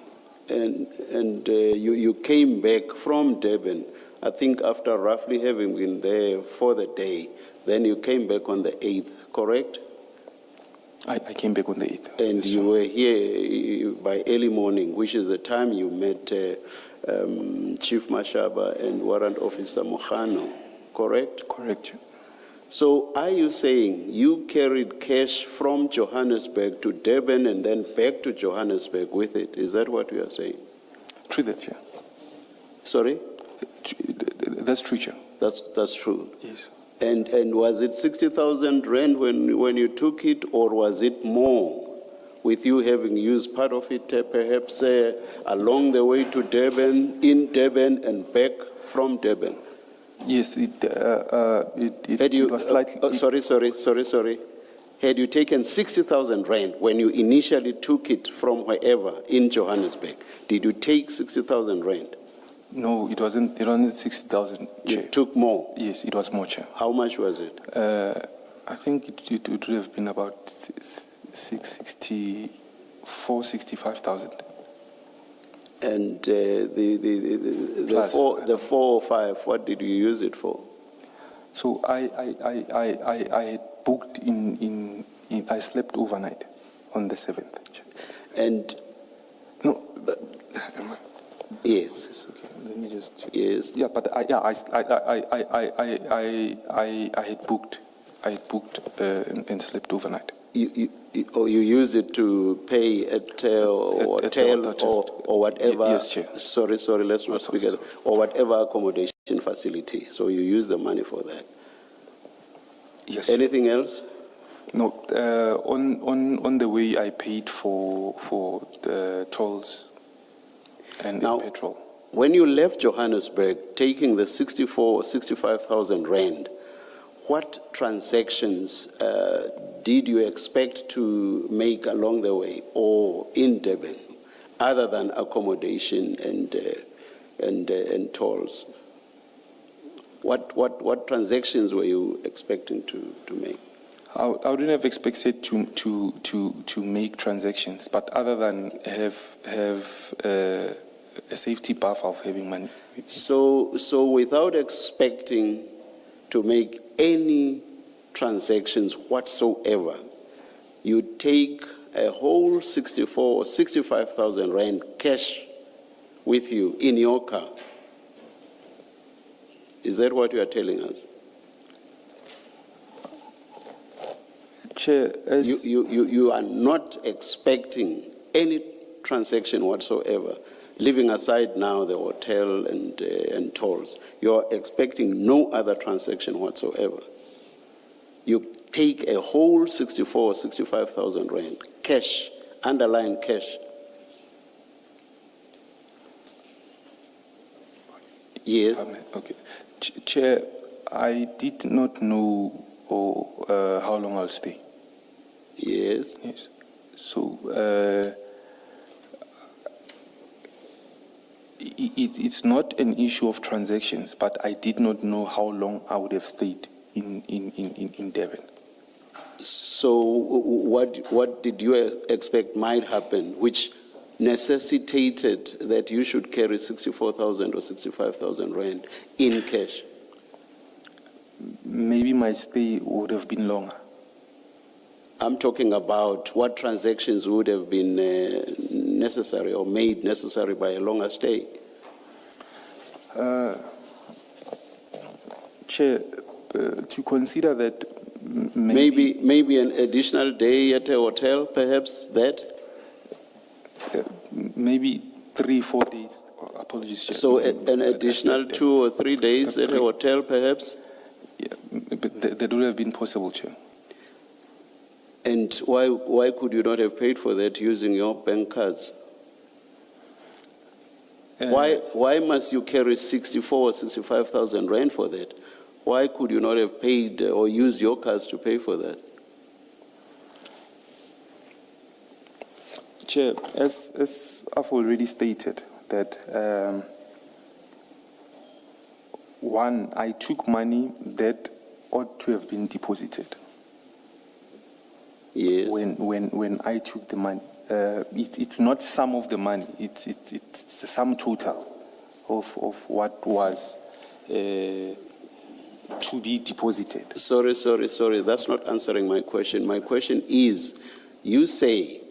And you came back from Durban, I think after roughly having been there for the day, then you came back on the 8th, correct? I came back on the 8th. And Yes, you Chair. were here by early morning, which is the time you met Chief Mashaba and Warrant Officer Mojano, correct? Correct, Chair. So are you saying you carried cash from Johannesburg to Durban and then back to Johannesburg with it? Is that what you are saying? True, that, Chair. Sorry? That's true, Chair. That's true. Yes. And was it 60,000 rand when you took it, or was it more, with you having used part of it perhaps along the way to Durban, in Durban, and back from Durban? Yes, it was slightly. Sorry. Had you taken 60,000 rand when you initially took it from wherever in Johannesburg? Did you take 60,000 rand? No, it wasn't 60,000, You Chair. took more. Yes, it was more, Chair. How much was it? I think it would have been about 65,000. And the Plus, 4 or 5, what did you use it for? So I had booked I slept overnight on the 7th. Chair. And No. yes, Okay, let me just check. yes. Yeah, but I had booked and slept overnight. You used it to pay at hotel or whatever. Yes, Chair. Sorry, let's not speak at, or whatever accommodation facility. So you use the money for that. Yes. Chair. Anything else? No. On the way, I paid for the tolls and Now, petrol. When you left Johannesburg, taking the 65,000 rand, what transactions did you expect to make along the way or in Durban, other than accommodation and tolls? What transactions were you expecting to make? I wouldn't have expected to make transactions, but other than have a safety buffer of having money. So without expecting to make any transactions whatsoever, you take a whole 64 or 65,000 rand cash with you in your car. Is that what you are telling us? Chair, You are not expecting any transaction whatsoever, leaving aside now the hotel and tolls. You're expecting no other transaction whatsoever. You take a whole 64 or 65,000 rand cash, underlying cash. Yes. Okay. Chair, I did not know how long I'll stay. Yes. Yes. So it's not an issue of transactions, but I did not know how long I would have stayed in Durban. So what did you expect might happen, which necessitated that you should carry 64,000 or 65,000 rand in cash? Maybe my stay would have been longer. I'm talking about what transactions would have been necessary or made necessary by a longer stay. Chair, to consider that Maybe an additional day at a hotel, perhaps, that? maybe 3-4 days. Apologies, Chair. So an additional 2 or 3 days at a hotel, perhaps? Yeah, but that would have been possible, Chair. And why could you not have paid for that using your bank cards? Why must you carry 64 or 65,000 rand for that? Why could you not have paid or used your cards to pay for that? Chair, as I've already stated, that one, I took money that ought to have been deposited. Yes. When I took the money, it's not some of the money. It's the sum total of what was to be deposited. Sorry. That's not answering my question. My question is, you say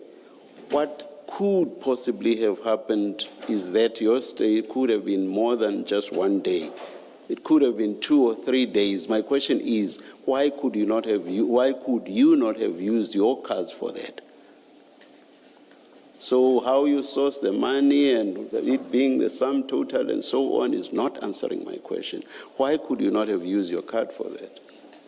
what could possibly have happened is that your stay could have been more than just 1 day. It could have been 2 or 3 days. My question is, why could you not have used your cards for that? So how you source the money and it being the sum total and so on is not answering my question. Why could you not have used your card for that?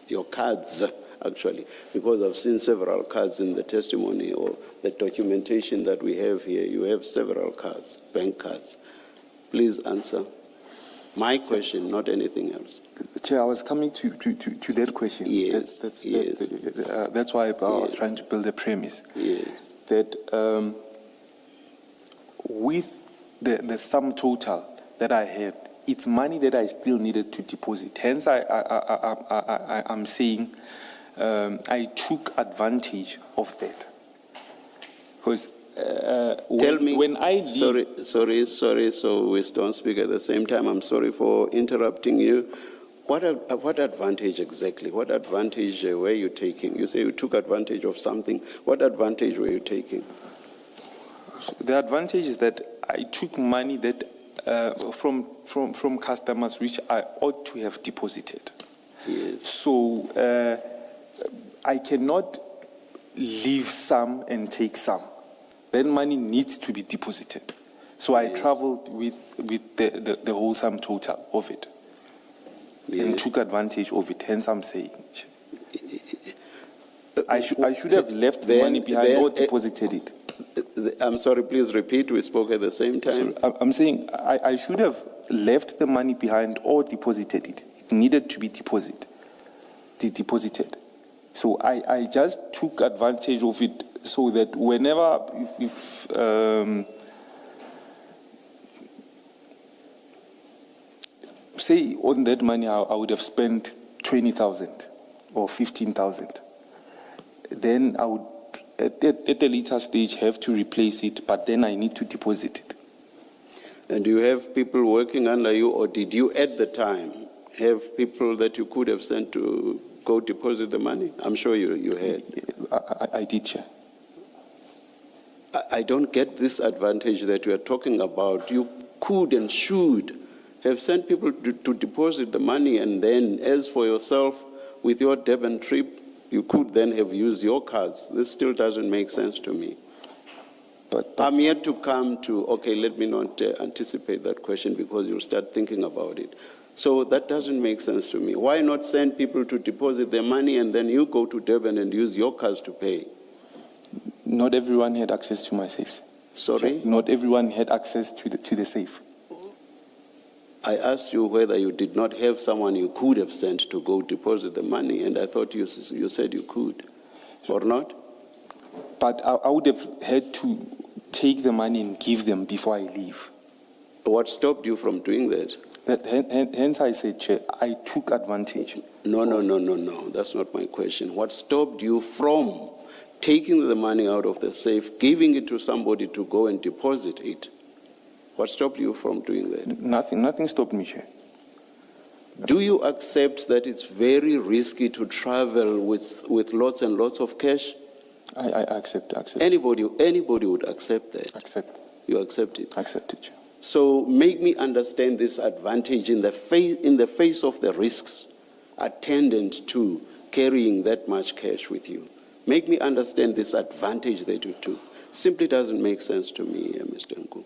Your cards, actually, because I've seen several cards in the testimony or the documentation that we have here. You have several cards, bank cards. Please answer. My question, not anything else. Chair, I was coming to that question. Yes, That's why I was trying to build a premise. Yes. That with the sum total that I had, it's money that I still needed to deposit. Hence, I'm saying I took advantage of that. Because Tell me, when I leave, sorry, so we don't speak at the same time. I'm sorry for interrupting you. What advantage exactly? What advantage were you taking? You say you took advantage of something. What advantage were you taking? the advantage is that I took money that from customers which I ought to have deposited. Yes. So I cannot leave some and take some. That money needs to be deposited. So I traveled with the whole sum total of it and took advantage of it. Hence, I'm saying I should have left the money behind or deposited it. I'm sorry, please repeat. We spoke at the same time. So I'm saying I should have left the money behind or deposited it. It needed to be deposited. So I just took advantage of it so that whenever, if say on that money I would have spent 20,000 or 15,000, then I would at a later stage have to replace it, but then I need to deposit it. And do you have people working under you, or did you at the time have people that you could have sent to go deposit the money? I'm sure you had. I did, Chair. I don't get this advantage that you are talking about. You could and should have sent people to deposit the money, and then as for yourself, with your Durban trip, you could then have used your cards. This still doesn't make sense to me. But I'm yet to come to, okay, let me not anticipate that question because you'll start thinking about it. So that doesn't make sense to me. Why not send people to deposit their money and then you go to Durban and use your cards to pay? not everyone had access to my safes. Sorry? Not everyone had access to the safe. I asked you whether you did not have someone you could have sent to go deposit the money, and I thought you said you could, or not? But I would have had to take the money and give them before I leave. What stopped you from doing that? Hence I said, Chair, I took advantage. No. That's not my question. What stopped you from taking the money out of the safe, giving it to somebody to go and deposit it? What stopped you from doing that? Nothing stopped me, Chair. Do you accept that it's very risky to travel with lots and lots of cash? I accept. Anybody would accept that. Accept. You accept it? Accept it, Chair. So make me understand this advantage in the face of the risks attendant to carrying that much cash with you. Make me understand this advantage that you took. Simply doesn't make sense to me, Mr. Nku.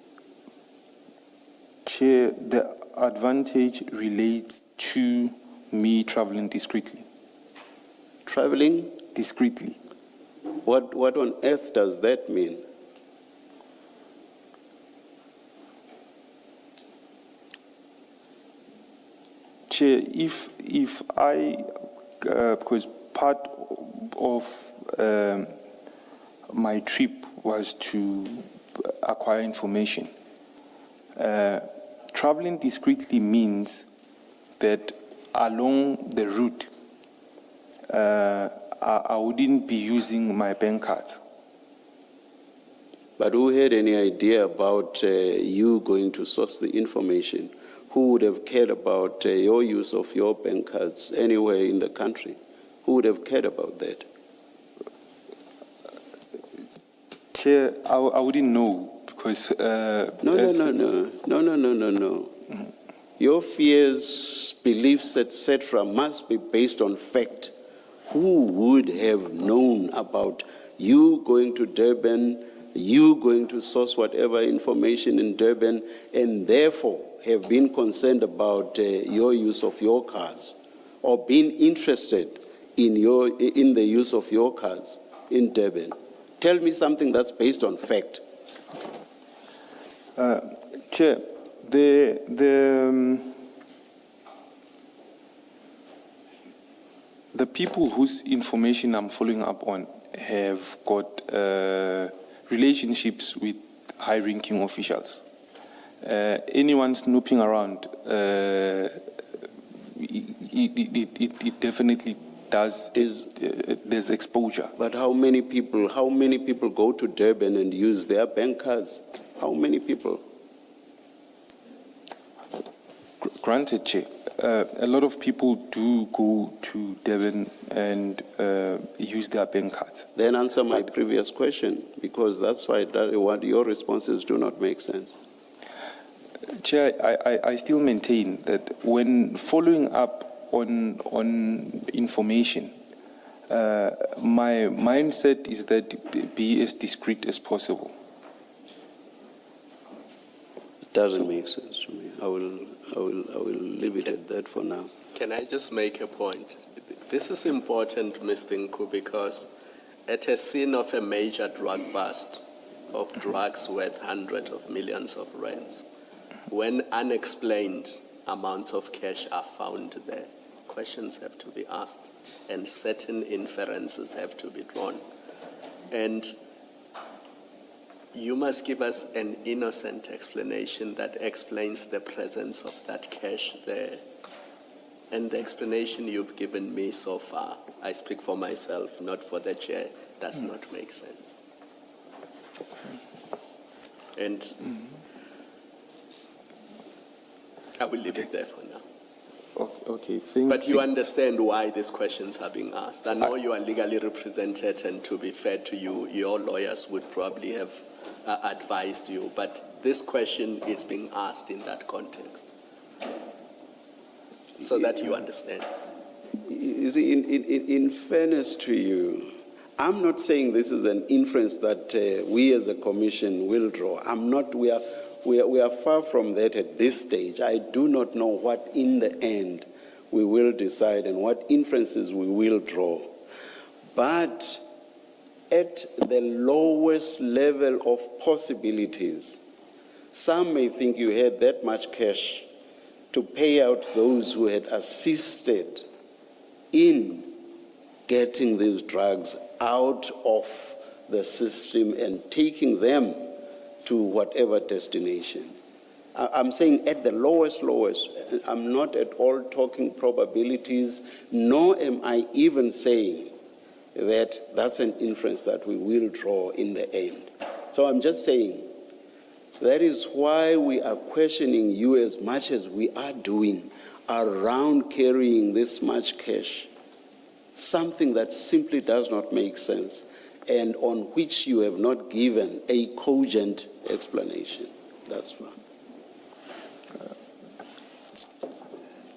Chair, the advantage relates to me traveling discreetly. Traveling? Discreetly. What on earth does that mean? Chair, if I, because part of my trip was to acquire information. Traveling discreetly means that along the route, I wouldn't be using my bank cards. But who had any idea about you going to source the information? Who would have cared about your use of your bank cards anywhere in the country? Who would have cared about that? Chair, I wouldn't know because... No. Your fears, beliefs, etc. must be based on fact. Who would have known about you going to Durban, you going to source whatever information in Durban, and therefore have been concerned about your use of your cars, or been interested in the use of your cars in Durban? Tell me something that's based on fact. Chair, the people whose information I'm following up on have got relationships with high-ranking officials. Anyone snooping around, it definitely does. There's exposure. But how many people go to Durban and use their bank cards? How many people? Granted, Chair, a lot of people do go to Durban and use their bank cards. Then answer my previous question, because that's why what your responses do not make sense. Chair, I still maintain that when following up on information, my mindset is that be as discreet as possible. It doesn't make sense to me. I will leave it at that for now. Can I just make a point? This is important, Mr. Nku, because at a scene of a major drug bust of drugs worth hundreds of millions of rands, when unexplained amounts of cash are found there, questions have to be asked and certain inferences have to be drawn. And you must give us an innocent explanation that explains the presence of that cash there. And the explanation you've given me so far, I speak for myself, not for the chair, does not make sense. And I will leave it there for now. Okay, But you understand why these questions are being asked. I know you are legally represented, and to be fair to you, your lawyers would probably have advised you, but this question is being asked in that context, so that you understand. You see, in fairness to you, I'm not saying this is an inference that we as a commission will draw. We are far from that at this stage. I do not know what in the end we will decide and what inferences we will draw. But at the lowest level of possibilities, some may think you had that much cash to pay out those who had assisted in getting these drugs out of the system and taking them to whatever destination. I'm saying at the lowest. I'm not at all talking probabilities, nor am I even saying that that's an inference that we will draw in the end. So I'm just saying that is why we are questioning you as much as we are doing around carrying this much cash, something that simply does not make sense and on which you have not given a cogent explanation. That's fine.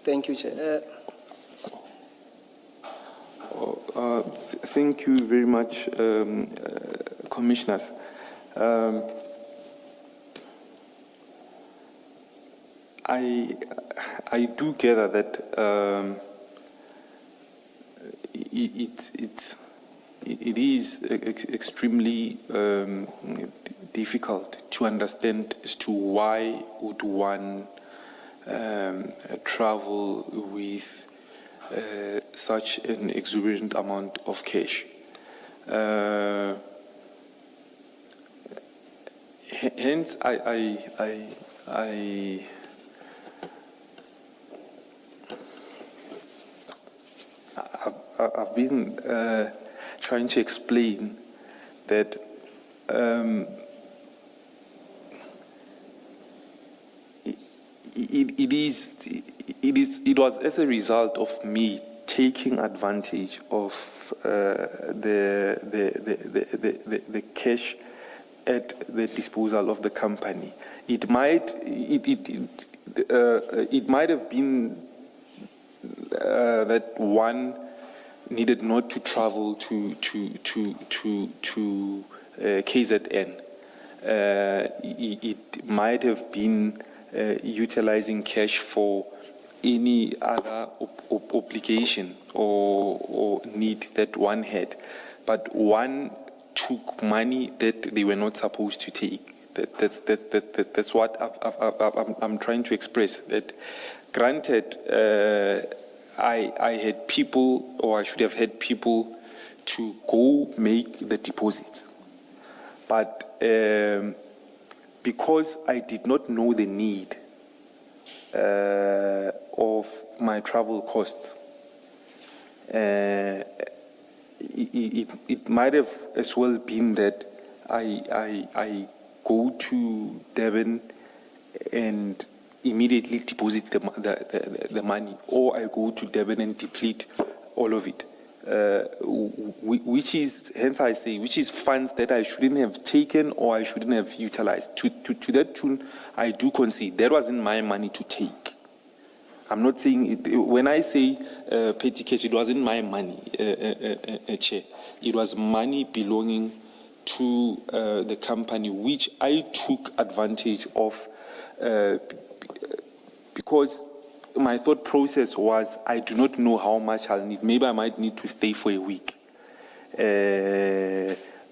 Thank you, Chair. Thank you very much, Commissioners. I do gather that it is extremely difficult to understand as to why would one travel with such an exuberant amount of cash. Hence, I've been trying to explain that it was as a result of me taking advantage of the cash at the disposal of the company. It might have been that one needed not to travel to KZN. It might have been utilizing cash for any other obligation or need that one had, but one took money that they were not supposed to take. That's what I'm trying to express. That granted, I had people, or I should have had people, to go make the deposits, but because I did not know the need of my travel costs, it might have as well been that I go to Devon and immediately deposit the money, or I go to Devon and deplete all of it, which is, hence I say, which is funds that I shouldn't have taken or I shouldn't have utilized. To that tune, I do concede that wasn't my money to take. I'm not saying it, when I say petty cash, it wasn't my money, Chair. It was money belonging to the company, which I took advantage of because my thought process was, I do not know how much I'll need. Maybe I might need to stay for a week.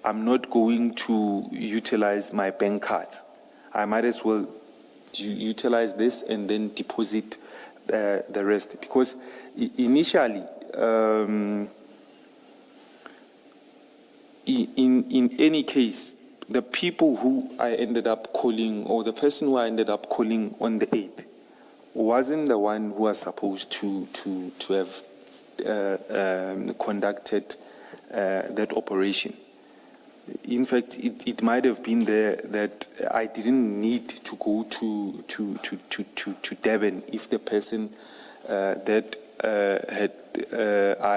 I'm not going to utilize my bank card. I might as well utilize this and then deposit the rest. Because initially, in any case, the people who I ended up calling, or the person who I ended up calling on the 8th, wasn't the one who was supposed to have conducted that operation. In fact, it might have been there that I didn't need to go to Devon if the person that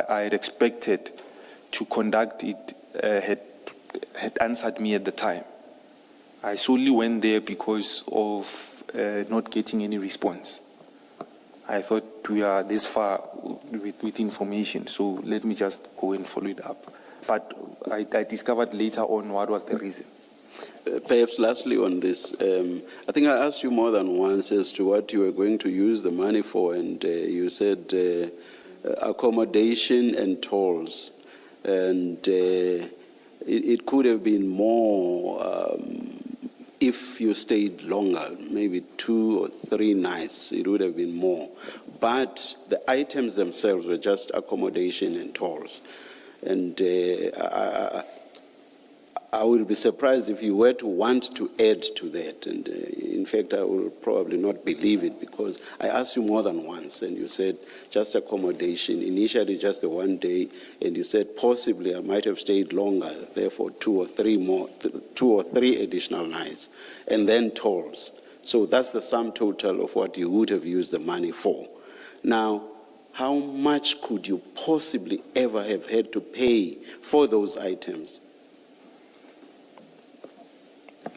I had expected to conduct it had answered me at the time. I solely went there because of not getting any response. I thought we are this far with information, so let me just go and follow it up. But I discovered later on what was the reason. Perhaps lastly on this, I think I asked you more than once as to what you were going to use the money for, and you said accommodation and tolls. And it could have been more if you stayed longer, maybe 2 or 3 nights, it would have been more. But the items themselves were just accommodation and tolls. And I would be surprised if you were to want to add to that. And in fact, I will probably not believe it, because I asked you more than once and you said just accommodation, initially just the 1 day, and you said possibly I might have stayed longer, therefore 2 or 3 additional nights, and then tolls. So that's the sum total of what you would have used the money for. Now, how much could you possibly ever have had to pay for those items?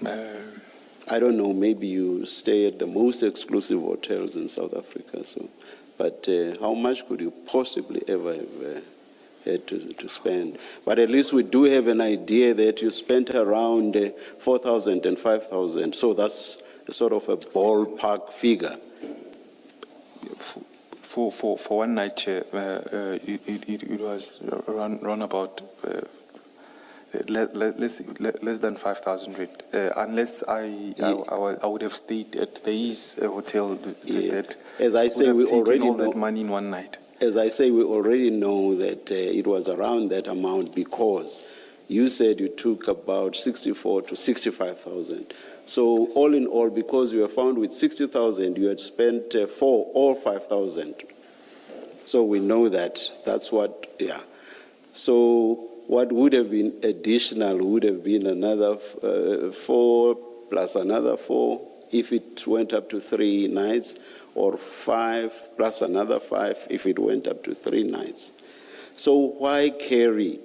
I don't know, maybe you stay at the most exclusive hotels in South Africa, so, but how much could you possibly ever have had to spend? But at least we do have an idea that you spent around 4,000 and 5,000, so that's sort of a ballpark figure. For 1 night, Chair, it was around about less than 5,000 rand, unless I would have stayed at the hotel that as I say, we already all know that money in 1 night. As I say, we already know that it was around that amount, because you said you took about 64 to 65,000. So all in all, because you were found with 60,000, you had spent 4 or 5,000. So we know that. That's what, yeah. So what would have been additional would have been another 4 plus another 4 if it went up to 3 nights, or 5 plus another 5 if it went up to 3 nights. So why carry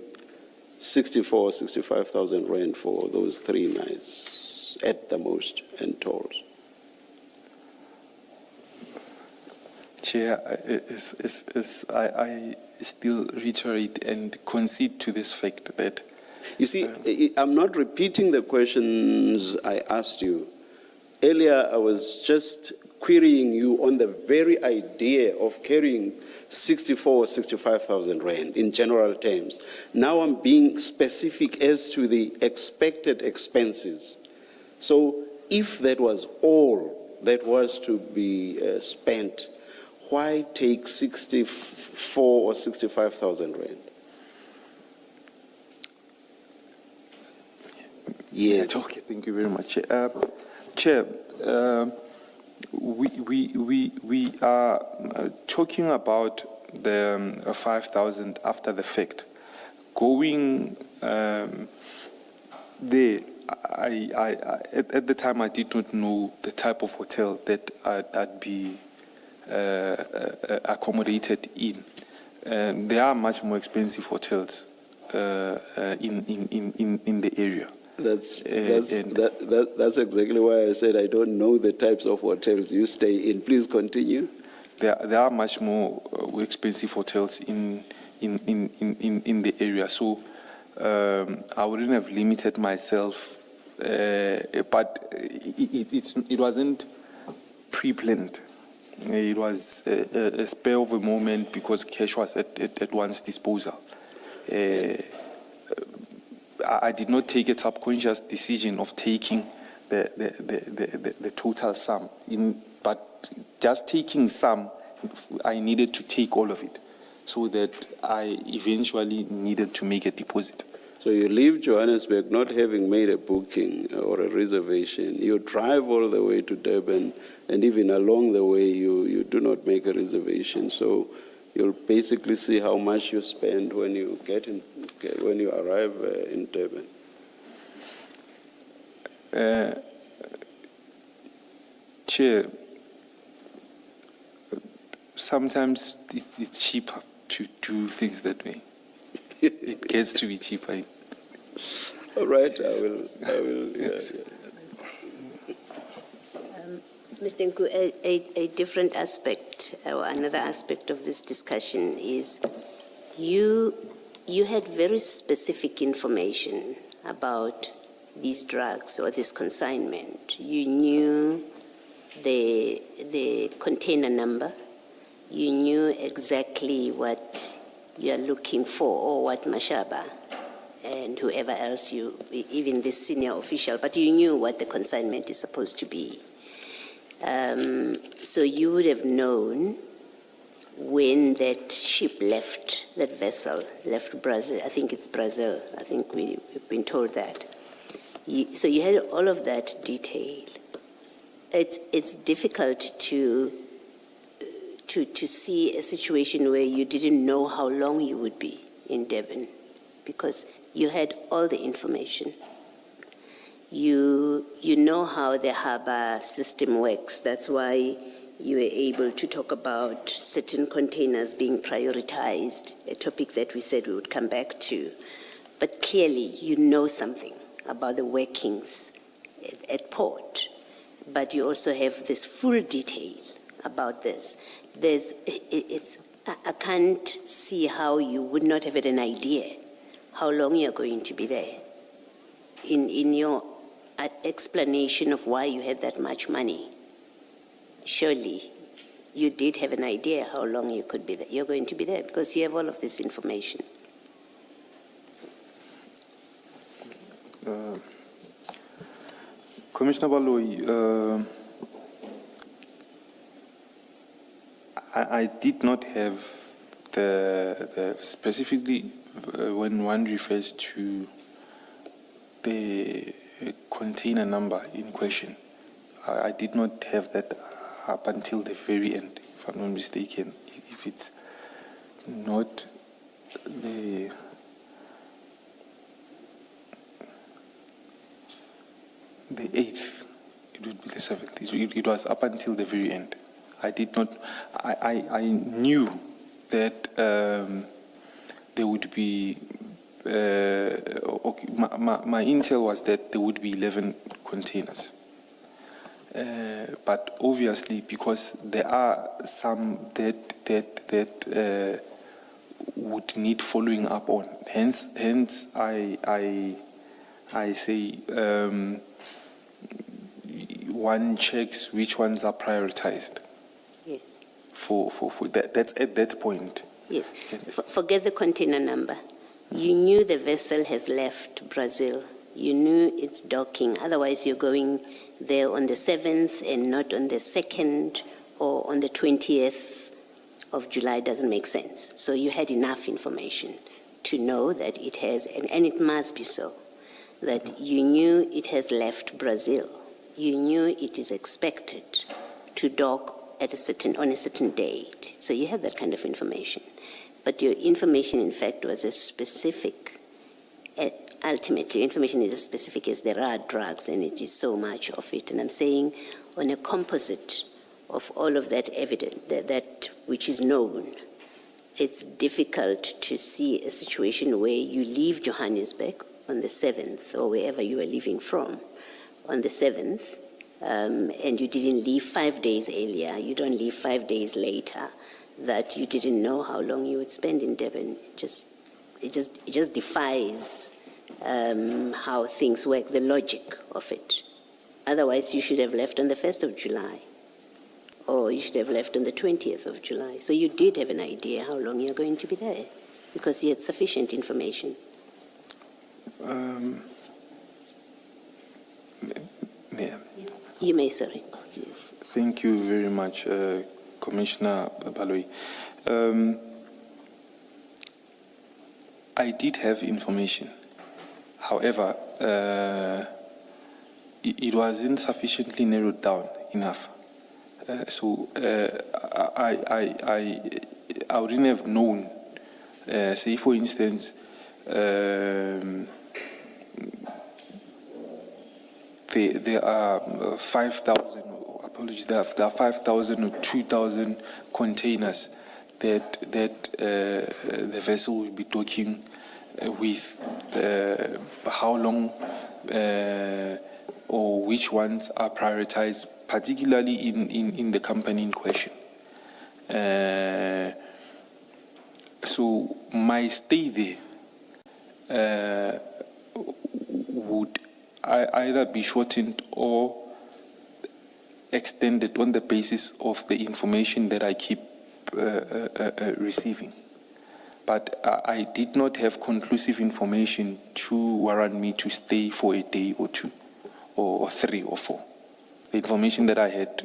64 or 65,000 rand for those 3 nights at the most and tolls? Chair, I still reiterate and concede to this fact that... You see, I'm not repeating the questions I asked you. Earlier, I was just querying you on the very idea of carrying 64 or 65,000 rand in general terms. Now I'm being specific as to the expected expenses. So if that was all that was to be spent, why take 64 or 65,000 rand? Yes. Okay, thank you very much. Chair, we are talking about the 5,000 after the fact. Going there, at the time I did not know the type of hotel that I'd be accommodated in. There are much more expensive hotels in the area. That's exactly why I said I don't know the types of hotels you stay in. Please continue. There are much more expensive hotels in the area, so I wouldn't have limited myself. But it wasn't pre-planned. It was a spur of a moment because cash was at one's disposal. I did not take a subconscious decision of taking the total sum, but just taking some, I needed to take all of it, so that I eventually needed to make a deposit. So you leave Johannesburg not having made a booking or a reservation. You drive all the way to Durban, and even along the way you do not make a reservation. So you'll basically see how much you spend when you when you arrive in Durban. Chair, sometimes it's cheaper to do things that way. It gets to be cheaper. All right, I will. Yes. Yeah. Mr. Nku, a different aspect, or another aspect of this discussion is you had very specific information about these drugs or this consignment. You knew the container number. You knew exactly what you're looking for, or what Mashaba and whoever else even this senior official, but you knew what the consignment is supposed to be. So you would have known when that ship left, that vessel left Brazil. I think it's Brazil. I think we've been told that. So you had all of that detail. It's difficult to see a situation where you didn't know how long you would be in Durban, because you had all the information. You know how the harbor system works. That's why you were able to talk about certain containers being prioritized, a topic that we said we would come back to. But clearly, you know something about the workings at port, but you also have this full detail about this. I can't see how you would not have had an idea how long you're going to be there. In your explanation of why you had that much money, surely you did have an idea how long you could be there. You're going to be there because you have all of this information. Commissioner Baloyi, I did not have the specifically when one refers to the container number in question. I did not have that up until the very end, if I'm not mistaken. If it's not the the 8th, it would be the 7th. It was up until the very end. I did not, I knew that there would be, okay, my intel was that there would be 11 containers. But obviously, because there are some that would need following up on, hence I say one checks which ones are prioritized. Yes. For that, that's at that point. Yes. Forget the container number. You knew the vessel has left Brazil. You knew it's docking. Otherwise, you're going there on the 7th and not on the 2nd or on the 20th of July. Doesn't make sense. So you had enough information to know that it has, and it must be so, that you knew it has left Brazil. You knew it is expected to dock on a certain date. So you had that kind of information. But your information, in fact, was as specific. Ultimately, your information is as specific as there are drugs, and it is so much of it. And I'm saying on a composite of all of that evidence, that which is known, it's difficult to see a situation where you leave Johannesburg on the 7th or wherever you are leaving from on the 7th, and you didn't leave 5 days earlier, you don't leave 5 days later, that you didn't know how long you would spend in Durban. It just defies how things work, the logic of it. Otherwise, you should have left on the 1st of July, or you should have left on the 20th of July. So you did have an idea how long you're going to be there, because you had sufficient information. Yeah. You may, sorry. Thank you very much, Commissioner Baloyi. I did have information. However, it wasn't sufficiently narrowed down enough. So I wouldn't have known, say for instance, there are 5,000, apologies, there are 5,000 or 2,000 containers that the vessel will be docking with. How long or which ones are prioritized, particularly in the company in question. So my stay there would either be shortened or extended on the basis of the information that I keep receiving. But I did not have conclusive information to warrant me to stay for a day or two, or 3 or 4. The information that I had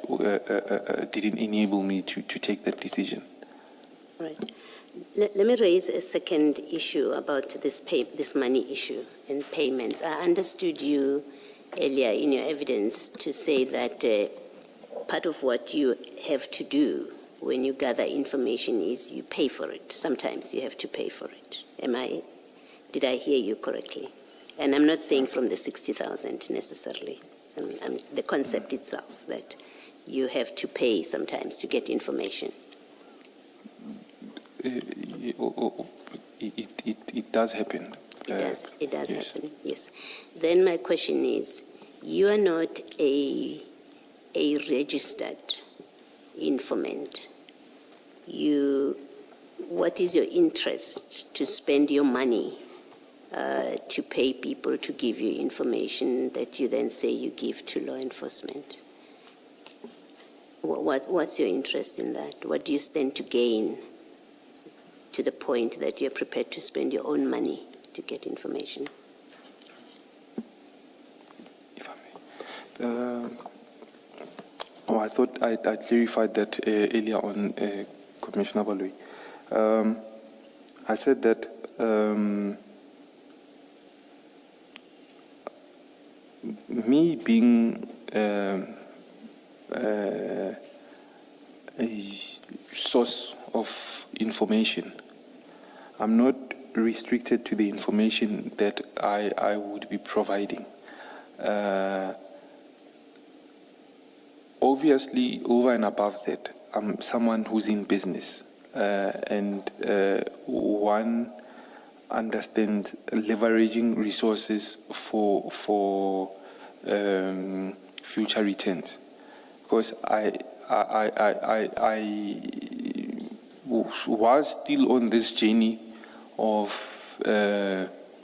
didn't enable me to take that decision. Right. Let me raise a second issue about this money issue and payments. I understood you earlier in your evidence to say that part of what you have to do when you gather information is you pay for it. Sometimes you have to pay for it. Did I hear you correctly? And I'm not saying from the 60,000 necessarily. The concept itself, that you have to pay sometimes to get information. It does happen. It does yes. happen, yes. Then my question is, you are not a registered informant. What is your interest to spend your money to pay people to give you information that you then say you give to law enforcement? What's your interest in that? What do you stand to gain to the point that you're prepared to spend your own money to get information? If I may. I thought I clarified that earlier on, Commissioner Baloyi. I said that me being a source of information, I'm not restricted to the information that I would be providing. Obviously, over and above that, I'm someone who's in business, and one understands leveraging resources for future returns. Because I was still on this journey of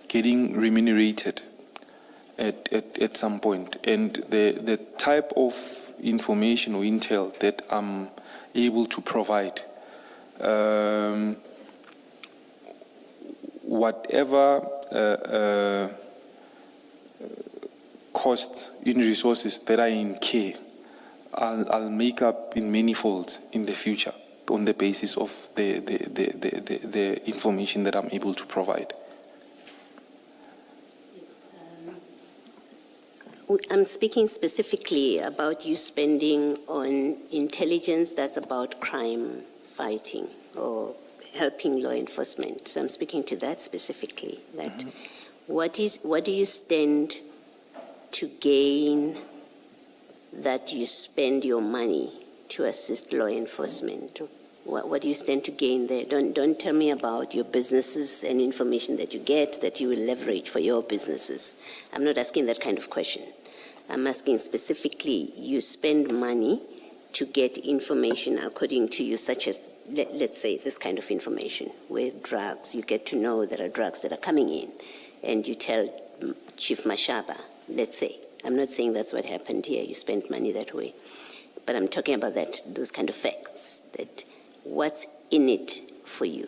getting remunerated at some point, and the type of information or intel that I'm able to provide, whatever costs in resources that I incur, I'll make up in many folds in the future on the basis of the information that I'm able to provide. I'm speaking specifically about you spending on intelligence that's about crime fighting or helping law enforcement. So I'm speaking to that specifically. That what do you stand to gain that you spend your money to assist law enforcement? What do you stand to gain there? Don't tell me about your businesses and information that you get that you will leverage for your businesses. I'm not asking that kind of question. I'm asking specifically, you spend money to get information according to you, such as, let's say, this kind of information, where drugs, you get to know there are drugs that are coming in, and you tell Chief Mashaba, let's say. I'm not saying that's what happened here, you spent money that way. But I'm talking about those kind of facts, that what's in it for you,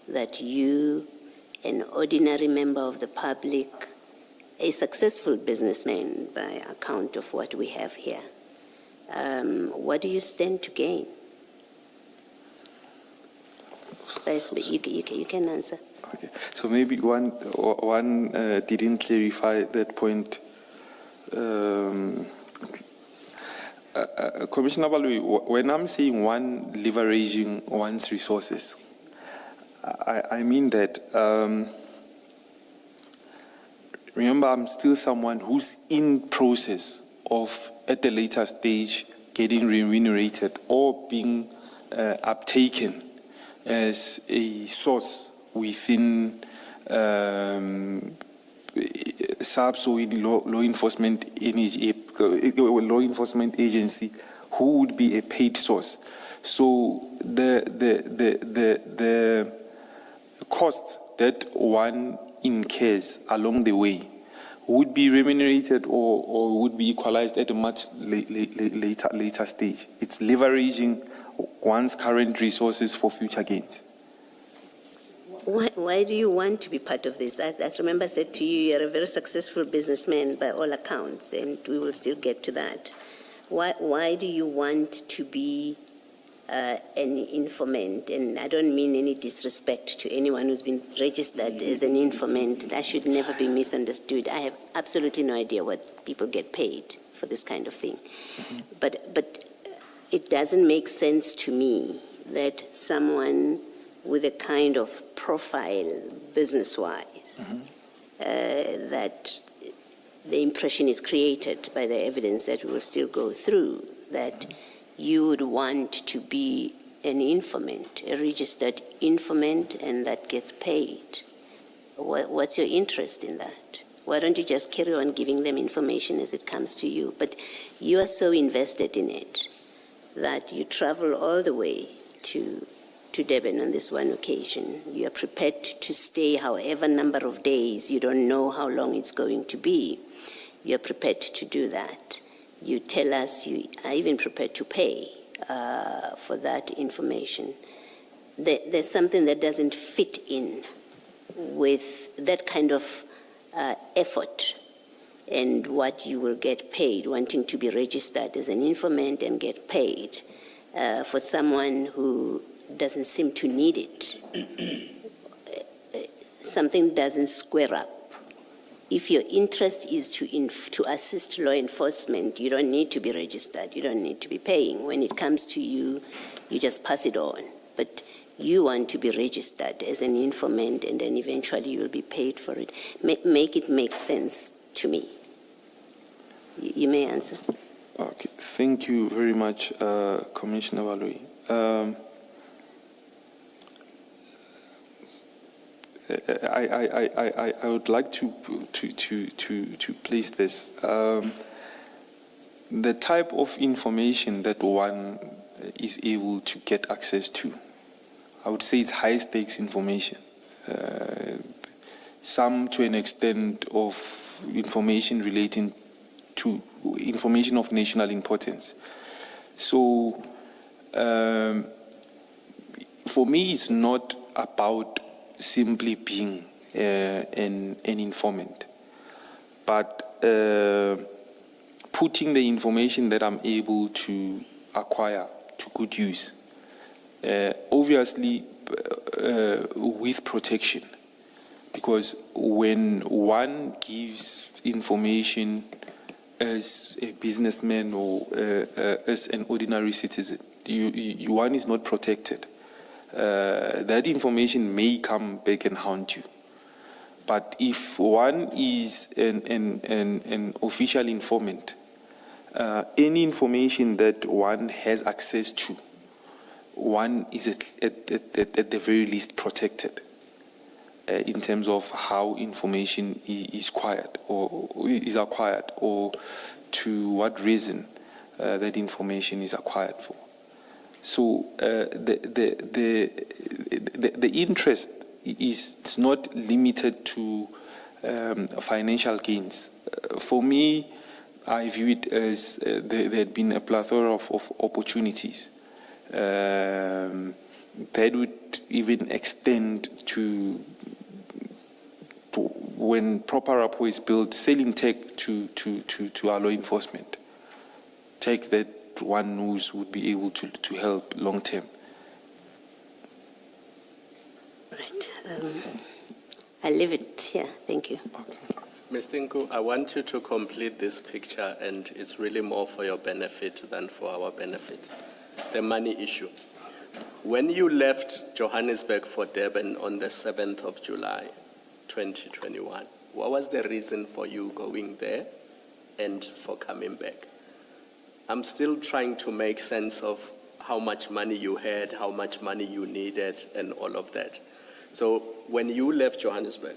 that you, an ordinary member of the public, a successful businessman by account of what we have here, what do you stand to gain? You can answer. Okay. So maybe one didn't clarify that point. Commissioner Baloyi, when I'm saying one leveraging one's resources, I mean that, remember, I'm still someone who's in process of, at the later stage, getting remunerated or being uptaken as a source within SAPS or law enforcement agency who would be a paid source. So the costs that one incurs along the way would be remunerated or would be equalized at a much later stage. It's leveraging one's current resources for future gains. Why do you want to be part of this? As remember I said to you, you're a very successful businessman by all accounts, and we will still get to that. Why do you want to be an informant? And I don't mean any disrespect to anyone who's been registered as an informant. That should never be misunderstood. I have absolutely no idea what people get paid for this kind of thing. Mm-hmm. But it doesn't make sense to me that someone with a kind of profile business-wise, that the impression is created by the evidence that we will still go through, that you would want to be an informant, a registered informant, and that gets paid. What's your interest in that? Why don't you just carry on giving them information as it comes to you? But you are so invested in it that you travel all the way to Durban on this one occasion. You are prepared to stay however number of days. You don't know how long it's going to be. You are prepared to do that. You tell us you are even prepared to pay for that information. There's something that doesn't fit in with that kind of effort and what you will get paid, wanting to be registered as an informant and get paid for someone who doesn't seem to need it. Something doesn't square up if your interest is to assist law enforcement, you don't need to be registered. You don't need to be paying. When it comes to you, you just pass it on. But you want to be registered as an informant, and then eventually you will be paid for it. Make it make sense to me. You may answer. Okay, thank you very much, Commissioner Baloyi. I would like to place this. The type of information that one is able to get access to, I would say it's high stakes information. Some to an extent of information relating to information of national importance. So for me, it's not about simply being an informant, but putting the information that I'm able to acquire to good use, obviously with protection, because when one gives information as a businessman or as an ordinary citizen, one is not protected. That information may come back and haunt you. But if one is an official informant, any information that one has access to, one is at the very least protected in terms of how information is acquired, or to what reason that information is acquired for. So the interest is not limited to financial gains. For me, I view it as there had been a plethora of opportunities that would even extend to when proper rapport is built, selling tech to our law enforcement. Tech that one knows would be able to help long term. Right. I'll leave it here. Thank you. Okay. Ms. Tinku, I want you to complete this picture, and it's really more for your benefit than for our benefit. The money issue. When you left Johannesburg for Durban on the 7th of July, 2021, what was the reason for you going there and for coming back? I'm still trying to make sense of how much money you had, how much money you needed, and all of that. So when you left Johannesburg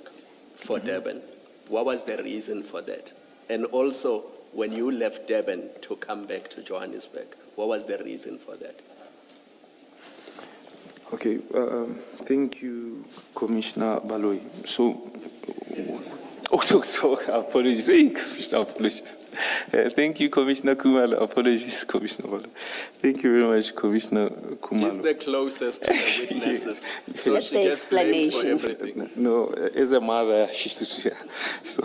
for Durban, what was the reason for that? And also, when you left Durban to come back to Johannesburg, what was the reason for that? Okay, thank you, Commissioner Baloyi. So apologies. Hey, Commissioner, apologies. Thank you, Commissioner Khumalo. Apologies, Commissioner Baloyi. Thank you very much, Commissioner Khumalo. She's the closest to the witnesses, so That's she the gets blamed for explanation. everything. No, as a mother, she's here. So,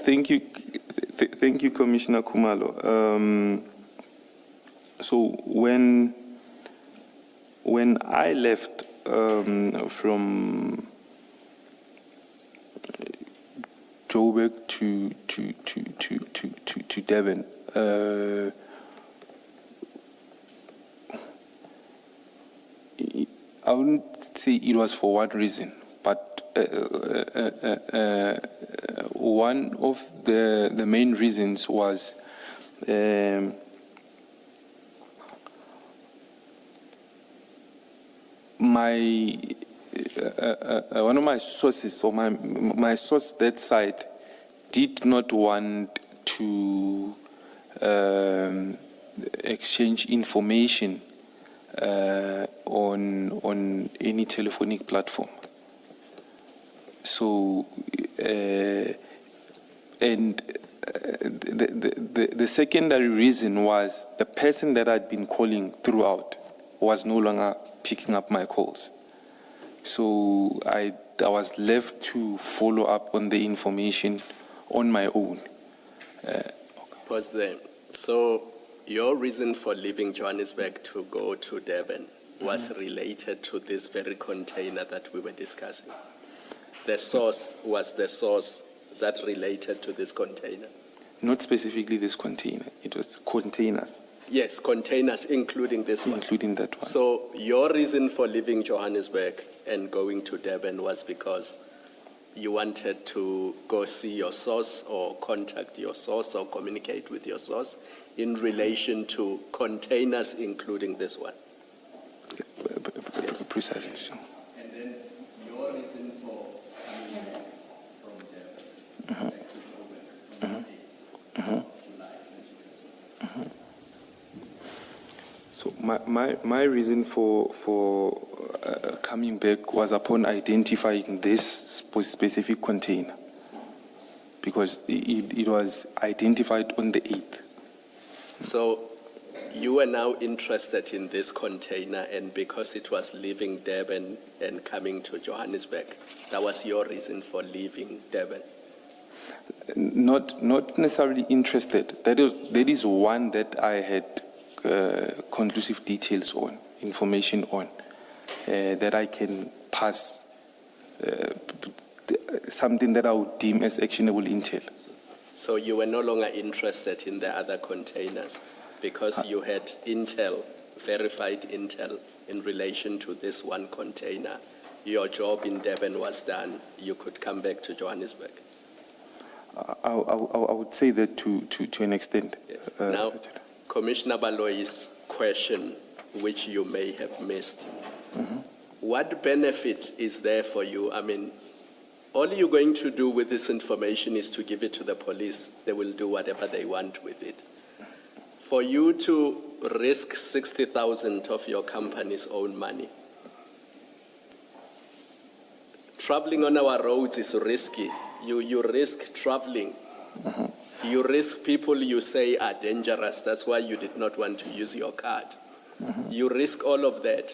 thank you, Commissioner Khumalo. So when I left from Joburg to Durban, I wouldn't say it was for one reason, but one of the main reasons was one of my sources, or my source that side, did not want to exchange information on any telephonic platform. So, and the secondary reason was the person that I'd been calling throughout was no longer picking up my calls. So I was left to follow up on the information on my own. Pause there. So your reason for leaving Johannesburg to go to Durban was related to this very container that we were discussing? the source was the source that related to this container? Not specifically this container, it was containers, Yes, containers, including this one. including that one. So your reason for leaving Johannesburg and going to Durban was because you wanted to go see your source or contact your source or communicate with your source in relation to containers, including this one. Yes. Precisely. And then your reason for coming back from Durban back to Joburg on the 8th of July 2020. So my reason for coming back was upon identifying this specific container, because it was identified on the 8th. So you were now interested in this container, and because it was leaving Durban and coming to Johannesburg, that was your reason for leaving Durban. Not necessarily interested. That is one that I had conclusive details on, information on, that I can pass, something that I would deem as actionable intel. So you were no longer interested in the other containers because you had intel, verified intel, in relation to this one container. Your job in Durban was done. You could come back to Johannesburg. I would say that to an extent. Yes. Now, Commissioner Baloyi's question, which you may have missed, what benefit is there for you? I mean, all you're going to do with this information is to give it to the police. They will do whatever they want with it. For you to risk 60,000 of your company's own money, traveling on our roads is risky. You risk traveling. You risk people you say are dangerous. That's why you did not want to use your card. You risk all of that.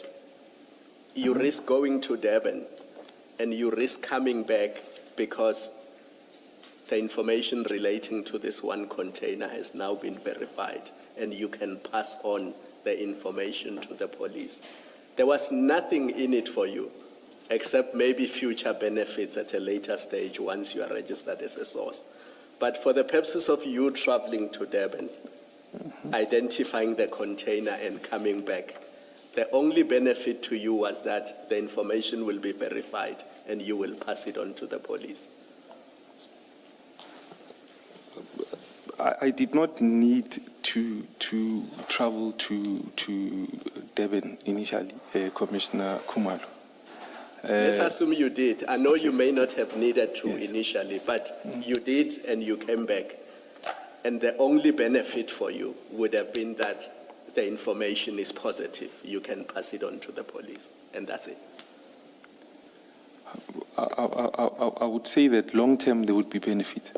You risk going to Durban, and you risk coming back because the information relating to this one container has now been verified, and you can pass on the information to the police. There was nothing in it for you, except maybe future benefits at a later stage once you are registered as a source. But for the purposes of you traveling to Durban, identifying the container and coming back, the only benefit to you was that the information will be verified and you will pass it on to the police. I did not need to travel to Durban initially, Commissioner Khumalo. Let's assume you did. I know you may not have needed to Yes. initially, but you did and you came back. And the only benefit for you would have been that the information is positive. You can pass it on to the police, and that's it. I would say that long term there would be benefit.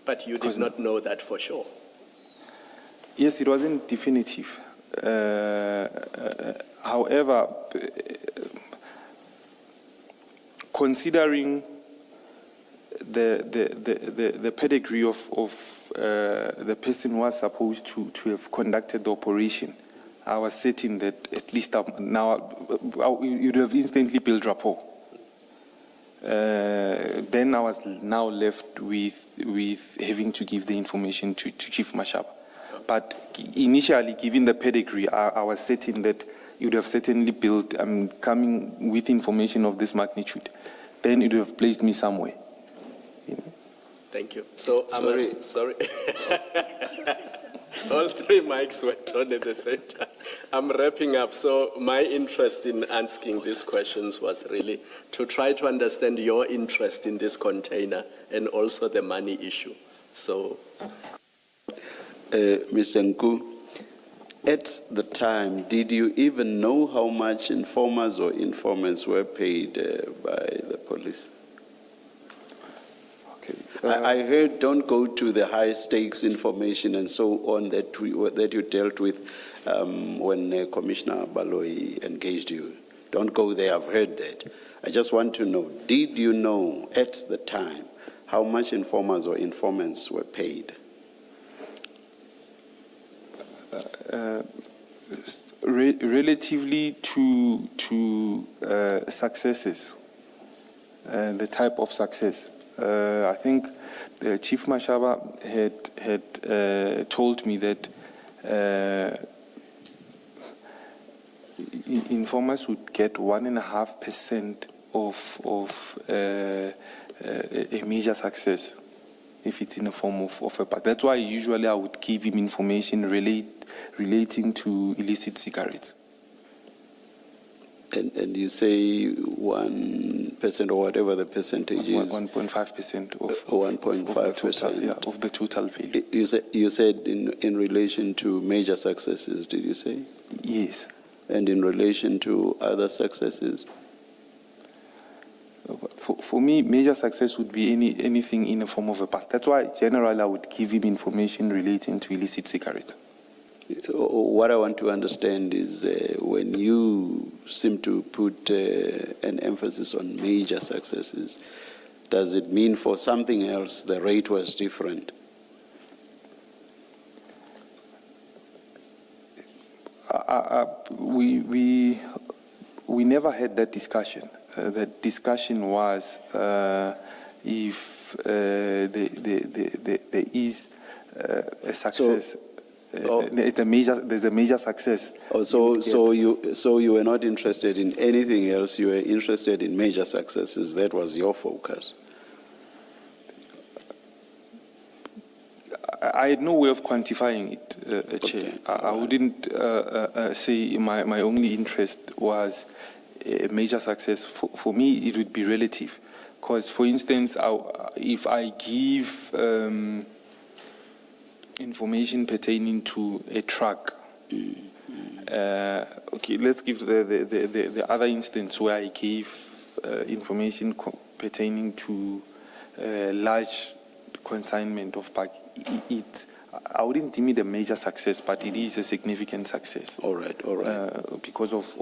But you did not know that for sure. Yes, it wasn't definitive. However, considering the pedigree of the person who was supposed to have conducted the operation, I was certain that at least now you'd have instantly built rapport. Then I was now left with having to give the information to Chief Mashaba. But initially, given the pedigree, I was certain that you'd have certainly built, coming with information of this magnitude, then it would have placed me somewhere. You know? Thank you. So, sorry. All three mics were turned at the same time. I'm wrapping up. So my interest in asking these questions was really to try to understand your interest in this container and also the money issue. So, Mr. Nku, at the time, did you even know how much informers or informants were paid by the police? Okay. I heard don't go to the high stakes information and so on that you dealt with when Commissioner Baloyi engaged you. Don't go there, I've heard that. I just want to know, did you know at the time how much informers or informants were paid? Relatively to successes, the type of success, I think Chief Mashaba had told me that informers would get 1.5% of a major success if it's in the form of a part. That's why usually I would give him information relating to illicit cigarettes. And you say 1% or whatever the percentage is. 1.5% of 1.5%. of the total value. You said in relation to major successes, did you say? Yes. And in relation to other successes? For me, major success would be anything in the form of a pass. That's why generally I would give him information relating to illicit cigarettes. What I want to understand is when you seem to put an emphasis on major successes, does it mean for something else the rate was different? We never had that discussion. The discussion was if there is a success. There's a major success. Oh, so you were not interested in anything else. You were interested in major successes. That was your focus. I had no way of quantifying it, Chair. I wouldn't say my only interest was a major success. For me, it would be relative. Because, for instance, if I give information pertaining to a truck, okay, let's give the other instance where I gave information pertaining to large consignment of pack. I wouldn't deem it a major success, but it is a significant success. All right. Because of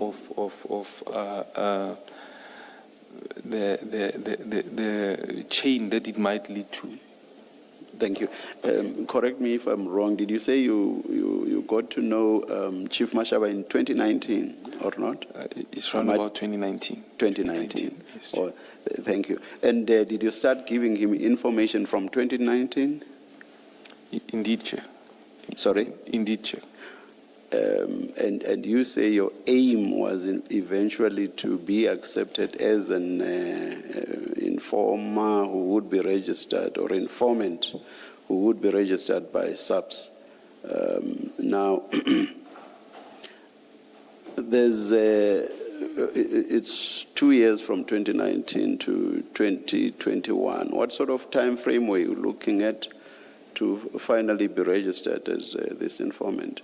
the chain that it might lead to. Thank you. Correct me if I'm wrong. Did you say you got to know Chief Mashaba in 2019 or not? It's around about 2019. 2019. Yes, oh, thank you. And did you start giving him information from 2019? Indeed, Chair. Sorry? Indeed, Chair. And you say your aim was eventually to be accepted as an informer who would be registered, or informant who would be registered by SAPS. Now, it's 2 years from 2019 to 2021. What sort of time frame were you looking at to finally be registered as this informant?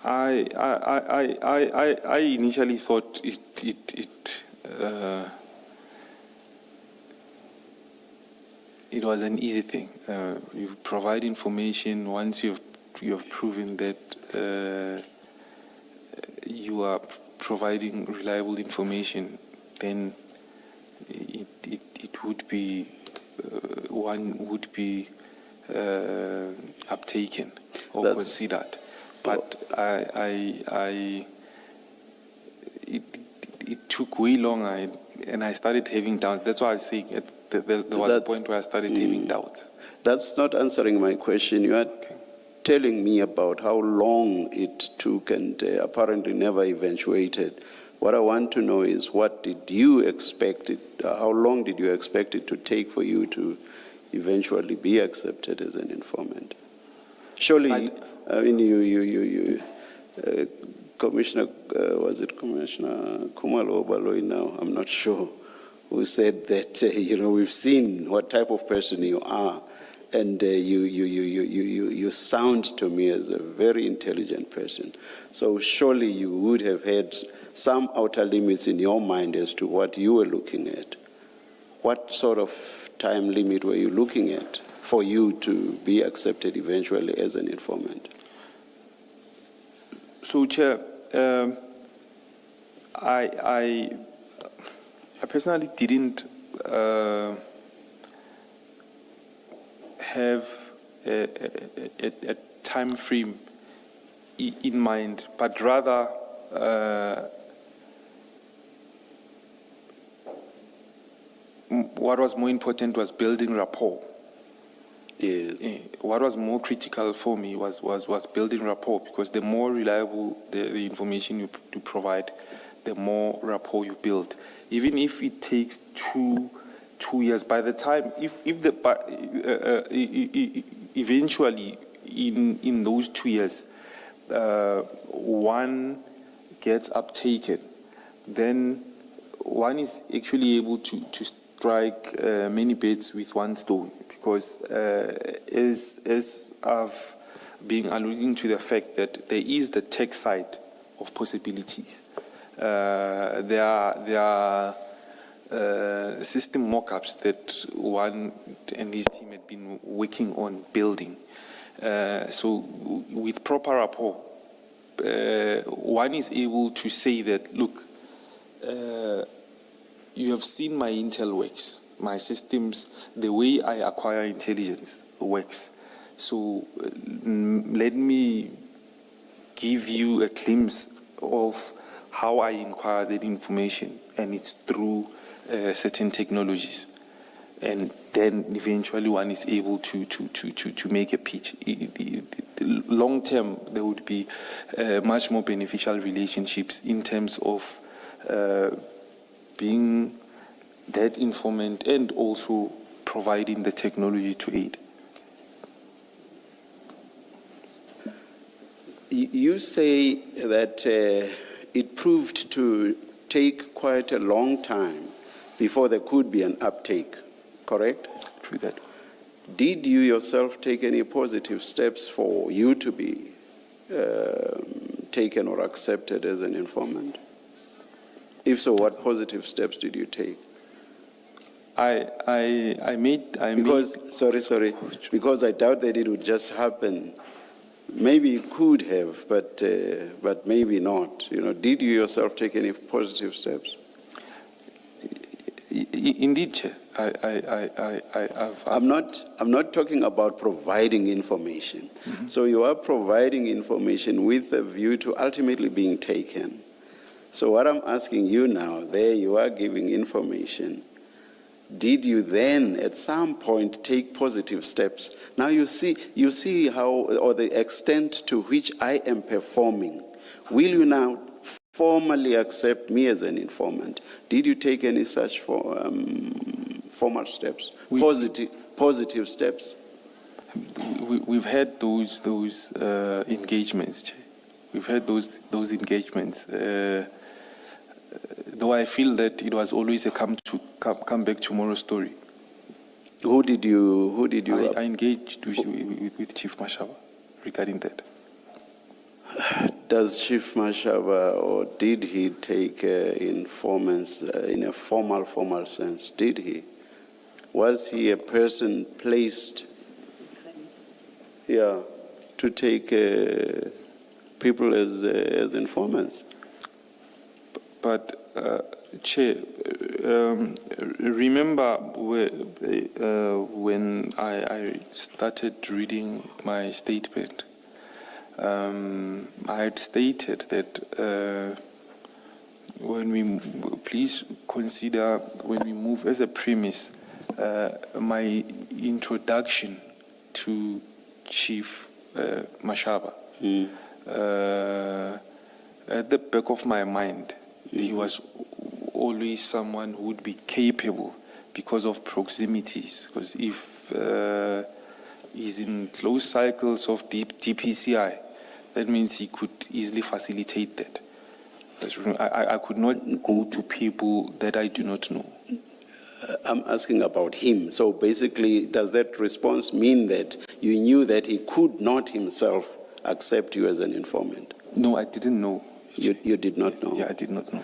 I initially thought it was an easy thing. You provide information once you have proven that you are providing reliable information, then it would be one would be uptaken or considered. But it took way longer, and I started having doubts. That's why I say there was a point where I started having doubts. That's not answering my question. You are telling me about how long it took and apparently never eventuated. What I want to know is, what did you expect it, how long did you expect it to take for you to eventually be accepted as an informant? Surely, I mean, Commissioner, was it Commissioner Khumalo or Baloyi now? I'm not sure, who said that, we've seen what type of person you are, and you sound to me as a very intelligent person. So surely you would have had some outer limits in your mind as to what you were looking at. What sort of time limit were you looking at for you to be accepted eventually as an informant? So, Chair, I personally didn't have a time frame in mind, but rather what was more important was building rapport. Yes. What was more critical for me was building rapport, because the more reliable the information you provide, the more rapport you build. Even if it takes two years, by the time, eventually in those 2 years, one gets uptaken, then one is actually able to strike many birds with one stone, because as I've been alluding to the fact that there is the tech side of possibilities. There are system mock-ups that one and his team had been working on building. So with proper rapport, one is able to say that, look, you have seen my intel works, my systems, the way I acquire intelligence works. So let me give you a glimpse of how I acquire that information, and it's through certain technologies. And then eventually one is able to make a pitch. Long term, there would be much more beneficial relationships in terms of being that informant and also providing the technology to aid. You say that it proved to take quite a long time before there could be an uptake, correct? True that. Did you yourself take any positive steps for you to be taken or accepted as an informant? If so, what positive steps did you take? Because I doubt that it would just happen. Maybe it could have, but maybe not. You know, did you yourself take any positive steps? Indeed, Chair. I'm not talking about providing information. Mm-hmm. So you are providing information with a view to ultimately being taken. So what I'm asking you now, there you are giving information. Did you then at some point take positive steps? Now you see how, or the extent to which I am performing. Will you now formally accept me as an informant? Did you take any such formal steps, positive steps? We've had those engagements, Chair. We've had those engagements. Though I feel that it was always a come back tomorrow story. Who did you? I engaged with Chief Mashaba regarding that. Does Chief Mashaba, or did he take informants in a formal sense? Did he? Was he a person placed to take people as informants? But, Chair, remember when I started reading my statement, I had stated that please consider when we move as a premise, my introduction to Chief Mashaba. At the back of my mind, he was always someone who would be capable because of proximities. Because if he's in close cycles of DPCI, that means he could easily facilitate that. I could not go to people that I do not know. I'm asking about him. So basically, does that response mean that you knew that he could not himself accept you as an informant? No, I didn't know. You did not know? Yeah, I did not know.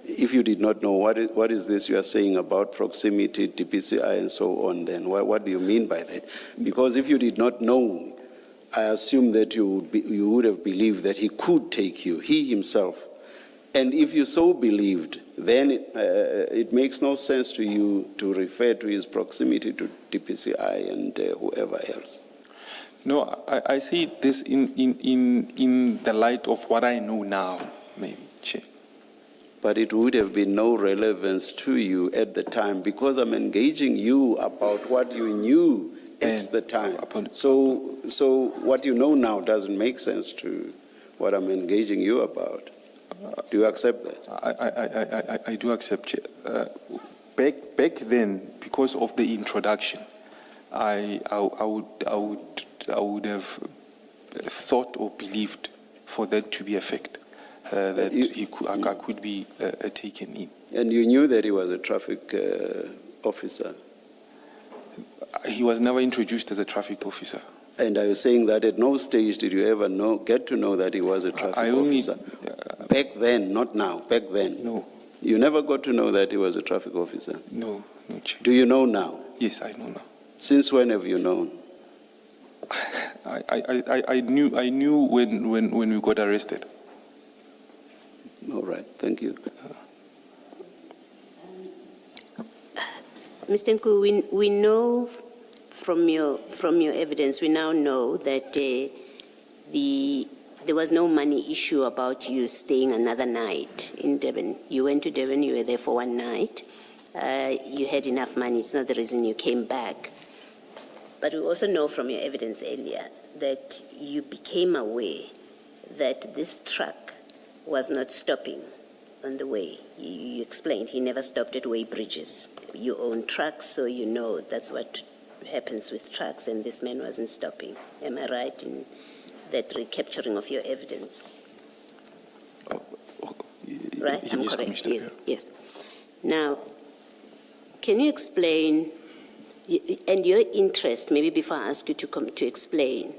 If you did not know, what is this you are saying about proximity, DPCI, and so on then? What do you mean by that? Because if you did not know, I assume that you would have believed that he could take you, he himself. And if you so believed, then it makes no sense to you to refer to his proximity to DPCI and whoever else. No, I see this in the light of what I know now, maybe, Chair. But it would have been no relevance to you at the time because I'm engaging you about what you knew at And the time. upon- So what you know now doesn't make sense to what I'm engaging you about. Do you accept that? I do accept, Chair. Back then, because of the introduction, I would have thought or believed for that to be a fact, that I could be taken in. And you knew that he was a traffic officer. He was never introduced as a traffic officer. And are you saying that at no stage did you ever get to know that he was a traffic I only- officer? Back then, not now, back then. No, You never got to know that he was a traffic officer. no, Chair. Do you know now? Yes, I know now. Since when have you known? I knew when we got arrested. All right, thank you. Mr. Nku, we know from your evidence, we now know that there was no money issue about you staying another night in Durban. You went to Durban, you were there for one night. You had enough money, it's not the reason you came back. But we also know from your evidence earlier that you became aware that this truck was not stopping on the way. You explained he never stopped at way bridges. You own trucks, so you know that's what happens with trucks, and this man wasn't stopping. Am I right in that recapturing of your evidence? Right, I'm Yes, correct. Commissioner, Yes, yeah. yes. Now, can you explain, and your interest, maybe before I ask you to explain,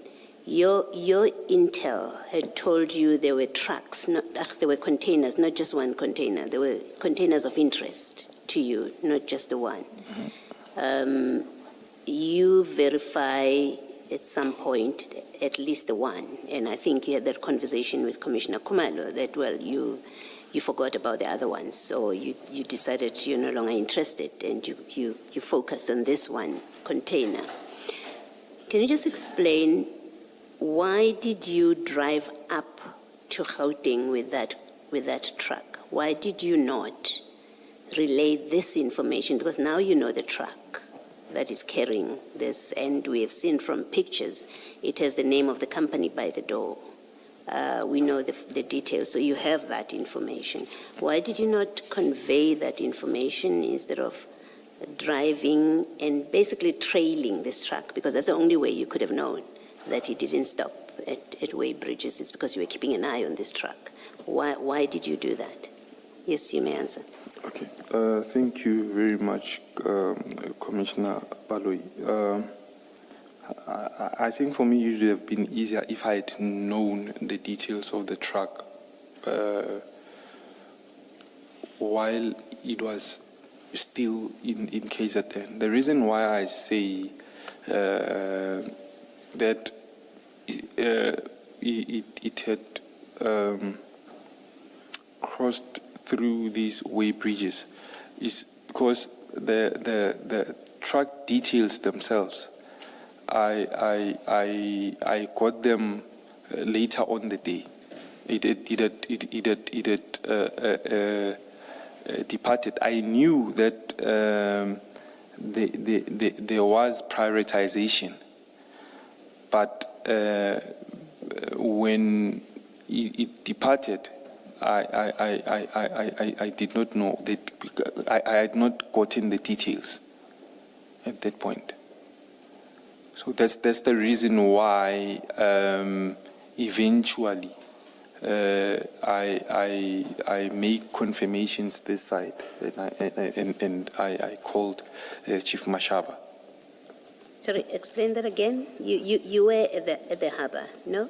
your intel had told you there were trucks, there were containers, not just one container. There were containers of interest to you, not just the one. Mm-hmm. You verify at some point at least the one, and I think you had that conversation with Commissioner Khumalo that, well, you forgot about the other ones, so you decided you're no longer interested, and you focused on this one container. Can you just explain why did you drive up to Gauteng with that truck? Why did you not relay this information? Because now you know the truck that is carrying this, and we have seen from pictures, it has the name of the company by the door. We know the details, so you have that information. Why did you not convey that information instead of driving and basically trailing this truck? Because that's the only way you could have known that he didn't stop at way bridges. It's because you were keeping an eye on this truck. Why did you do that? Yes, you may answer. Okay. Thank you very much, Commissioner Baloyi. I think for me it would have been easier if I had known the details of the truck while it was still in KZN. The reason why I say that it had crossed through these way bridges is because the truck details themselves, I got them later on the day. It had departed. I knew that there was prioritization, but when it departed, I did not know that. I had not gotten the details at that point. So that's the reason why eventually I make confirmations this side, and I called Chief Mashaba. Sorry, explain that again. You were at the harbour, no?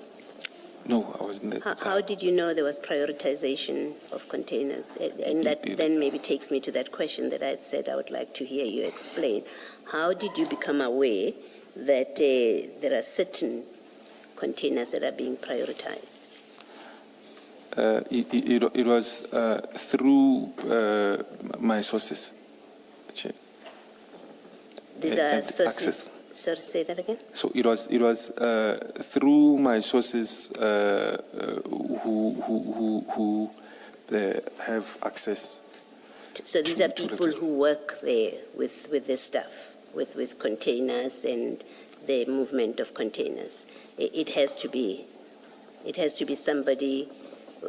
No, I wasn't there. How did you know there was prioritization of containers? And that then maybe takes me to that question that I had said I would like to hear you explain. How did you become aware that there are certain containers that are being prioritized? It was through my sources. These are and sources. access. Sorry, say that again? So it was through my sources who have access. So these to- are to the people test. who work there with this stuff, with containers and the movement of containers. It has to be somebody,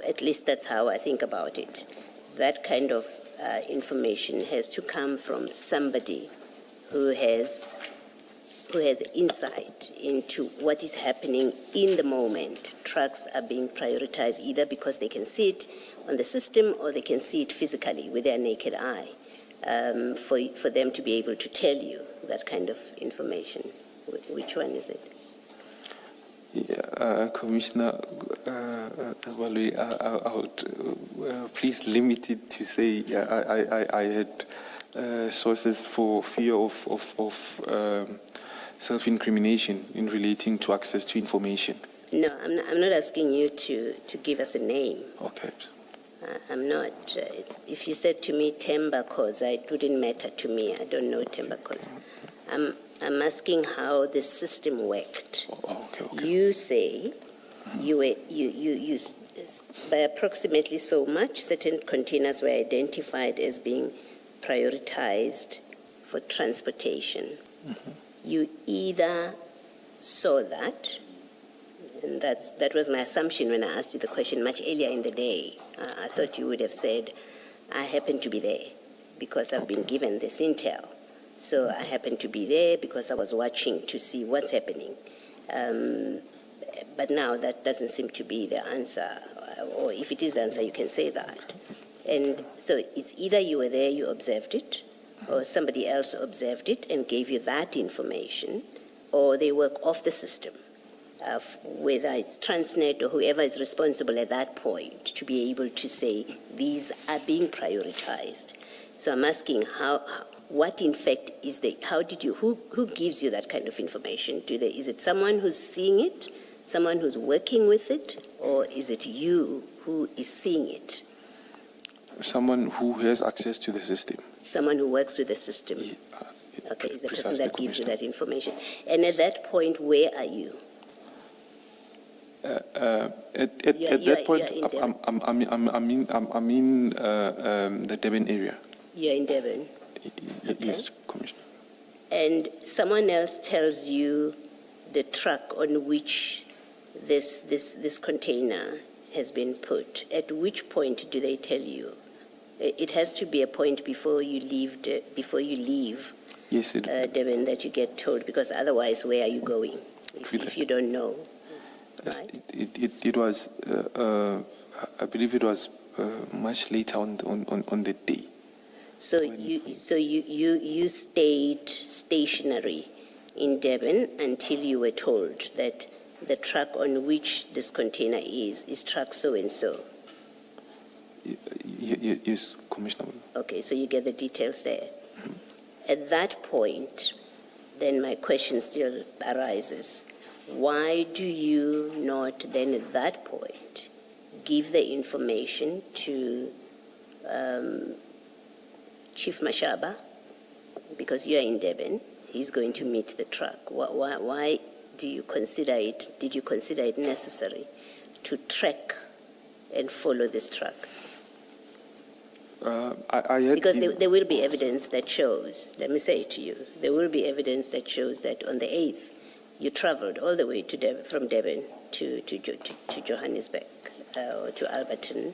at least that's how I think about it. That kind of information has to come from somebody who has insight into what is happening in the moment. Trucks are being prioritized either because they can see it on the system or they can see it physically with their naked eye, for them to be able to tell you that kind of information. Which one is it? Yeah, Commissioner Baloyi, I would please limit it to say I had sources for fear of self-incrimination in relating to access to information. No, I'm not asking you to give us a name. Okay. I'm not. If you said to me Temba Koza, it wouldn't matter to me. I don't know Temba Koza. I'm asking how the system worked. Okay. You say you by approximately so much, certain containers were identified as being prioritized for transportation. Mm-hmm. You either saw that, and that was my assumption when I asked you the question much earlier in the day. I thought you would have said, I happen to be there because I've been given this intel. So I happen to be there because I was watching to see what's happening. But now that doesn't seem to be the answer. Or if it is the answer, you can say that. And so it's either you were there, you observed it, or somebody else observed it and gave you that information, or they work off the system, whether it's Transnet or whoever is responsible at that point to be able to say these are being prioritized. So I'm asking what in fact is who gives you that kind of information? Is it someone who's seeing it, someone who's working with it, or is it you who is seeing it? Someone who has access to the system. Someone who works with the system. Okay, is the person that gives you that information. And at that point, where are you? At that point, I'm in the Durban area. You're in Durban. Yes, Commissioner. And someone else tells you the truck on which this container has been put. At which point do they tell you? It has to be a point before you leave. Yes, Durban, that you get told, because otherwise, where are you going if you don't know? Right? It was. I believe it was much later on the day. So you stayed stationary in Durban until you were told that the truck on which this container is truck so and so. Yes, Commissioner. Okay, so you get the details there. Mm-hmm. At that point, then my question still arises. Why do you not then at that point give the information to Chief Mashaba? Because you are in Durban, he's going to meet the truck. Why did you consider it necessary to track and follow this truck? Because there will be evidence that shows, let me say it to you, there will be evidence that shows that on the 8th, you traveled all the way to from Durban to Johannesburg or to Alberton.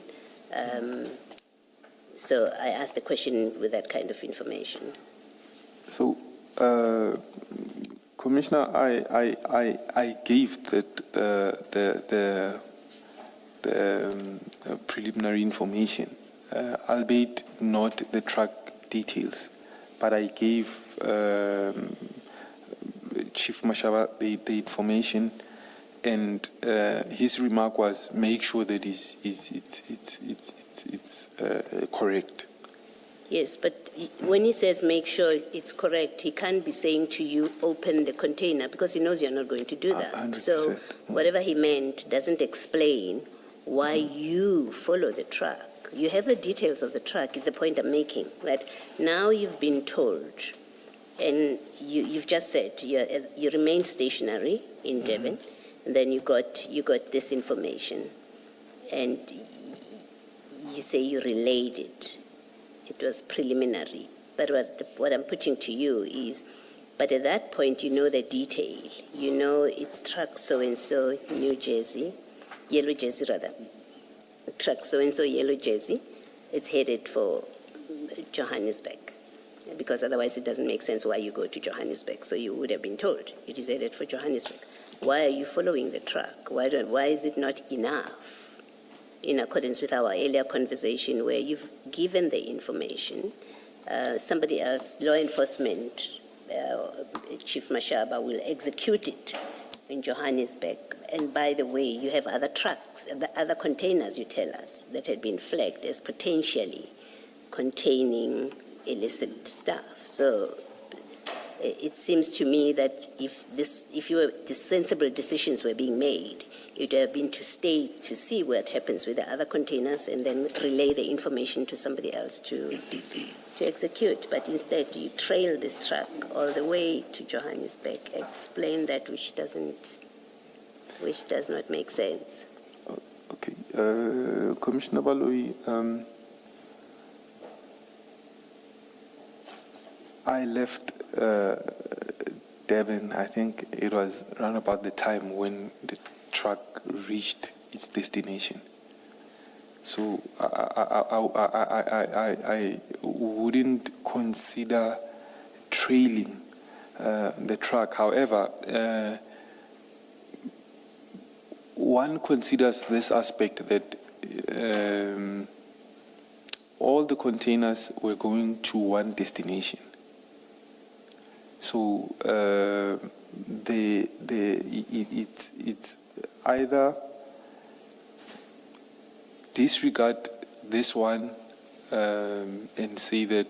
So I asked the question with that kind of information. So, Commissioner, I gave the preliminary information, albeit not the truck details, but I gave Chief Mashaba the information, and his remark was make sure that it's correct. Yes, but when he says make sure it's correct, he can't be saying to you, open the container, because he knows you're not going to do that. 100%. So whatever he meant doesn't explain why you follow the truck. You have the details of the truck, is the point I'm making, that now you've been told And you've just said you remained stationary in Devon, and then you got this information, and you say you relayed it. It was preliminary. But what I'm putting to you is, but at that point you know the detail. You know it's truck so-and-so, New Jersey, Yellow Jersey rather. Truck so-and-so, Yellow Jersey. It's headed for Johannesburg. Because otherwise it doesn't make sense why you go to Johannesburg. So you would have been told it is headed for Johannesburg. Why are you following the truck? Why is it not enough? In accordance with our earlier conversation where you've given the information, somebody else, law enforcement, Chief Mashaba will execute it in Johannesburg. And by the way, you have other trucks, other containers, you tell us, that had been flagged as potentially containing illicit stuff. So it seems to me that if sensible decisions were being made, it would have been to stay to see what happens with the other containers and then relay the information to somebody else to execute. But instead, you trail this truck all the way to Johannesburg. Explain that which does not make sense. Okay, Commissioner Baloyi, I left Devon, I think it was around about the time when the truck reached its destination. So I wouldn't consider trailing the truck. However, one considers this aspect that all the containers were going to one destination. So it's either disregard this one and say that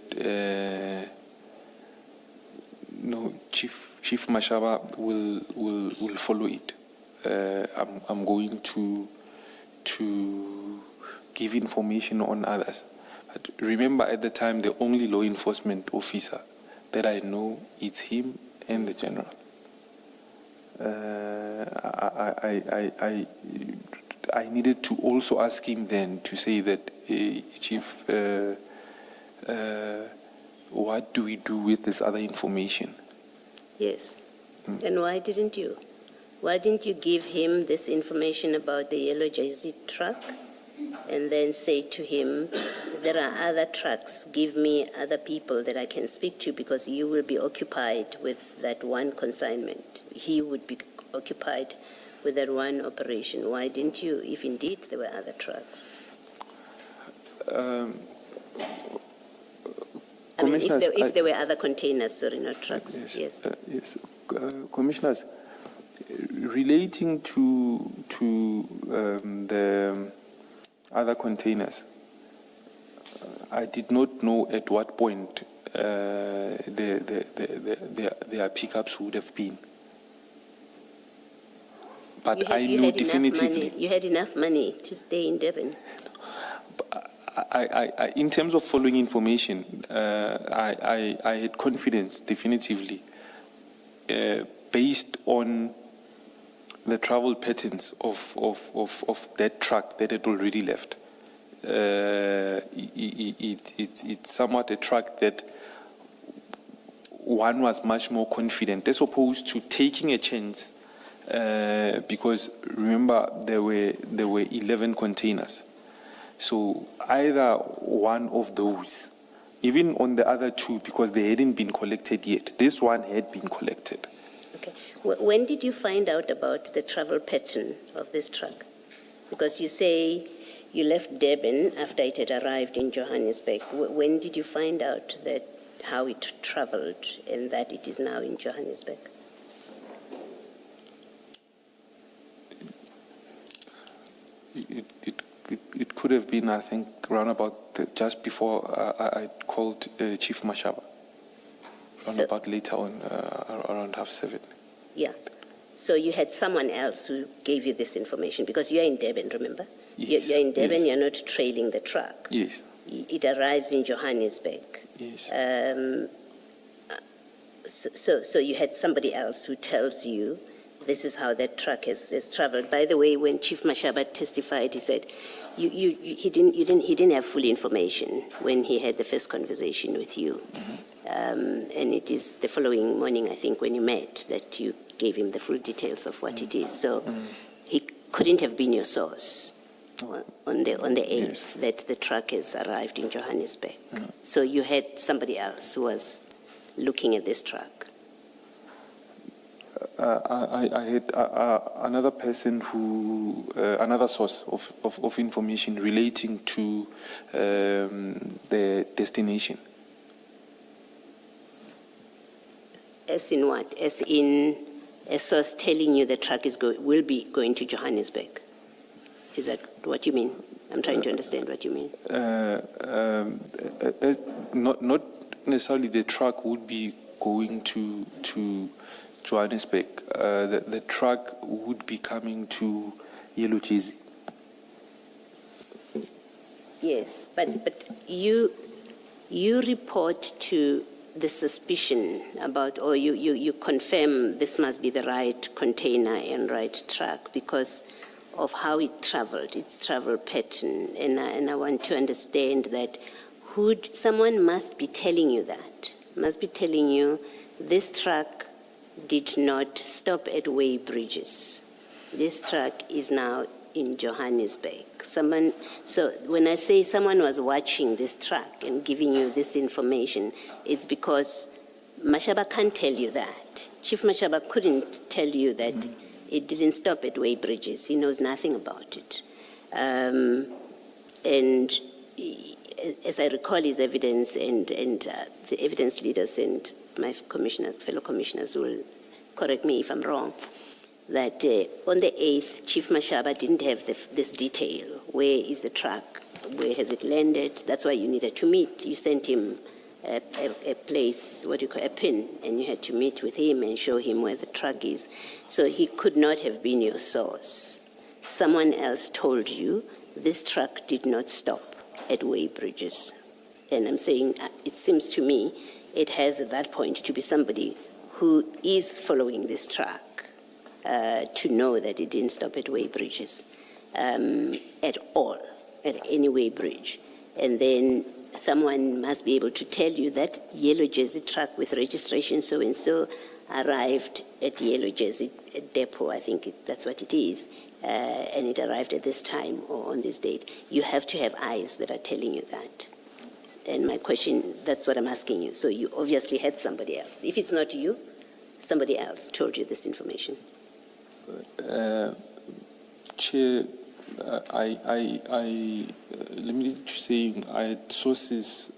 no, Chief Mashaba will follow it. I'm going to give information on others. But remember, at the time, the only law enforcement officer that I know, it's him and the general. I needed to also ask him then to say that, Chief, what do we do with this other information? Yes. And why didn't you? Why didn't you give him this information about the Yellow Jersey truck and then say to him, there are other trucks, give me other people that I can speak to because you will be occupied with that one consignment. He would be occupied with that one operation. Why didn't you, if indeed there were other trucks? If there were other containers, sorry, not trucks. Yes. Yes. Commissioners, relating to the other containers, I did not know at what point their pickups would have been. But I knew definitively. You had enough money to stay in Devon. I in terms of following information, I had confidence definitively based on the travel patterns of that truck that had already left. It's somewhat a truck that one was much more confident as opposed to taking a chance because remember there were 11 containers. So either one of those, even on the other two, because they hadn't been collected yet. This one had been collected. Okay. When did you find out about the travel pattern of this truck? Because you say you left Devon after it had arrived in Johannesburg. When did you find out that how it traveled and that it is now in Johannesburg? It could have been, I think, around about just before I called Chief Mashaba. Around about later on, around 7:30. Yeah. So you had someone else who gave you this information because you're in Devon, remember? Yes. You're in Devon, Yes. You're not trailing the truck. Yes. It arrives in Johannesburg. Yes. So you had somebody else who tells you this is how that truck has traveled. By the way, when Chief Mashaba testified, he said he didn't have full information when he had the first conversation with you, and it is the following morning, I think, when you met, that you gave him the full details of what it is. So he couldn't have been your source on the 8th that the truck has arrived in Johannesburg. So you had somebody else who was looking at this truck. I had another person who, another source of information relating to the destination. As in what? As in a source telling you the truck will be going to Johannesburg? Is that what you mean? I'm trying to understand what you mean. Not necessarily the truck would be going to Johannesburg. The truck would be coming to Yellow Jersey. Yes, but you report to the suspicion about, or you confirm this must be the right container and right truck because of how it traveled, its travel pattern, and I want to understand that someone must be telling you that, must be telling you this truck did not stop at Way Bridges. This truck is now in Johannesburg. So when I say someone was watching this truck and giving you this information, it's because Mashaba can't tell you that. Chief Mashaba couldn't tell you that it didn't stop at Way Bridges. He knows nothing about it. And as I recall his evidence, and the evidence leaders and my fellow commissioners will correct me if I'm wrong, that on the 8th, Chief Mashaba didn't have this detail. Where is the truck? Where has it landed? That's why you needed to meet. You sent him a place, what do you call a pin, and you had to meet with him and show him where the truck is. So he could not have been your source. Someone else told you this truck did not stop at Way Bridges. And I'm saying, it seems to me, it has at that point to be somebody who is following this truck to know that it didn't stop at Way Bridges at all, at any Way Bridge. And then someone must be able to tell you that Yellow Jersey truck with registration so-and-so arrived at Yellow Jersey depot, I think that's what it is, and it arrived at this time or on this date. You have to have eyes that are telling you that. And my question, that's what I'm asking you. So you obviously had somebody else. If it's not you, somebody else told you this information. Chair, limited to saying I had sources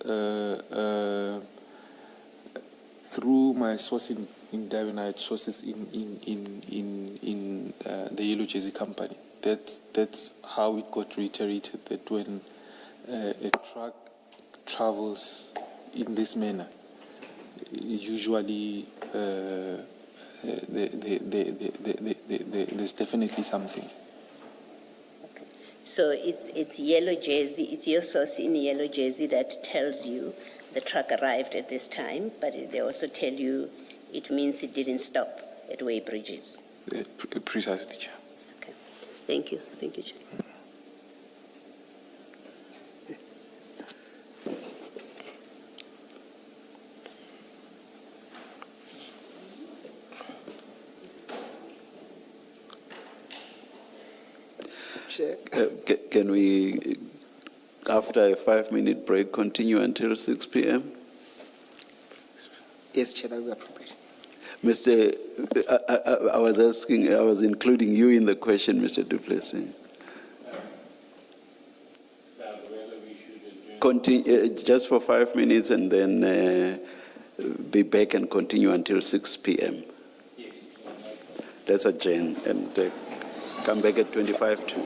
through my source in Durban. I had sources in the Yellow Jersey company. That's how it got reiterated that when a truck travels in this manner, usually there's definitely something. So it's Yellow Jersey, it's your source in Yellow Jersey that tells you the truck arrived at this time, but they also tell you it means it didn't stop at Way Bridges. Precisely, Chair. Okay. Thank you. Thank you, Chair. Can we, after a 5-minute break, continue until 6 p.m.? Yes, Chair, that will be appropriate. Mr. I was asking, I was including you in the question, Mr. Du Plessis. Continue just for 5 minutes and then be back and continue until 6 p.m. Let's adjourn and come back at 25 to.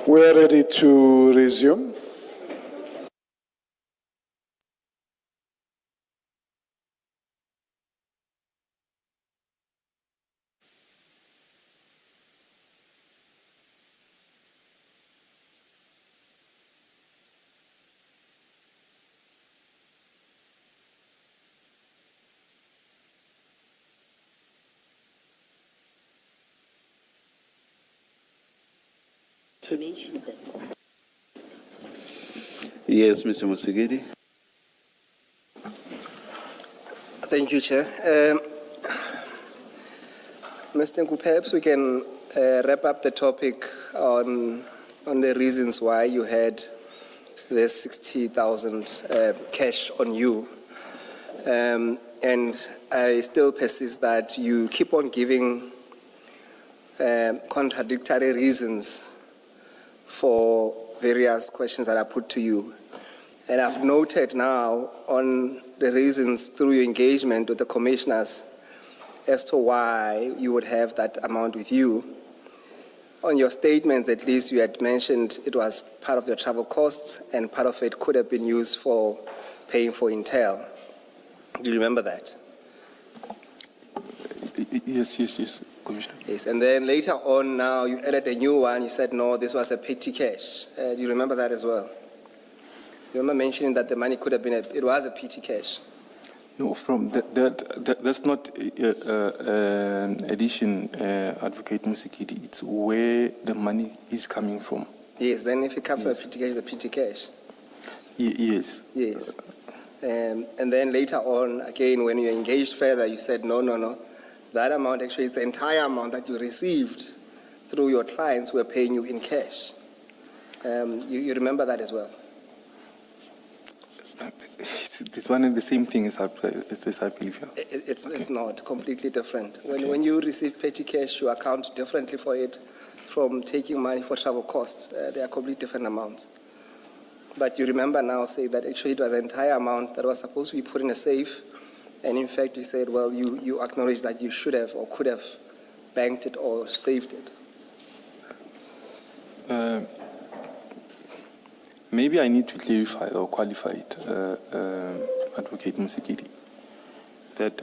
We're ready to resume. Yes, Mr. Musigidi. Thank you, Chair. Mr. Nku, perhaps we can wrap up the topic on the reasons why you had this 60,000 cash on you. And I still persist that you keep on giving contradictory reasons for various questions that are put to you. And I've noted now on the reasons through your engagement with the commissioners as to why you would have that amount with you. On your statements, at least, you had mentioned it was part of your travel costs and part of it could have been used for paying for Intel. Do you remember that? Yes, Commissioner. Yes, and then later on now you added a new one. You said, no, this was a petty cash. Do you remember that as well? You remember mentioning that the money could have been, it was a petty cash. No, from that's not addition, Advocate Musikidi. It's where the money is coming from. Yes, then if it comes from a petty cash, it's a petty cash. Yes. Yes. And then later on, again, when you engaged further, you said, no. That amount, actually, it's the entire amount that you received through your clients who are paying you in cash. You remember that as well? It's one and the same thing as this, I believe. Yeah. It's not completely different. When you receive petty cash, you account differently for it from taking money for travel costs. They are completely different amounts. But you remember now say that actually it was the entire amount that was supposed to be put in a safe. And in fact, you said, well, you acknowledge that you should have or could have banked it or saved it. Maybe I need to clarify or qualify it, Advocate Musikidi, that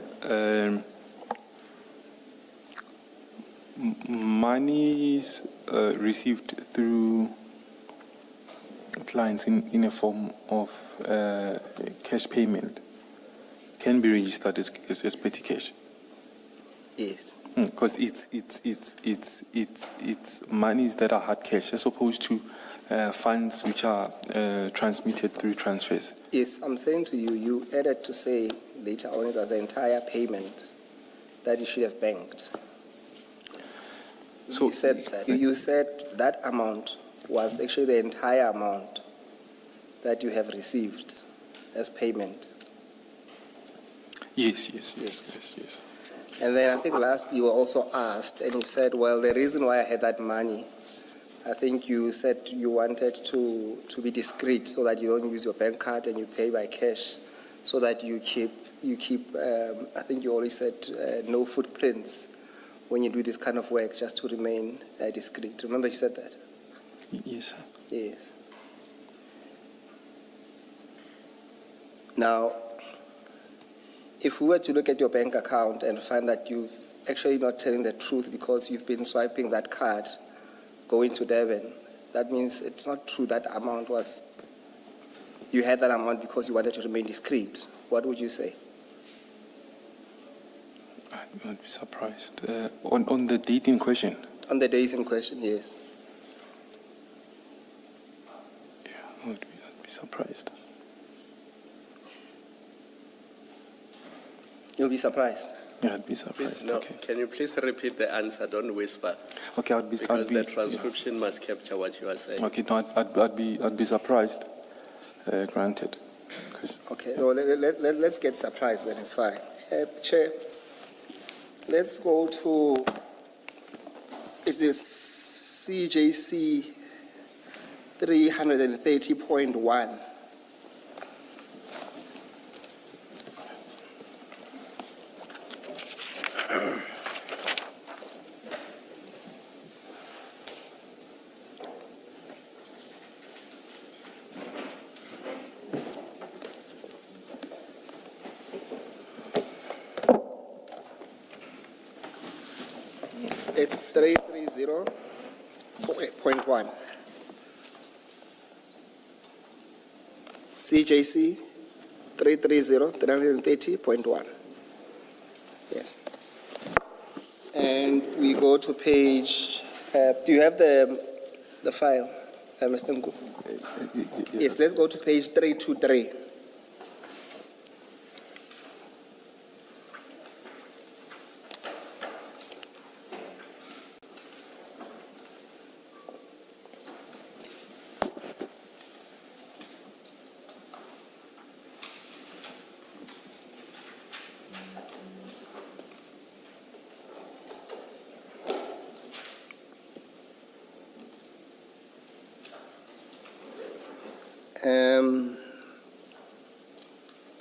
monies received through clients in a form of cash payment can be registered as petty cash. Yes. Because it's monies that are hard cash as opposed to funds which are transmitted through transfers. Yes, I'm saying to you, you added to say later on it was the entire payment that you should have banked. So you said that. You said that amount was actually the entire amount that you have received as payment. Yes. And then I think last you were also asked, and you said, well, the reason why I had that money, I think you said you wanted to be discreet so that you don't use your bank card and you pay by cash, so that you keep. I think you always said no footprints when you do this kind of work, just to remain discreet. Remember you said that? Yes, sir. Yes. Now, if we were to look at your bank account and find that you've actually not telling the truth because you've been swiping that card going to Devon, that means it's not true that amount was, you had that amount because you wanted to remain discreet. What would you say? I'd be surprised. On the date in question? On the days in question, yes. Yeah, I'd be surprised. You'll be surprised. Yeah, I'd be surprised. Please, no. Okay. Can you please repeat the answer? Don't whisper. Okay, because the transcription must capture what you are saying. Okay, no, I'd be surprised. Granted. Okay, no, let's get surprised. Then it's fine. Chair, let's go to. Is this CJC 330.1? It's 330.1. CJC 330.1. Yes. And we go to page, do you have the file, Mr. Ngu? Yes, let's go to page 323.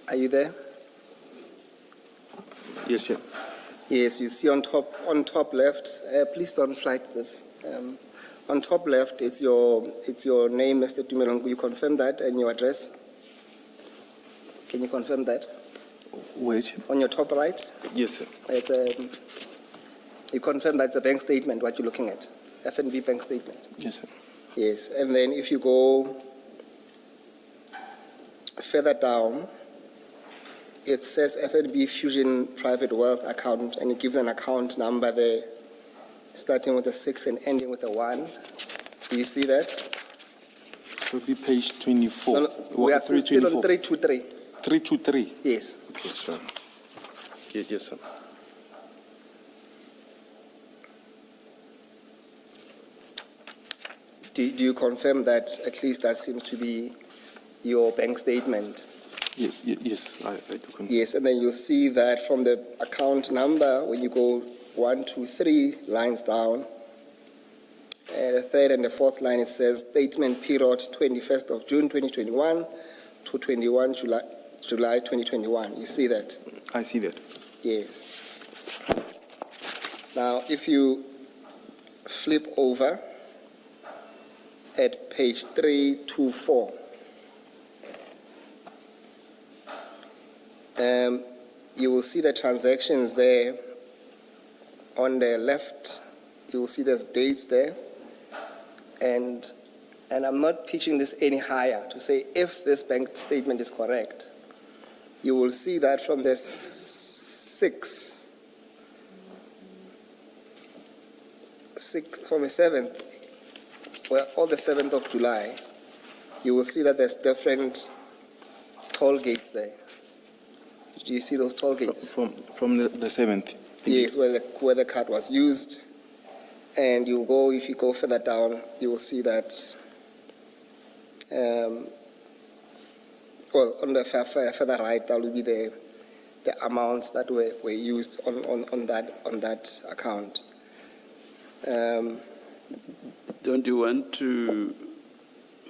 Are you there? Yes, Chair. Yes, you see on top left. Please don't flag this. On top left, it's your name, Mr. Tumelongu. You confirm that, and your address. Can you confirm that? Wait. On your top right, Yes, sir. it's you confirm that's a bank statement. What you're looking at, FNB bank statement. Yes, sir. Yes, and then if you go further down, it says FNB Fusion Private Wealth Account, and it gives an account number there, starting with a 6 and ending with a 1. Do you see that? It will be page 24. No, we are still on 323. 323. Yes. Okay, sure. Yes, sir. Do you confirm that at least that seems to be your bank statement? Yes, I do confirm. Yes, and then you'll see that from the account number, when you go 1, 2, 3 lines down, the third and the fourth line, it says statement period 21st of June 2021 to 21 July 2021. You see that? I see that. Yes. Now, if you flip over at page 324, you will see the transactions there. On the left, you will see there's dates there. And I'm not pitching this any higher to say if this bank statement is correct. You will see that from the 7th, well, all the 7th of July, you will see that there's different toll gates there. Do you see those toll gates? From the 7th? Yes, where the card was used. And if you go further down, you will see that, on the further right, that will be the amounts that were used on that account. Don't you want to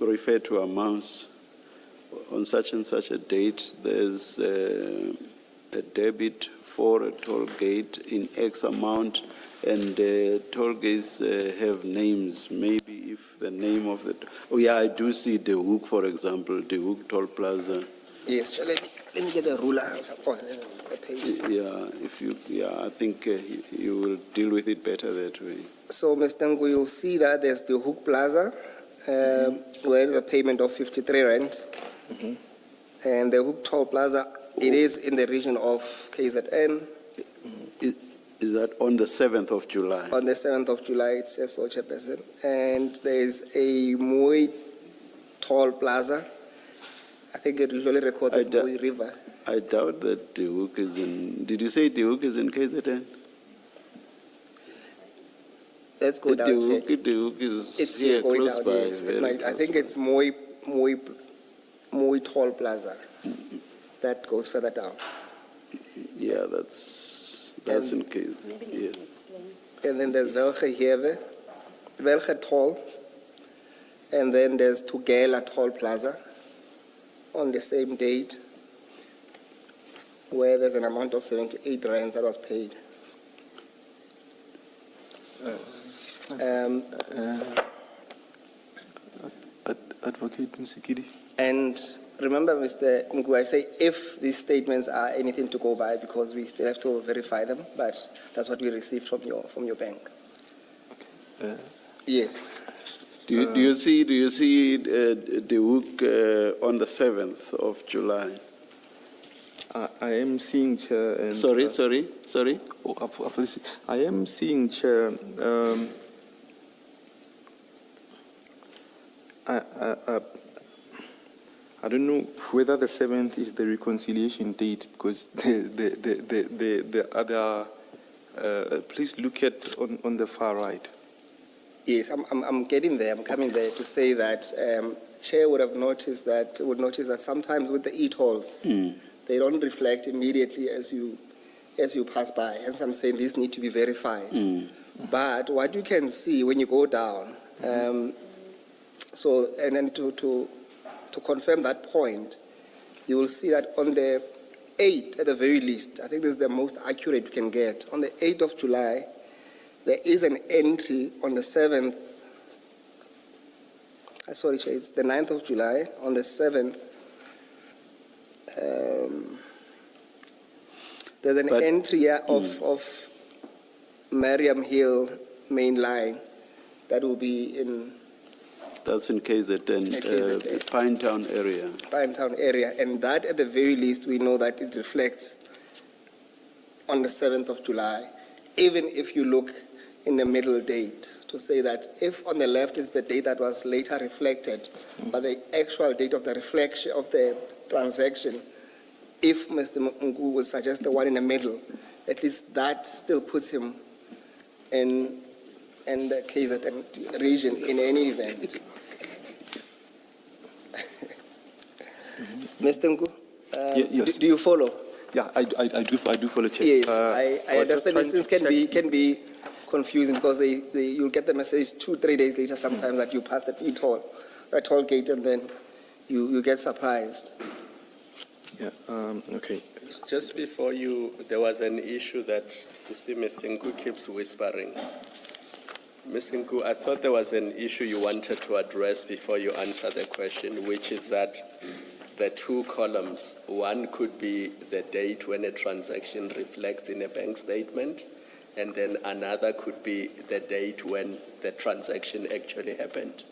refer to amounts? On such and such a date, there's a debit for a toll gate in X amount, and toll gates have names. Maybe if the name of the... Oh, yeah, I do see De Hoek, for example, De Hoek Toll Plaza. Yes, let me get a ruler. I think you will deal with it better that way. So, Mr. Ngu, you'll see that there's the Hook Plaza, where there's a payment of 53 Rand. And the Hook Toll Plaza, it is in the region of KZN. Is that on the 7th of July? On the 7th of July, it says so, Chairperson. And there's a Mui Toll Plaza. I think it usually records as Mui River. I doubt that De Hoek is in... Did you say De Hoek is in KZN? Let's go down, check. De Hoek is It's here going close down, by. yes. I think it's Mui Toll Plaza. That goes further down. Yeah, that's in case. Yes. And then there's Welge Toll, and then there's Tugela Toll Plaza on the same date, where there's an amount of 78 rands that was paid. Advocate Msikidi. And remember, Mr. Ngu, I say if these statements are anything to go by, because we still have to verify them, but that's what we received from your bank. Yes. Do you see the hook on the 7th of July? I am seeing, Chair. And, Sorry. Oh, apologies. I am seeing, Chair. I don't know whether the 7th is the reconciliation date, because the other. Please look at on the far right. Yes, I'm getting there. I'm coming there to say that Chair would notice that sometimes with the e-tolls, they don't reflect immediately as you pass by. Hence, I'm saying these need to be verified. But what you can see when you go down, and then to confirm that point, you will see that on the 8th, at the very least, I think this is the most accurate we can get. On the 8th of July, there is an entry on the 7th. Sorry, Chair, it's the 9th of July. On the 7th, there's an entry here of Mariam Hill main line that will be in. That's in KZN, Pinetown area. Pinetown area, and that at the very least we know that it reflects on the 7th of July, even if you look in the middle date to say that if on the left is the date that was later reflected, but the actual date of the reflection of the transaction, if Mr. Ngu would suggest the one in the middle, at least that still puts him in the KZN region in any event. Mr. Ngu, yes. do you follow? Yeah, I do follow, Chair. Yes, I understand these things can be confusing because you'll get the message 2-3 days later sometimes that you passed a toll gate, and then you get surprised. Yeah, okay. Just before there was an issue that, you see, Mr. Ngu keeps whispering. Mr. Ngu, I thought there was an issue you wanted to address before you answer the question, which is that the two columns, one could be the date when a transaction reflects in a bank statement, and then another could be the date when the transaction actually happened.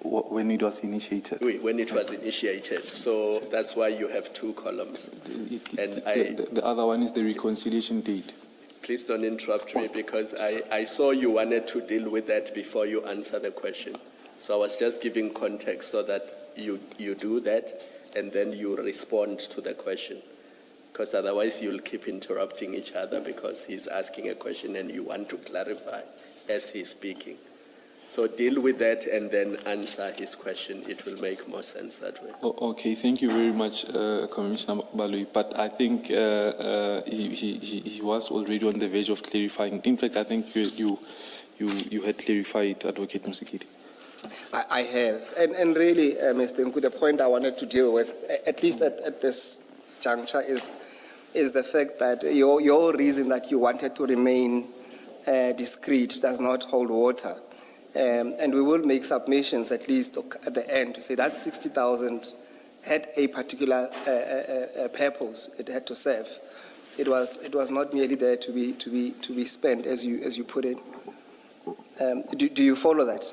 When it was initiated. When it was initiated. So that's why you have two columns. The other one is the reconciliation date. Please don't interrupt me, because I saw you wanted to deal with that before you answer the question. So I was just giving context so that you do that and then you respond to the question. Because otherwise you'll keep interrupting each other because he's asking a question and you want to clarify as he's speaking. So deal with that and then answer his question. It will make more sense that way. Okay, thank you very much, Commissioner Baloyi. But I think he was already on the verge of clarifying. In fact, I think you had clarified, Advocate Musikidi. I have. And really, Mr. Nku, the point I wanted to deal with, at least at this juncture, is the fact that your reason that you wanted to remain discreet does not hold water. And we will make submissions at least at the end to say that 60,000 had a particular purpose it had to serve. It was not merely there to be spent as you put it. Do you follow that?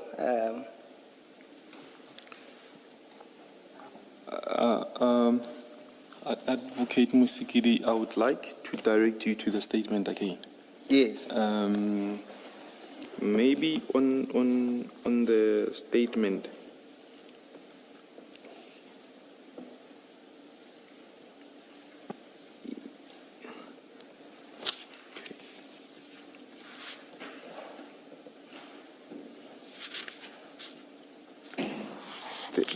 Advocate Musikidi, I would like to direct you to the statement again. Yes. Maybe on the statement.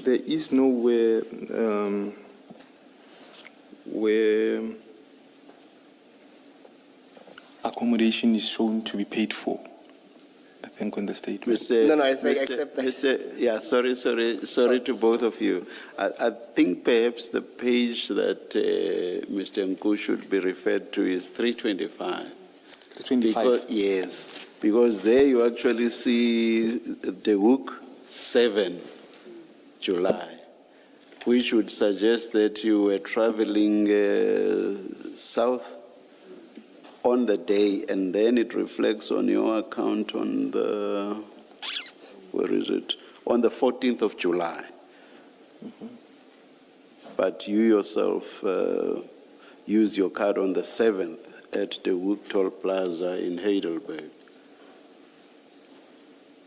There is nowhere where accommodation is shown to be paid for. I think on the statement. No, I say accept that. Yeah, sorry to both of you. I think perhaps the page that Mr. Nku should be referred to is 325. 325? Yes, because there you actually see the hook 7 July, which would suggest that you were traveling south on the day, and then it reflects on your account on the, where is it? On the 14th of July. But you yourself use your card on the 7th at the Wood Toll Plaza in Heidelberg.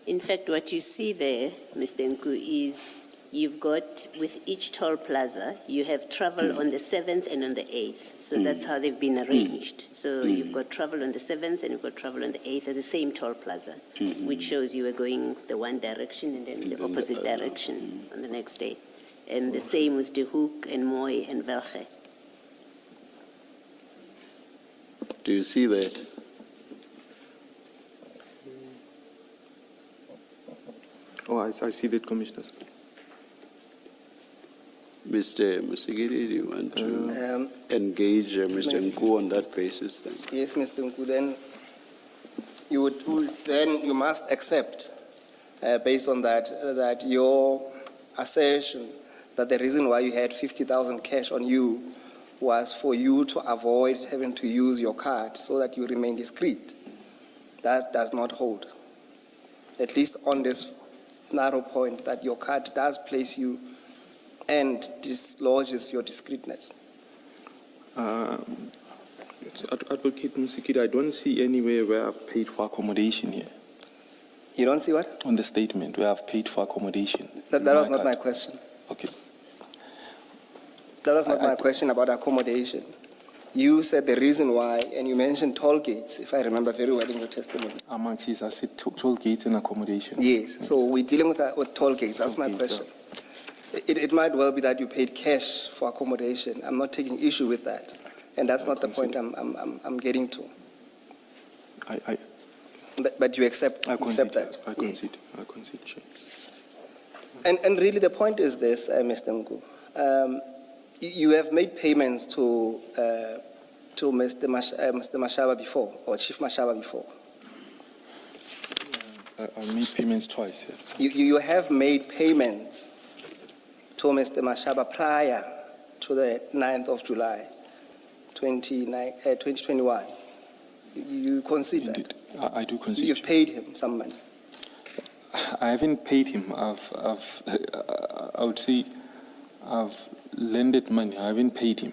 In fact, what you see there, Mr. Nku, is you've got, with each toll plaza, you have travel on the 7th and on the 8th. So that's how they've been arranged. So you've got travel on the 7th and you've got travel on the 8th at the same toll plaza, which shows you were going the one direction and then the opposite direction on the next day. And the same with De Hoek and Mooi and Velge. Do you see that? Oh, I see that, Commissioners. Mr. Musigiri, do you want to engage Mr. Nku on that basis then? Yes, Mr. Nku, then you must accept, based on that, that your assertion that the reason why you had 50,000 cash on you was for you to avoid having to use your card so that you remain discreet. That does not hold. At least on this narrow point that your card does place you and dislodges your discreetness. Advocate Musikiri, I don't see anywhere where I've paid for accommodation here. You don't see what? On the statement where I've paid for accommodation. That was not my question. Okay. That was not my question about accommodation. You said the reason why, and you mentioned toll gates, if I remember very well in your testimony. Amongst these, I said toll gates and accommodation. Yes, so we're dealing with toll gates. That's my question. It might well be that you paid cash for accommodation. I'm not taking issue with that, and that's not the point I'm getting to. But you accept that. I concede. Yes. I concede. Sure. And really, the point is this, Mr. Nku. You have made payments to Mr. Mashaba before, or Chief Mashaba before. I made payments twice. Yeah. You have made payments to Mr. Mashaba prior to the 9th of July, 2021. You concede that? I do concede. You've paid him some money. I haven't paid him. I would say I've lended money. I haven't paid him.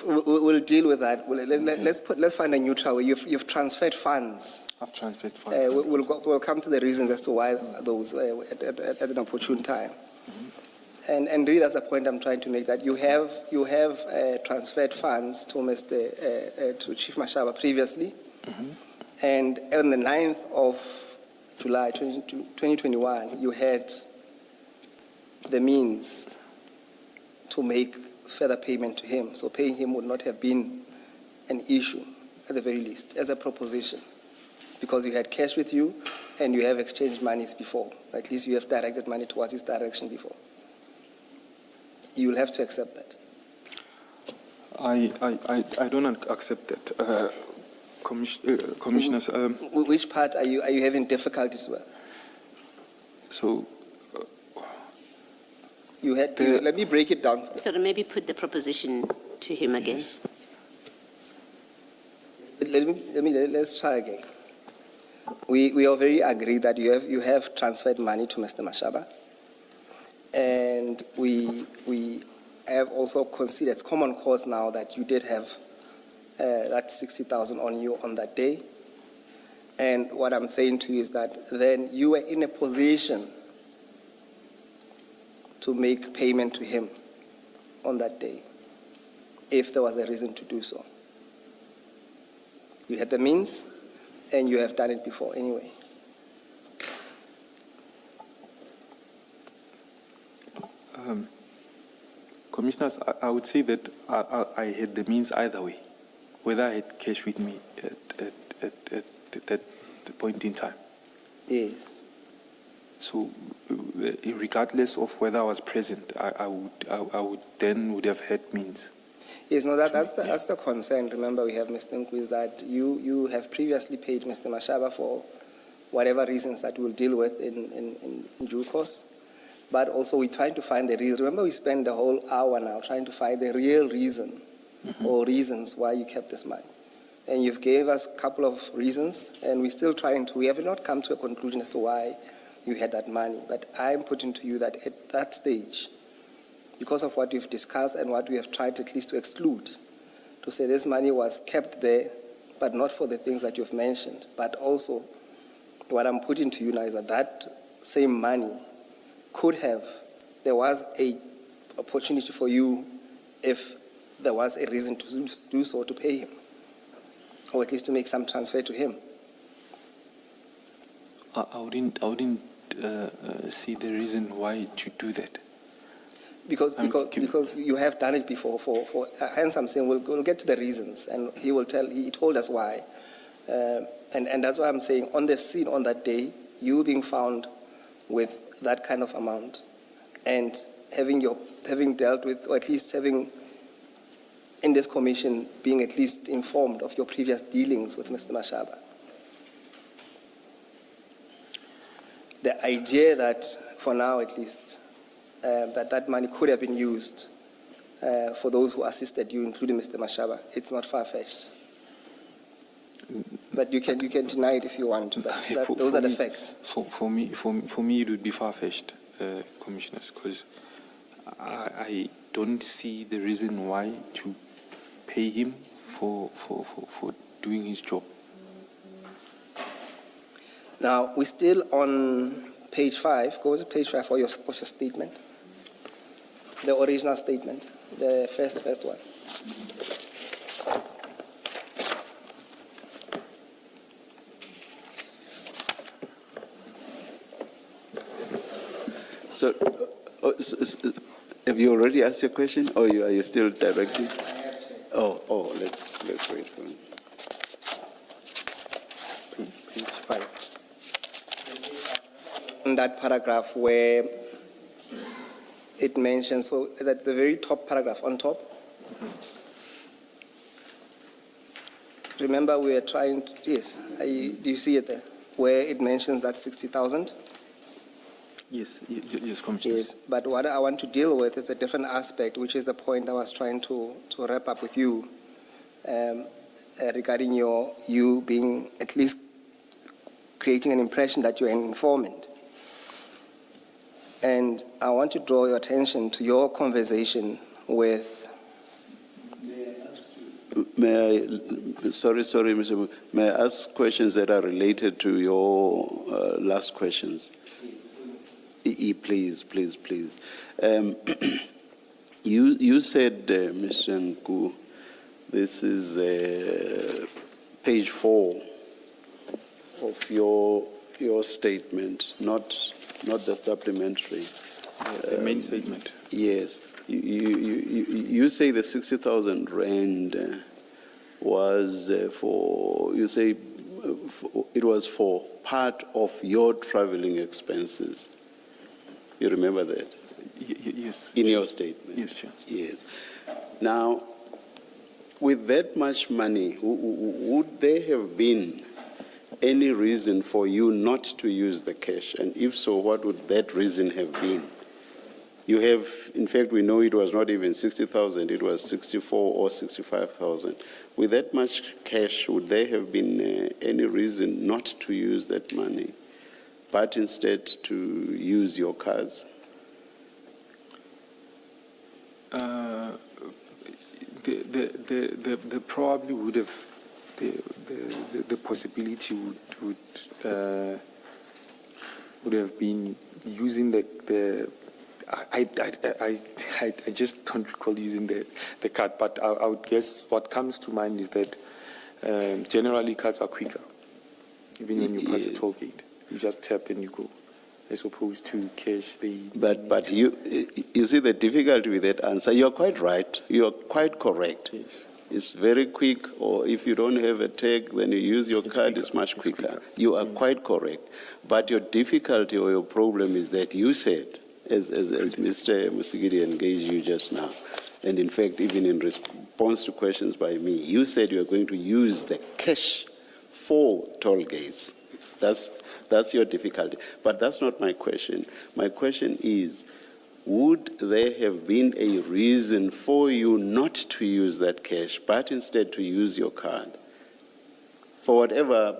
We'll deal with that. Let's find a neutral way. You've transferred funds. I've transferred funds. We'll come to the reasons as to why those at an opportune time. And really, that's the point I'm trying to make. That you have transferred funds to to Chief Mashaba previously, and on the 9th of July 2021, you had the means to make further payment to him. So paying him would not have been an issue, at the very least, as a proposition, because you had cash with you and you have exchanged monies before. At least you have directed money towards his direction before. You will have to accept that. I don't accept that, commissioners. Which part are you having difficulties with? So. You had to, let me break it down. So maybe put the proposition to him again. Yes. Let's try again. We are very agreed that you have transferred money to Mr. Mashaba, and we have also considered, it's common cause now that you did have that 60,000 on you on that day. And what I'm saying to you is that then you were in a position to make payment to him on that day, if there was a reason to do so. You had the means, and you have done it before anyway. Commissioners, I would say that I had the means either way, whether I had cash with me at that point in time. Yes. So, regardless of whether I was present, I would have had means. Yes, no, that's the concern. Remember, we have Mr. Nku, is that you have previously paid Mr. Mashaba for whatever reasons that we'll deal with in due course. But also we're trying to find the reason. Remember, we spent the whole hour now trying to find the real reason or reasons why you kept this money. and you've gave us a couple of reasons, and we're still we have not come to a conclusion as to why you had that money. But I'm putting to you that at that stage, because of what we've discussed and what we have tried at least to exclude, to say this money was kept there, but not for the things that you've mentioned, but also what I'm putting to you now is that that same money there was a opportunity for you if there was a reason to do so, to pay him, or at least to make some transfer to him. I wouldn't see the reason why to do that. Because you have done it before. Hence, I'm saying we'll get to the reasons, and he told us why, and that's why I'm saying on the scene on that day, you being found with that kind of amount, and having dealt with, or at least having in this commission being at least informed of your previous dealings with Mr. Mashaba. The idea that, for now at least, that money could have been used for those who assisted you, including Mr. Mashaba, it's not far-fetched. But you can deny it if you want, but those are the facts. For me, it would be far-fetched, commissioners, because I don't see the reason why to pay him for doing his job. Now, we're still on page 5. Go to page 5 for your statement. The original statement, the first one. So, have you already asked your question, or are you still directing? Oh, let's wait for it. Page 5. In that paragraph where it mentions, so that the very top paragraph on top, remember we are trying, yes, do you see it there, where it mentions that 60,000? Yes, Commissioner. Yes, but what I want to deal with is a different aspect, which is the point I was trying to wrap up with you regarding you being at least creating an impression that you're an informant. And I want to draw your attention to your conversation with... Sorry, Mr. May I ask questions that are related to your last questions? Please. You said, Mr. Nku, this is page 4 of your statement, not the supplementary. The main statement. Yes. You say the 60,000 rand was you say it was for part of your traveling expenses. You remember that? Yes. In your statement? Yes, sure. Yes. Now, with that much money, would there have been any reason for you not to use the cash? And if so, what would that reason have been? You have, in fact, we know it was not even 60,000, it was 64 or 65,000. With that much cash, would there have been any reason not to use that money, but instead to use your cards? There probably would have, the possibility would have been using the I just don't recall using the card, but I would guess what comes to mind is that generally cards are quicker, even when you pass a toll gate. You just tap and you go, as opposed to cash. But you see the difficulty with that answer. You're quite right. You're quite correct. Yes. It's very quick, or if you don't have a tag, then you use your card, quicker. It's much quicker. You are quite correct. But your difficulty or your problem is that you said, as Mr. Musigiri engaged you just now, and in fact, even in response to questions by me, you said you are going to use the cash for toll gates. That's your difficulty. But that's not my question. My question is, would there have been a reason for you not to use that cash, but instead to use your card? for whatever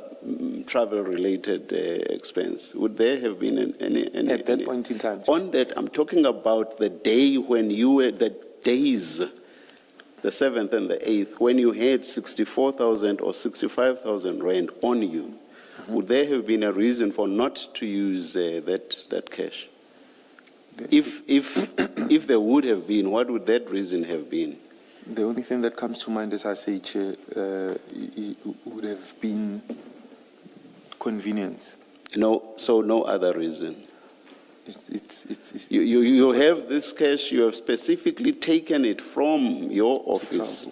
travel-related expense? Would there have been any At that point in time, on that? I'm talking about the day when you were, the days, the 7th and the 8th, when you had 64,000 or 65,000 rand on you. Would there have been a reason for not to use that cash? If there would have been, what would that reason have been? the only thing that comes to mind, as I say, Chair, it would have been convenience. No, so no other reason. You it's have this cash, you have specifically taken it from your office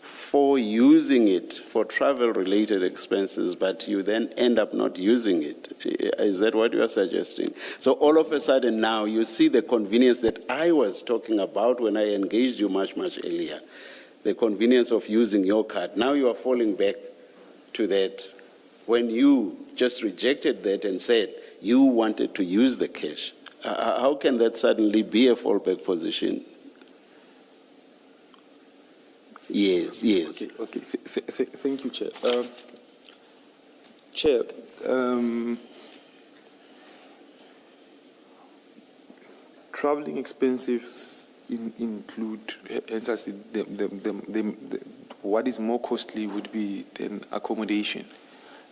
for using it for travel-related expenses, but you then end up not using it. Is that what you are suggesting? So all of a sudden now you see the convenience that I was talking about when I engaged you much, much earlier, the convenience of using your card. Now you are falling back to that when you just rejected that and said you wanted to use the cash. How can that suddenly be a fallback position? Yes, yes. Okay. Thank you, Chair. Chair, traveling expenses include, as I said, what is more costly would be then accommodation.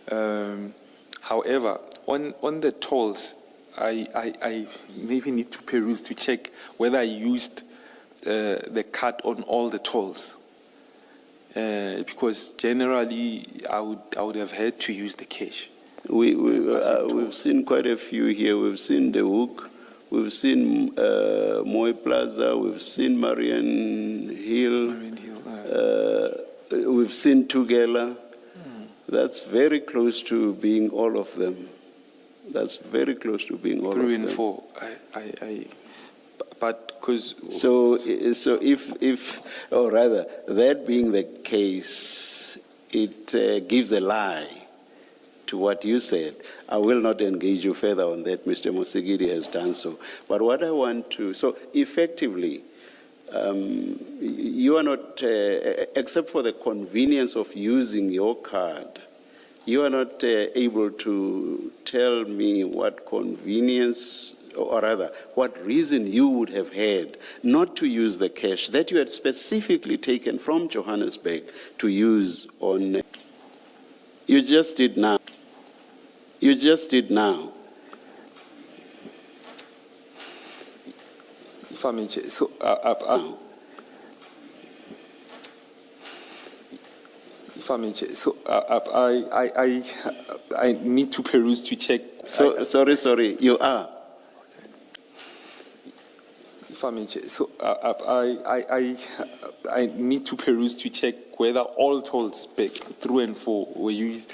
However, on the tolls, I maybe need to peruse to check whether I used the card on all the tolls. Because generally, I would have had to use the cash. We've seen quite a few here. We've seen the Hook, we've seen Moy Plaza, we've seen Marian Hill, we've seen Tugela. That's very close to being all of them. That's very close to being all of them. 3 and 4. But because so if or rather that being the case, it gives a lie to what you said. I will not engage you further on that. Mr. Mosigiri has done so. But what I want to, so effectively, you are not, except for the convenience of using your card, you are not able to tell me what convenience, or rather, what reason you would have had not to use the cash that you had specifically taken from Johannesburg to use on. You just did now. You just did now. If I may, so if I may, so I need to peruse to check. So sorry, you are. If I may, so I need to peruse to check whether all tolls back 3 and 4 were used.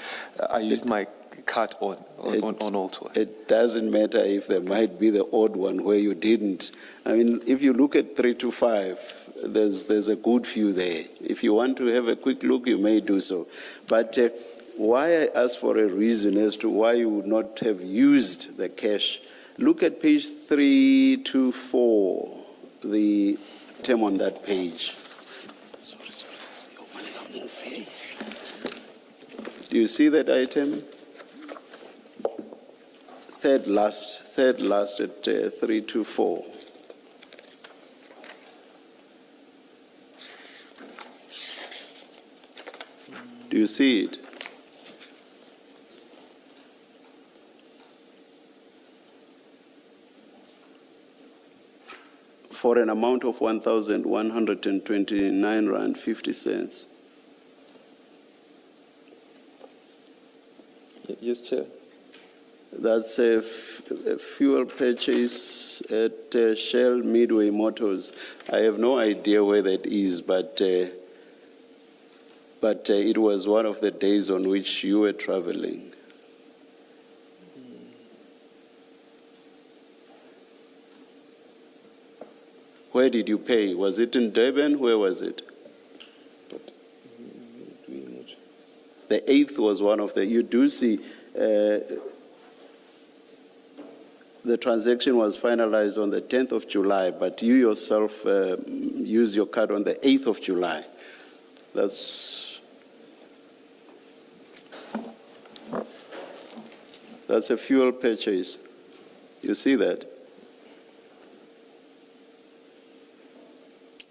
I used my card on all tolls. It doesn't matter if there might be the odd one where you didn't. I mean, if you look at 3 to 5, there's a good few there. If you want to have a quick look, you may do so. But why I ask for a reason as to why you would not have used the cash. Look at page 324, the term on that page. Do you see that item? Third last at 324. Do you see it? For an amount of 1,129 rand 50 cents. Yes, Chair. That's a fuel purchase at Shell Midway Motors. I have no idea where that is, but it was one of the days on which you were traveling. Where did you pay? Was it in Durban? Where was it? The 8th was one of the, you do see, the transaction was finalized on the 10th of July, but you yourself used your card on the 8th of July. That's That's a fuel purchase. You see that?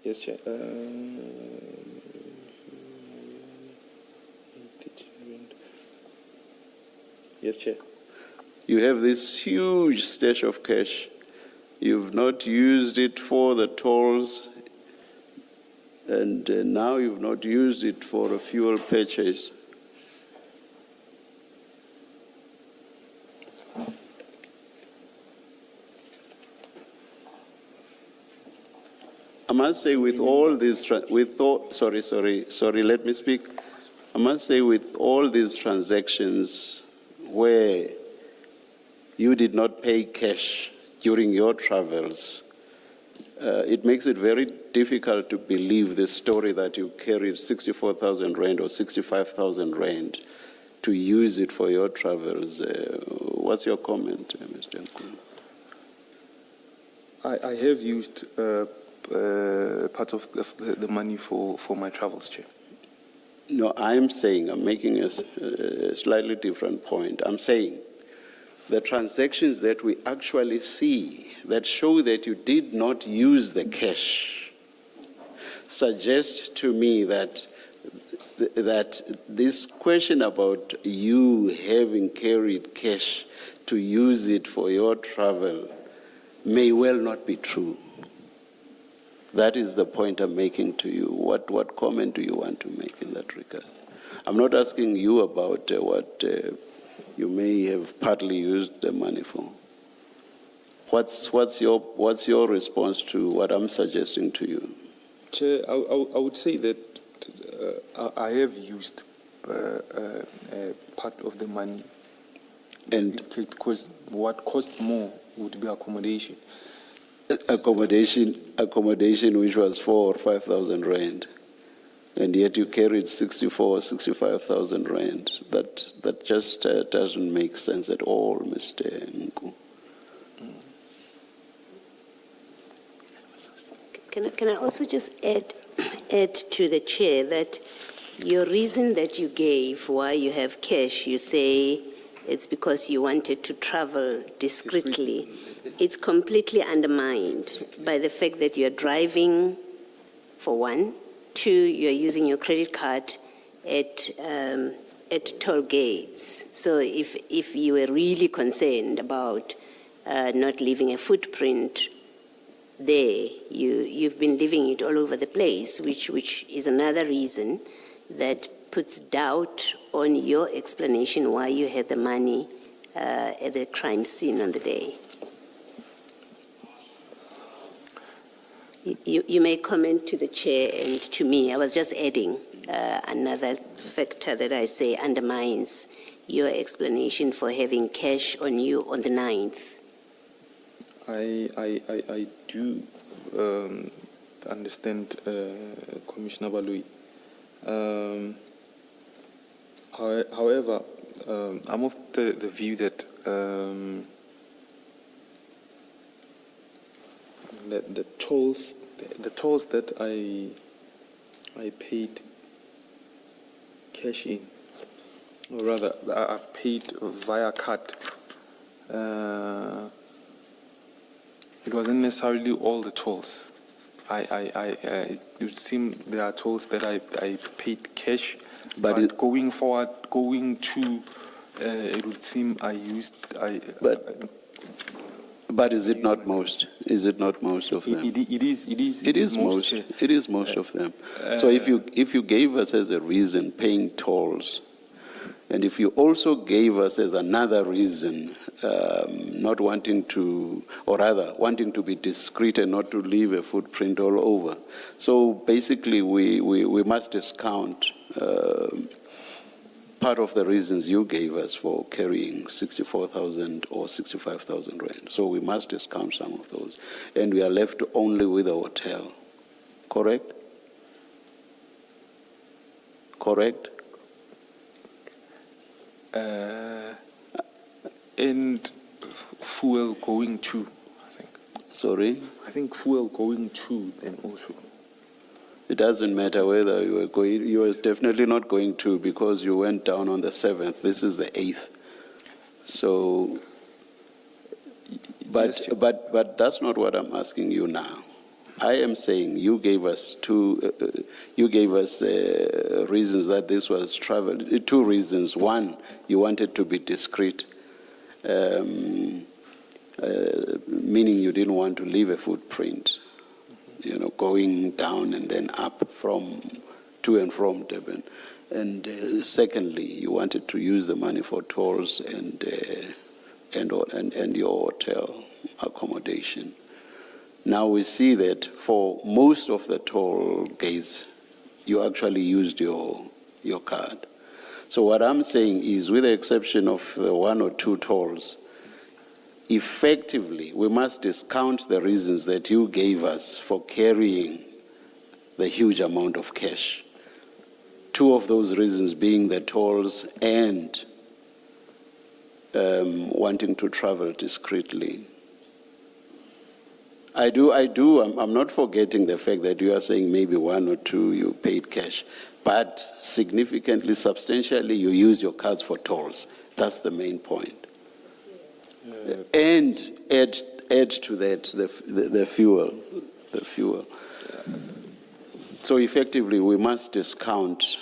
Yes, Chair. Yes, Chair. You have this huge stash of cash. You've not used it for the tolls, and now you've not used it for a fuel purchase. I must say, with all these, sorry, let me speak. I must say, with all these transactions where you did not pay cash during your travels, it makes it very difficult to believe the story that you carried 64,000 rand or 65,000 rand to use it for your travels. What's your comment, Mr. Nkulu? I have used part of the money for my travels, Chair. No, I'm making a slightly different point. I'm saying the transactions that we actually see that show that you did not use the cash suggest to me that this question about you having carried cash to use it for your travel may well not be true. That is the point I'm making to you. What comment do you want to make in that regard? I'm not asking you about what you may have partly used the money for. What's your response to what I'm suggesting to you? Chair, I would say that I have used part of the money, And because what costs more would be accommodation. Accommodation which was 4,000 or 5,000 rand, and yet you carried 64,000 or 65,000 rand. That just doesn't make sense at all, Mr. Nku. Can I also just add to the chair that your reason that you gave why you have cash, you say it's because you wanted to travel discreetly. It's completely undermined by the fact that you're driving, for one. Two, you're using your credit card at toll gates. So if you were really concerned about not leaving a footprint there, you've been leaving it all over the place, which is another reason that puts doubt on your explanation why you had the money at the crime scene on the day. You may comment to the chair and to me. I was just adding another factor that I say undermines your explanation for having cash on you on the 9th. I do understand Commissioner Baloyi. However, I'm of the view that the tolls that I paid cash in, or rather I've paid via card. It wasn't necessarily all the tolls. It would seem there are tolls that I paid cash, but going forward, it would seem I used. But is it not most? Is it not most of them? It is most. It is most of them. So if you gave us as a reason paying tolls, and if you also gave us as another reason not wanting to, or rather wanting to be discreet and not to leave a footprint all over, so basically we must discount part of the reasons you gave us for carrying 64,000 or 65,000 rand. So we must discount some of those. And we are left only with a hotel. Correct? Correct? And fuel going to, I think. Sorry? I think fuel going to then also. It doesn't matter whether you were going, you were definitely not going to, because you went down on the 7th. This is the 8th. So, Yes, Chair. but that's not what I'm asking you now. I am saying you gave us reasons that this was travel. Two reasons. One, you wanted to be discreet, meaning you didn't want to leave a footprint, going down and then up to and from Durban. And secondly, you wanted to use the money for tolls and your hotel accommodation. Now we see that for most of the toll gates, you actually used your card. So what I'm saying is, with the exception of the one or two tolls, effectively we must discount the reasons that you gave us for carrying the huge amount of cash. Two of those reasons being the tolls and wanting to travel discreetly. I'm not forgetting the fact that you are saying maybe one or two you paid cash, but significantly, substantially, you use your cards for tolls. That's the main point. And add to that the fuel. So effectively, we must discount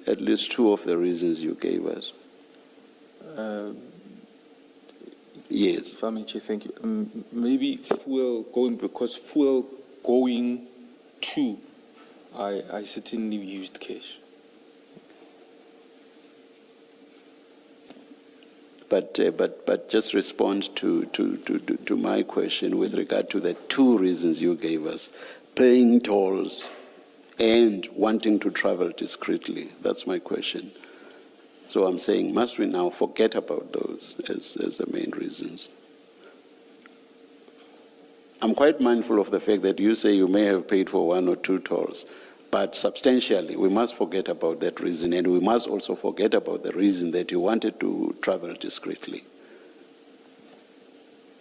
at least two of the reasons you gave us. Yes. If I may, Chair, thank you. Maybe fuel going to, I certainly used cash. But just respond to my question with regard to the two reasons you gave us: paying tolls and wanting to travel discreetly. That's my question. So I'm saying, must we now forget about those as the main reasons? I'm quite mindful of the fact that you say you may have paid for one or two tolls, but substantially we must forget about that reason, and we must also forget about the reason that you wanted to travel discreetly.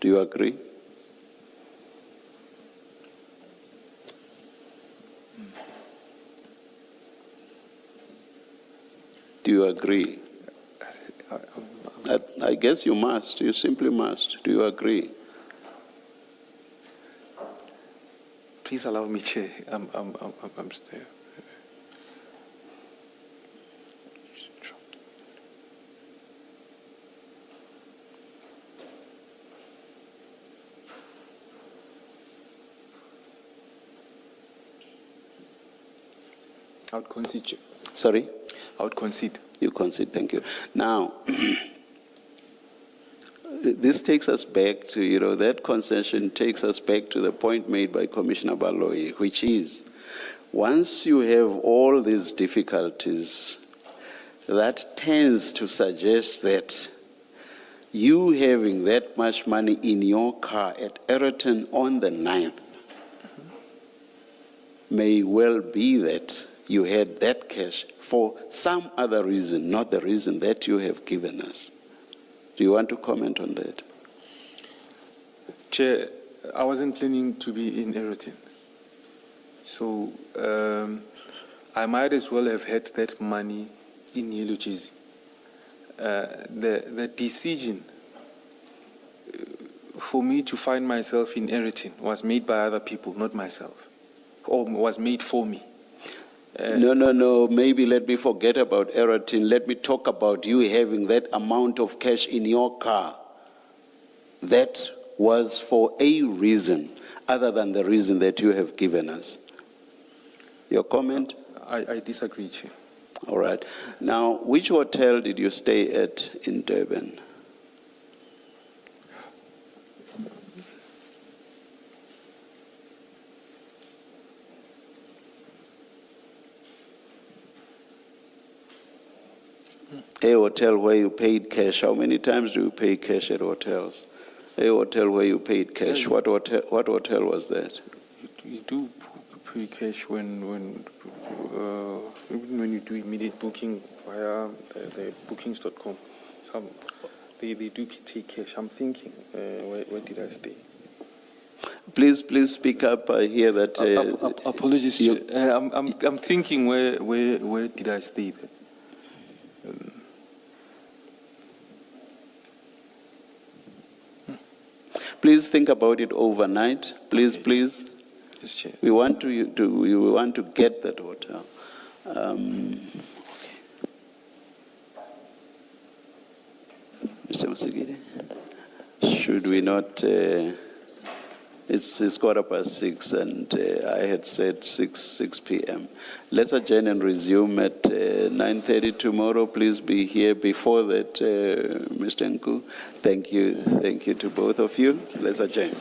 Do you agree? Do you agree? I guess you must. You simply must. Do you agree? Please allow me, Chair. I would concede, Chair. Sorry? I would concede. You concede, thank you. Now, this takes us back to, that concession takes us back to the point made by Commissioner Baloyi, which is, once you have all these difficulties, that tends to suggest that you having that much money in your car at Ayrton on the 9th may well be that you had that cash for some other reason, not the reason that you have given us. Do you want to comment on that? Chair, I wasn't planning to be in Ayrton. So I might as well have had that money in Yellow Jersey. The decision for me to find myself in Ayrton was made by other people, not myself, or was made for me. No. Maybe let me forget about Ayrton. Let me talk about you having that amount of cash in your car. That was for a reason other than the reason that you have given us. Your comment? I disagree, Chair. All right. Now, which hotel did you stay at in Durban? A hotel where you paid cash. How many times do you pay cash at hotels? A hotel where you paid cash. What hotel was that? You do pay cash when you do immediate booking via the bookings.com. They do take cash. I'm thinking, where did I stay? Please speak up. I hear that. Apologies, Chair. I'm thinking, where did I stay then? Please think about it overnight. Please, please. Yes, Chair. We want to get that hotel. Mr. Musigiri, should we not? It's 6:15, and I had said 6 p.m. Let's adjourn and resume at 9:30 tomorrow. Please be here before that, Mr. Nku. Thank you to both of you. Let's adjourn.